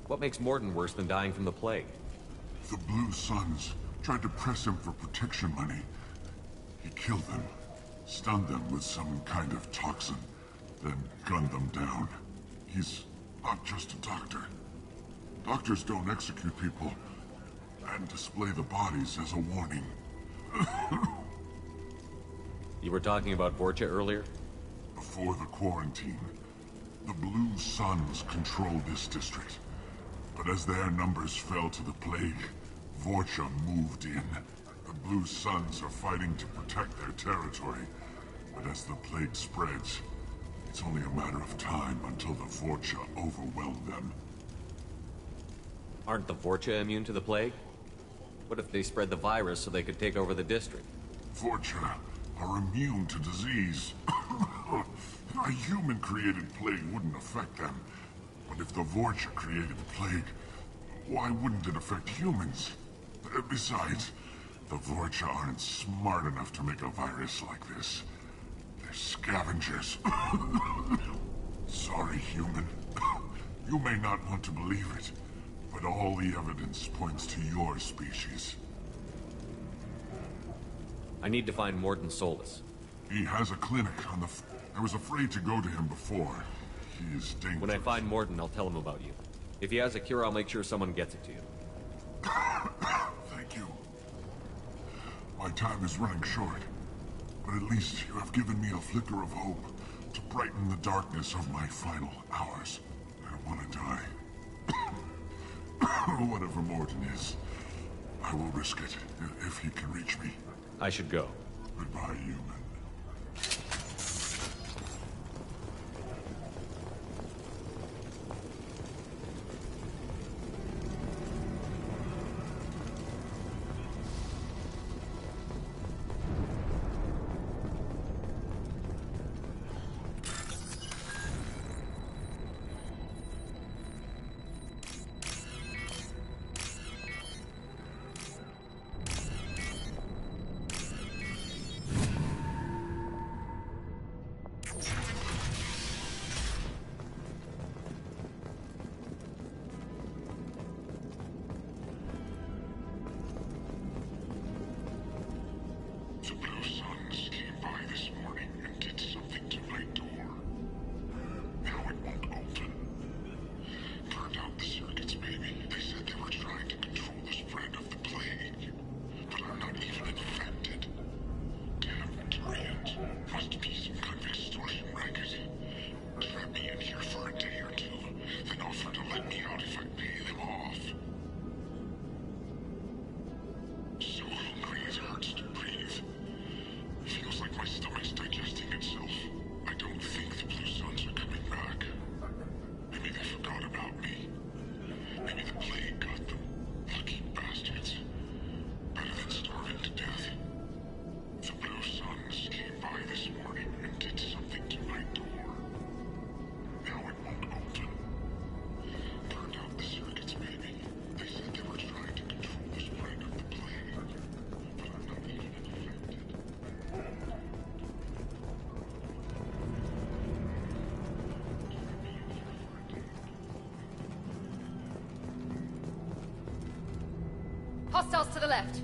S7: What makes Morden worse than dying from the plague?
S12: The Blue Suns tried to press him for protection money. He killed them, stunned them with some kind of toxin, then gunned them down. He's not just a doctor. Doctors don't execute people and display the bodies as a warning.
S7: You were talking about Vorcha earlier?
S12: Before the quarantine, the Blue Suns controlled this district. But as their numbers fell to the plague, Vorcha moved in. The Blue Suns are fighting to protect their territory. But as the plague spreads, it's only a matter of time until the Vorcha overwhelm them.
S7: Aren't the Vorcha immune to the plague? What if they spread the virus so they could take over the district?
S12: Vorcha are immune to disease. A human-created plague wouldn't affect them. But if the Vorcha created the plague, why wouldn't it affect humans? Besides, the Vorcha aren't smart enough to make a virus like this. They're scavengers. Sorry, human. You may not want to believe it, but all the evidence points to your species.
S7: I need to find Morton Solus.
S12: He has a clinic on the... I was afraid to go to him before. He is dangerous.
S7: When I find Morton, I'll tell him about you. If he has a cure, I'll make sure someone gets it to you.
S12: Thank you. My time is running short, but at least you have given me a flicker of hope to brighten the darkness of my final hours. I don't want to die. Whatever Morton is, I will risk it if he can reach me.
S7: I should go.
S12: Goodbye, human.
S1: Hostiles to the left.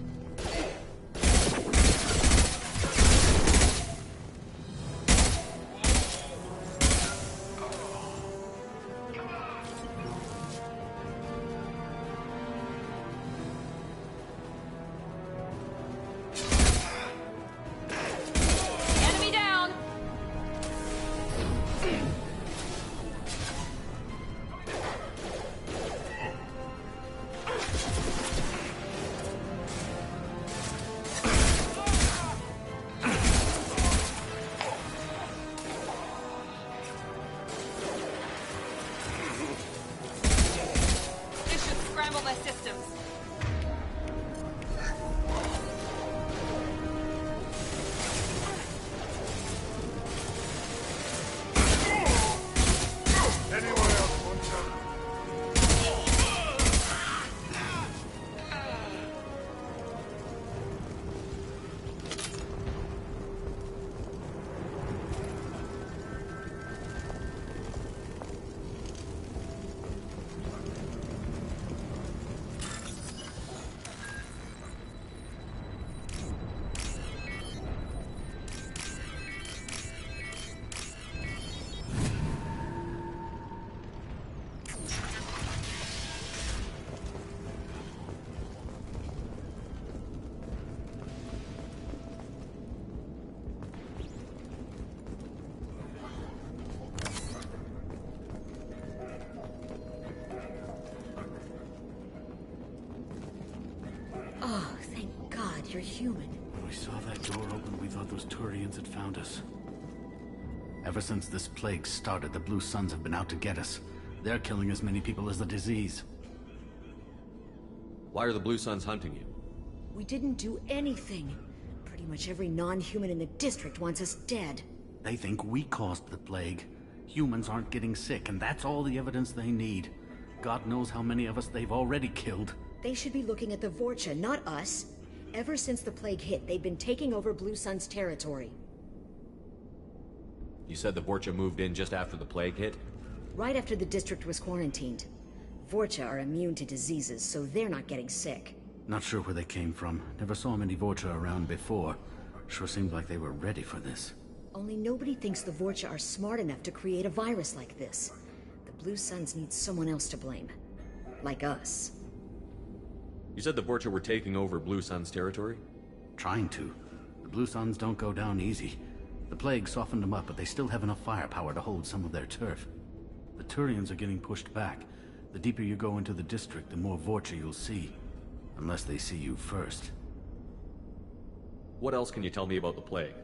S1: Enemy down. Their systems.
S23: Anyone else want some?
S11: Oh, thank God you're human.
S3: When we saw that door open, we thought those Turians had found us. Ever since this plague started, the Blue Suns have been out to get us. They're killing as many people as the disease.
S20: Why are the Blue Suns hunting you?
S16: We didn't do anything. Pretty much every non-human in the district wants us dead.
S3: They think we caused the plague. Humans aren't getting sick, and that's all the evidence they need. God knows how many of us they've already killed.
S16: They should be looking at the Vorcha, not us. Ever since the plague hit, they've been taking over Blue Sun's territory.
S20: You said the Vorcha moved in just after the plague hit?
S16: Right after the district was quarantined. Vorcha are immune to diseases, so they're not getting sick.
S3: Not sure where they came from. Never saw many Vorcha around before. Sure seemed like they were ready for this.
S16: Only nobody thinks the Vorcha are smart enough to create a virus like this. The Blue Suns need someone else to blame. Like us.
S20: You said the Vorcha were taking over Blue Sun's territory?
S3: Trying to. The Blue Suns don't go down easy. The plague softened them up, but they still have enough firepower to hold some of their turf. The Turians are getting pushed back. The deeper you go into the district, the more Vorcha you'll see. Unless they see you first.
S20: What else can you tell me about the plague?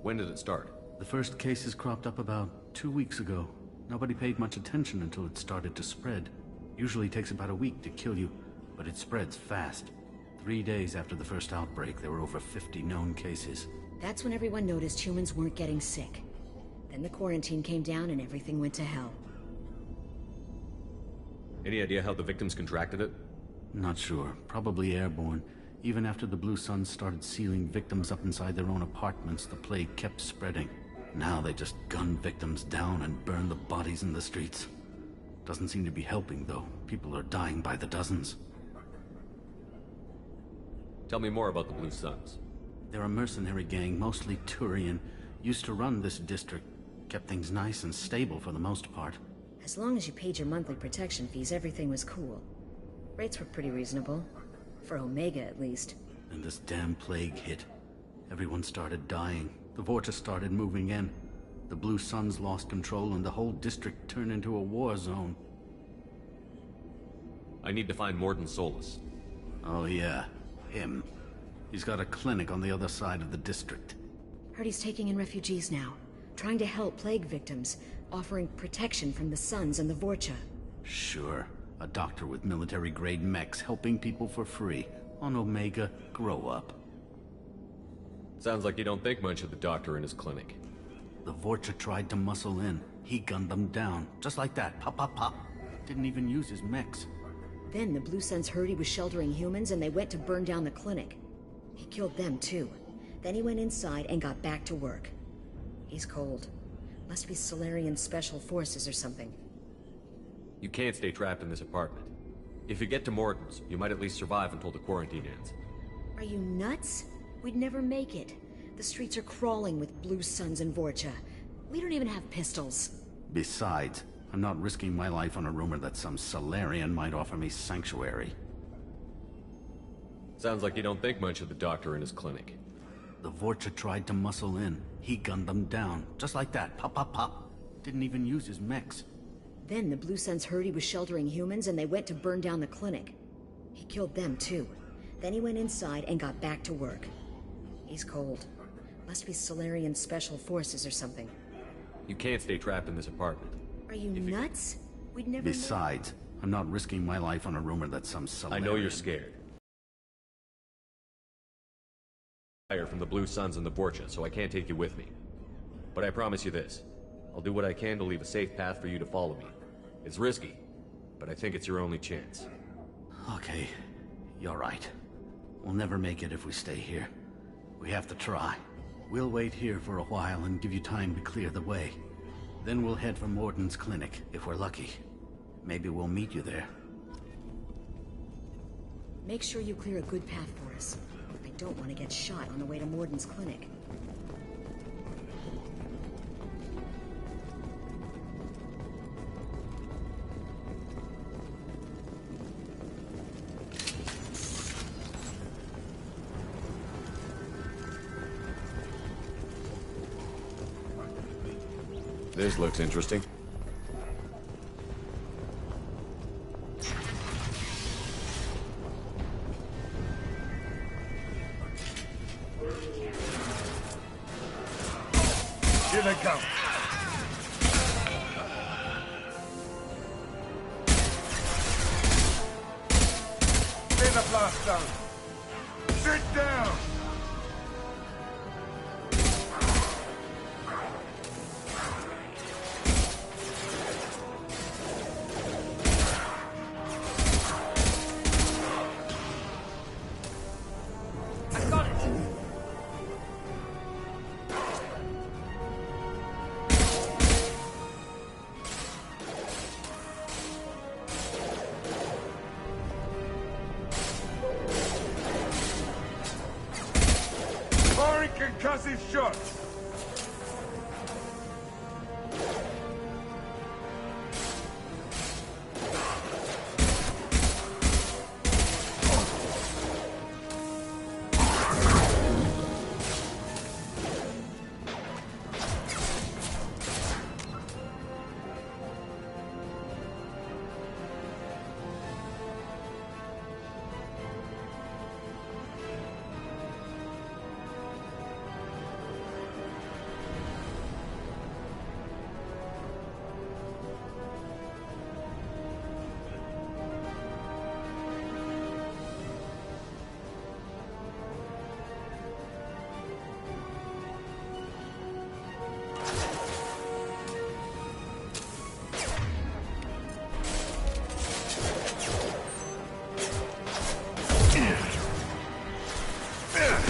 S20: When did it start?
S3: The first cases cropped up about 2 weeks ago. Nobody paid much attention until it started to spread. Usually takes about a week to kill you, but it spreads fast. 3 days after the first outbreak, there were over 50 known cases.
S16: That's when everyone noticed humans weren't getting sick. Then the quarantine came down and everything went to hell.
S20: Any idea how the victims contracted it?
S3: Not sure. Probably airborne. Even after the Blue Suns started sealing victims up inside their own apartments, the plague kept spreading. Now they just gun victims down and burn the bodies in the streets. Doesn't seem to be helping, though. People are dying by the dozens.
S20: Tell me more about the Blue Suns.
S3: They're a mercenary gang, mostly Turian. Used to run this district. Kept things nice and stable for the most part.
S16: As long as you paid your monthly protection fees, everything was cool. Rates were pretty reasonable. For Omega, at least.
S3: And this damn plague hit. Everyone started dying. The Vorcha started moving in. The Blue Suns lost control and the whole district turned into a war zone.
S20: I need to find Morden Solus.
S3: Oh yeah, him. He's got a clinic on the other side of the district.
S16: Heard he's taking in refugees now. Trying to help plague victims. Offering protection from the Suns and the Vorcha.
S3: Sure. A doctor with military-grade mechs helping people for free. On Omega, grow up.
S20: Sounds like you don't think much of the doctor in his clinic.
S3: The Vorcha tried to muscle in. He gunned them down. Just like that. Pop, pop, pop. Didn't even use his mechs.
S16: Then the Blue Suns heard he was sheltering humans and they went to burn down the clinic. He killed them too. Then he went inside and got back to work. He's cold. Must be Solarian Special Forces or something.
S20: You can't stay trapped in this apartment. If you get to Morden's, you might at least survive until the quarantine ends.
S16: Are you nuts? We'd never make it. The streets are crawling with Blue Suns and Vorcha. We don't even have pistols.
S3: Besides, I'm not risking my life on a rumor that some Solarian might offer me sanctuary.
S20: Sounds like you don't think much of the doctor in his clinic.
S3: The Vorcha tried to muscle in. He gunned them down. Just like that. Pop, pop, pop. Didn't even use his mechs.
S16: Then the Blue Suns heard he was sheltering humans and they went to burn down the clinic. He killed them too. Then he went inside and got back to work. He's cold. Must be Solarian Special Forces or something.
S20: You can't stay trapped in this apartment.
S16: Are you nuts? We'd never...
S3: Besides, I'm not risking my life on a rumor that some Solarian...
S20: I know you're scared. From the Blue Suns and the Vorcha, so I can't take you with me. But I promise you this. I'll do what I can to leave a safe path for you to follow me. It's risky, but I think it's your only chance.
S3: Okay, you're right. We'll never make it if we stay here. We have to try. We'll wait here for a while and give you time to clear the way. Then we'll head for Morden's clinic, if we're lucky. Maybe we'll meet you there.
S16: Make sure you clear a good path for us. I don't want to get shot on the way to Morden's clinic.
S20: This looks interesting.
S23: Here they come. enough, though. Sit down! Concussive shots!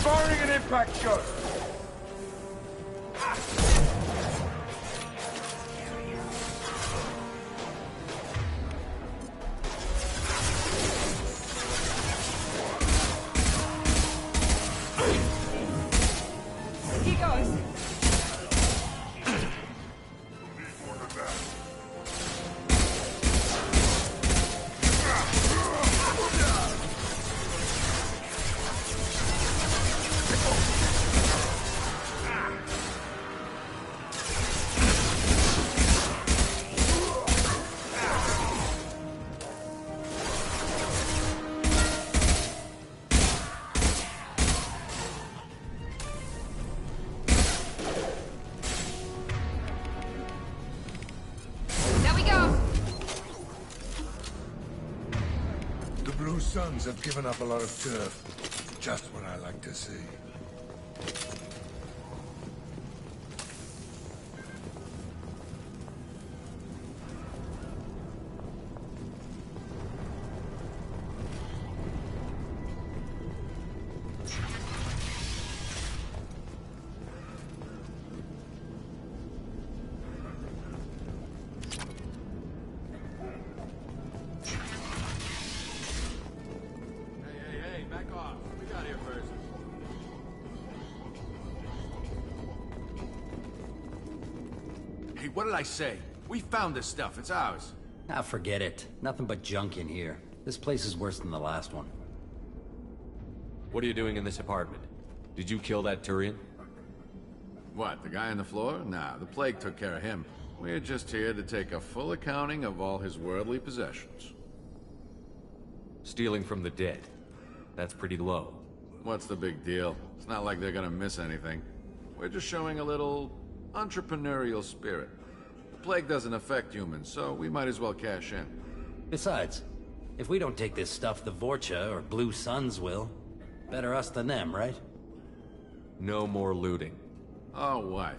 S23: Firing an impact shot!
S13: He goes.
S23: Blue Suns have given up a lot of turf. Just what I like to see.
S6: Hey, what did I say? We found this stuff. It's ours.
S15: Ah, forget it. Nothing but junk in here. This place is worse than the last one.
S20: What are you doing in this apartment? Did you kill that Turian?
S19: What, the guy on the floor? Nah, the plague took care of him. We're just here to take a full accounting of all his worldly possessions.
S20: Stealing from the dead. That's pretty low.
S19: What's the big deal? It's not like they're gonna miss anything. We're just showing a little entrepreneurial spirit. The plague doesn't affect humans, so we might as well cash in.
S15: Besides, if we don't take this stuff, the Vorcha or Blue Suns will. Better us than them, right?
S20: No more looting.
S19: Oh, what?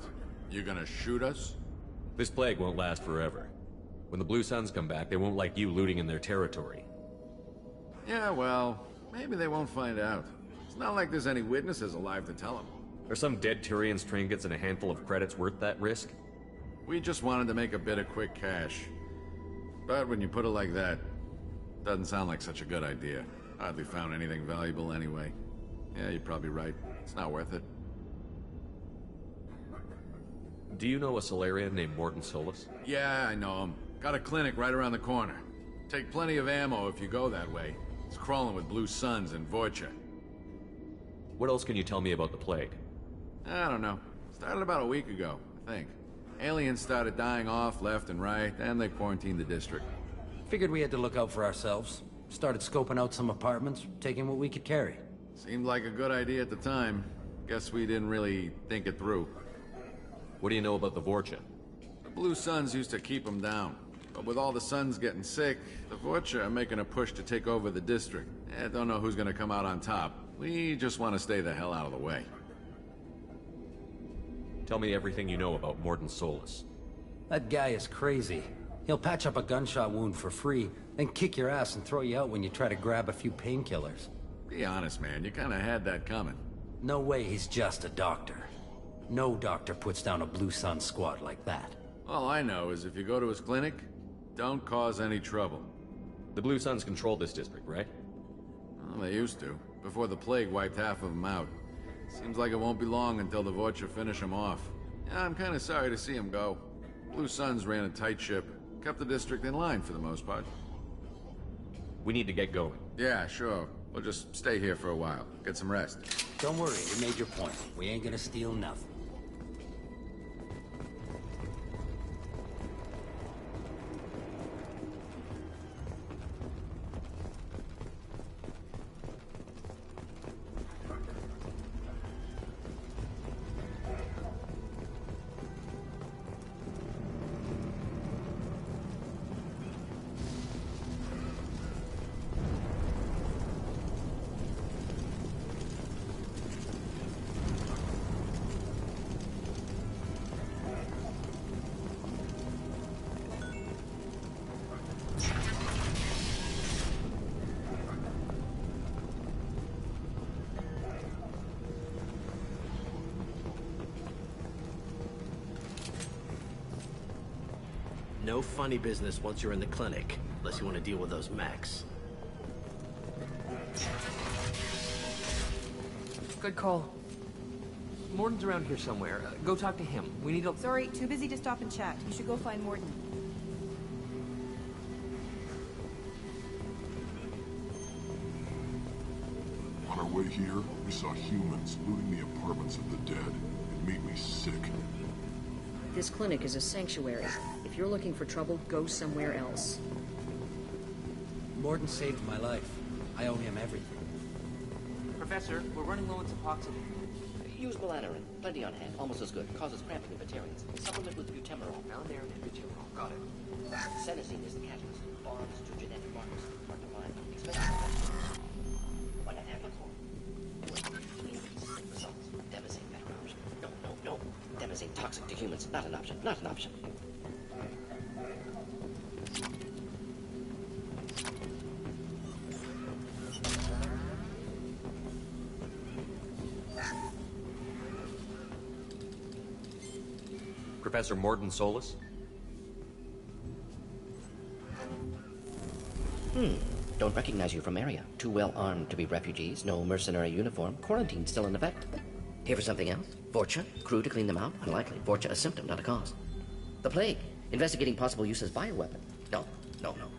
S19: You gonna shoot us?
S20: This plague won't last forever. When the Blue Suns come back, they won't like you looting in their territory.
S19: Yeah, well, maybe they won't find out. It's not like there's any witnesses alive to tell them.
S20: Are some dead Turian's trinkets and a handful of credits worth that risk?
S19: We just wanted to make a bit of quick cash. But when you put it like that, doesn't sound like such a good idea. Hardly found anything valuable anyway. Yeah, you're probably right. It's not worth it.
S20: Do you know a Solarian named Morton Solus?
S19: Yeah, I know him. Got a clinic right around the corner. Take plenty of ammo if you go that way. It's crawling with Blue Suns and Vorcha.
S20: What else can you tell me about the plague?
S19: I don't know. Started about a week ago, I think. Aliens started dying off left and right, and they quarantined the district.
S15: Figured we had to look out for ourselves. Started scoping out some apartments, taking what we could carry.
S19: Seemed like a good idea at the time. Guess we didn't really think it through.
S20: What do you know about the Vorcha?
S19: The Blue Suns used to keep them down. But with all the Suns getting sick, the Vorcha are making a push to take over the district. Don't know who's gonna come out on top. We just want to stay the hell out of the way.
S20: Tell me everything you know about Morden Solus.
S15: That guy is crazy. He'll patch up a gunshot wound for free, then kick your ass and throw you out when you try to grab a few painkillers.
S19: Be honest, man. You kinda had that coming.
S15: No way he's just a doctor. No doctor puts down a Blue Sun squad like that.
S19: All I know is if you go to his clinic, don't cause any trouble.
S20: The Blue Suns control this district, right?
S19: Well, they used to, before the plague wiped half of them out. Seems like it won't be long until the Vorcha finish him off. Yeah, I'm kinda sorry to see him go. Blue Suns ran a tight ship, kept the district in line for the most part.
S20: We need to get going.
S19: Yeah, sure. We'll just stay here for a while, get some rest.
S15: Don't worry, you made your point. We ain't gonna steal nothing.
S4: No funny business once you're in the clinic, unless you want to deal with those mechs.
S18: Good call. Morden's around here somewhere. Go talk to him. We need to...
S13: Sorry, too busy to stop and chat. You should go find Morden.
S12: On our way here, we saw humans looting the apartments of the dead. It made me sick.
S16: This clinic is a sanctuary. If you're looking for trouble, go somewhere else.
S15: Morden saved my life. I owe him everything.
S21: Professor, we're running low on Suboxone. Use Melanorin. Plenty on hand. Almost as good. Causes cramping in Batarians. Supplement with buterol. Melanorin and buterol. Got it. Senescine is the catalyst. Bonds to genetic markers. Hard to find. Expensive. Why not have it for? Results. Devastating better option. No. Devastating toxic to humans. Not an option. Not an option.
S20: Professor Morden Solus?
S21: Don't recognize you from area. Too well armed to be refugees. No mercenary uniform. Quarantine still in effect. Here for something else? Vorcha? Crew to clean them out? Unlikely. Vorcha a symptom, not a cause. The plague. Investigating possible use as bioweapon. No.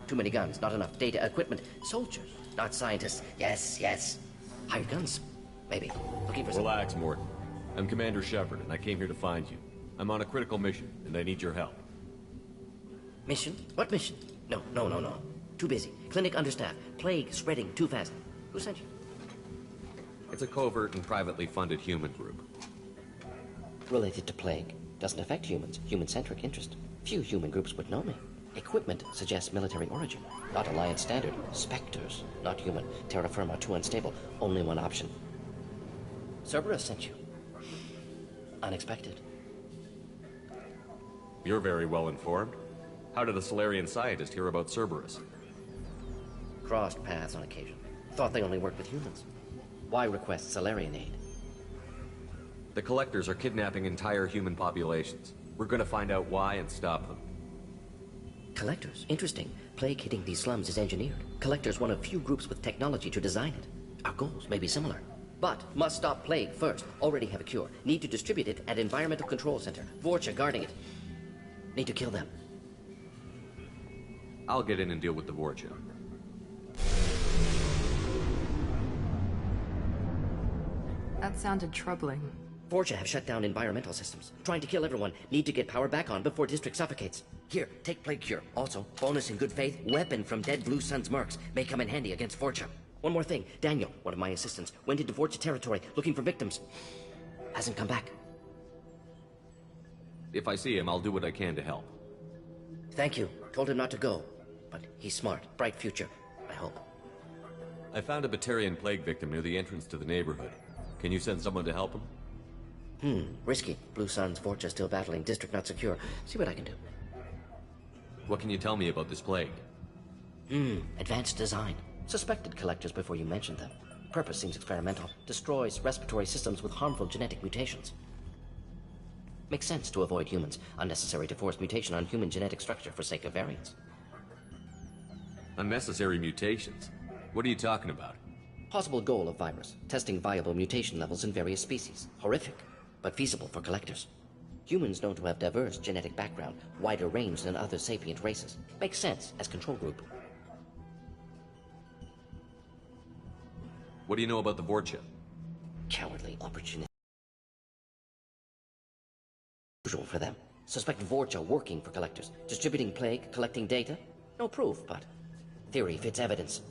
S21: Too many guns. Not enough data, equipment. Soldiers. Not scientists. Yes. Hired guns. Maybe. Looking for some...
S20: Relax, Morden. I'm Commander Shepard, and I came here to find you. I'm on a critical mission, and I need your help.
S21: Mission? What mission? No. Too busy. Clinic understaffed. Plague spreading too fast. Who sent you?
S20: It's a covert and privately funded human group.
S21: Related to plague. Doesn't affect humans. Human-centric interest. Few human groups would know me. Equipment suggests military origin. Not Alliance standard. Spectres. Not human. Terra firma too unstable. Only one option. Cerberus sent you. Unexpected.
S20: You're very well informed. How did a Solarian scientist hear about Cerberus?
S21: Crossed paths on occasion. Thought they only worked with humans. Why request Solarian aid?
S20: The Collectors are kidnapping entire human populations. We're gonna find out why and stop them.
S21: Collectors? Interesting. Plague hitting these slums is engineered. Collectors one of few groups with technology to design it. Our goals may be similar. But must stop plague first. Already have a cure. Need to distribute it at Environmental Control Center. Vorcha guarding it. Need to kill them.
S20: I'll get in and deal with the Vorcha.
S1: That sounded troubling.
S21: Vorcha have shut down environmental systems. Trying to kill everyone. Need to get power back on before district suffocates. Here, take plague cure. Also, bonus in good faith, weapon from dead Blue Sun's mercs. May come in handy against Vorcha. One more thing. Daniel, one of my assistants, went into Vorcha territory looking for victims. Hasn't come back.
S20: If I see him, I'll do what I can to help.
S21: Thank you. Told him not to go. But he's smart. Bright future. I hope.
S20: I found a Batarian plague victim near the entrance to the neighborhood. Can you send someone to help him?
S21: Risky. Blue Sun's Vorcha still battling. District not secure. See what I can do.
S20: What can you tell me about this plague?
S21: Advanced design. Suspected collectors before you mentioned them. Purpose seems experimental. Destroys respiratory systems with harmful genetic mutations. Makes sense to avoid humans. Unnecessary to force mutation on human genetic structure for sake of variance.
S20: Unnecessary mutations? What are you talking about?
S21: Possible goal of virus. Testing viable mutation levels in various species. Horrific, but feasible for collectors. Humans known to have diverse genetic background, wider range than other sapient races. Makes sense as control group.
S20: What do you know about the Vorcha?
S21: Cowardly, opportunistic. Usual for them. Suspect Vorcha working for collectors. Distributing plague, collecting data? No proof, but theory fits evidence.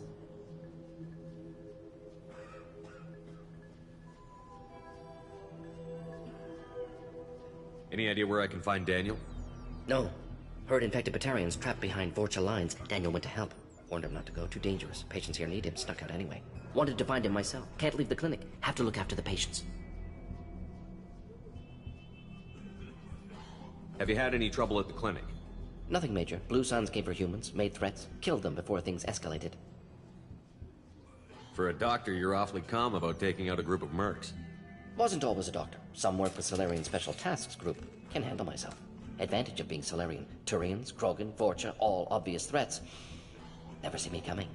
S20: Any idea where I can find Daniel?
S21: No. Heard infected Batarians trapped behind Vorcha lines. Daniel went to help. Warned him not to go. Too dangerous. Patients here need him. Snuck out anyway. Wanted to find him myself. Can't leave the clinic. Have to look after the patients.
S20: Have you had any trouble at the clinic?
S21: Nothing major. Blue Suns came for humans, made threats, killed them before things escalated.
S20: For a doctor, you're awfully calm about taking out a group of mercs.
S21: Wasn't always a doctor. Some work with Solarian Special Tasks Group. Can handle myself. Advantage of being Solarian. Turians, Krogan, Vorcha, all obvious threats. Never see me coming.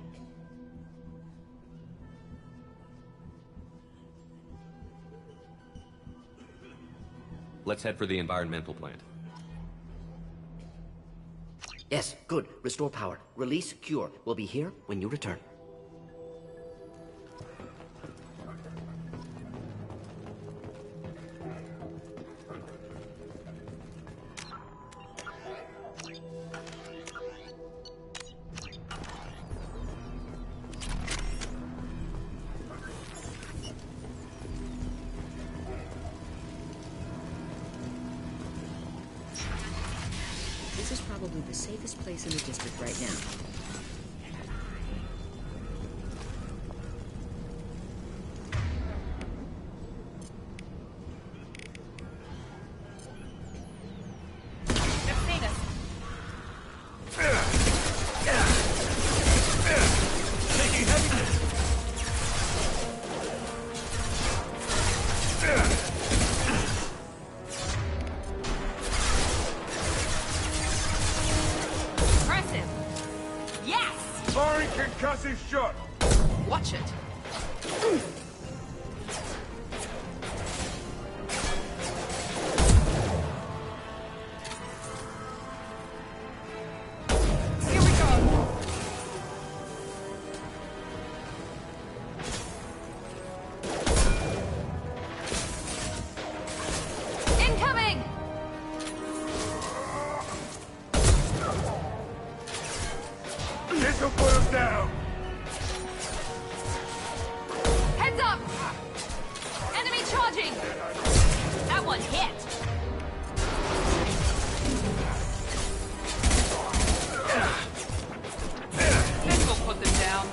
S20: Let's head for the environmental plant.
S21: Yes, good. Restore power. Release cure. We'll be here when you return.
S16: This is probably the safest place in the district right now.
S1: Watch it. Here we go. Incoming.
S23: This'll put him down.
S1: Heads up! Enemy charging! That one hit! This will put them down.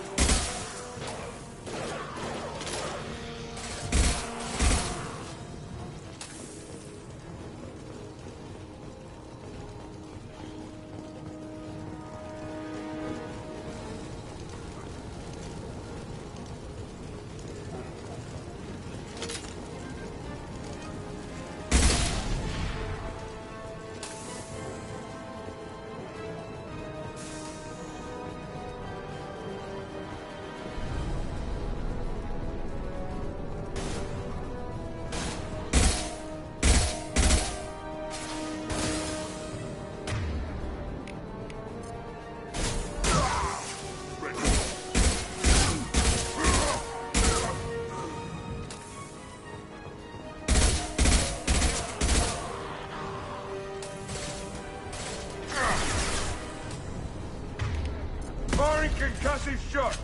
S23: Firing concussive shot.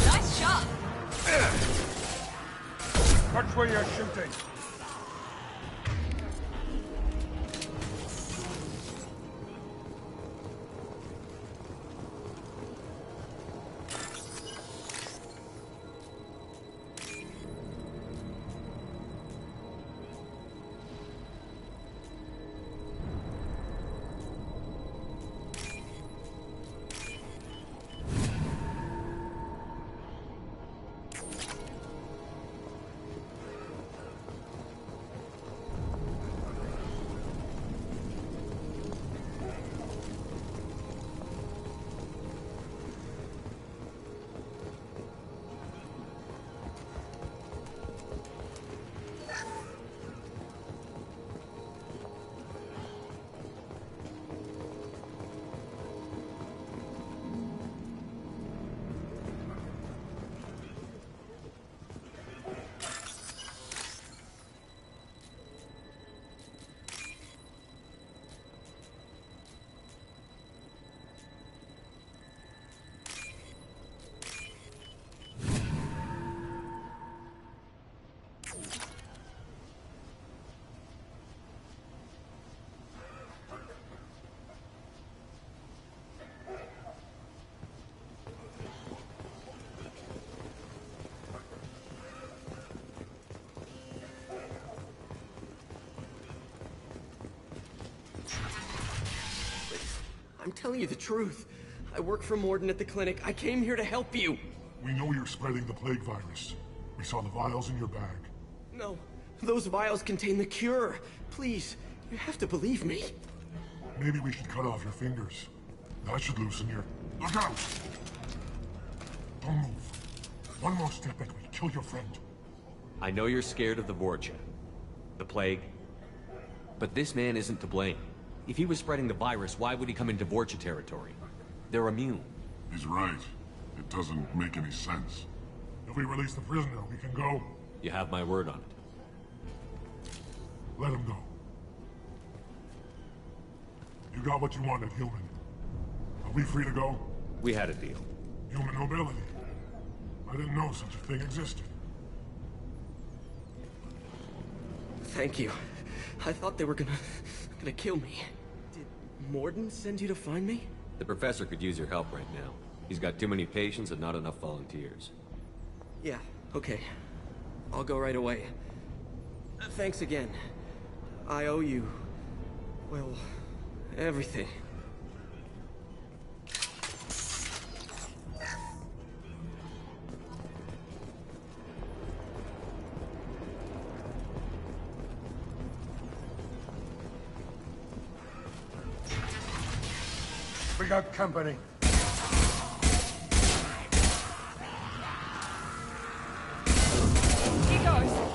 S1: Nice shot!
S23: Watch where you're shooting.
S18: I'm telling you the truth. I work for Morden at the clinic. I came here to help you.
S12: We know you're spreading the plague virus. We saw the vials in your bag.
S18: No, those vials contain the cure. Please, you have to believe me.
S12: Maybe we should cut off your fingers. That should loosen your... Look out! Don't move. One more step and we kill your friend.
S20: I know you're scared of the Vorcha, the plague, but this man isn't to blame. If he was spreading the virus, why would he come into Vorcha territory? They're immune.
S12: He's right. It doesn't make any sense. If we release the prisoner, we can go.
S20: You have my word on it.
S12: Let him go. You got what you wanted, human. Are we free to go?
S20: We had a deal.
S12: Human nobility. I didn't know such a thing existed.
S18: Thank you. I thought they were gonna kill me. Did Morden send you to find me?
S20: The professor could use your help right now. He's got too many patients and not enough volunteers.
S18: Yeah, okay. I'll go right away. Thanks again. I owe you... well, everything.
S23: We got company.
S13: He goes.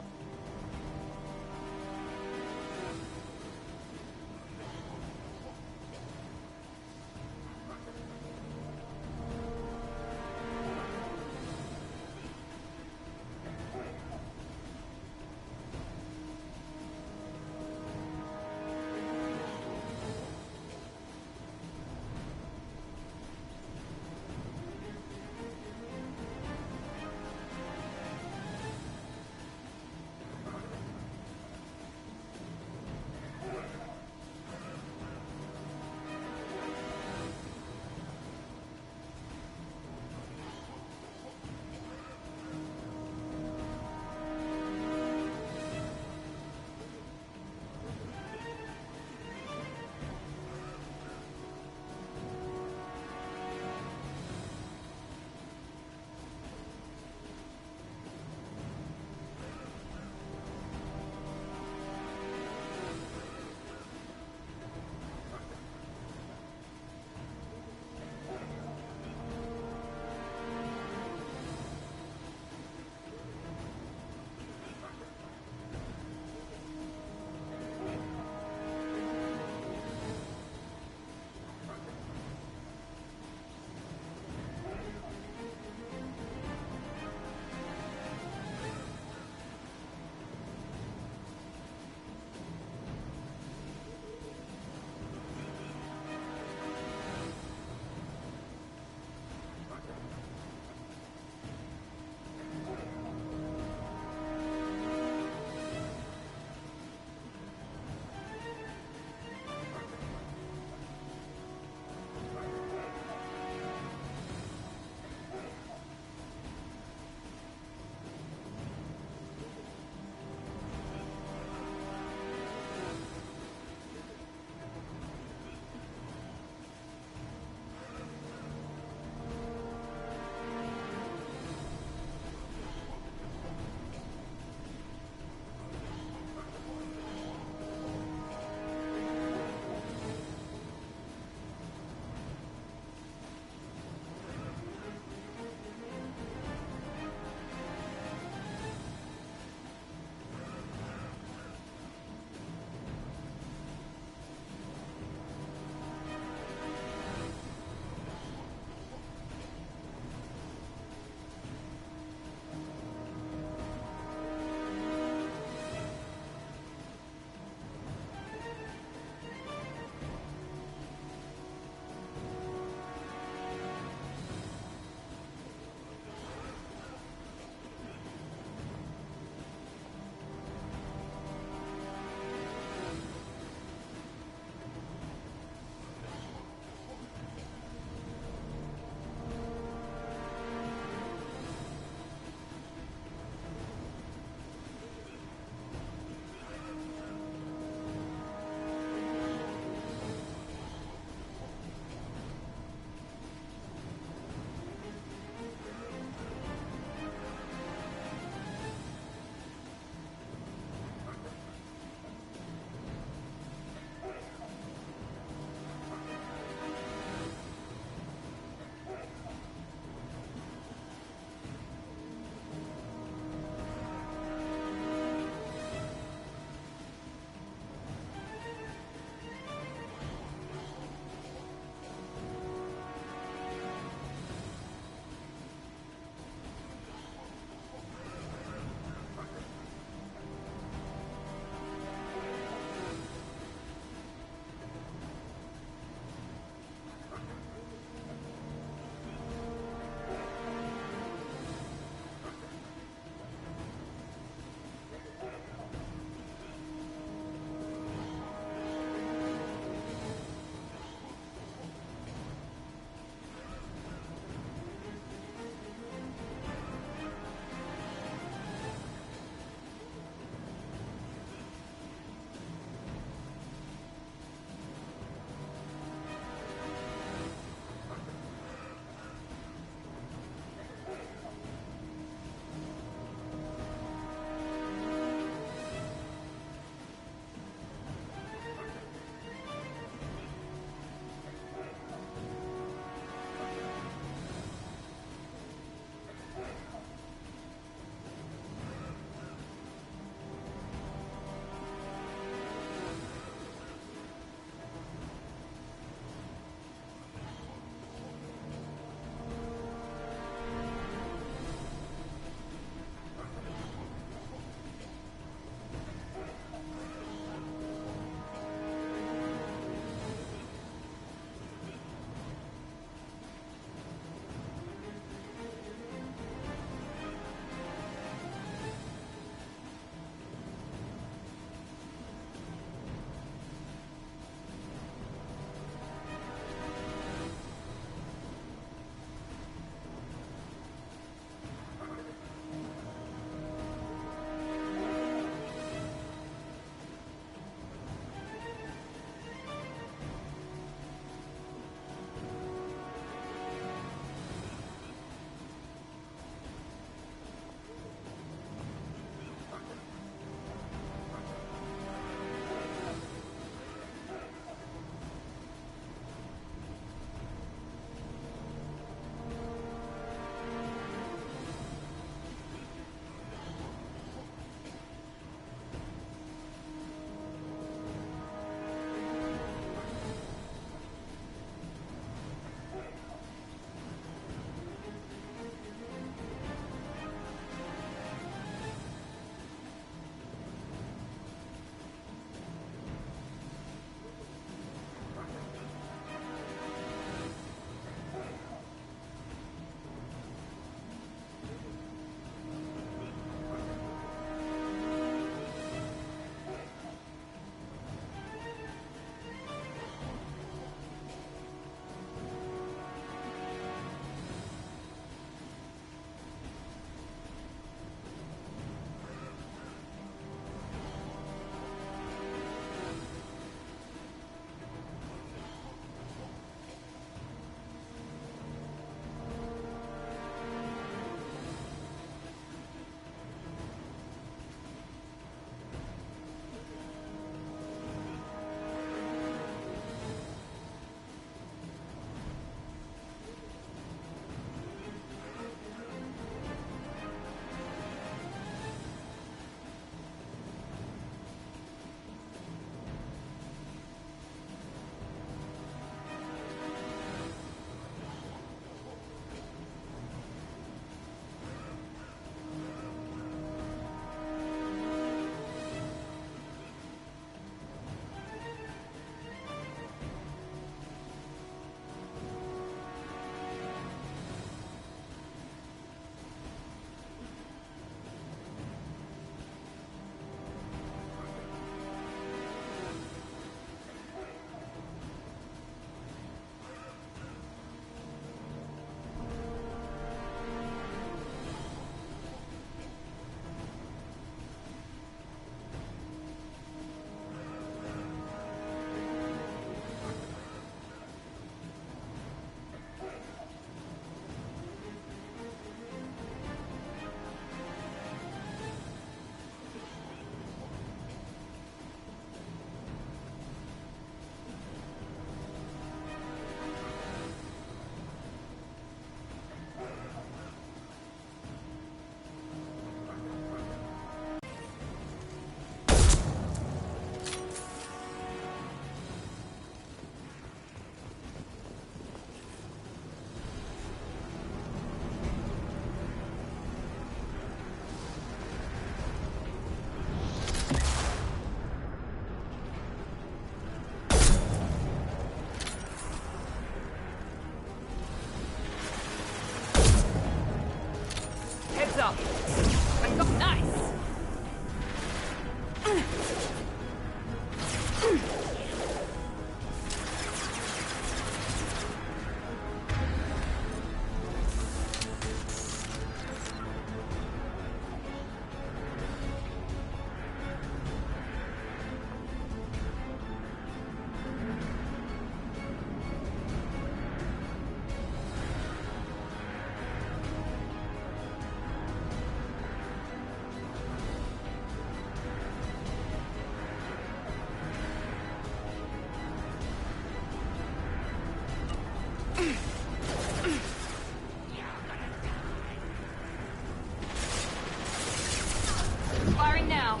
S1: Firing now.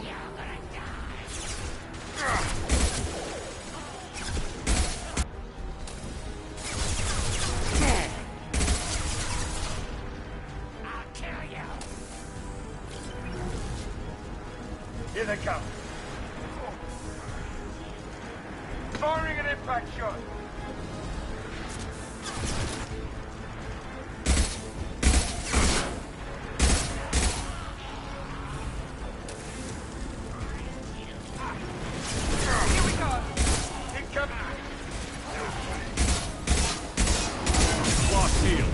S8: I'll kill you.
S23: Here they come. Firing an impact shot. Here we go. Incoming.
S10: Lost heel.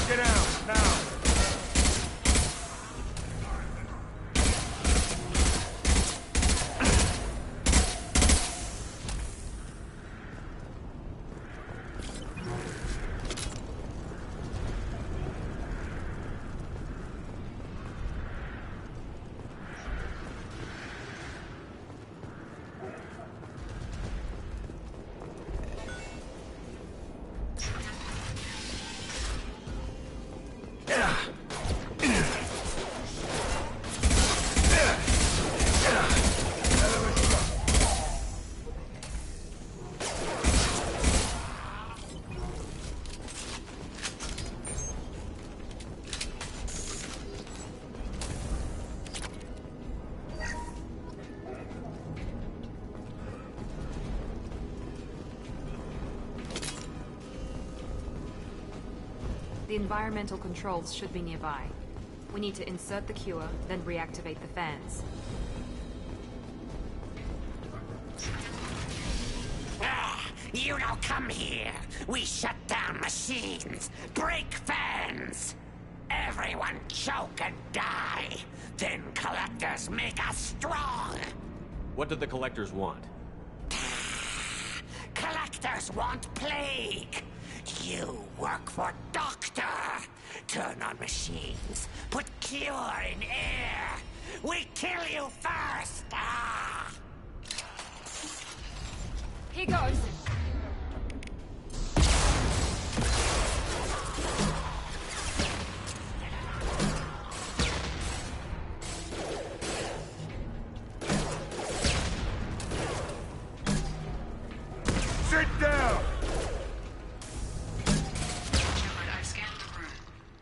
S23: Get out, now.
S1: The environmental controls should be nearby. We need to insert the cure, then reactivate the fans.
S8: You don't come here. We shut down machines, break fans. Everyone choke and die. Then collectors make us strong.
S20: What did the collectors want?
S8: Collectors want plague. You work for Doctor. Turn on machines. Put cure in air. We kill you first. Ah.
S1: Here goes.
S23: Sit down.
S5: Shepard, I've scanned the room.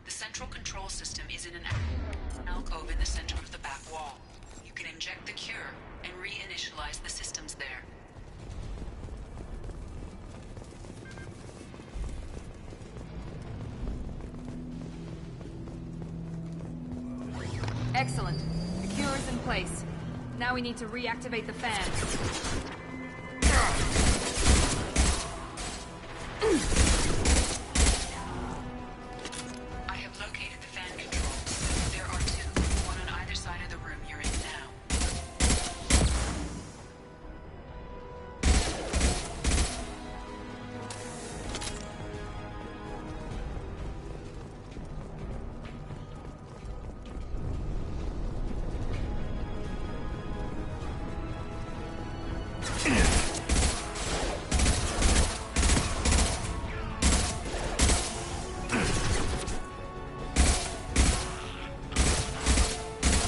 S5: The central control system is in an alcove in the center of the back wall. You can inject the cure and reinitialize the systems there.
S1: Excellent. The cure is in place. Now we need to reactivate the fans.
S5: I have located the fan controls. There are two, one on either side of the room you're in now.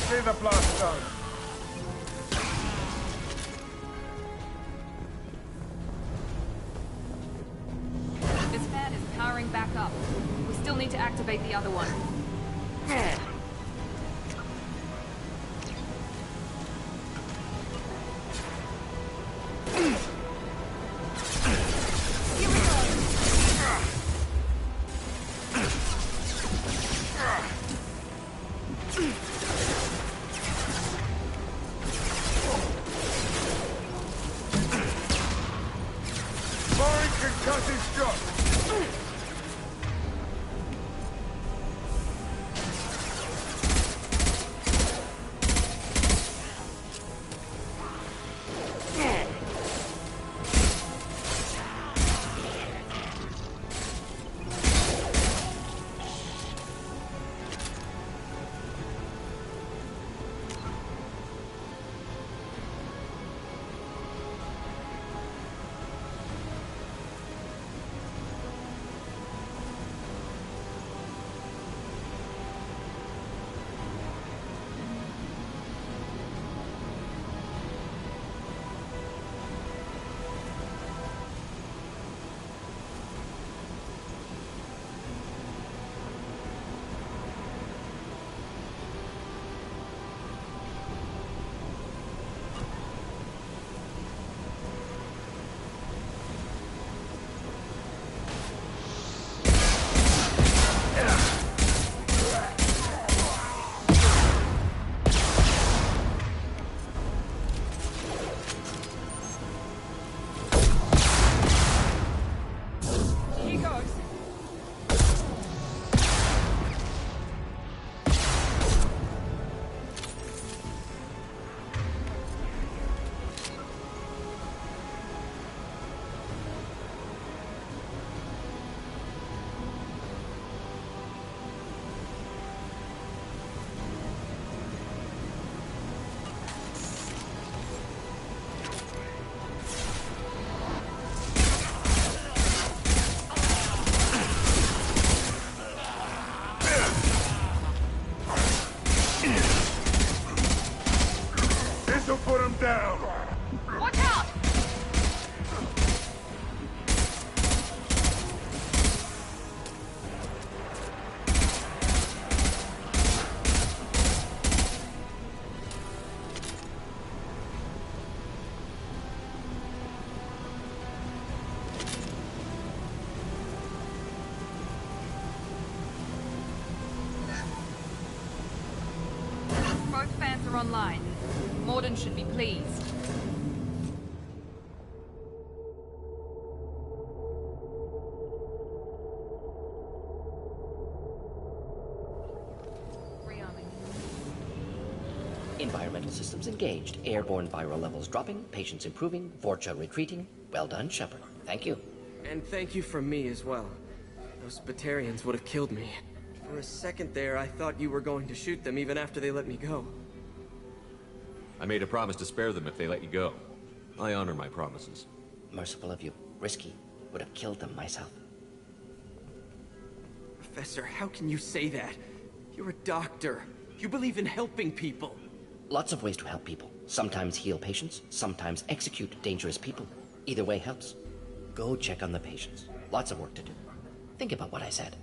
S23: See the blast zone.
S1: This fan is powering back up. We still need to activate the other one.
S23: Firing concussive shot.
S12: down!
S1: Watch out! Both fans are online. Morden should be pleased.
S21: Environmental systems engaged. Airborne viral levels dropping. Patients improving. Vorcha retreating. Well done, Shepard. Thank you.
S18: And thank you from me as well. Those Batarians would have killed me. For a second there, I thought you were going to shoot them even after they let me go.
S20: I made a promise to spare them if they let you go. I honor my promises.
S21: Merciful of you. Risky. Would have killed them myself.
S18: Professor, how can you say that? You're a doctor. You believe in helping people.
S21: Lots of ways to help people. Sometimes heal patients, sometimes execute dangerous people. Either way helps. Go check on the patients. Lots of work to do. Think about what I said.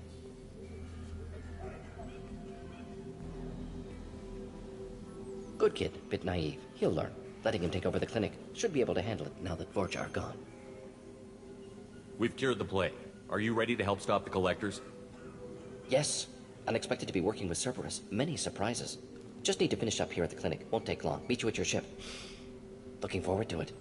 S21: Good kid, bit naive. He'll learn. Letting him take over the clinic. Should be able to handle it now that Vorcha are gone.
S20: We've cured the plague. Are you ready to help stop the collectors?
S21: Yes. Unexpected to be working with Cerberus. Many surprises. Just need to finish up here at the clinic. Won't take long. Meet you at your ship. Looking forward to it.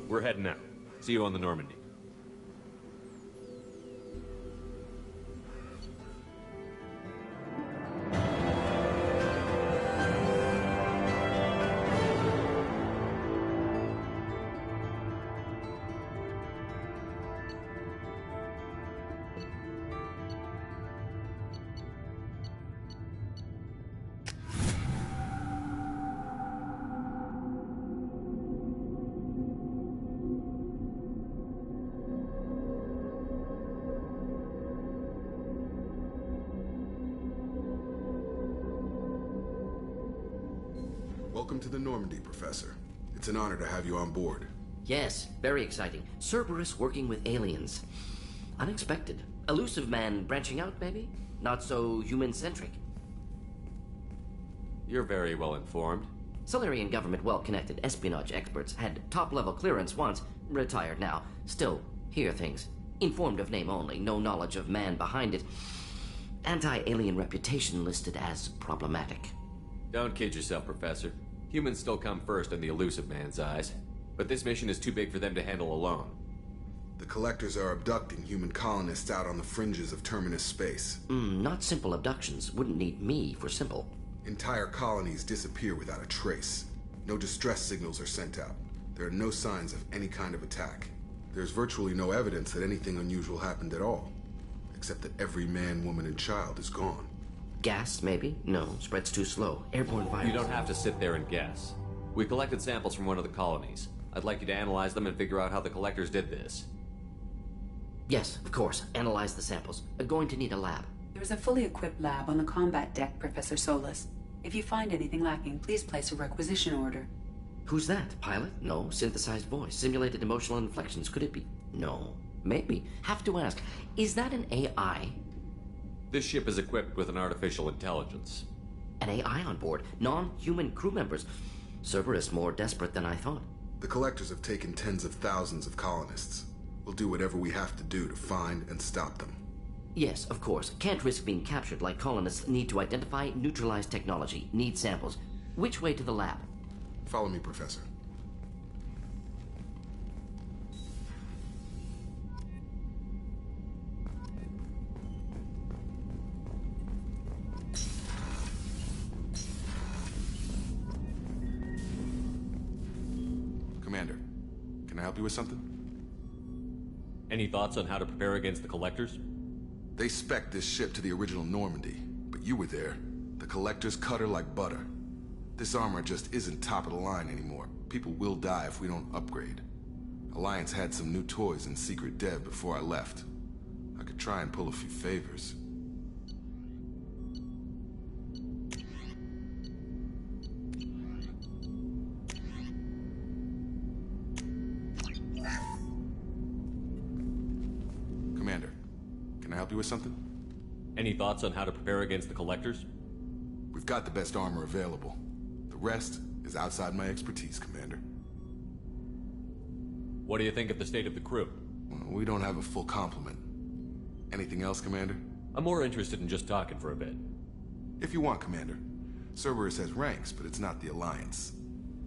S20: We're heading out. See you on the Normandy.
S14: Welcome to the Normandy, Professor. It's an honor to have you on board.
S21: Yes, very exciting. Cerberus working with aliens. Unexpected. Elusive man branching out, maybe? Not so human-centric.
S20: You're very well informed.
S21: Solarian government well-connected espionage experts had top-level clearance once, retired now. Still, hear things. Informed of name only, no knowledge of man behind it. Anti-alien reputation listed as problematic.
S20: Don't kid yourself, Professor. Humans still come first in the elusive man's eyes. But this mission is too big for them to handle alone.
S14: The Collectors are abducting human colonists out on the fringes of Terminus space.
S21: Not simple abductions. Wouldn't need me for simple.
S14: Entire colonies disappear without a trace. No distress signals are sent out. There are no signs of any kind of attack. There's virtually no evidence that anything unusual happened at all. Except that every man, woman, and child is gone.
S21: Gas, maybe? No, spreads too slow. Airborne virus.
S20: You don't have to sit there and guess. We collected samples from one of the colonies. I'd like you to analyze them and figure out how the Collectors did this.
S21: Yes, of course. Analyze the samples. Going to need a lab.
S5: There's a fully equipped lab on the combat deck, Professor Solis. If you find anything lacking, please place a requisition order.
S21: Who's that? Pilot? No. Synthesized voice. Simulated emotional inflections. Could it be? No. Maybe. Have to ask. Is that an AI?
S20: This ship is equipped with an artificial intelligence.
S21: An AI on board? Non-human crew members? Cerberus more desperate than I thought.
S14: The Collectors have taken tens of thousands of colonists. We'll do whatever we have to do to find and stop them.
S21: Yes, of course. Can't risk being captured like colonists need to identify, neutralize technology, need samples. Which way to the lab?
S14: Follow me, Professor. Commander, can I help you with something?
S20: Any thoughts on how to prepare against the Collectors?
S14: They spec'd this ship to the original Normandy, but you were there. The Collectors cut her like butter. This armor just isn't top of the line anymore. People will die if we don't upgrade. Alliance had some new toys in secret dev before I left. I could try and pull a few favors. Commander, can I help you with something?
S20: Any thoughts on how to prepare against the Collectors?
S14: We've got the best armor available. The rest is outside my expertise, Commander.
S20: What do you think of the state of the crew?
S14: We don't have a full complement. Anything else, Commander?
S20: I'm more interested in just talking for a bit.
S14: If you want, Commander. Cerberus has ranks, but it's not the Alliance.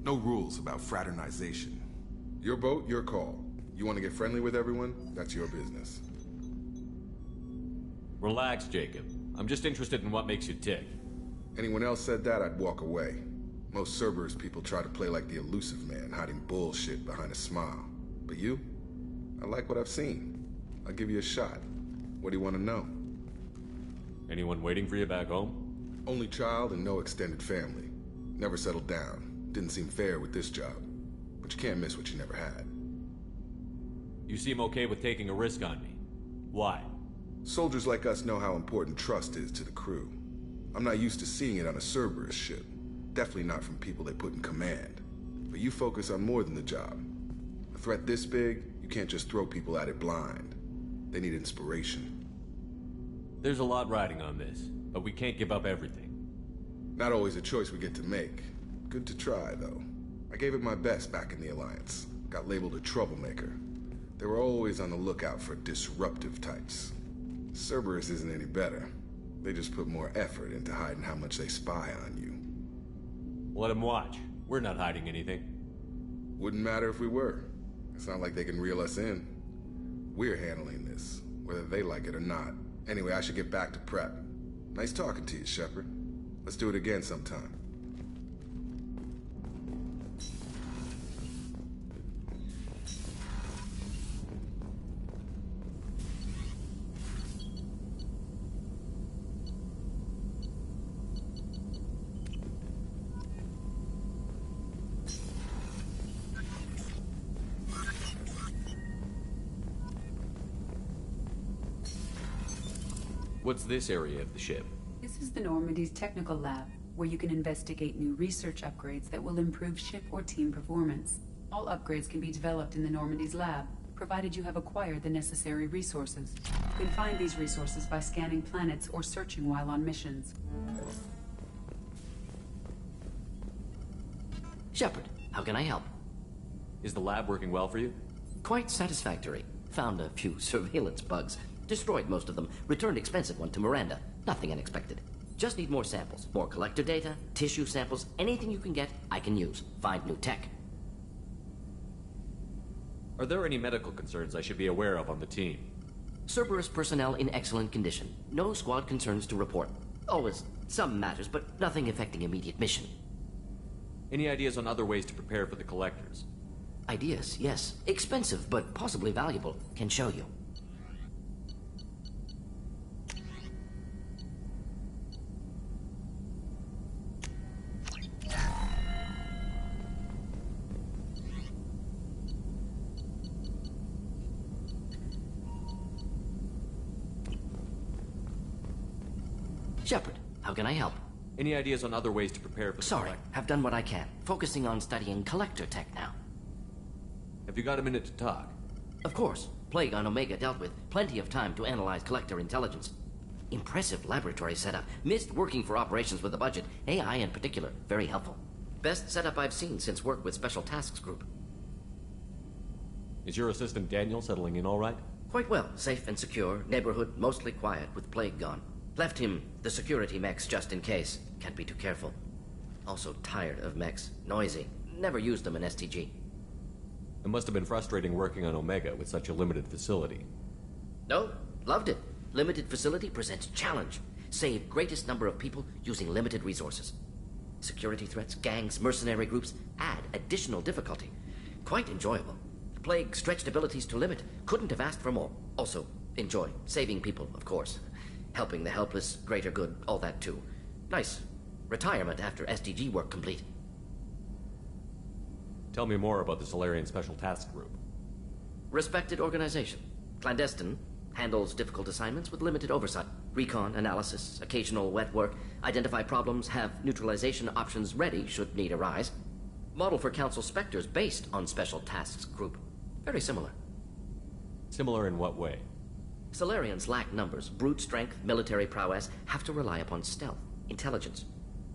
S14: No rules about fraternization. Your boat, your call. You want to get friendly with everyone? That's your business.
S20: Relax, Jacob. I'm just interested in what makes you tick.
S14: Anyone else said that, I'd walk away. Most Cerberus people try to play like the elusive man, hiding bullshit behind a smile. But you? I like what I've seen. I'll give you a shot. What do you want to know?
S20: Anyone waiting for you back home?
S14: Only child and no extended family. Never settled down. Didn't seem fair with this job. But you can't miss what you never had.
S20: You seem okay with taking a risk on me. Why?
S14: Soldiers like us know how important trust is to the crew. I'm not used to seeing it on a Cerberus ship. Definitely not from people they put in command. But you focus on more than the job. A threat this big, you can't just throw people at it blind. They need inspiration.
S20: There's a lot riding on this, but we can't give up everything.
S14: Not always a choice we get to make. Good to try, though. I gave it my best back in the Alliance. Got labeled a troublemaker. They were always on the lookout for disruptive types. Cerberus isn't any better. They just put more effort into hiding how much they spy on you.
S20: Let them watch. We're not hiding anything.
S14: Wouldn't matter if we were. It's not like they can reel us in. We're handling this, whether they like it or not. Anyway, I should get back to prep. Nice talking to you, Shepard. Let's do it again sometime.
S20: What's this area of the ship?
S5: This is the Normandy's technical lab, where you can investigate new research upgrades that will improve ship or team performance. All upgrades can be developed in the Normandy's lab, provided you have acquired the necessary resources. You can find these resources by scanning planets or searching while on missions.
S21: Shepard, how can I help?
S20: Is the lab working well for you?
S21: Quite satisfactory. Found a few surveillance bugs. Destroyed most of them. Returned expensive one to Miranda. Nothing unexpected. Just need more samples. More collector data, tissue samples, anything you can get, I can use. Find new tech.
S20: Are there any medical concerns I should be aware of on the team?
S21: Cerberus personnel in excellent condition. No squad concerns to report. Always some matters, but nothing affecting immediate mission.
S20: Any ideas on other ways to prepare for the Collectors?
S21: Ideas, yes. Expensive, but possibly valuable. Can show you. Shepard, how can I help?
S20: Any ideas on other ways to prepare for the
S21: Sorry, have done what I can. Focusing on studying collector tech now.
S20: Have you got a minute to talk?
S21: Of course. Plague on Omega dealt with. Plenty of time to analyze collector intelligence. Impressive laboratory setup. Missed working for operations with a budget. AI in particular. Very helpful. Best setup I've seen since work with Special Tasks Group.
S20: Is your assistant Daniel settling in all right?
S21: Quite well. Safe and secure. Neighborhood mostly quiet with Plague gone. Left him the security mechs just in case. Can't be too careful. Also tired of mechs. Noisy. Never used them in STG.
S20: It must have been frustrating working on Omega with such a limited facility.
S21: No, loved it. Limited facility presents challenge. Save greatest number of people using limited resources. Security threats, gangs, mercenary groups add additional difficulty. Quite enjoyable. The plague stretched abilities to limit. Couldn't have asked for more. Also, enjoy. Saving people, of course. Helping the helpless, greater good, all that too. Nice. Retirement after SDG work complete.
S20: Tell me more about the Solarian Special Task Group.
S21: Respected organization. Clandestine. Handles difficult assignments with limited oversight. Recon, analysis, occasional wet work. Identify problems, have neutralization options ready should need arise. Model for Council Spectres based on Special Tasks Group. Very similar.
S20: Similar in what way?
S21: Solarians lack numbers, brute strength, military prowess, have to rely upon stealth, intelligence.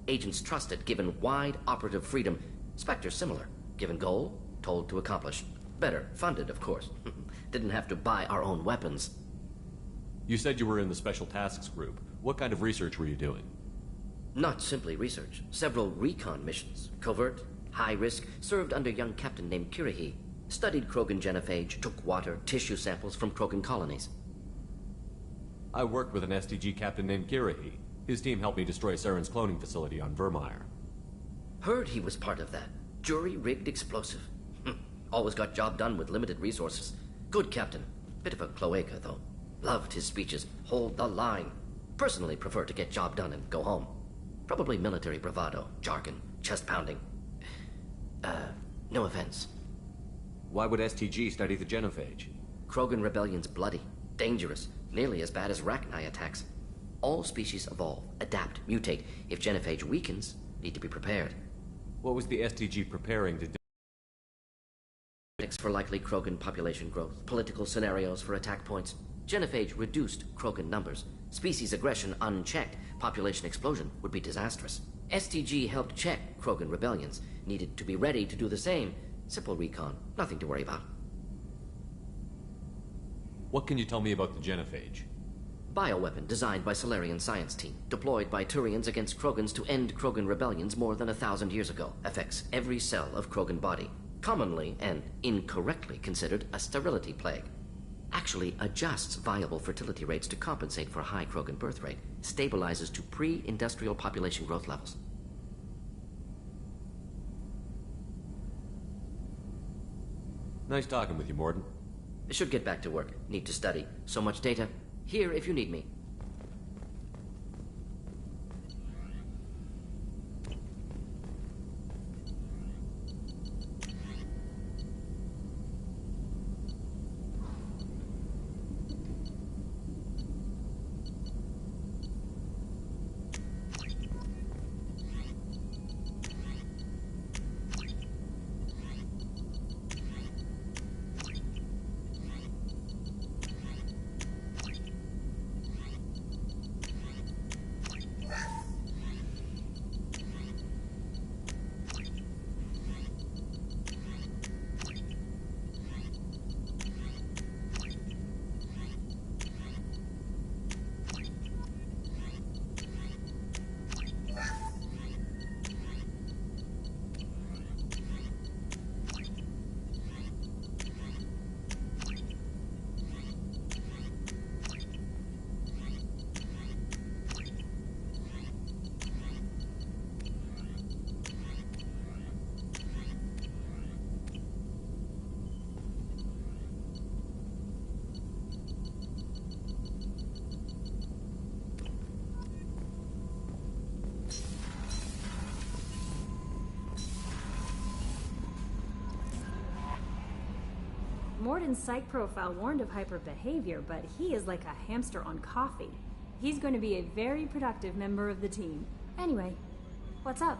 S21: Agents trusted, given wide operative freedom. Spectres similar, given goal, told to accomplish. Better, funded, of course. Didn't have to buy our own weapons.
S20: You said you were in the Special Tasks Group. What kind of research were you doing?
S21: Not simply research. Several recon missions. Covert, high risk, served under a young captain named Kirihi. Studied Krogan genophage, took water, tissue samples from Krogan colonies.
S20: I worked with an SDG captain named Kirihi. His team helped me destroy Saren's cloning facility on Vermeer.
S21: Heard he was part of that. Jury-rigged explosive. Always got job done with limited resources. Good captain. Bit of a cloaca, though. Loved his speeches. Hold the line. Personally prefer to get job done and go home. Probably military bravado, jargon, chest pounding. No offense.
S20: Why would STG study the genophage?
S21: Krogan rebellion's bloody, dangerous, nearly as bad as Rachni attacks. All species evolve, adapt, mutate. If genophage weakens, need to be prepared.
S20: What was the STG preparing to do?
S21: For likely Krogan population growth, political scenarios for attack points. Genophage reduced Krogan numbers. Species aggression unchecked, population explosion would be disastrous. STG helped check Krogan rebellions. Needed to be ready to do the same. Simple recon, nothing to worry about.
S20: What can you tell me about the genophage?
S21: Bioweapon designed by Solarian science team, deployed by Turians against Krogans to end Krogan rebellions more than 1,000 years ago. Affects every cell of Krogan body. Commonly and incorrectly considered a sterility plague. Actually adjusts viable fertility rates to compensate for a high Krogan birth rate. Stabilizes to pre-industrial population growth levels.
S20: Nice talking with you, Morden.
S21: Should get back to work. Need to study. So much data. Here if you need me.
S9: Morden's psych profile warned of hyper behavior, but he is like a hamster on coffee. He's going to be a very productive member of the team. Anyway, what's up?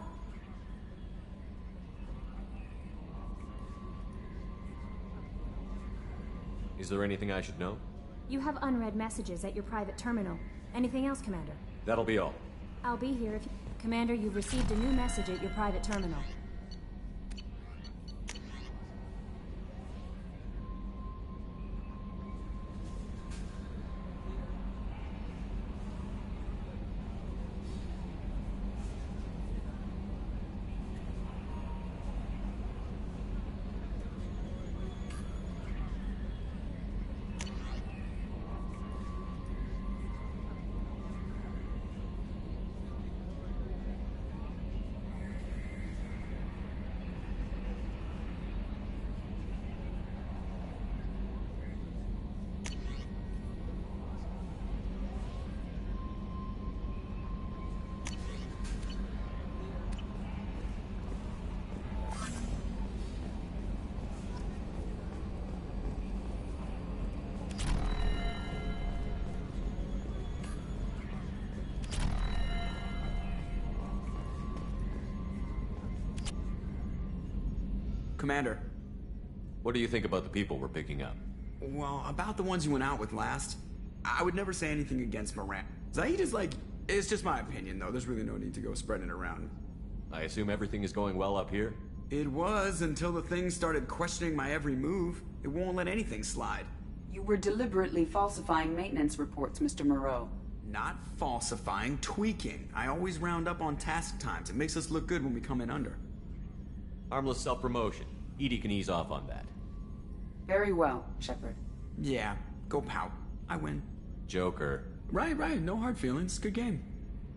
S20: Is there anything I should know?
S9: You have unread messages at your private terminal. Anything else, Commander?
S20: That'll be all.
S9: I'll be here if you... Commander, you've received a new message at your private terminal.
S2: Commander.
S20: What do you think about the people we're picking up?
S2: Well, about the ones you went out with last, I would never say anything against Moran. Zaid is like, it's just my opinion though, there's really no need to go spreading it around.
S20: I assume everything is going well up here?
S2: It was until the thing started questioning my every move. It won't let anything slide.
S5: You were deliberately falsifying maintenance reports, Mr. Moreau.
S2: Not falsifying, tweaking. I always round up on task times. It makes us look good when we come in under.
S20: Harmless self-promotion. Edie can ease off on that.
S5: Very well, Shepard.
S2: Yeah, go pout. I win.
S20: Joker.
S2: Right, no hard feelings. Good game.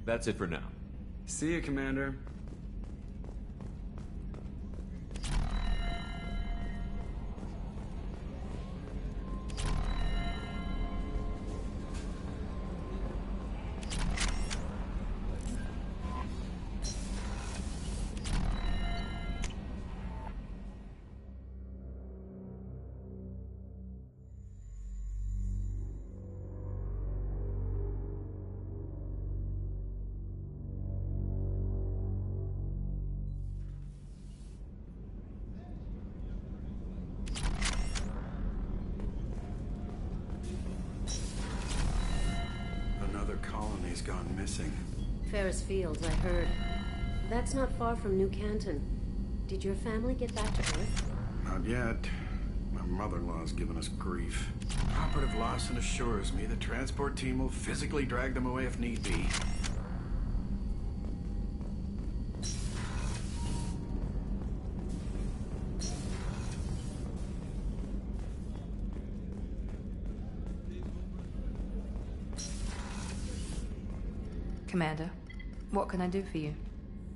S20: That's it for now.
S2: See ya, Commander.
S23: Colony's gone missing.
S11: Ferris Fields, I heard. That's not far from New Canton. Did your family get back to Earth?
S23: Not yet. My mother-in-law's given us grief. Operative Lawson assures me the transport team will physically drag them away if need be.
S1: Commander, what can I do for you?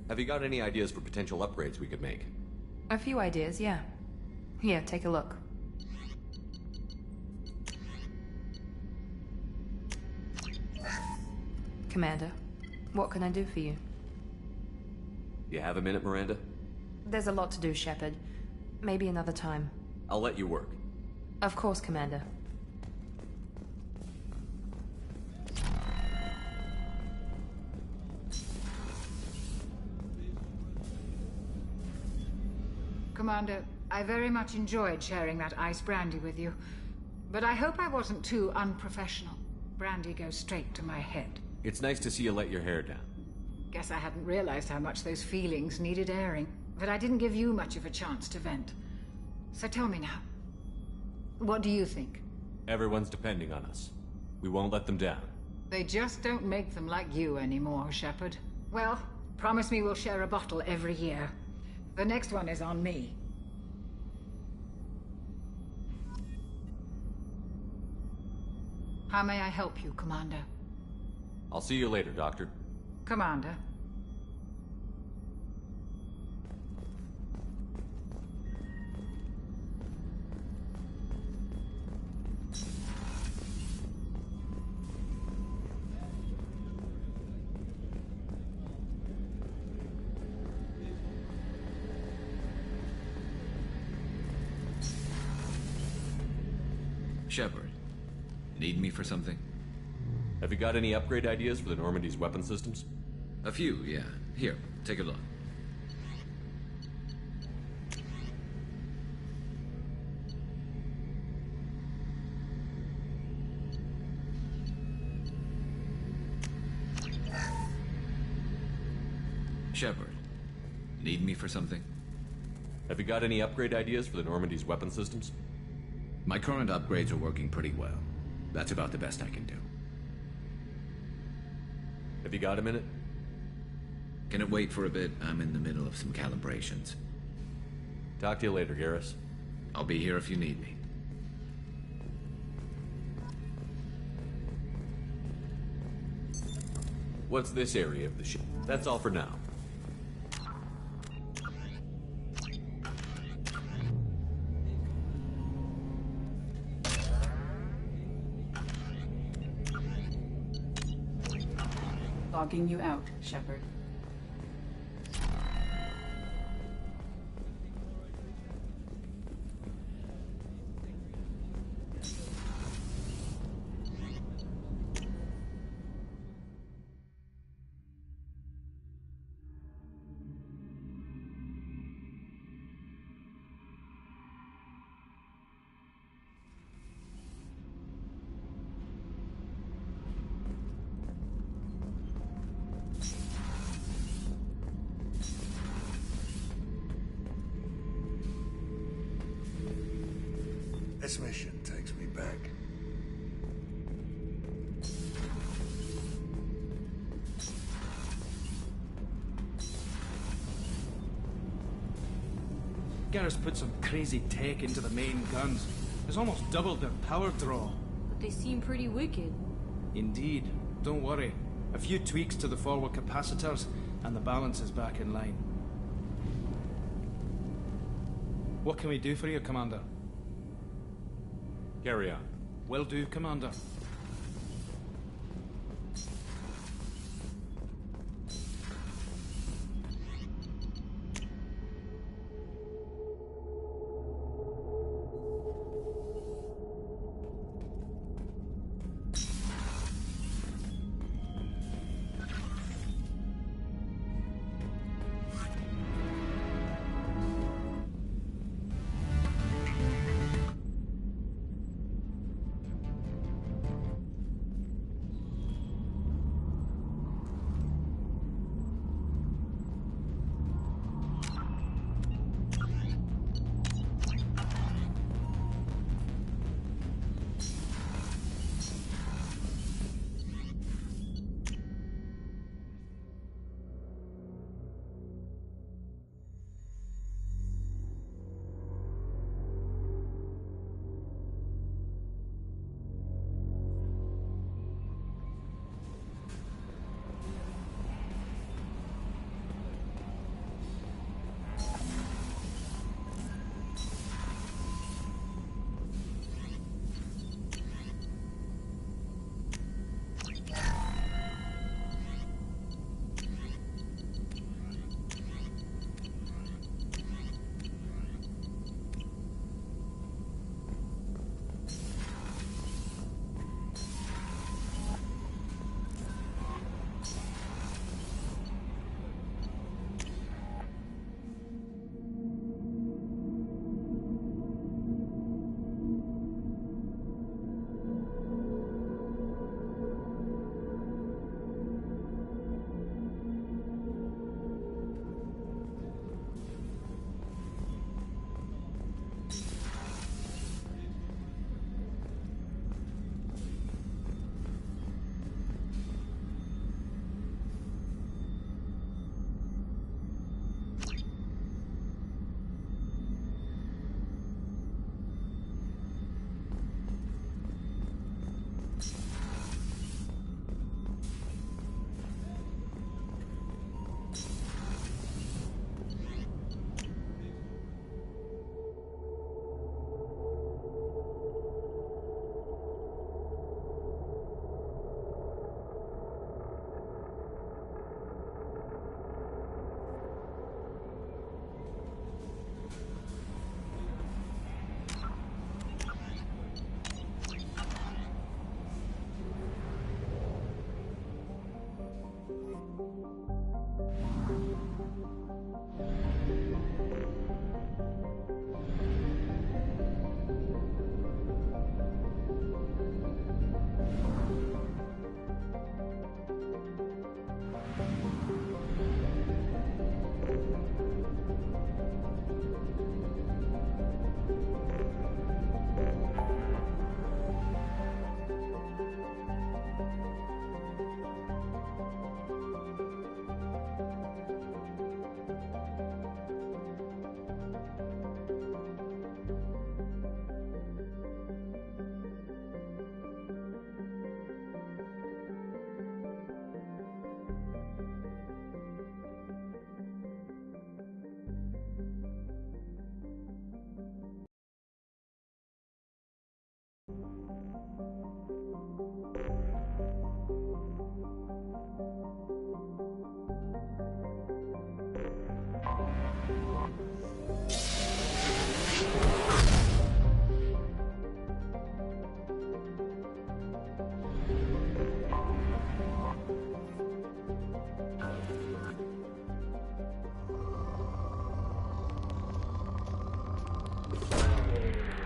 S20: Have you got any ideas for potential upgrades we could make?
S1: A few ideas, yeah. Here, take a look. Commander, what can I do for you?
S20: You have a minute, Miranda?
S1: There's a lot to do, Shepard. Maybe another time.
S20: I'll let you work.
S1: Of course, Commander.
S17: Commander, I very much enjoyed sharing that ice brandy with you. But I hope I wasn't too unprofessional. Brandy goes straight to my head.
S20: It's nice to see you let your hair down.
S17: Guess I hadn't realized how much those feelings needed airing. But I didn't give you much of a chance to vent. So tell me now. What do you think?
S20: Everyone's depending on us. We won't let them down.
S17: They just don't make them like you anymore, Shepard. Well, promise me we'll share a bottle every year. The next one is on me. How may I help you, Commander?
S20: I'll see you later, Doctor.
S17: Commander.
S22: Shepard, need me for something?
S20: Have you got any upgrade ideas for the Normandy's weapon systems?
S22: A few, yeah. Here, take a look. Shepard, need me for something?
S20: Have you got any upgrade ideas for the Normandy's weapon systems?
S22: My current upgrades are working pretty well. That's about the best I can do.
S20: Have you got a minute?
S22: Can it wait for a bit? I'm in the middle of some calibrations.
S20: Talk to you later, Garrus.
S22: I'll be here if you need me.
S20: What's this area of the ship? That's all for now.
S5: Logging you out, Shepard.
S23: This mission takes me back.
S3: Garrus put some crazy tech into the main guns. It's almost doubled their power draw.
S9: But they seem pretty wicked.
S3: Indeed. Don't worry. A few tweaks to the forward capacitors, and the balance is back in line. What can we do for you, Commander?
S20: Carry on.
S3: Will do, Commander.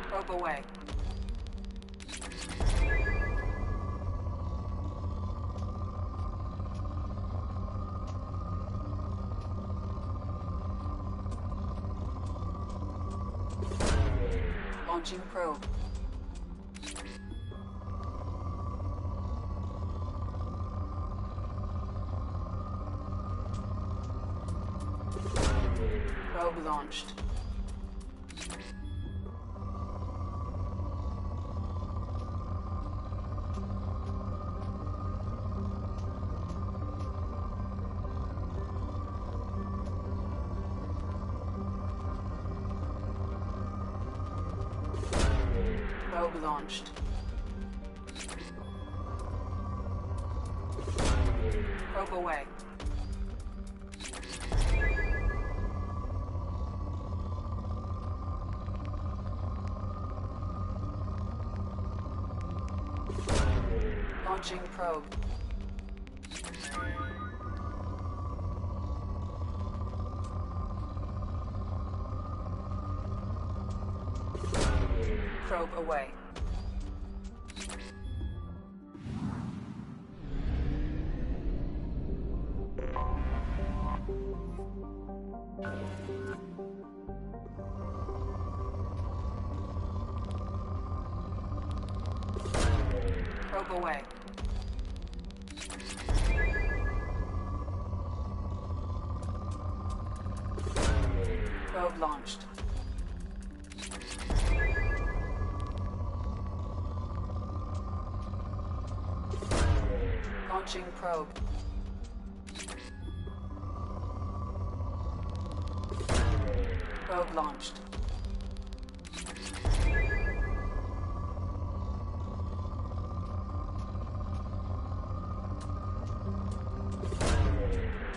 S5: Probe away. Launching probe. Probe launched. Probe launched. Probe away. Launching probe. Probe away. Probe away. Probe launched. Launching probe. Probe launched.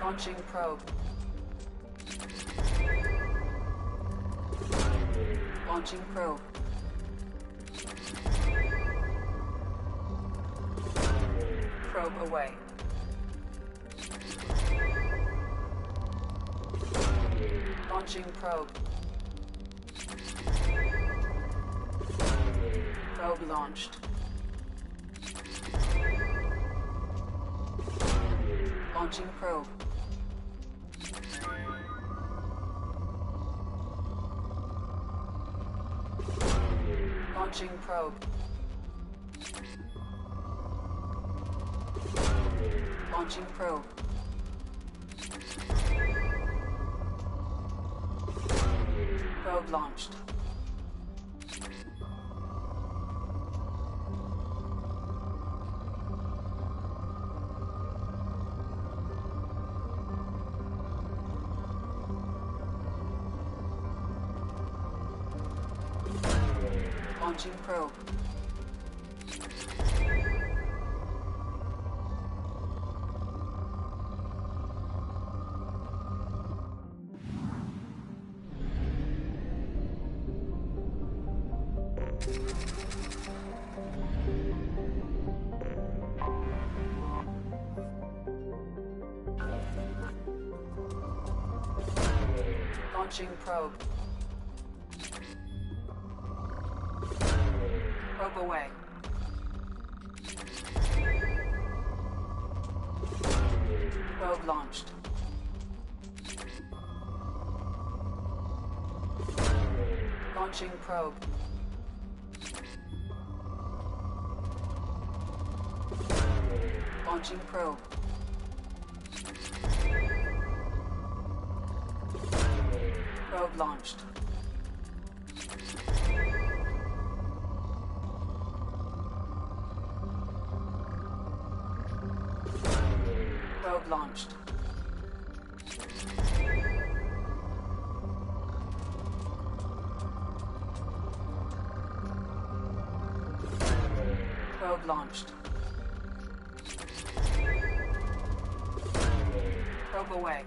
S5: Launching probe. Launching probe. Probe away. Launching probe. Probe launched. Launching probe. Launching probe. Launching probe. Probe launched. Launching probe. Launching probe. Probe away. Probe launched. Launching probe. Launching probe. Probe launched. Probe launched. Probe launched. Probe away.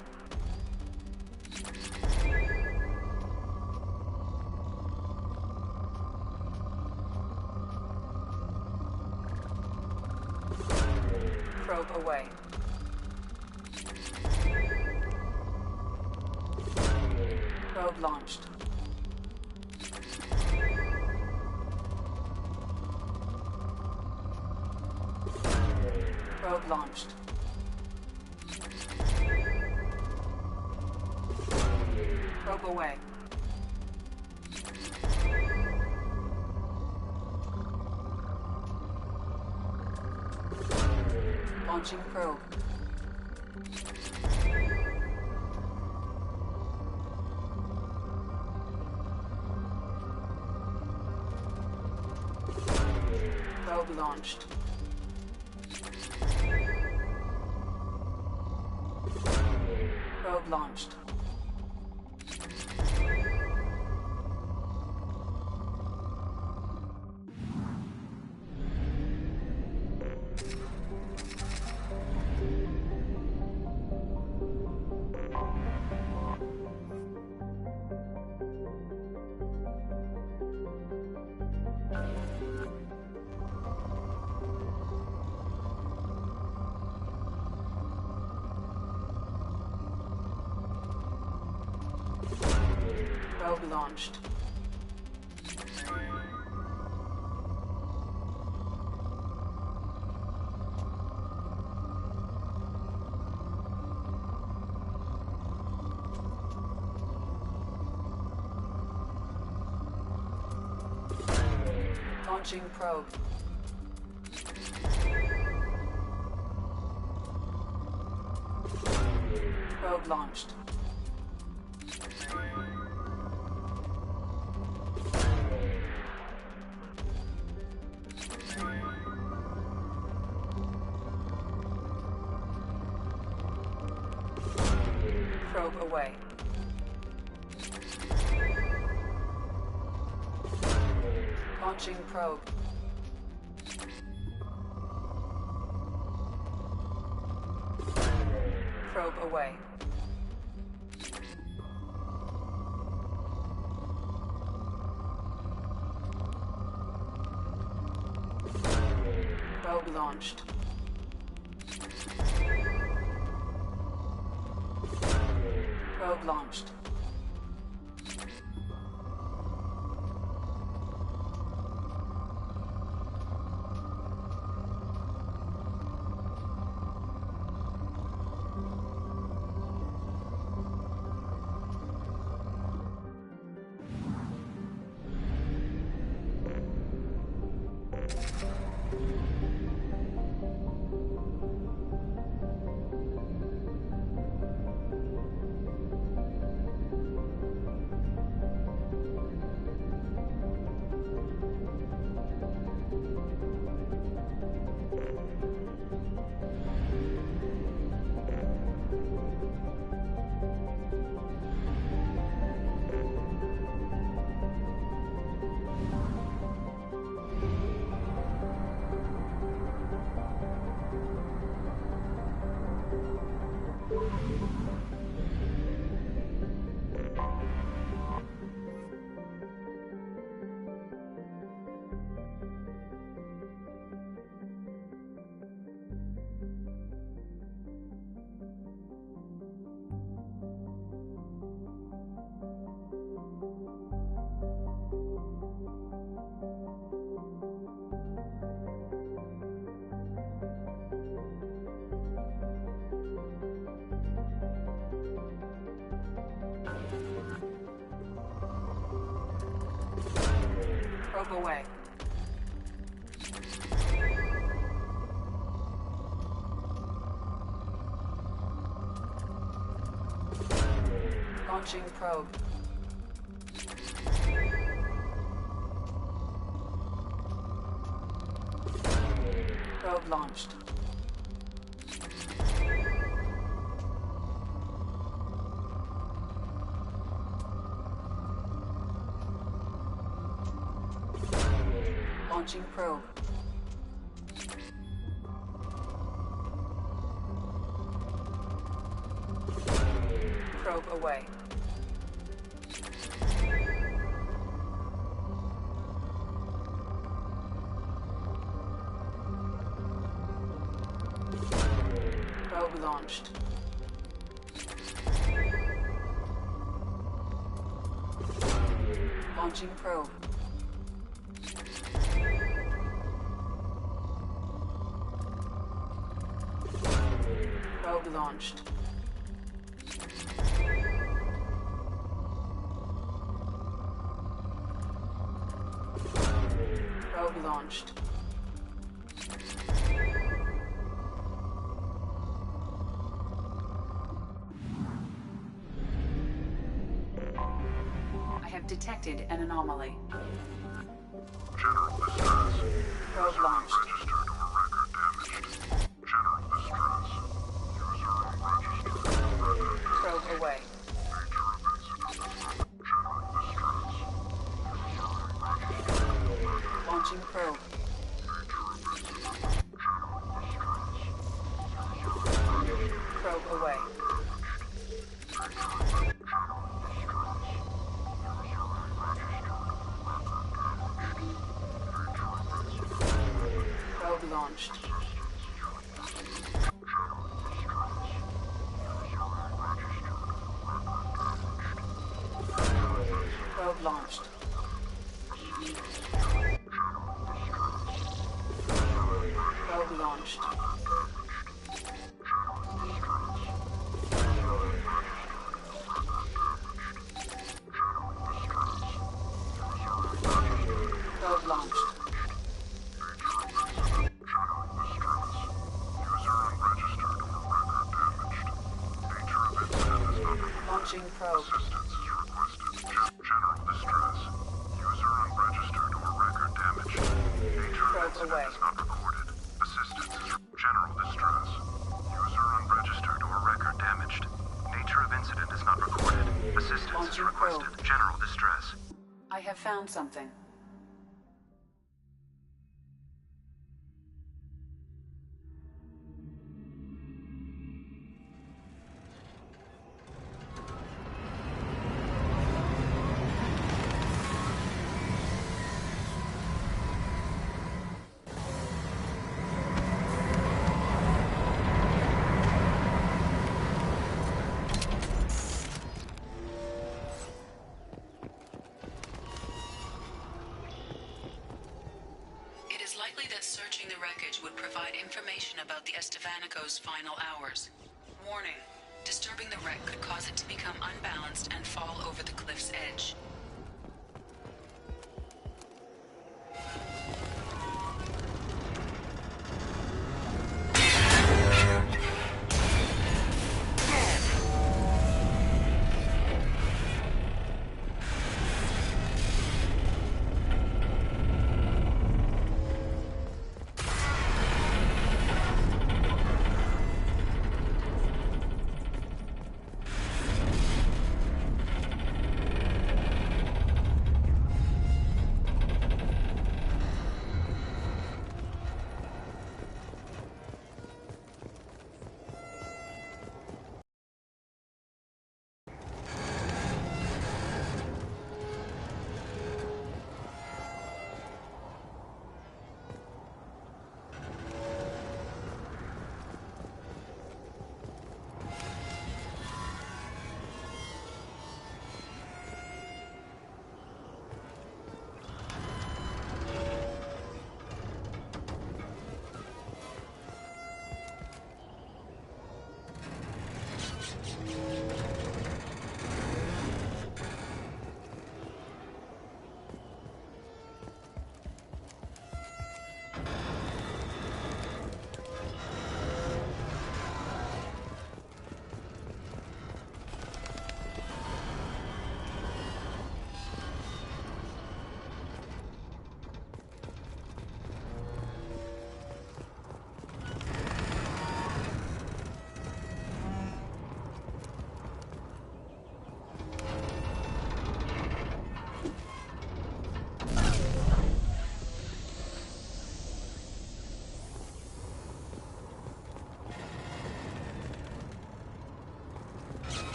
S5: Probe away. Probe launched. Probe launched. Probe away. Launching probe. Probe launched. Probe launched. Probe launched. Launching probe. Probe launched. Probe away. Launching probe. Probe away. Probe launched. Probe launched. Probe away. Launching probe. Probe launched. Launching probe. Probe away. Probe launched. Launching probe. Probe launched. Probe launched. detected an anomaly.
S12: General distress.
S5: Probe launched.
S12: Registered or record damaged. General distress. User unregistered. Record
S5: Probe away.
S12: nature of incident. General distress. User unregistered.
S5: Launching probe.
S12: Nature of incident. General distress. User unregistered.
S5: Probe away. Probe launched. Probe launched. Probe launched. Probe launched. Launching probe.
S12: Assistance is requested. General distress. User unregistered or record damaged. Nature of
S5: Probe
S12: incident
S5: away.
S12: is not recorded. Assistance is general distress. User unregistered or record damaged. Nature of incident is not recorded. Assistance is
S5: Launching
S12: requested.
S5: probe.
S12: General distress.
S5: I have found something.
S6: It is likely that searching the wreckage would provide information about the Estevanico's final hours. Warning: disturbing the wreck could cause it to become unbalanced and fall over the cliff's edge.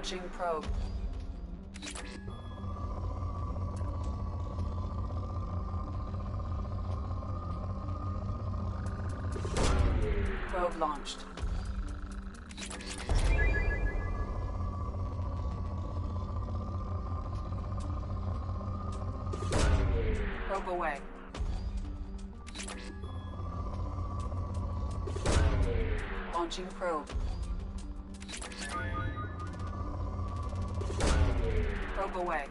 S5: Launching probe. Probe launched. Probe away. Launching probe. Probe away.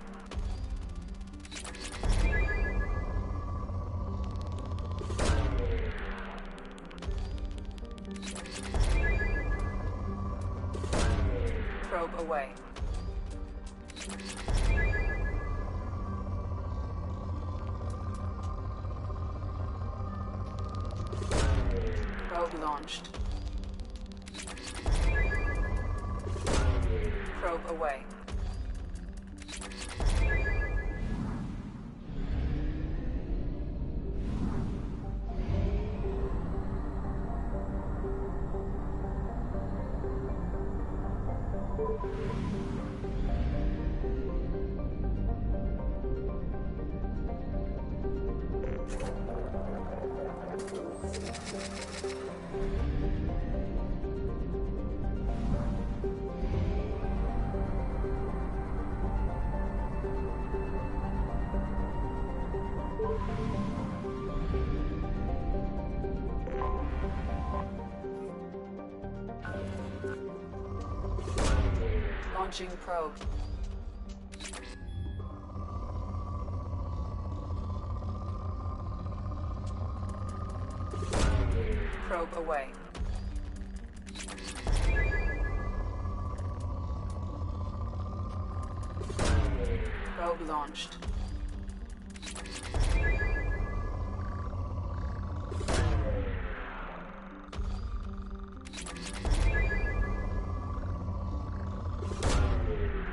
S5: Probe away. Probe launched. Probe away. Launching probe. Probe away. Probe launched.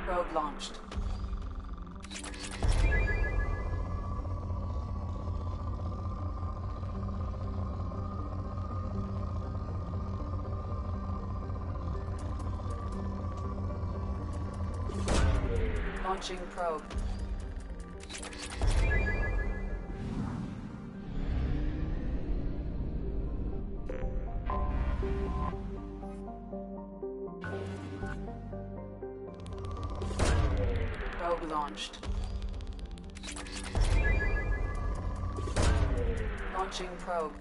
S5: Probe launched. Launching probe. Probe launched. Launching probe.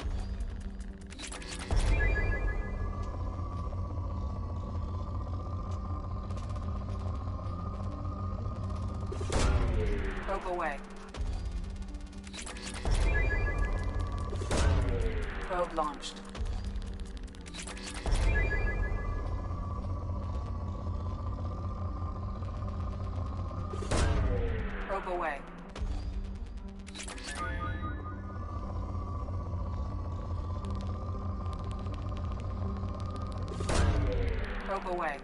S5: Probe away. Probe launched. Probe away. Probe away.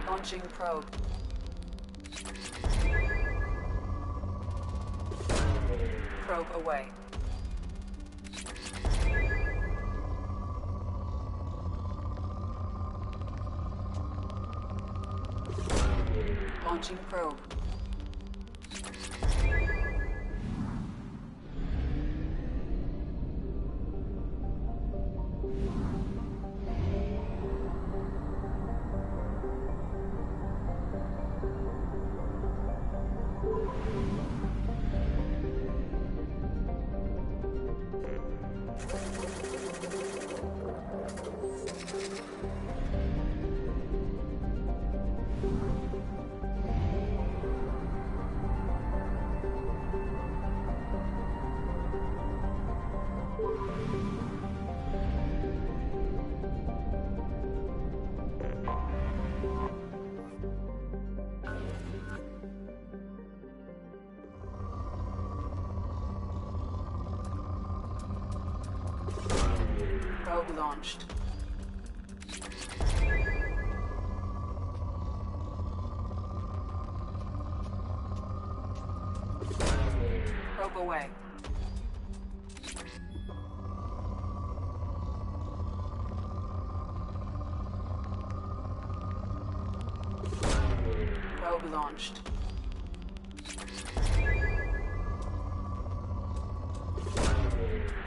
S5: Launching probe. Probe away. Launching probe. Probe launched. Probe away. Probe launched.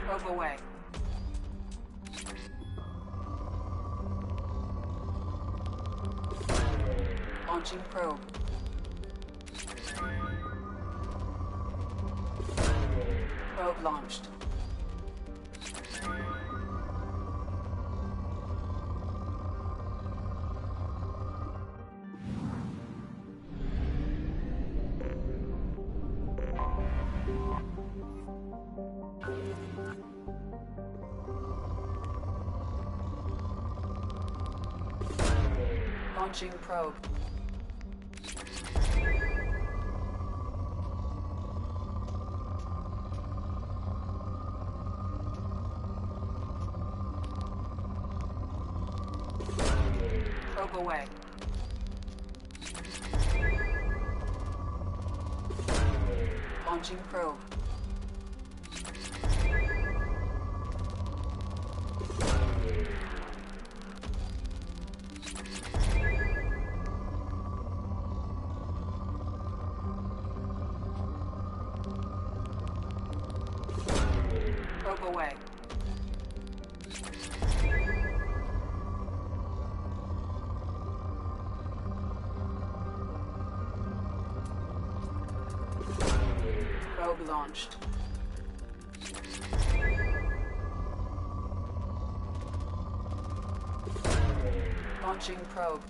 S5: Probe away. Launching probe. Probe launched. Launching probe. Probe away. Launching probe. Probe away. Probe launched. Launching probe.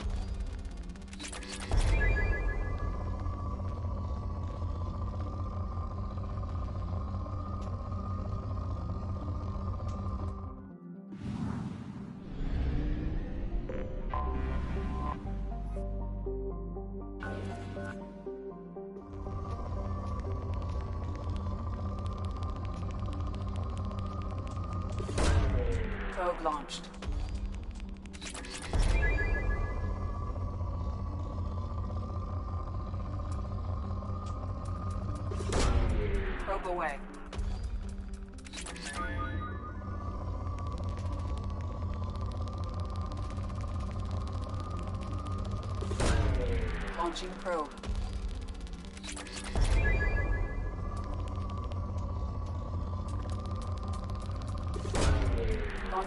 S5: Probe launched. Probe away. Launching probe.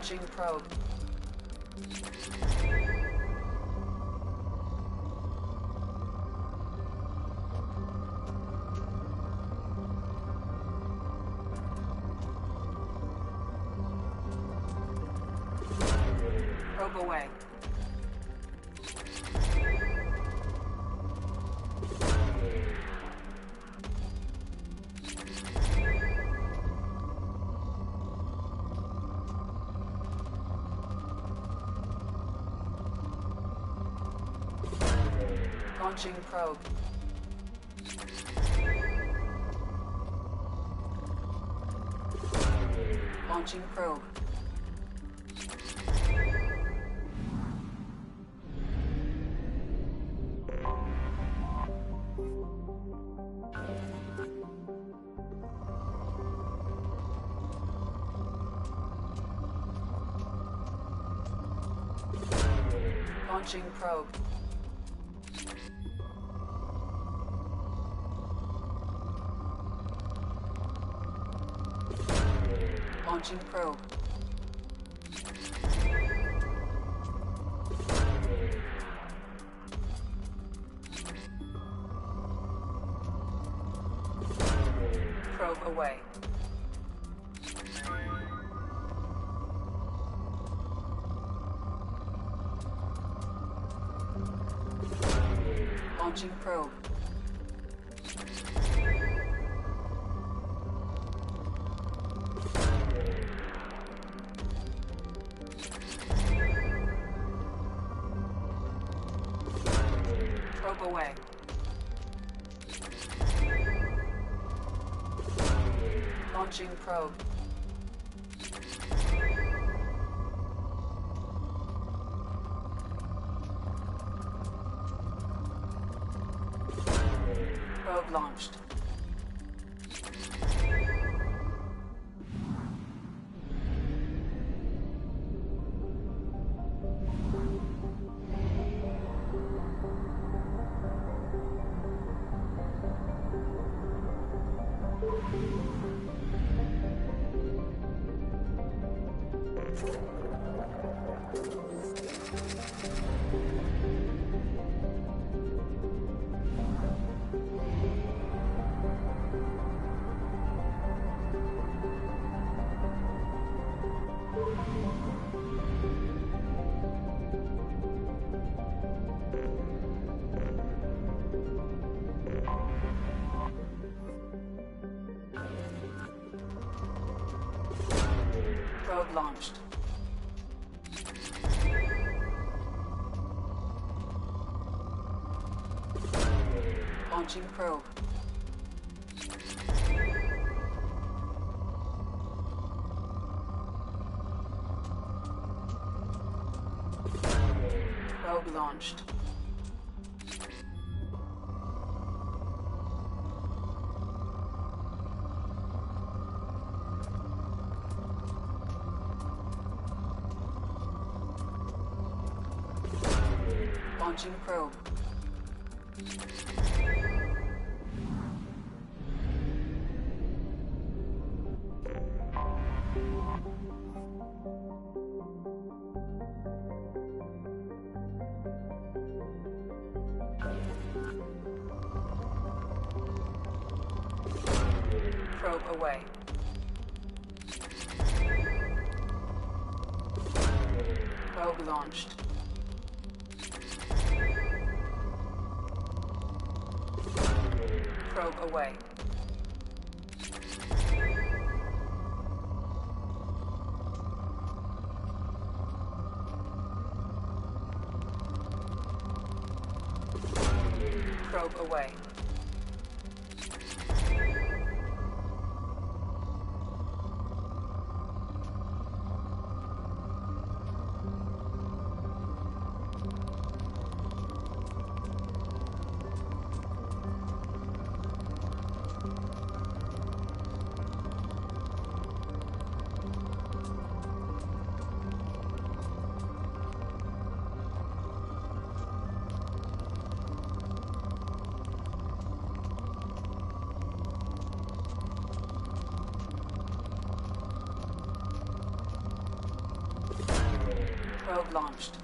S5: Launching probe. Probe away. Launching probe. Launching probe. Launching probe. Launching probe. Probe away. Launching probe. Probe away. Launching probe. Probe launched. Probe launched. Launching probe. Probe launched. Launching probe. Probe away. Probe launched. Probe away. Probe away. Probe launched.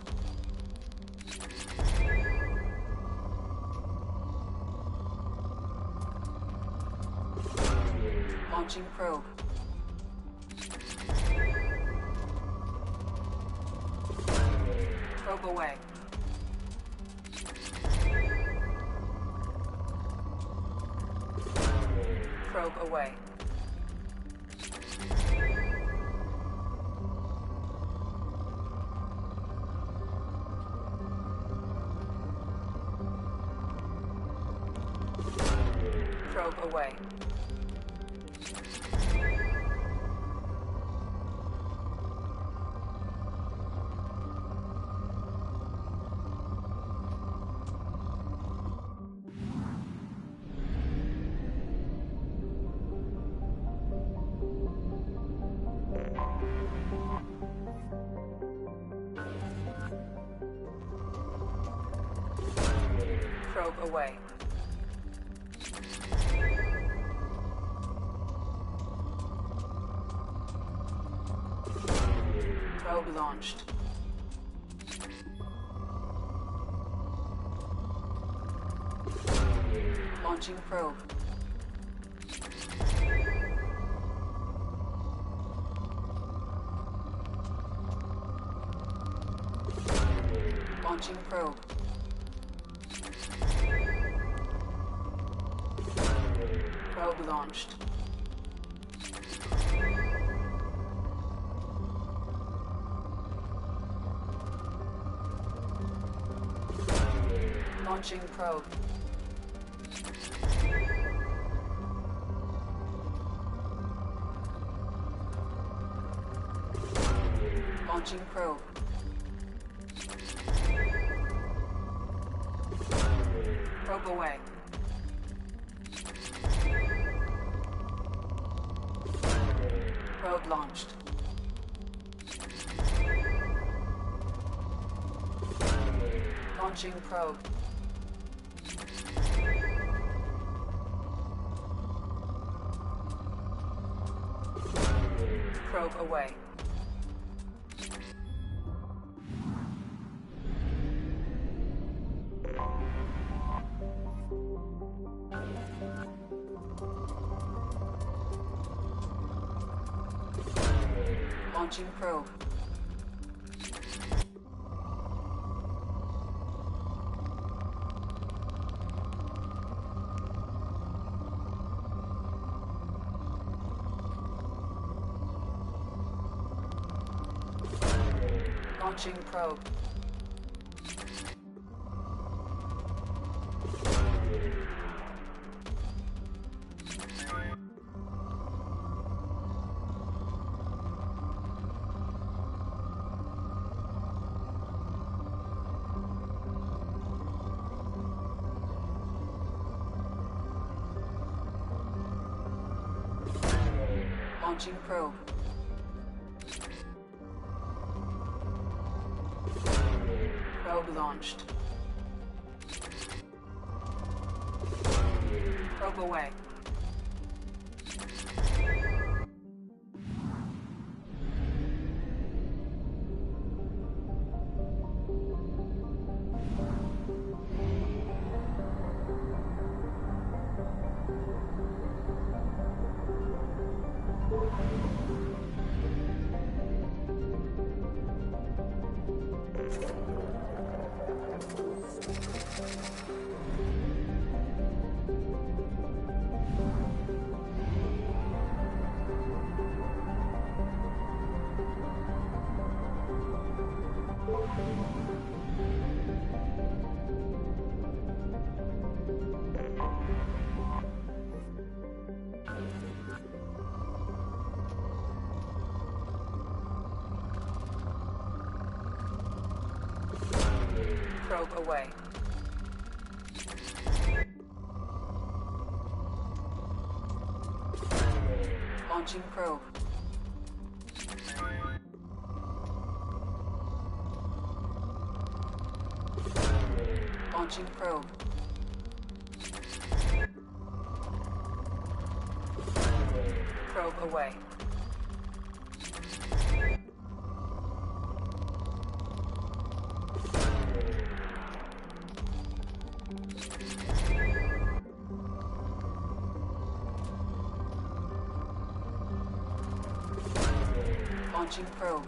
S5: Launching probe. Probe away. Probe away. Probe away. Probe away. Probe launched. Launching probe. Launching probe. Probe launched. Launching probe. Launching probe. Probe away. Probe launched. Launching probe. Probe away. Launching probe. Launching probe. Launching probe. Probe launched. Probe away. Probe away. Launching probe. Launching probe. Probe away. Launching probe.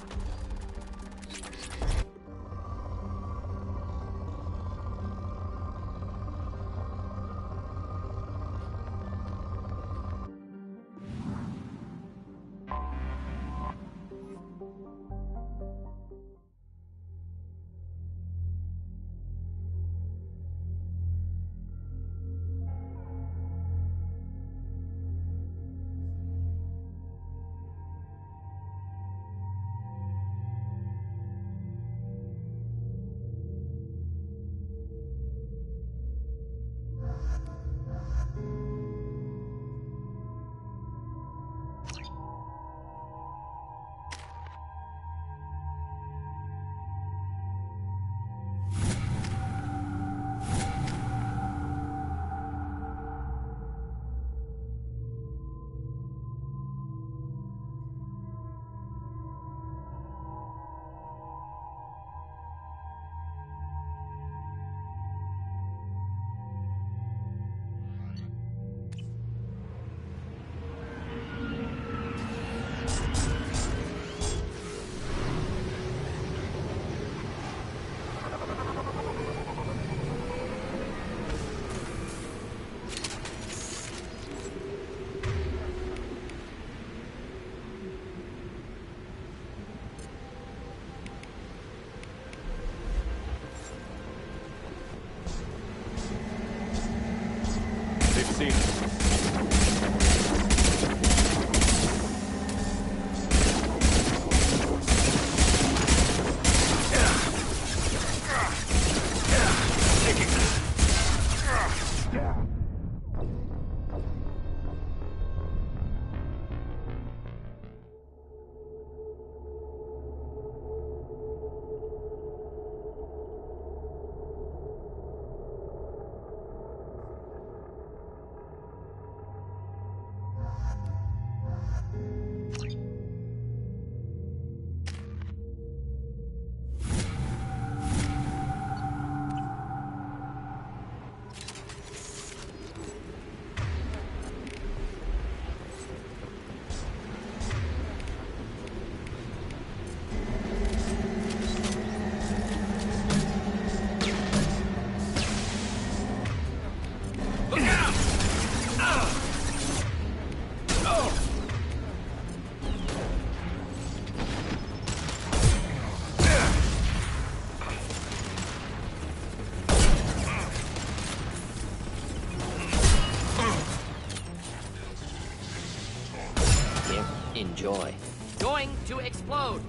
S21: Enjoy. Going to explode!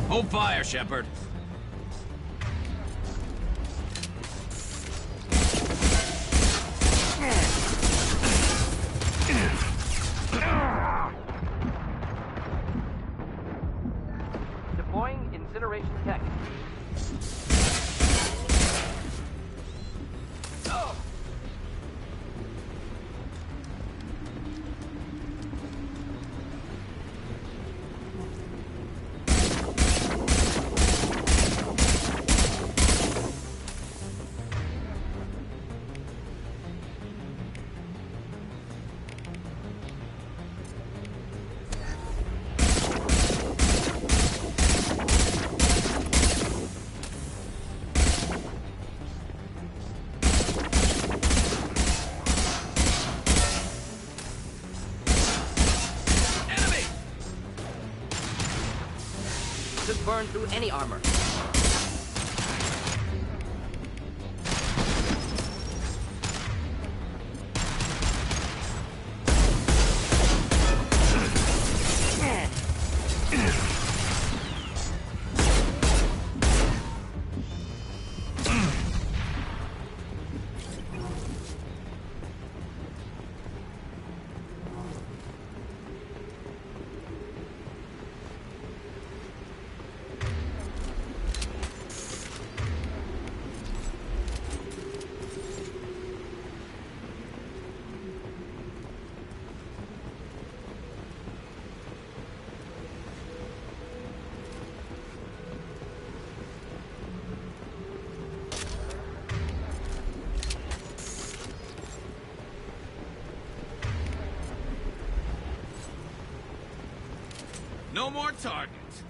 S22: Hold fire, Shepard.
S21: Deploying incineration tech. Just burn through any armor.
S10: no more targets.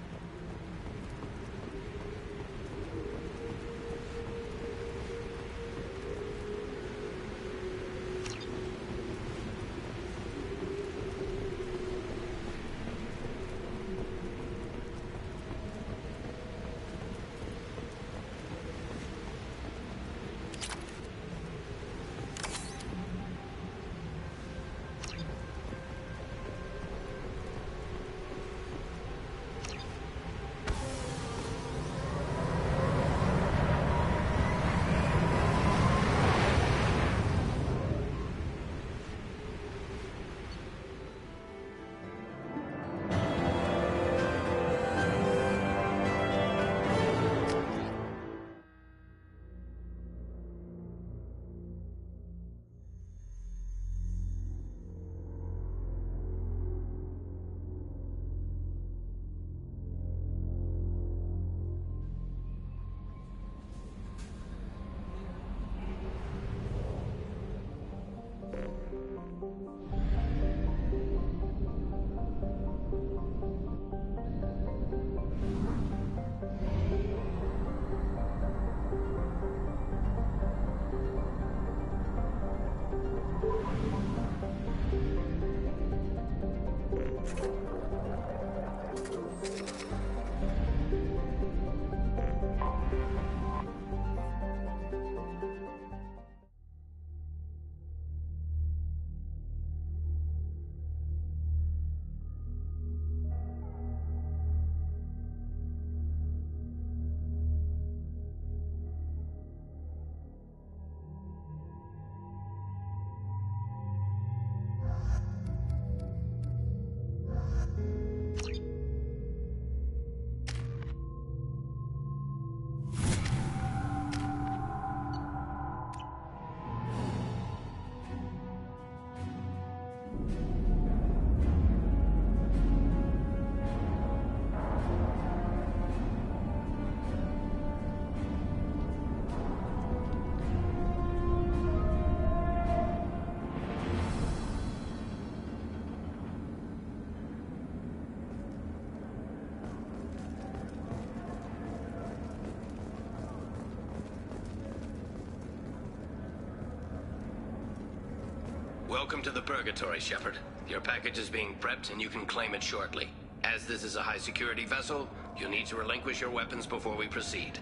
S4: Welcome to the Purgatory, Shepard. Your package is being prepped and you can claim it shortly. As this is a high-security vessel, you'll need to relinquish your weapons before we proceed.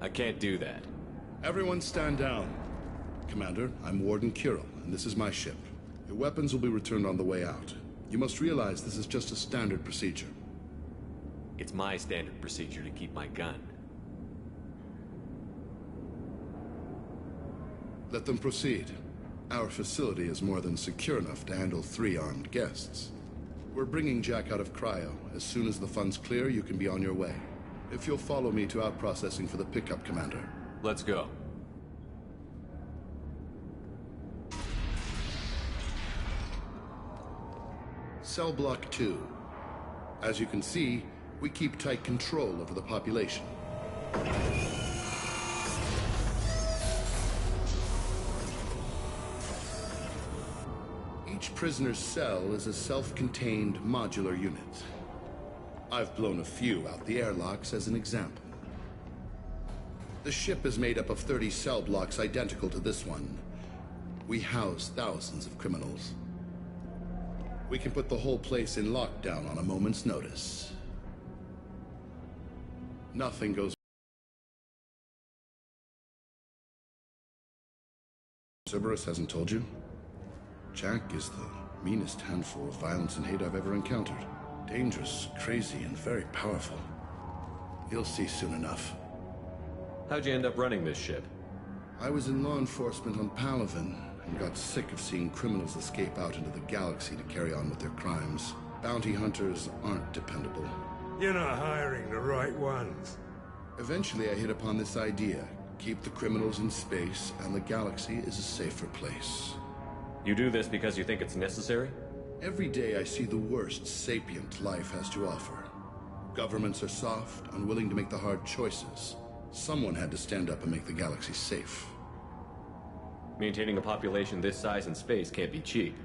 S20: I can't do that.
S7: Everyone stand down. Commander, I'm Warden Kirill, and this is my ship. Your weapons will be returned on the way out. You must realize this is just a standard procedure.
S20: It's my standard procedure to keep my gun.
S7: Let them proceed. Our facility is more than secure enough to handle 3 armed guests. We're bringing Jack out of cryo. As soon as the funds clear, you can be on your way. If you'll follow me to out-processing for the pickup, Commander.
S20: Let's go.
S7: Cell Block 2. As you can see, we keep tight control over the population. Each prisoner's cell is a self-contained modular unit. I've blown a few out the airlocks as an example. The ship is made up of 30 cell blocks identical to this one. We house thousands of criminals. We can put the whole place in lockdown on a moment's notice. Nothing goes... Cerberus hasn't told you? Jack is the meanest handful of violence and hate I've ever encountered. Dangerous, crazy, and very powerful. You'll see soon enough.
S20: How'd you end up running this ship?
S7: I was in law enforcement on Palaven, and got sick of seeing criminals escape out into the galaxy to carry on with their crimes. Bounty hunters aren't dependable.
S23: You're not hiring the right ones.
S7: Eventually I hit upon this idea. Keep the criminals in space, and the galaxy is a safer place.
S20: You do this because you think it's necessary?
S7: Every day I see the worst sapient life has to offer. Governments are soft, unwilling to make the hard choices. Someone had to stand up and make the galaxy safe.
S20: Maintaining a population this size in space can't be cheap.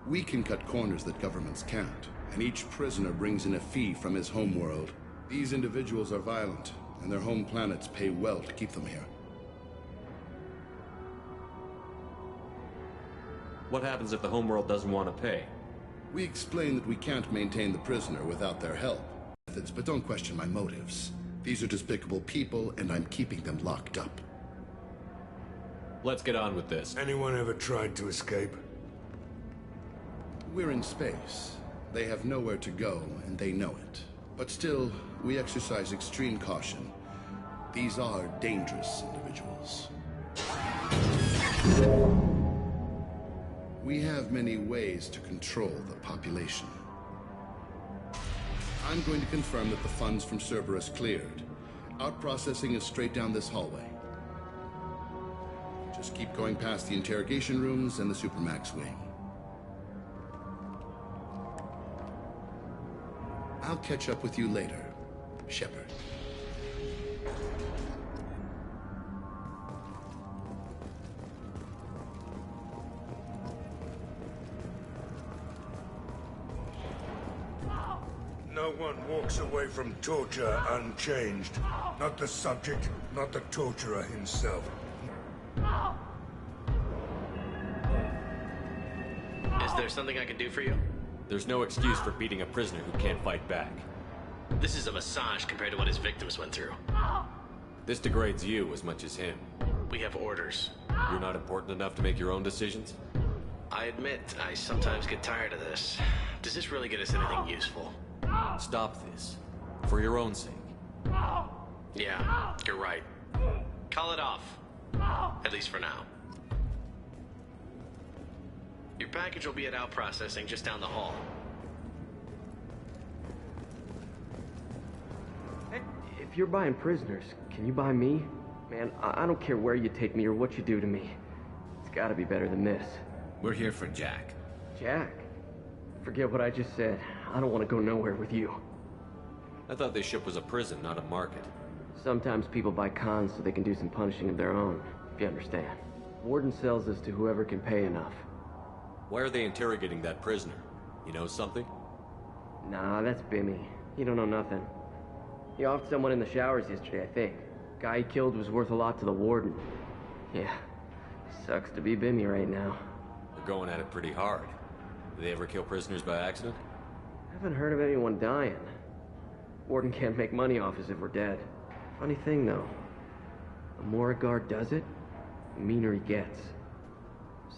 S7: We can cut corners that governments can't, and each prisoner brings in a fee from his homeworld. These individuals are violent, and their home planets pay well to keep them here.
S20: What happens if the homeworld doesn't want to pay?
S7: We explain that we can't maintain the prisoner without their help. But don't question my motives. These are despicable people, and I'm keeping them locked up.
S20: Let's get on with this.
S23: Anyone ever tried to escape?
S7: We're in space. They have nowhere to go, and they know it. But still, we exercise extreme caution. These are dangerous individuals. We have many ways to control the population. I'm going to confirm that the funds from Cerberus cleared. Out-processing is straight down this hallway. Just keep going past the interrogation rooms and the Supermax wing. I'll catch up with you later, Shepard.
S23: No one walks away from torture unchanged. Not the subject, not the torturer himself.
S4: Is there something I can do for you?
S20: There's no excuse for beating a prisoner who can't fight back.
S4: This is a massage compared to what his victims went through.
S20: This degrades you as much as him.
S4: We have orders.
S20: You're not important enough to make your own decisions?
S4: I admit, I sometimes get tired of this. Does this really get us anything useful?
S20: Stop this. For your own sake.
S4: Yeah, you're right. Call it off. At least for now. Your package will be at out processing just down the hall.
S18: Hey, if you're buying prisoners, can you buy me? Man, I don't care where you take me or what you do to me. It's gotta be better than this.
S22: We're here for Jack.
S18: Jack? Forget what I just said. I don't want to go nowhere with you.
S20: I thought this ship was a prison, not a market.
S18: Sometimes people buy cons so they can do some punishing of their own, if you understand. Warden sells this to whoever can pay enough.
S20: Why are they interrogating that prisoner? You know something?
S18: Nah, that's Bimmy. He don't know nothing. He offed someone in the showers yesterday, I think. Guy he killed was worth a lot to the warden. Yeah, sucks to be Bimmy right now.
S20: They're going at it pretty hard. Do they ever kill prisoners by accident?
S18: Haven't heard of anyone dying. Warden can't make money off us if we're dead. Funny thing, though. The more a guard does it, the meaner he gets.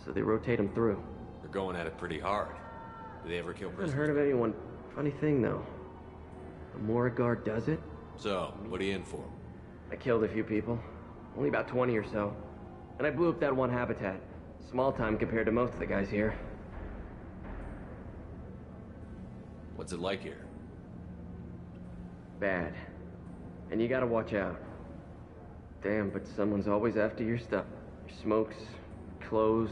S18: So they rotate him through.
S20: They're going at it pretty hard. Do they ever kill prisoners?
S18: Haven't heard of anyone... Funny thing, though. The more a guard does it...
S20: So, what are you in for?
S18: I killed a few people. Only about 20 or so. And I blew up that one habitat. Small time compared to most of the guys here.
S20: What's it like here?
S18: Bad. And you gotta watch out. Damn, but someone's always after your stuff. Your smokes, clothes,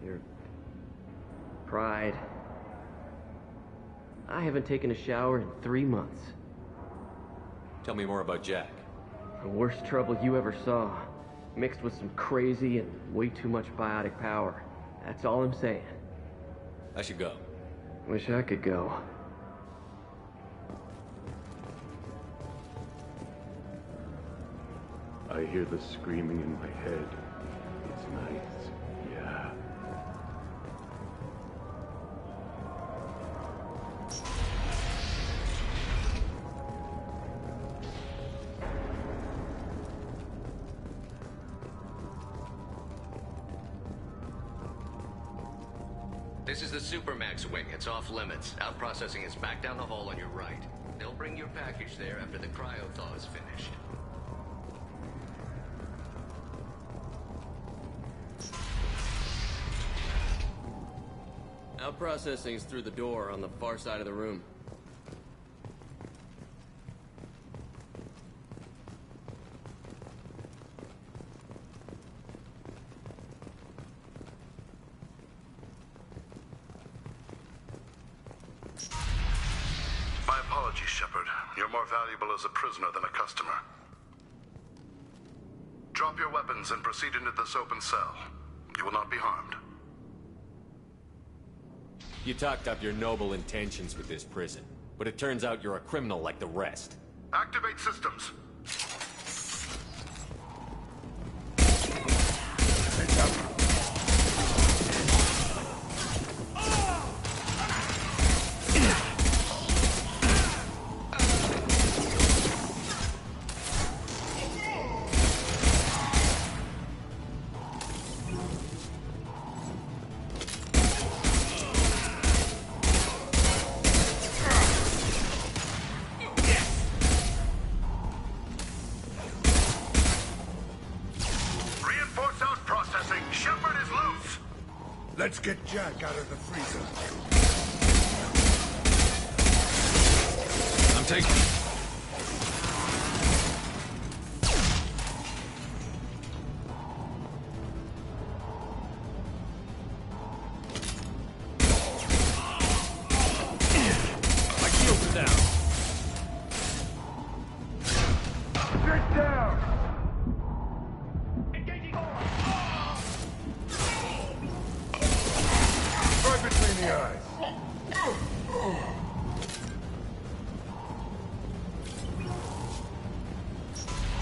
S18: your... pride. I haven't taken a shower in 3 months.
S20: Tell me more about Jack.
S18: The worst trouble you ever saw. Mixed with some crazy and way too much biotic power. That's all I'm saying.
S20: I should go.
S18: Wish I could go.
S15: I hear the screaming in my head. It's nice, yeah.
S4: This is the Supermax wing. It's off limits. Out processing is back down the hall on your right. They'll bring your package there after the cryo-thaw is finished.
S18: Out processing is through the door on the far side of the room.
S7: My apologies, Shepard. You're more valuable as a prisoner than a customer. Drop your weapons and proceed into this open cell. You will not be harmed.
S20: You talked up your noble intentions with this prison, but it turns out you're a criminal like the rest.
S13: Activate systems.
S23: Let's get Jack out of the freezer.
S3: I'm taking it. My shields are down.
S13: Get down!
S23: Right between the eyes.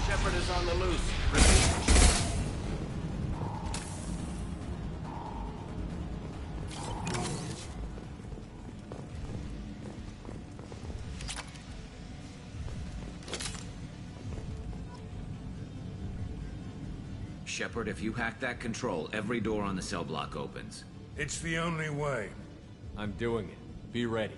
S4: Shepard is on the loose.
S22: Shepard, if you hack that control, every door on the cell block opens.
S23: It's the only way.
S20: I'm doing it. Be ready.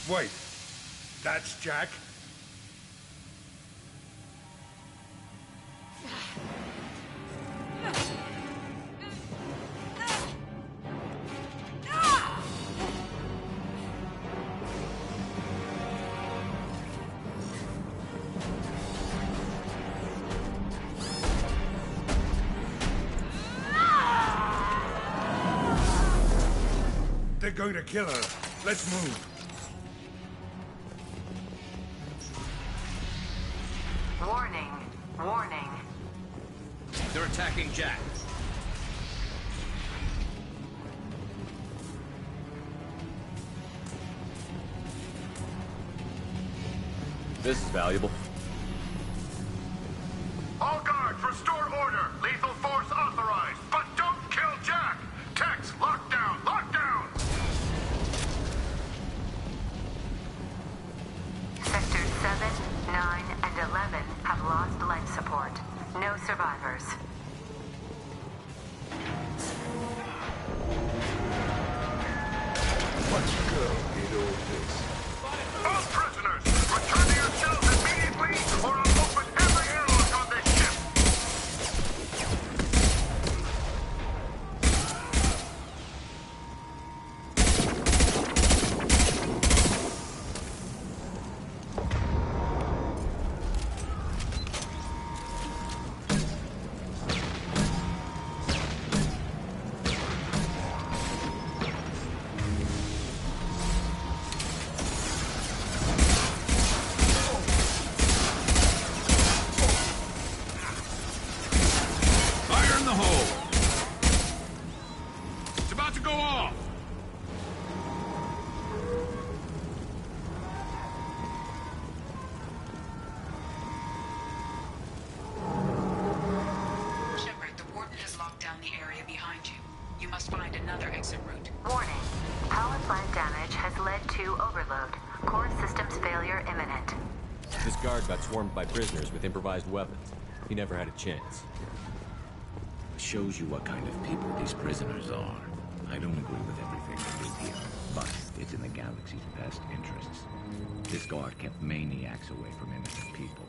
S23: Wait, that's Jack? They're going to kill her. Let's move.
S6: Warning. Warning.
S22: They're attacking Jack.
S20: This is valuable.
S13: All guards, restore order. Lethal force authorized. But don't kill Jack. Tex, lockdown, lockdown.
S6: Sectors 7, 9, and 11 have lost life support. No survivors.
S23: Let's go, get all this.
S13: All prisoners, return to your cells immediately, or I'll open every airlock on this ship.
S3: Fire in the hole! It's about to go off!
S6: Shepard, the warden has locked down the area behind you. You must find another exit route.
S16: Warning. Power plant damage has led to overload. Core systems failure imminent.
S20: This guard got swarmed by prisoners with improvised weapons. He never had a chance.
S22: Shows you what kind of people these prisoners are. I don't agree with everything they do here, but it's in the galaxy's best interests. This guard kept maniacs away from innocent people.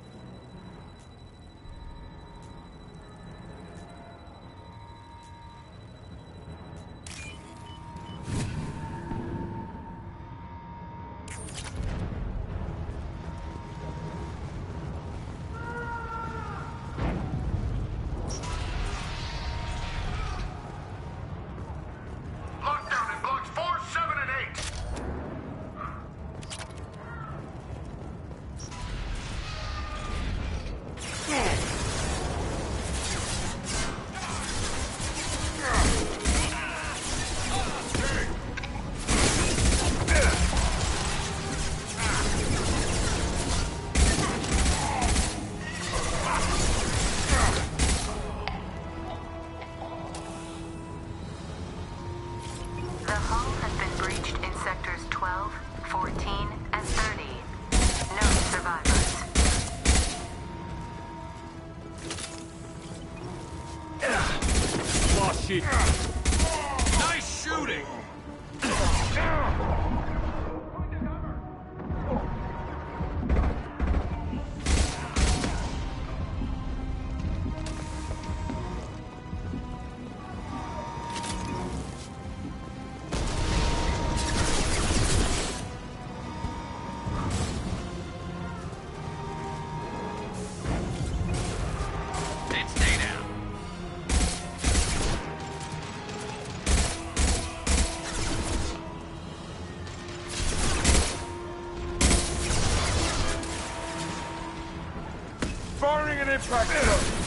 S13: an impact zone.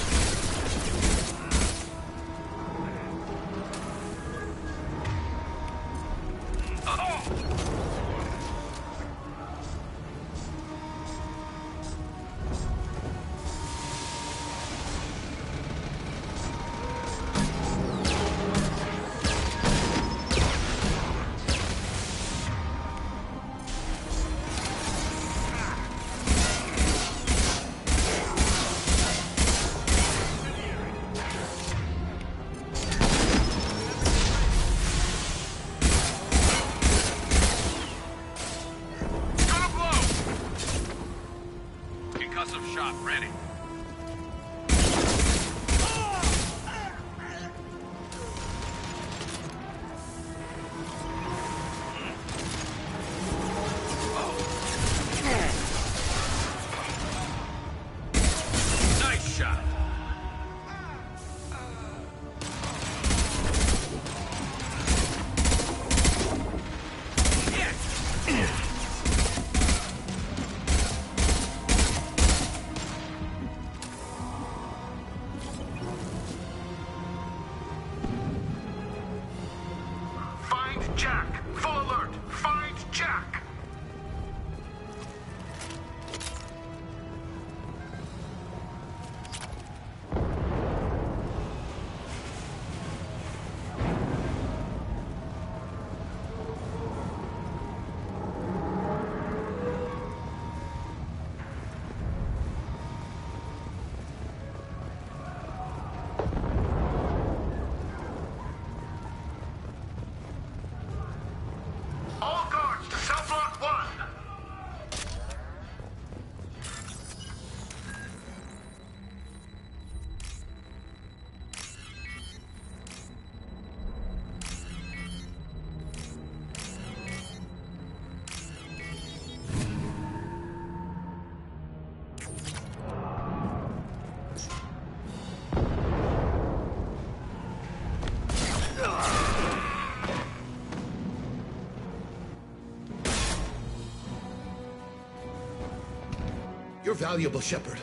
S7: You're valuable, Shepard.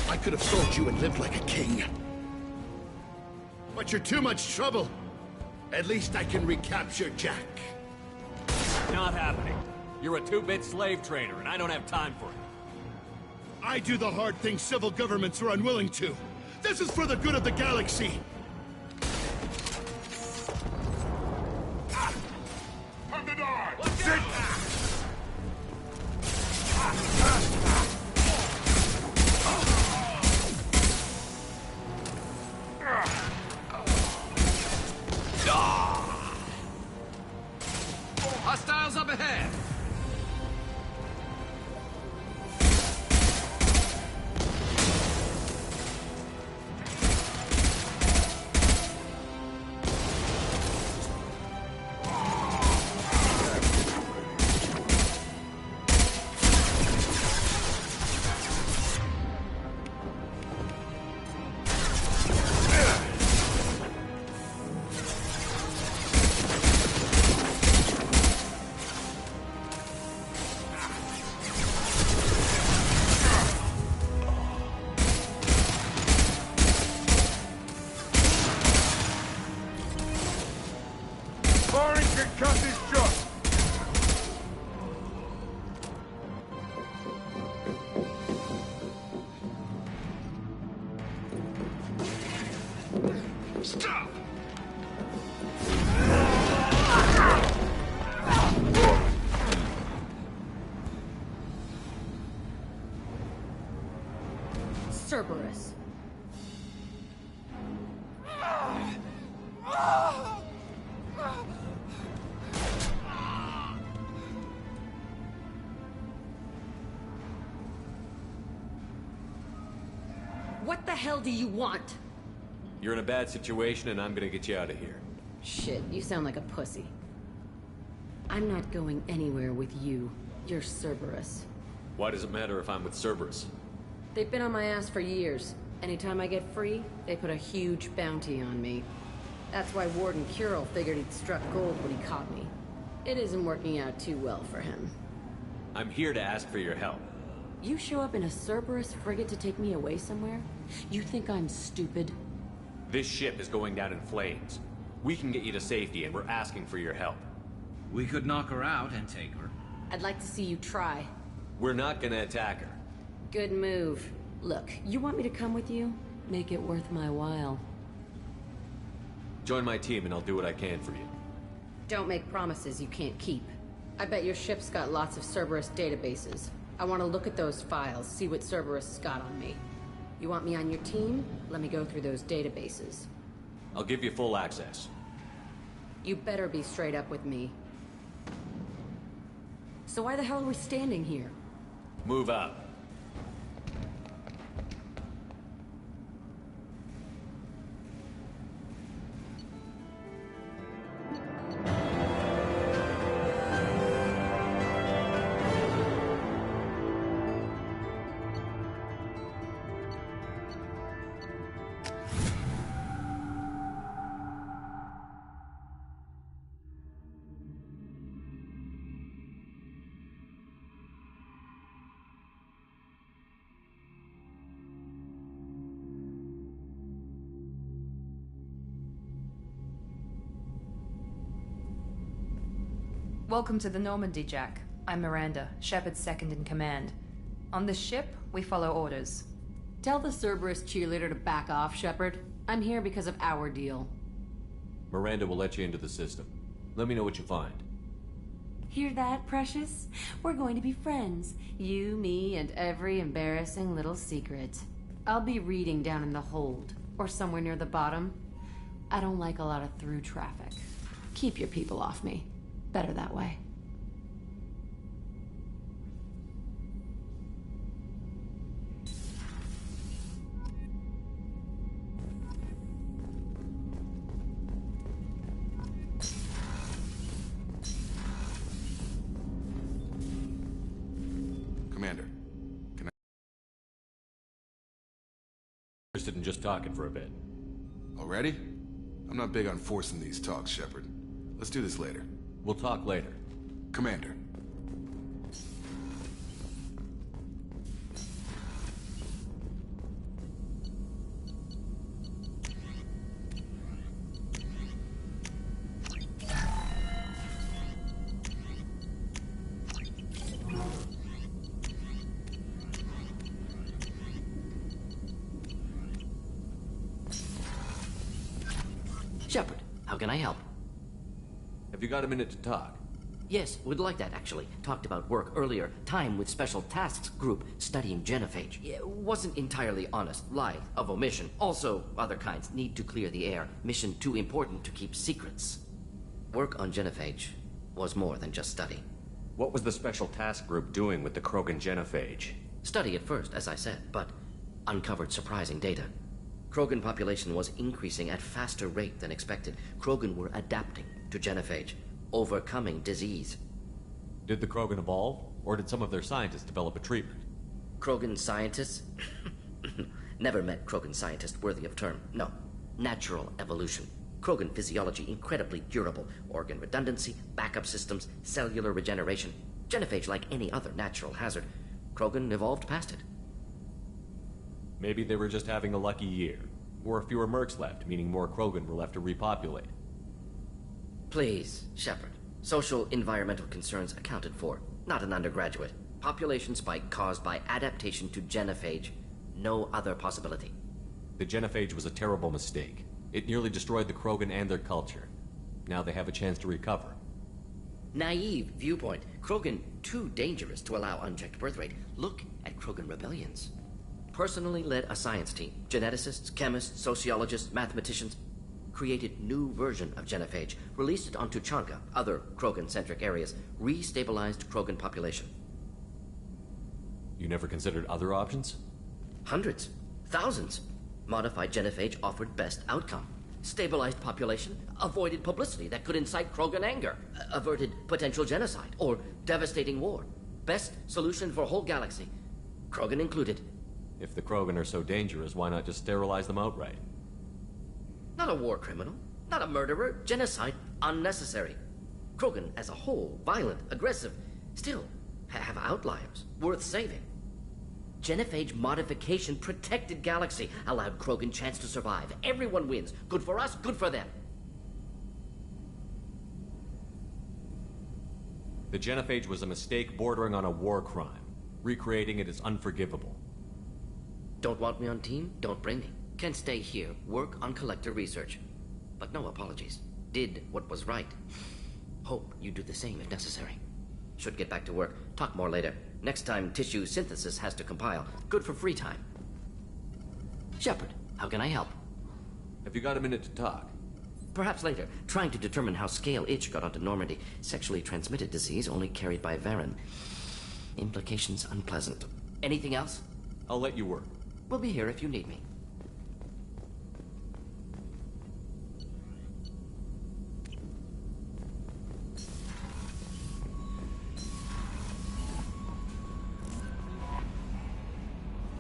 S7: I could have sold you and lived like a king. But you're too much trouble. At least I can recapture Jack.
S20: Not happening. You're a two-bit slave trader, and I don't have time for it.
S7: I do the hard things civil governments are unwilling to. This is for the good of the galaxy.
S13: Time to die!
S20: Hostiles up ahead!
S13: Stop!
S11: Cerberus. What the hell do you want?
S20: You're in a bad situation, and I'm gonna get you out of here.
S11: Shit, you sound like a pussy. I'm not going anywhere with you. You're Cerberus.
S20: Why does it matter if I'm with Cerberus?
S11: They've been on my ass for years. Anytime I get free, they put a huge bounty on me. That's why Warden Curel figured he'd struck gold when he caught me. It isn't working out too well for him.
S20: I'm here to ask for your help.
S11: You show up in a Cerberus frigate to take me away somewhere? You think I'm stupid?
S20: This ship is going down in flames. We can get you to safety, and we're asking for your help.
S10: We could knock her out and take her.
S11: I'd like to see you try.
S20: We're not gonna attack her.
S11: Good move. Look, you want me to come with you? Make it worth my while.
S20: Join my team and I'll do what I can for you.
S11: Don't make promises you can't keep. I bet your ship's got lots of Cerberus databases. I want to look at those files, see what Cerberus has got on me. You want me on your team? Let me go through those databases.
S20: I'll give you full access.
S11: You better be straight up with me. So why the hell are we standing here?
S20: Move up.
S1: Welcome to the Normandy, Jack. I'm Miranda, Shepard's second in command. On this ship, we follow orders.
S11: Tell the Cerberus cheerleader to back off, Shepard. I'm here because of our deal.
S20: Miranda will let you into the system. Let me know what you find.
S11: Hear that, Precious? We're going to be friends. You, me, and every embarrassing little secret. I'll be reading down in the hold, or somewhere near the bottom. I don't like a lot of through traffic. Keep your people off me. Better that way.
S2: Commander, can I...
S20: Interested in just talking for a bit.
S2: Already? I'm not big on forcing these talks, Shepard. Let's do this later.
S20: We'll talk later.
S2: Commander.
S8: Shepard, how can I help?
S20: Have you got a minute to talk?
S8: Yes, would like that, actually. Talked about work earlier. Time with Special Tasks Group studying genophage. Wasn't entirely honest. Lie of omission. Also, other kinds. Need to clear the air. Mission too important to keep secrets. Work on genophage was more than just study.
S20: What was the Special Task Group doing with the Krogan genophage?
S8: Study at first, as I said, but uncovered surprising data. Krogan population was increasing at faster rate than expected. Krogan were adapting to genophage, overcoming disease.
S20: Did the Krogan evolve, or did some of their scientists develop a treatment?
S8: Krogan scientists? Never met Krogan scientist worthy of term. No. Natural evolution. Krogan physiology incredibly durable. Organ redundancy, backup systems, cellular regeneration. Genophage like any other natural hazard. Krogan evolved past it.
S20: Maybe they were just having a lucky year. Or fewer mercs left, meaning more Krogan were left to repopulate.
S8: Please, Shepard. Social environmental concerns accounted for. Not an undergraduate. Population spike caused by adaptation to genophage. No other possibility.
S20: The genophage was a terrible mistake. It nearly destroyed the Krogan and their culture. Now they have a chance to recover.
S8: Naive viewpoint. Krogan too dangerous to allow unchecked birth rate. Look at Krogan rebellions. Personally led a science team. Geneticists, chemists, sociologists, mathematicians. Created new version of genophage. Released it on Tuchanka, other Krogan-centric areas. Restabilized Krogan population.
S20: You never considered other options?
S8: Hundreds. Thousands. Modified genophage offered best outcome. Stabilized population, avoided publicity that could incite Krogan anger, averted potential genocide, or devastating war. Best solution for whole galaxy. Krogan included.
S20: If the Krogan are so dangerous, why not just sterilize them outright?
S8: Not a war criminal, not a murderer, genocide, unnecessary. Krogan as a whole, violent, aggressive, still have outliers, worth saving. Genophage modification protected Galaxy, allowed Krogan chance to survive. Everyone wins. Good for us, good for them.
S20: The genophage was a mistake bordering on a war crime. Recreating it is unforgivable.
S8: Don't want me on team? Don't bring me. Can stay here, work on collector research. But no apologies. Did what was right. Hope you do the same if necessary. Should get back to work. Talk more later. Next time tissue synthesis has to compile. Good for free time. Shepard, how can I help?
S20: Have you got a minute to talk?
S8: Perhaps later. Trying to determine how scale itch got onto Normandy. Sexually transmitted disease only carried by Varen. Implications unpleasant. Anything else?
S20: I'll let you work.
S8: We'll be here if you need me.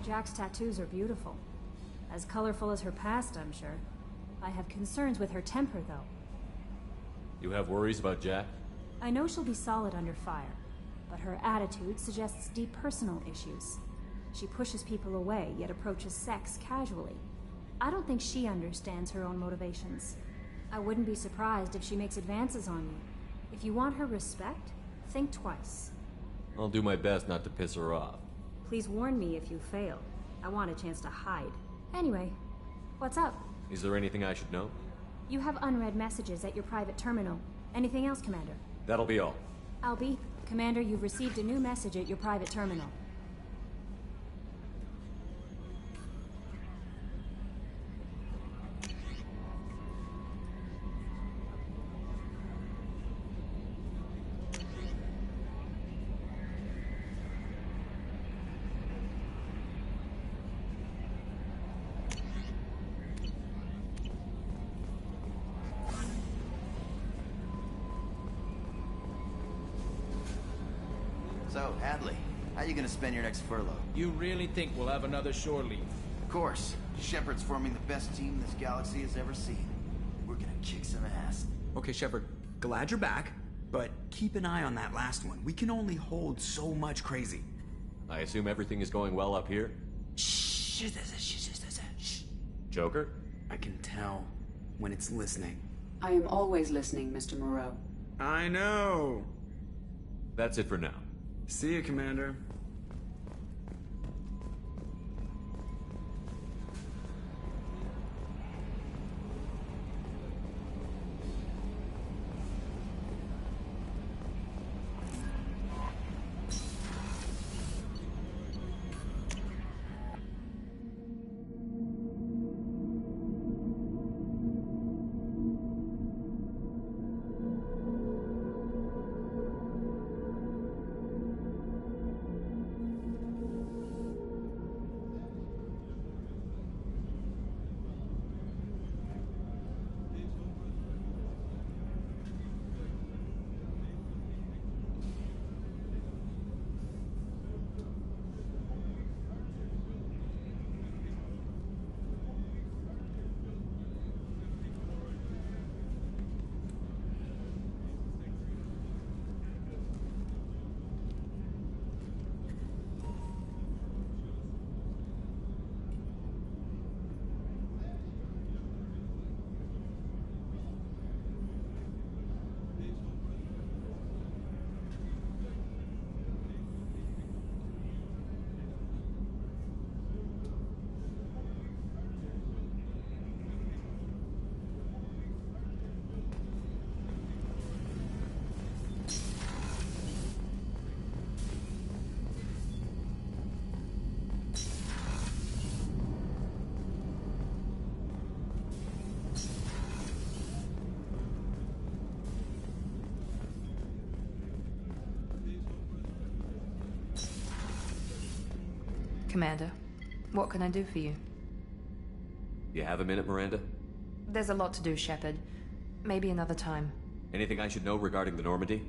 S9: Jack's tattoos are beautiful. As colorful as her past, I'm sure. I have concerns with her temper, though.
S20: You have worries about Jack?
S9: I know she'll be solid under fire, but her attitude suggests deep personal issues. She pushes people away, yet approaches sex casually. I don't think she understands her own motivations. I wouldn't be surprised if she makes advances on you. If you want her respect, think twice.
S20: I'll do my best not to piss her off.
S9: Please warn me if you fail. I want a chance to hide. Anyway, what's up?
S20: Is there anything I should know?
S9: You have unread messages at your private terminal. Anything else, Commander?
S20: That'll be all.
S9: Albie, Commander, you've received a new message at your private terminal.
S14: So, Hadley, how you gonna spend your next furlough?
S3: You really think we'll have another shore leave?
S14: Of course. Shepard's forming the best team this galaxy has ever seen. We're gonna kick some ass.
S2: Okay, Shepard, glad you're back, but keep an eye on that last one. We can only hold so much crazy.
S20: I assume everything is going well up here?
S2: Shh.
S20: Joker?
S2: I can tell when it's listening.
S5: I am always listening, Mr. Moreau.
S2: I know.
S20: That's it for now.
S2: See you, Commander.
S1: Commander, what can I do for you?
S20: You have a minute, Miranda?
S1: There's a lot to do, Shepard. Maybe another time.
S20: Anything I should know regarding the Normandy?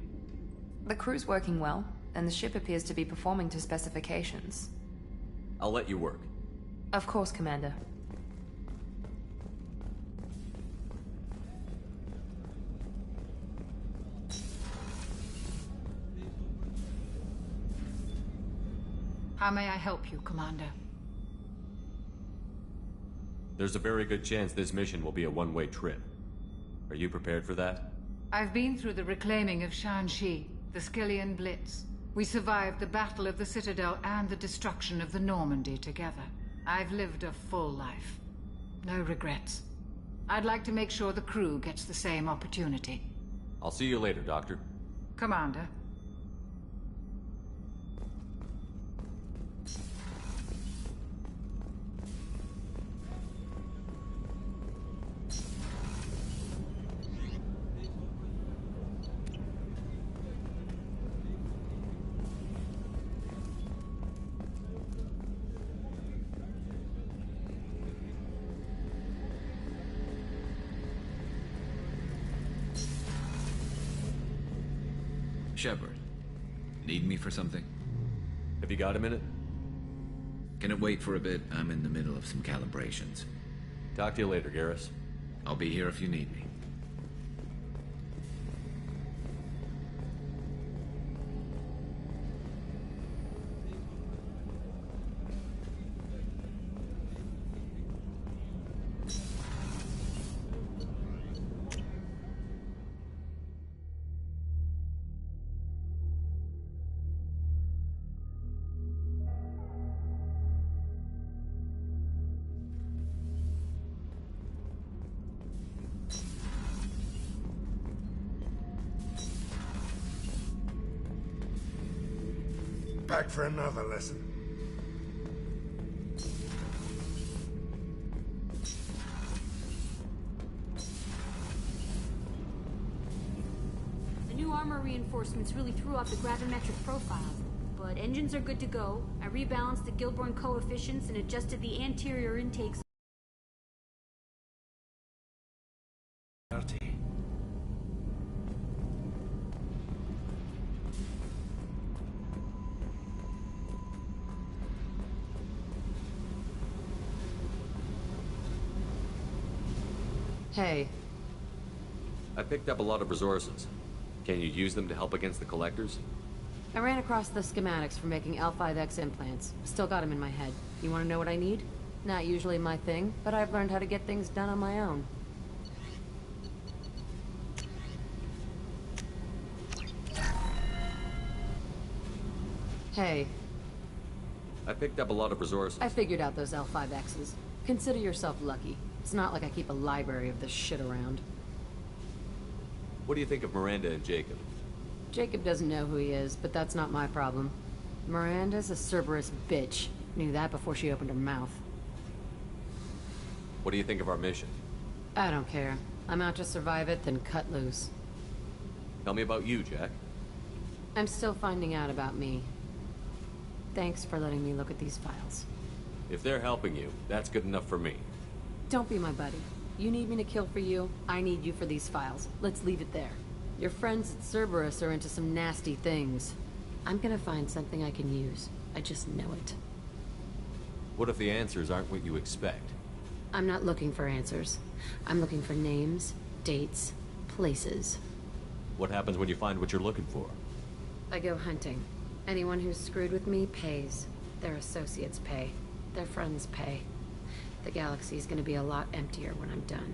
S1: The crew's working well, and the ship appears to be performing to specifications.
S20: I'll let you work.
S1: Of course, Commander.
S12: How may I help you, Commander?
S20: There's a very good chance this mission will be a one-way trip. Are you prepared for that?
S12: I've been through the reclaiming of Shanxi, the Skillian Blitz. We survived the Battle of the Citadel and the destruction of the Normandy together. I've lived a full life. No regrets. I'd like to make sure the crew gets the same opportunity.
S20: I'll see you later, Doctor.
S12: Commander.
S17: Shepard, need me for something?
S20: Have you got a minute?
S17: Can it wait for a bit? I'm in the middle of some calibrations.
S20: Talk to you later, Garrus.
S17: I'll be here if you need me.
S23: Back for another lesson.
S19: The new armor reinforcements really threw off the gravimetric profiles, but engines are good to go. I rebalanced the Gilborn coefficients and adjusted the anterior intakes.
S11: Hey.
S20: I picked up a lot of resources. Can you use them to help against the collectors?
S11: I ran across the schematics for making L5X implants. Still got them in my head. You want to know what I need? Not usually my thing, but I've learned how to get things done on my own. Hey.
S20: I picked up a lot of resources.
S11: I figured out those L5Xs. Consider yourself lucky. It's not like I keep a library of this shit around.
S20: What do you think of Miranda and Jacob?
S11: Jacob doesn't know who he is, but that's not my problem. Miranda's a Cerberus bitch. Knew that before she opened her mouth.
S20: What do you think of our mission?
S11: I don't care. I'm out to survive it, then cut loose.
S20: Tell me about you, Jack.
S11: I'm still finding out about me. Thanks for letting me look at these files.
S20: If they're helping you, that's good enough for me.
S11: Don't be my buddy. You need me to kill for you, I need you for these files. Let's leave it there. Your friends at Cerberus are into some nasty things. I'm gonna find something I can use. I just know it.
S20: What if the answers aren't what you expect?
S11: I'm not looking for answers. I'm looking for names, dates, places.
S20: What happens when you find what you're looking for?
S11: I go hunting. Anyone who's screwed with me pays. Their associates pay. Their friends pay. The galaxy's gonna be a lot emptier when I'm done.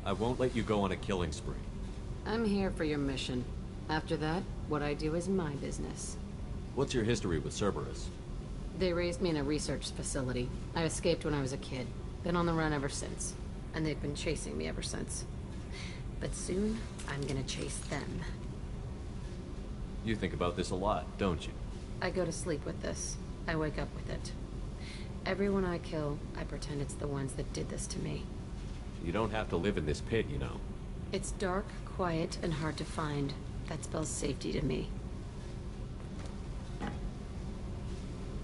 S20: I won't let you go on a killing spree.
S11: I'm here for your mission. After that, what I do is my business.
S20: What's your history with Cerberus?
S11: They raised me in a research facility. I escaped when I was a kid. Been on the run ever since. And they've been chasing me ever since. But soon, I'm gonna chase them.
S20: You think about this a lot, don't you?
S11: I go to sleep with this. I wake up with it. Everyone I kill, I pretend it's the ones that did this to me.
S20: You don't have to live in this pit, you know.
S11: It's dark, quiet, and hard to find. That spells safety to me.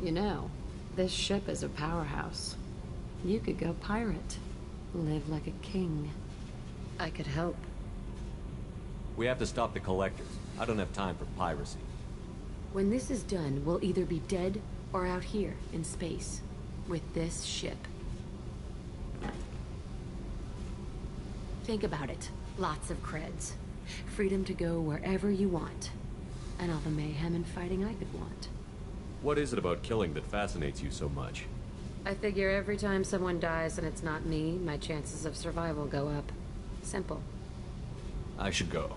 S11: You know, this ship is a powerhouse. You could go pirate. Live like a king. I could help.
S20: We have to stop the collectors. I don't have time for piracy.
S11: When this is done, we'll either be dead or out here in space. With this ship. Think about it. Lots of creds. Freedom to go wherever you want. And all the mayhem and fighting I could want.
S20: What is it about killing that fascinates you so much?
S11: I figure every time someone dies and it's not me, my chances of survival go up. Simple.
S20: I should go.